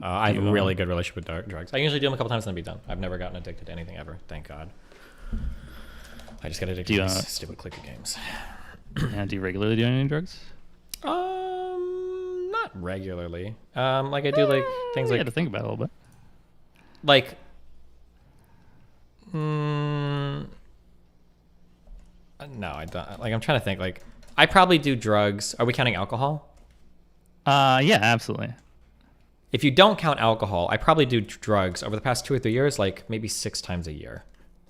I have a really good relationship with drugs. I usually do them a couple times and then be done. I've never gotten addicted to anything ever, thank God. I just get addicted to these stupid clicker games. Yeah, do you regularly do any drugs? Not regularly. Like I do like things like. You had to think about it a little bit. Like, no, I don't. Like, I'm trying to think. Like, I probably do drugs. Are we counting alcohol? Yeah, absolutely. if you don't count alcohol, I probably do drugs over the past 2 or 3 years, like maybe 6 times a year.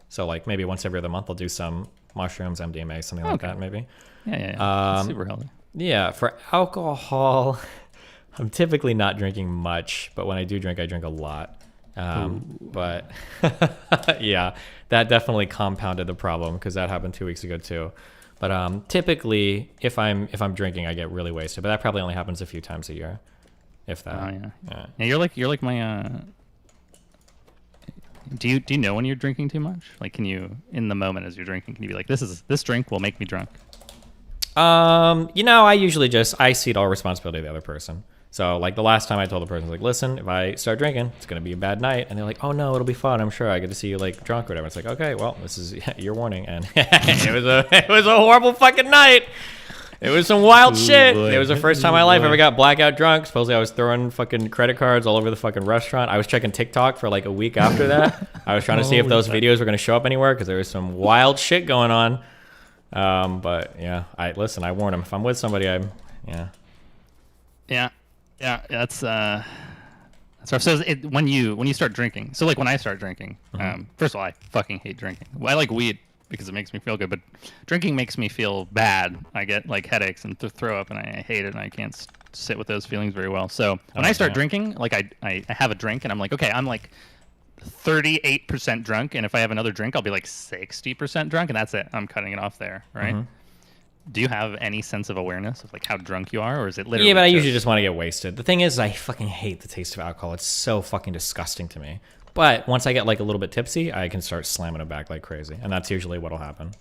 So like maybe once every other month, I'll do some mushrooms, MDMA, something like that, maybe. Yeah. That's super healthy. Yeah, for alcohol, I'm typically not drinking much, but when I do drink, I drink a lot. But yeah, that definitely compounded the problem because that happened 2 weeks ago too. But typically, if I'm drinking, I get really wasted. But that probably only happens a few times a year, if that. Oh yeah. Yeah, you're like my. Do you know when you're drinking too much? Like, can you, in the moment as you're drinking, can you be like, this drink will make me drunk? I usually I cede all responsibility to the other person. So like the last time I told the person, like, listen, if I start drinking, it's gonna be a bad night, and they're like, oh no, it'll be fun. I'm sure I get to see you like drunk or whatever. It's like, okay, well, this is your warning, and it was a horrible fucking night. It was some wild shit. Boy. It was the first time in my life I ever got blackout drunk. Supposedly I was throwing fucking credit cards all over the fucking restaurant. I was checking TikTok for like a week after that. I was trying to see if those videos were gonna show up anywhere because there was some wild shit going on. But yeah, I warn them. If I'm with somebody, Yeah, that's rough. So when you start drinking, so like when I start drinking, first of all, I fucking hate drinking. Well, I like weed because it makes me feel good, but drinking makes me feel bad. I get like headaches and throw up, and I hate it, and I can't sit with those feelings very well. So when I start drinking, like I have a drink, and I'm like, okay, I'm like 38% drunk, and if I have another drink, I'll be like 60% drunk, and that's it. I'm cutting it off there, right? Do you have any sense of awareness of like how drunk you are, or is it literally? Yeah, but I usually just want to get wasted. The thing is, I fucking hate the taste of alcohol. It's so fucking disgusting to me. But once I get like a little bit tipsy, I can start slamming it back like crazy, and that's usually what'll happen.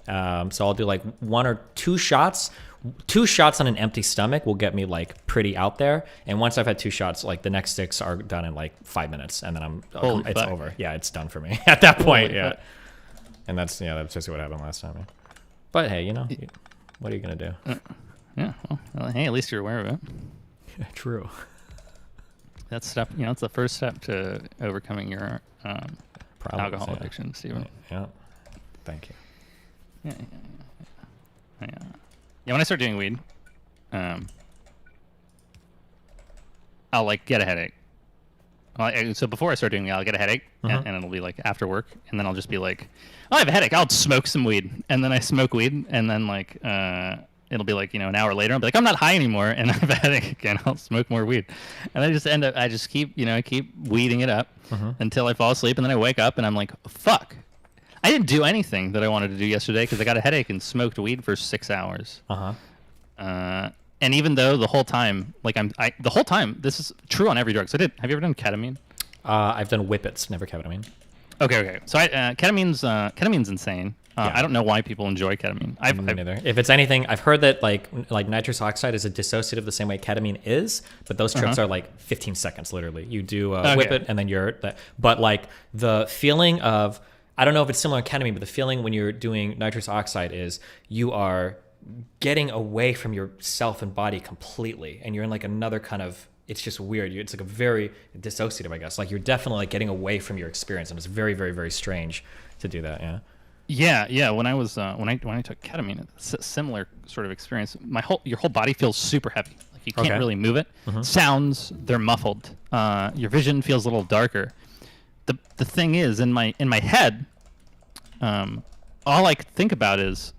So I'll do like 1 or 2 shots. 2 shots on an empty stomach will get me like pretty out there, and once I've had 2 shots, like the next 6 are done in like 5 minutes, and then it's over. Yeah, it's done for me at that point. Yeah, and that's basically what happened last time. Yeah. But hey, what are you gonna do? Yeah. Well, hey, at least you're aware of it. Yeah, true. That's step. It's the first step to overcoming your alcohol addiction, Steven. Yeah. Thank you. Yeah. When I start doing weed, I'll like get a headache. So before I start doing weed, I'll get a headache, and it'll be like after work, and then I'll just be like, I have a headache. I'll smoke some weed, and then I smoke weed, and then like it'll be like an hour later, I'll be like, I'm not high anymore, and I have a headache again. I'll smoke more weed, and I just keep weeding it up until I fall asleep, and then I wake up and I'm like, fuck, I didn't do anything that I wanted to do yesterday because I got a headache and smoked weed for 6 hours. And even though the whole time, this is true on every drug. So have you ever done ketamine? I've done whippets, never ketamine. Okay. So ketamine's insane. I don't know why people enjoy ketamine. Me neither. If it's anything, I've heard that like nitrous oxide is a dissociative the same way ketamine is, but those trips are like 15 seconds literally. You do whippet and then but like the feeling of, I don't know if it's similar to ketamine, but the feeling when you're doing nitrous oxide is you are getting away from yourself and body completely, and you're in like another kind of, it's just weird. It's like a very dissociative, I guess. Like you're definitely like getting away from your experience, and it's very, very, very strange to do that. Yeah. When I was when I took ketamine, it's a similar sort of experience. Your whole body feels super heavy. Like you can't really move it. Sounds, they're muffled. Your vision feels a little darker. The thing is, in my head, all I could think about is,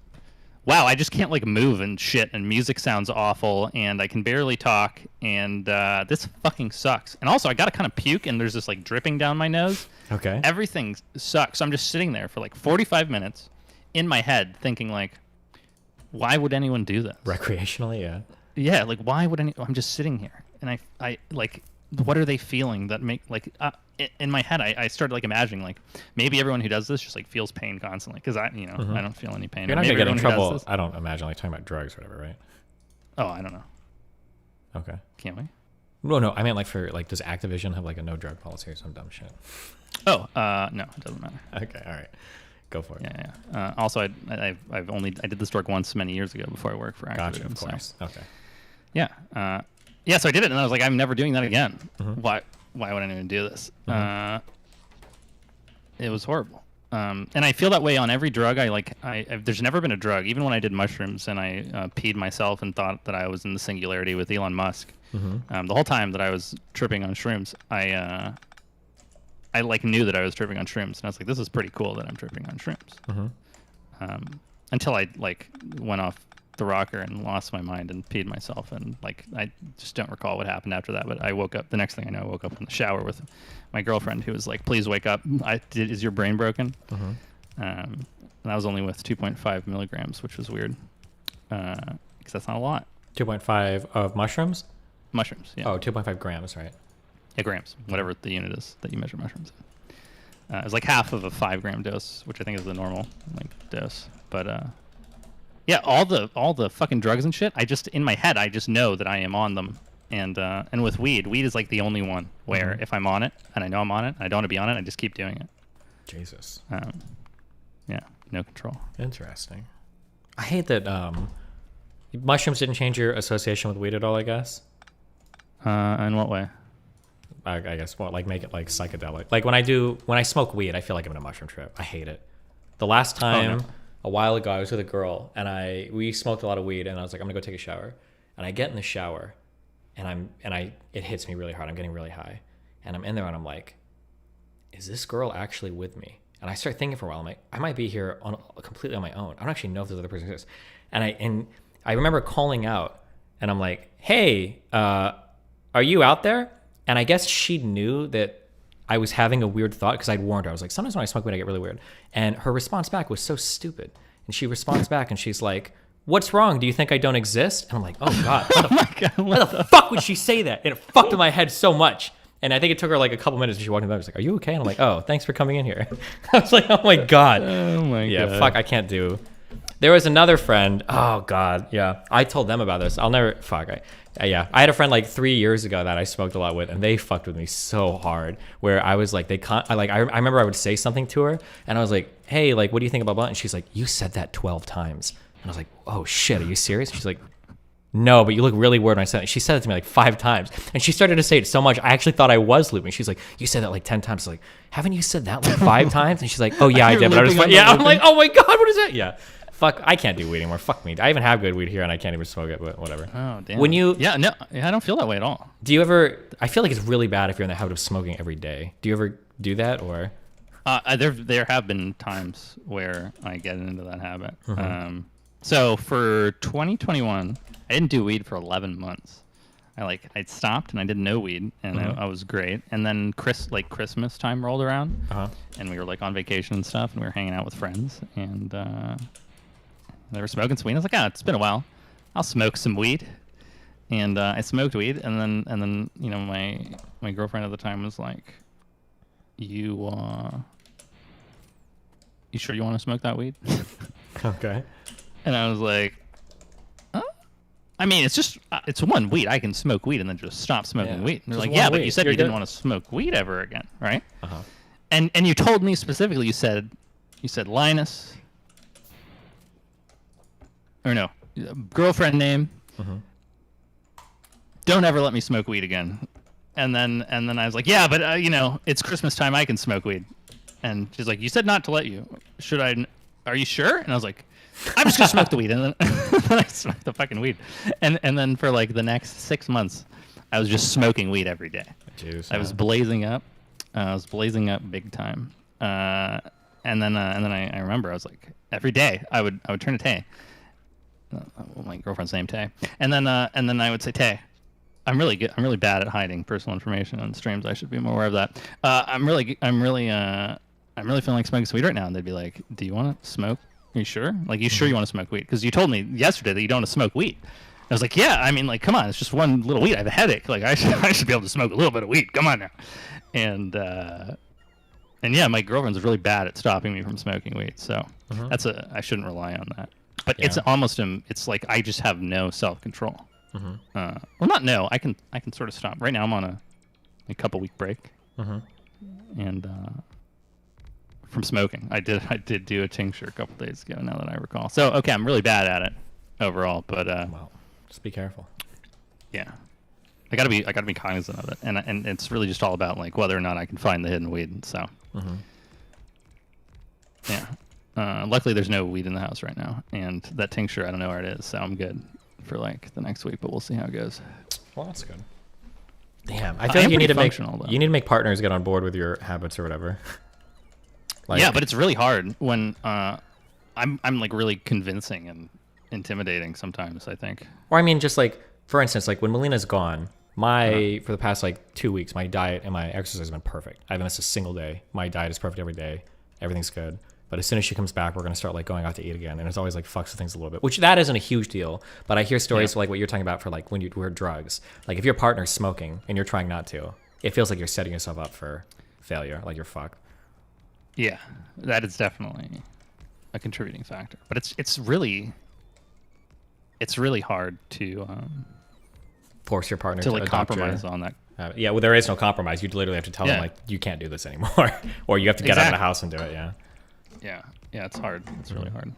wow, I just can't like move and shit, and music sounds awful, and I can barely talk, and this fucking sucks. And also, I gotta kind of puke, and there's this like dripping down my nose. Okay. Everything sucks. So I'm just sitting there for like 45 minutes in my head thinking like, why would anyone do this? Recreationally, yeah. Yeah, like why would I'm just sitting here, and I like, what are they feeling that make like in my head I started like imagining like maybe everyone who does this just like feels pain constantly because I don't feel any pain. You're not gonna get in trouble. I don't imagine, like talking about drugs or whatever, right? Oh, I don't know. Okay. Can't we? No, I meant like for like, does Activision have like a no drug policy or some dumb shit? Oh, no, it doesn't matter. Okay, all right, go for it. Yeah. Also, I did this drug once many years ago before I worked for Activision. Gotcha, of course. So. Okay. Yeah. Yeah, so I did it, and I was like, I'm never doing that again. Why would anyone do this? It was horrible. And I feel that way on every drug. There's never been a drug, even when I did mushrooms and I peed myself and thought that I was in the singularity with Elon Musk. The whole time that I was tripping on shrooms, I like knew that I was tripping on shrooms, and I was like, this is pretty cool that I'm tripping on shrooms. Until I like went off the rocker and lost my mind and peed myself, and like I just don't recall what happened after that. But I woke up. The next thing I know, I woke up in the shower with my girlfriend, who was like, "Please wake up! Is your brain broken?" And that was only with 2.5 milligrams, which was weird because that's not a lot. 2.5 of mushrooms. Mushrooms. Yeah. Oh, 2.5 grams, right? Yeah, grams, whatever the unit is that you measure mushrooms in. It was like half of a 5-gram dose, which I think is the normal dose. But yeah, all the fucking drugs and shit. I just in my head, I just know that I am on them. And with weed is like the only one where if I'm on it and I know I'm on it, and I don't want to be on it, I just keep doing it. Jesus. Yeah, no control. Interesting. I hate that mushrooms didn't change your association with weed at all. I guess. In what way? I guess like make it like psychedelic. Like when I smoke weed, I feel like I'm in a mushroom trip. I hate it. The last time a while ago, I was with a girl and we smoked a lot of weed, and I was like, I'm gonna go take a shower, and I get in the shower, and it hits me really hard. I'm getting really high, and I'm in there and I'm like, is this girl actually with me? And I start thinking for a while. I'm like, I might be here completely on my own. I don't actually know if this other person exists. And I remember calling out, and I'm like, hey, are you out there? And I guess she knew that I was having a weird thought because I'd warned her. I was like, sometimes when I smoke weed, I get really weird. And her response back was so stupid. And she responds back and she's like, what's wrong? Do you think I don't exist? And I'm like, oh God, why the fuck would she say that? And it fucked with my head so much. And I think it took her like a couple minutes. She walked in the back. She's like, are you okay? And I'm like, oh, thanks for coming in here. I was like, oh my God. Oh my God. Yeah, fuck, I can't do. There was another friend. Oh God, yeah. I told them about this. I'll never, fuck. I had a friend like 3 years ago that I smoked a lot with, and they fucked with me so hard. Where I was like, I remember I would say something to her, and I was like, hey, like, what do you think about blah? And she's like, you said that 12 times. And I was like, oh shit, are you serious? And she's like, no, but you look really weird when I said it. She said it to me like 5 times, and she started to say it so much, I actually thought I was looping. She's like, you said that like 10 times. I was like, haven't you said that like 5 times? And she's like, oh yeah, I did. But I was like, yeah, I'm like, oh my God, what is that? Yeah. Fuck, I can't do weed anymore. Fuck me. I even have good weed here, and I can't even smoke it, but whatever. Oh, damn. When you... Yeah, no, I don't feel that way at all. Do you ever... I feel like it's really bad if you're in the habit of smoking every day. Do you ever do that, or... There have been times where I get into that habit. So for 2021, I didn't do weed for 11 months. I stopped, and I did no weed, and I was great. And then Christmas time rolled around, and we were like on vacation and stuff, and we were hanging out with friends, and they were smoking some weed. I was like, it's been a while. I'll smoke some weed. And I smoked weed, and then you know, my girlfriend at the time was like, you sure you want to smoke that weed? Okay. And I was like, I mean, it's one weed. I can smoke weed and then just stop smoking weed. And they're like, yeah, but you said you didn't want to smoke weed ever again, right? And you told me specifically, you said Linus, or no, girlfriend name. Don't ever let me smoke weed again. And then I was like, yeah, but you know, it's Christmas time. I can smoke weed. And she's like, you said not to let you. Should I? Are you sure? And I was like, I'm just gonna smoke the weed. And then I smoked the fucking weed. And then for like the next 6 months, I was just smoking weed every day. Jeez, I was blazing up. I was blazing up big time. And then I remember I was like, every day I would turn to Tay. My girlfriend's name Tay. And then I would say, Tay, I'm really good. I'm really bad at hiding personal information on streams. I should be more aware of that. I'm really feeling like smoking some weed right now. And they'd be like, do you want to smoke? Are you sure? Like, you sure you want to smoke weed? Because you told me yesterday that you don't want to smoke weed. I was like, yeah, I mean, like, come on, it's just one little weed. I have a headache. Like, I should be able to smoke a little bit of weed. Come on now. And yeah, my girlfriend's really bad at stopping me from smoking weed. So I shouldn't rely on that. But it's almost it's like I just have no self-control. Well, not no. I can sort of stop. Right now I'm on a couple week break. And from smoking. I did do a tincture a couple days ago, now that I recall. So okay, I'm really bad at it overall, but well, just be careful. Yeah. I gotta be cognizant of it. And it's really just all about like whether or not I can find the hidden weed. So Yeah. Luckily, there's no weed in the house right now, and that tincture, I don't know where it is, so I'm good for like the next week. But we'll see how it goes. Well, that's good. Damn, I feel like you need to make partners get on board with your habits or whatever. Like, yeah, but it's really hard when I'm like really convincing and intimidating sometimes, I think. Or I mean, just like for instance, like when Melina's gone, for the past like 2 weeks, my diet and my exercise has been perfect. I haven't missed a single day. My diet is perfect every day. Everything's good. But as soon as she comes back, we're gonna start like going out to eat again, and it's always like fucks with things a little bit. Which that isn't a huge deal, but I hear stories like what you're talking about for like when you were drugs. Like if your partner's smoking and you're trying not to, it feels like you're setting yourself up for failure. Like you're fucked. Yeah, that is definitely a contributing factor. But it's really hard to force your partner to like adopt compromise on that. Yeah, well, there is no compromise. You literally have to tell them like you can't do this anymore, or you have to get out of the house and do it. Yeah. Yeah, it's hard. It's really hard.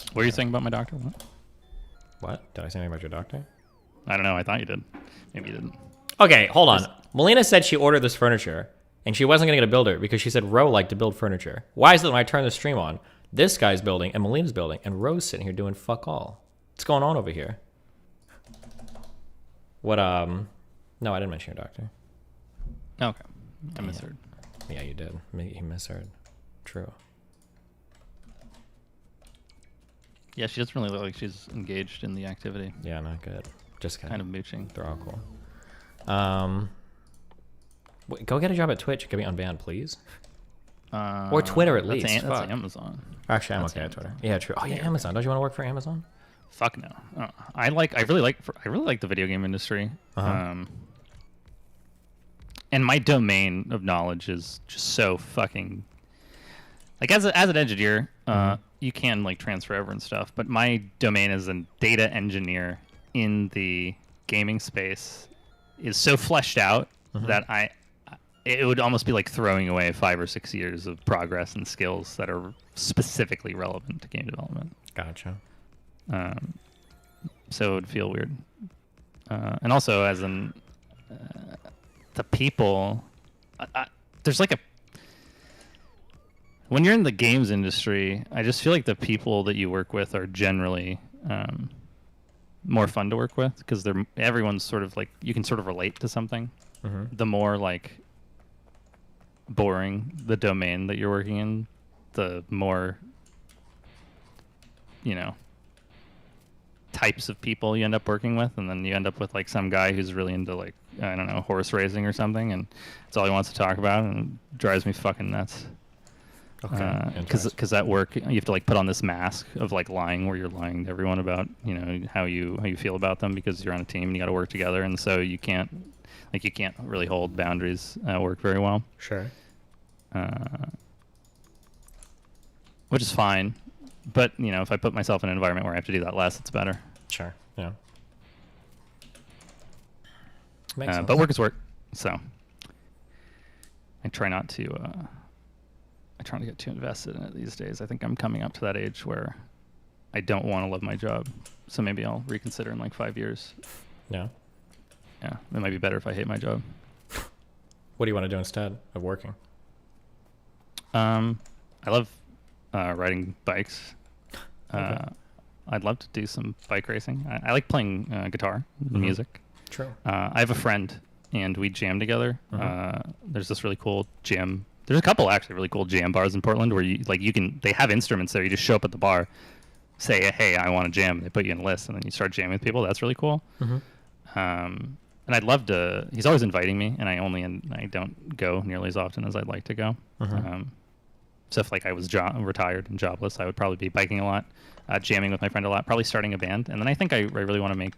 What were you saying about my doctor? What? Did I say anything about your doctor? I don't know. I thought you did. Maybe you didn't. Okay, hold on. Melina said she ordered this furniture, and she wasn't going to get a builder because she said Ro liked to build furniture. Why is it when I turn the stream on, this guy's building, and Melina's building, and Ro's sitting here doing fuck all? What's going on over here? What, No, I didn't mention your doctor. Okay. I misheard. Yeah, you did. You misheard. True. Yeah, she doesn't really look like she's engaged in the activity. Yeah, not good. Just kind of mooching. They're all cool. Go get a job at Twitch. Get me unbanned, please. Or Twitter at least. That's Amazon. Actually, I'm okay at Twitter. Yeah, true. Oh yeah, Amazon. Don't you want to work for Amazon? Fuck no. I really like the video game industry. And my domain of knowledge is just so fucking like as an engineer, you can like transfer over and stuff, but my domain as a data engineer in the gaming space is so fleshed out that it would almost be like throwing away 5 or 6 years of progress and skills that are specifically relevant to game development. Gotcha. So it would feel weird. And also as an the people, there's like when you're in the games industry, I just feel like the people that you work with are generally more fun to work with because everyone's sort of like you can sort of relate to something. The more like boring the domain that you're working in, the more types of people you end up working with, and then you end up with like some guy who's really into like I don't know, horse racing or something, and that's all he wants to talk about, and it drives me fucking nuts. Okay. Because at work you have to like put on this mask of like lying, where you're lying to everyone about how you feel about them because you're on a team and you got to work together, and so you can't really hold boundaries at work very well. Sure. Which is fine, but if I put myself in an environment where I have to do that less, it's better. Sure. Yeah. But work is work, so I try not to get too invested in it these days. I think I'm coming up to that age where I don't want to love my job, so maybe I'll reconsider in like 5 years. Yeah. Yeah, it might be better if I hate my job. What do you want to do instead of working? I love riding bikes. Okay. I'd love to do some bike racing. I like playing guitar, music. True. I have a friend, and we jam together. There's this really cool jam. There's a couple actually really cool jam bars in Portland where they have instruments there. You just show up at the bar, say, hey, I want to jam. They put you in a list, and then you start jamming with people. That's really cool. And I'd love to. He's always inviting me, and I don't go nearly as often as I'd like to go. So if like I was retired and jobless, I would probably be biking a lot, jamming with my friend a lot, probably starting a band. And then I think I really want to make.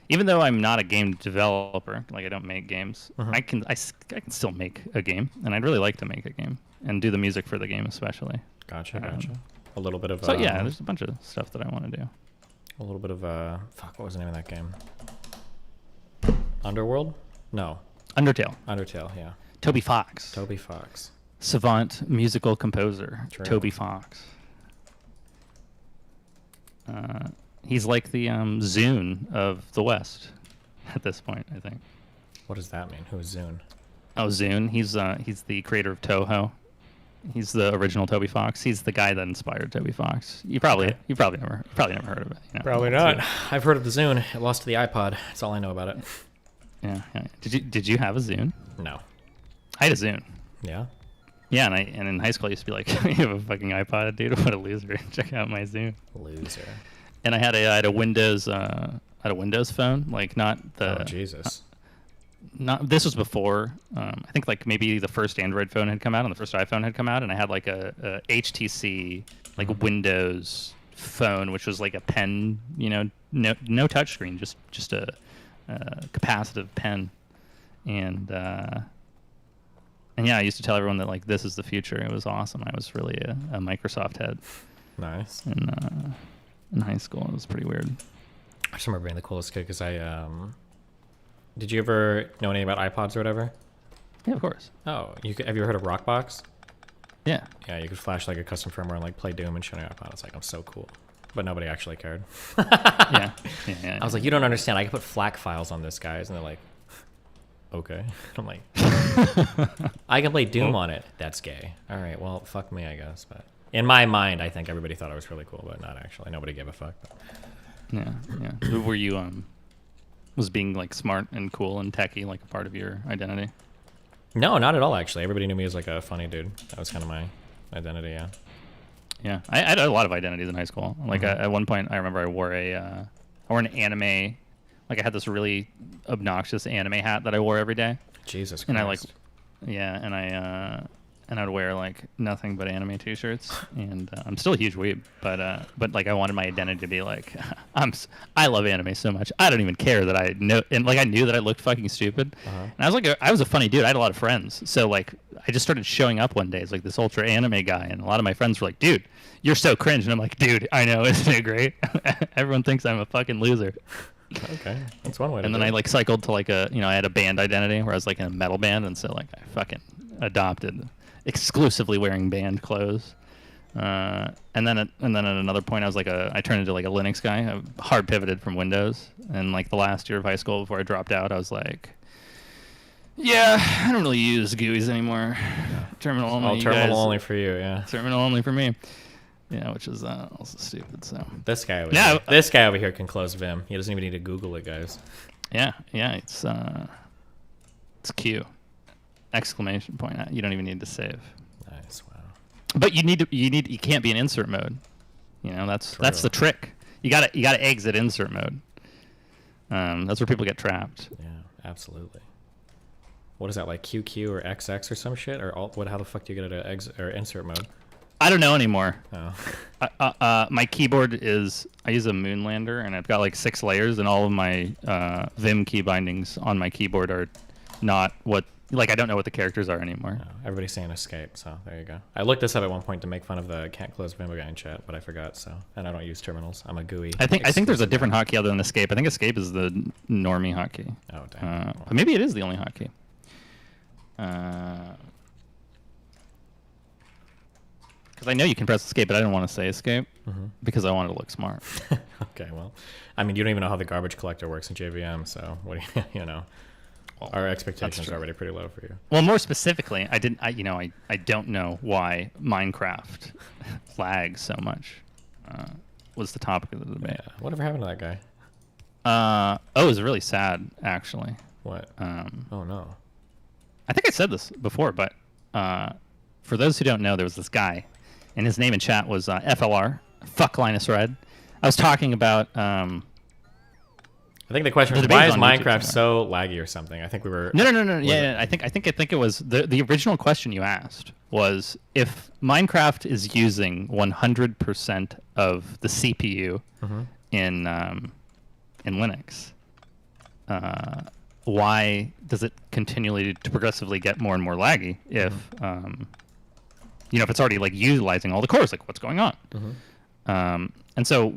Even though I'm not a game developer, like I don't make games, I can still make a game, and I'd really like to make a game and do the music for the game especially. Gotcha. A little bit of. So yeah, there's a bunch of stuff that I want to do. A little bit of fuck. What was the name of that game? Underworld? No. Undertale. Yeah. Toby Fox. Savant musical composer. True. Toby Fox. He's like the Zune of the West at this point, I think. What does that mean? Who's Zune? Oh, Zune. He's the creator of Toho. He's the original Toby Fox. He's the guy that inspired Toby Fox. You probably never heard of it. You know? Probably not. I've heard of the Zune. It lost to the iPod. That's all I know about it. Yeah. Did you have a Zune? No. I had a Zune. Yeah. Yeah, and in high school I used to be like, you have a fucking iPod, dude. What a loser! Check out my Zune. Loser. And I had a Windows phone, like not the. Oh Jesus. Not this was before. I think like maybe the first Android phone had come out and the first iPhone had come out, and I had like a HTC like Windows phone, which was like a pen, you know, no touchscreen, just a capacitive pen, and yeah, I used to tell everyone that like this is the future. It was awesome. I was really a Microsoft head. Nice. In high school, it was pretty weird. I just remember being the coolest kid because did you ever know anything about iPods or whatever? Yeah, of course. Oh, have you ever heard of Rockbox? Yeah. Yeah, you could flash like a custom firmware and like play Doom and shit on your iPod. It's like, I'm so cool. But nobody actually cared. Yeah. I was like, you don't understand. I can put FLAC files on this, guys. And they're like, okay. I'm like, I can play Doom on it. That's gay. All right, well, fuck me, I guess. But in my mind, I think everybody thought it was really cool, but not actually. Nobody gave a fuck. But. Yeah. Were you was being like smart and cool and techie like a part of your identity? No, not at all. Actually, everybody knew me as like a funny dude. That was kind of my identity. Yeah. Yeah, I had a lot of identities in high school. Like at one point, I remember I wore an anime. Like I had this really obnoxious anime hat that I wore every day. Jesus Christ. And I like, yeah, and I'd wear like nothing but anime T-shirts, and I'm still a huge weeb, but like I wanted my identity to be like, I love anime so much, I don't even care that I know, and like I knew that I looked fucking stupid, and I was a funny dude. I had a lot of friends, so like I just started showing up one day as like this ultra anime guy, and a lot of my friends were like, dude, you're so cringe, and I'm like, dude, I know, isn't it great? Everyone thinks I'm a fucking loser. Okay, that's one way to and then I like cycled to like I had a band identity where I was like in a metal band, and so like I fucking adopted exclusively wearing band clothes, and then at another point I was like I turned into like a Linux guy. I hard pivoted from Windows, and like the last year of high school before I dropped out, I was like, yeah, I don't really use GUIs anymore. Terminal only. Terminal only for you, yeah. Terminal only for me. Yeah, which is also stupid. So this guy over here can close Vim. He doesn't even need to Google it, guys. Yeah, it's Q. Exclamation point. You don't even need to save. Nice, wow. But you can't be in insert mode. You know, that's the trick. You gotta exit insert mode. That's where people get trapped. Yeah, absolutely. What is that, like QQ or XX or some shit? Or how the fuck do you get it exit or insert mode? I don't know anymore. Oh. My keyboard I use a Moonlander, and I've got like 6 layers, and all of my Vim key bindings on my keyboard are not I don't know what the characters are anymore. No, everybody's saying escape, so there you go. I looked this up at one point to make fun of the can't close Vim guy in chat, but I forgot, and I don't use terminals. I'm a GUI. I think there's a different hotkey other than escape. I think escape is the normie hotkey. Oh, damn. But maybe it is the only hotkey. Because I know you can press escape, but I didn't want to say escape because I wanted to look smart. Okay, well, I mean, you don't even know how the garbage collector works in JVM, so what do you know? Well, our expectations are already pretty low for you. Well, more specifically, I don't know why Minecraft lags so much. Was the topic of the debate. Yeah. Whatever happened to that guy? It was really sad, actually. What? Oh no. I think I said this before, but for those who don't know, there was this guy, and his name in chat was FLR, fuck Linus Red. I was talking about. I think the question was, why is Minecraft so laggy or something? I think we were. No. Yeah, I think it was the original question you asked was if Minecraft is using 100% of the CPU in Linux, why does it continually to progressively get more and more laggy if if it's already like utilizing all the cores? Like, what's going on? And so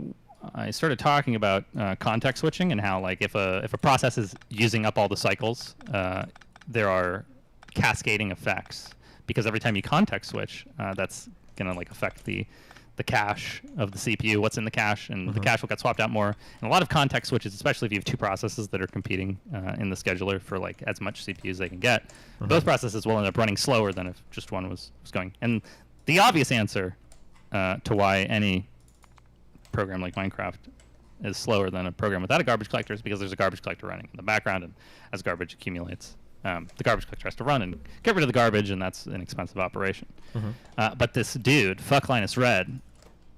I started talking about context switching and how like if a process is using up all the cycles, there are cascading effects because every time you context switch, that's gonna like affect the the cache of the CPU, what's in the cache, and the cache will get swapped out more. And a lot of context switches, especially if you have two processes that are competing in the scheduler for like as much CPU as they can get, those processes will end up running slower than if just one was going. And the obvious answer to why any program like Minecraft is slower than a program without a garbage collector is because there's a garbage collector running in the background, and as garbage accumulates, the garbage collector has to run and get rid of the garbage, and that's an expensive operation. But this dude, fuck Linus Red,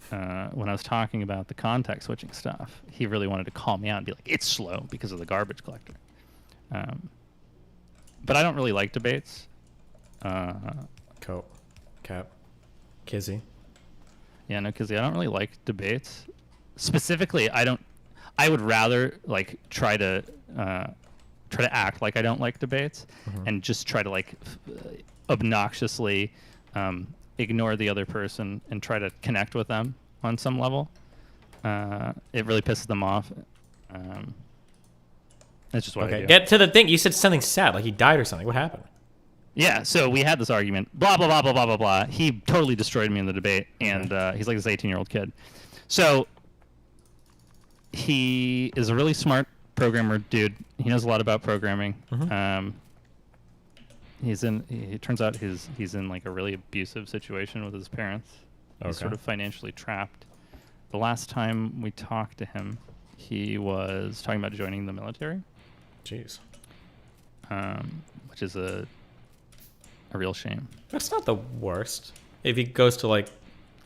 when I was talking about the context switching stuff, he really wanted to call me out and be like, it's slow because of the garbage collector. But I don't really like debates. Coat. Cap. Kizzy. Yeah, no, Kizzy, I don't really like debates. Specifically, I would rather like try to act like I don't like debates and just try to like obnoxiously ignore the other person and try to connect with them on some level. It really pisses them off. That's just what I do. Get to the thing. You said something sad, like he died or something. What happened? Yeah, so we had this argument, blah, blah, blah, blah, blah, blah, blah. He totally destroyed me in the debate, and he's like this 18-year-old kid. So he is a really smart programmer dude. He knows a lot about programming. It turns out he's in like a really abusive situation with his parents. He's sort of financially trapped. The last time we talked to him, he was talking about joining the military. Jeez. Which is a real shame. That's not the worst. If he goes to like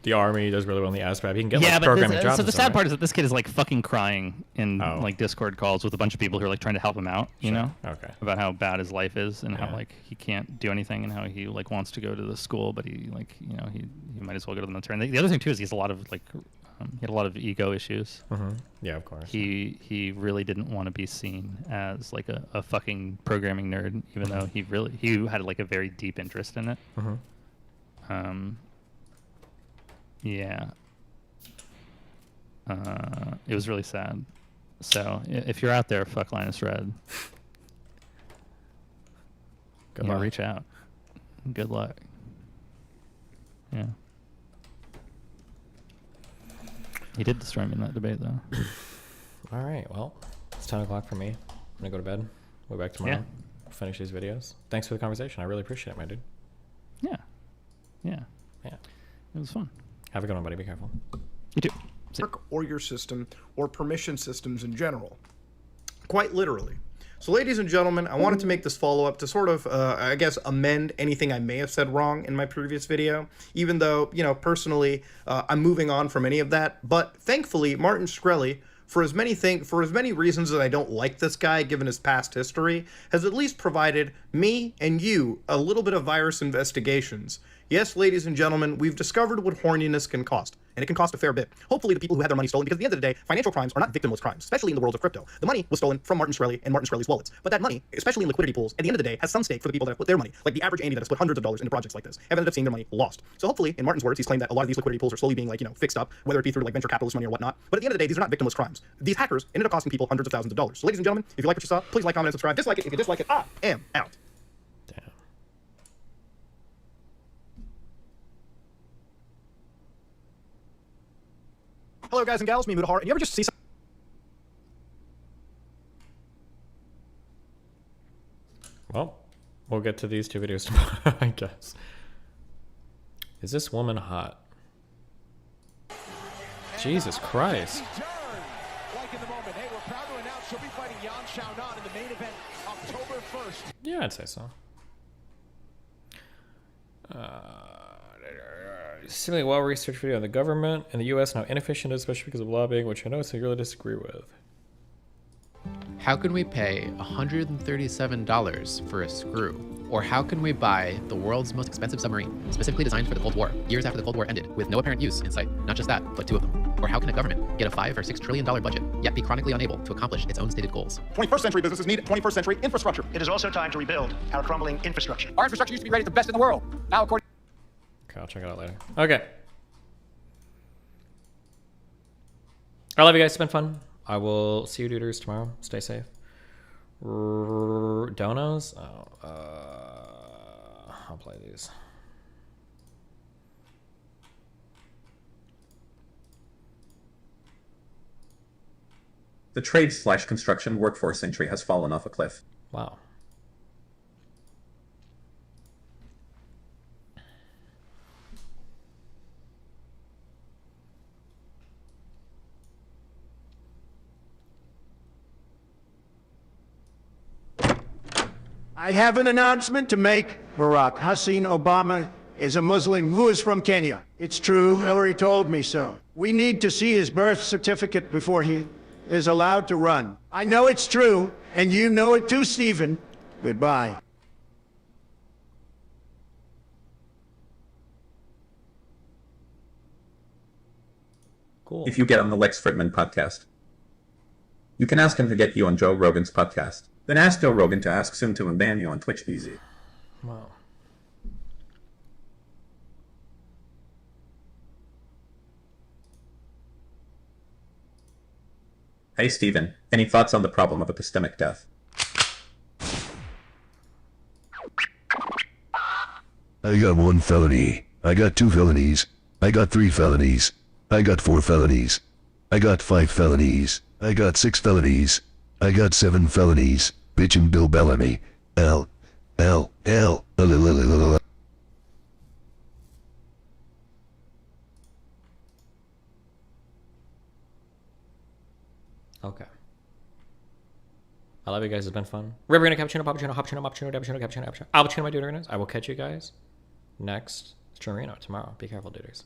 the army, he does really well in the ASVAB, he can get like programming jobs. So the sad part is that this kid is like fucking crying in like Discord calls with a bunch of people who are like trying to help him out, you know? Okay. About how bad his life is and how like he can't do anything and how he like wants to go to the school, but he like, you know, he might as well go to the military. And the other thing too is he has a lot of like he had a lot of ego issues. Yeah, of course. He really didn't want to be seen as like a fucking programming nerd, even though he had like a very deep interest in it. Yeah. It was really sad. So if you're out there, fuck Linus Red. Good luck. Reach out. Good luck. Yeah. He did destroy me in that debate, though. All right. Well, it's 10 o'clock for me. I'm going to go to bed. We'll be back tomorrow. Finish these videos. Thanks for the conversation. I really appreciate it, my dude. Yeah. Yeah. Yeah. It was fun. Have a good one, buddy. Be careful. You too. Or your system, or permission systems in general. Quite literally. So ladies and gentlemen, I wanted to make this follow-up to sort of, I guess, amend anything I may have said wrong in my previous video, even though, you know, personally, I'm moving on from any of that. But thankfully, Martin Shkreli, for as many reasons that I don't like this guy, given his past history, has at least provided me and you a little bit of virus investigations. Yes, ladies and gentlemen, we've discovered what horniness can cost, and it can cost a fair bit. Hopefully the people who had their money stolen, because at the end of the day, financial crimes are not victimless crimes, especially in the world of crypto. The money was stolen from Martin Shkreli and Martin Shkreli's wallets. But that money, especially in liquidity pools, at the end of the day, has some stake for the people that have put their money. Like the average Andy that has put hundreds of dollars into projects like this have ended up seeing their money lost. So hopefully, in Martin's words, he's claimed that a lot of these liquidity pools are slowly being like, you know, fixed up, whether it be through like venture capitalist money or whatnot. But at the end of the day, these are not victimless crimes. These hackers ended up costing people hundreds of thousands of dollars. So ladies and gentlemen, if you like what you saw, please like, comment, and subscribe. Dislike it. If you dislike it, I am out. Hello guys and gals, me Mudahar, and you ever just see something? Well, we'll get to these two videos tomorrow, I guess. Is this woman hot? Jesus Christ. Yeah, I'd say so. Simply a well-researched video on the government and the U.S. and how inefficient it is, especially because of lobbying, which I know I really disagree with. How can we pay $137 for a screw? Or how can we buy the world's most expensive submarine, specifically designed for the Cold War, years after the Cold War ended, with no apparent use in sight? Not just that, but two of them. Or how can a government get a $5 or $6 trillion budget, yet be chronically unable to accomplish its own stated goals? 21st century businesses need 21st century infrastructure. It is also time to rebuild our crumbling infrastructure. Our infrastructure used to be rated the best in the world. Now, according Okay, I'll check it out later. Okay. I love you guys. It's been fun. I will see you duders tomorrow. Stay safe. Donos? Oh, I'll play these. The trade/construction workforce entry has fallen off a cliff. Wow. I have an announcement to make. Barack Hussein Obama is a Muslim who is from Kenya. It's true. Hillary told me so. We need to see his birth certificate before he is allowed to run. I know it's true, and you know it too, Stephen. Goodbye. Cool. If you get on the Lex Fridman podcast, you can ask him to get you on Joe Rogan's podcast. Then ask Joe Rogan to ask Soon to ban you on Twitch BZ. Wow. Hey Steven, any thoughts on the problem of epistemic death? I got 1 felony. I got 2 felonies. I got 3 felonies. I got 4 felonies. I got 5 felonies. I got 6 felonies. I got 7 felonies. Bitchin' Bill Bellamy. L. Okay. I love you guys. It's been fun. Riverina, cappuccino, pappuccino, hoppuccino, moppuccino, cappuccino, cappuccino, cappuccino. Alpuccino, my dude. I will catch you guys next Chirino tomorrow. Be careful, duders.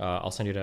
I'll send you to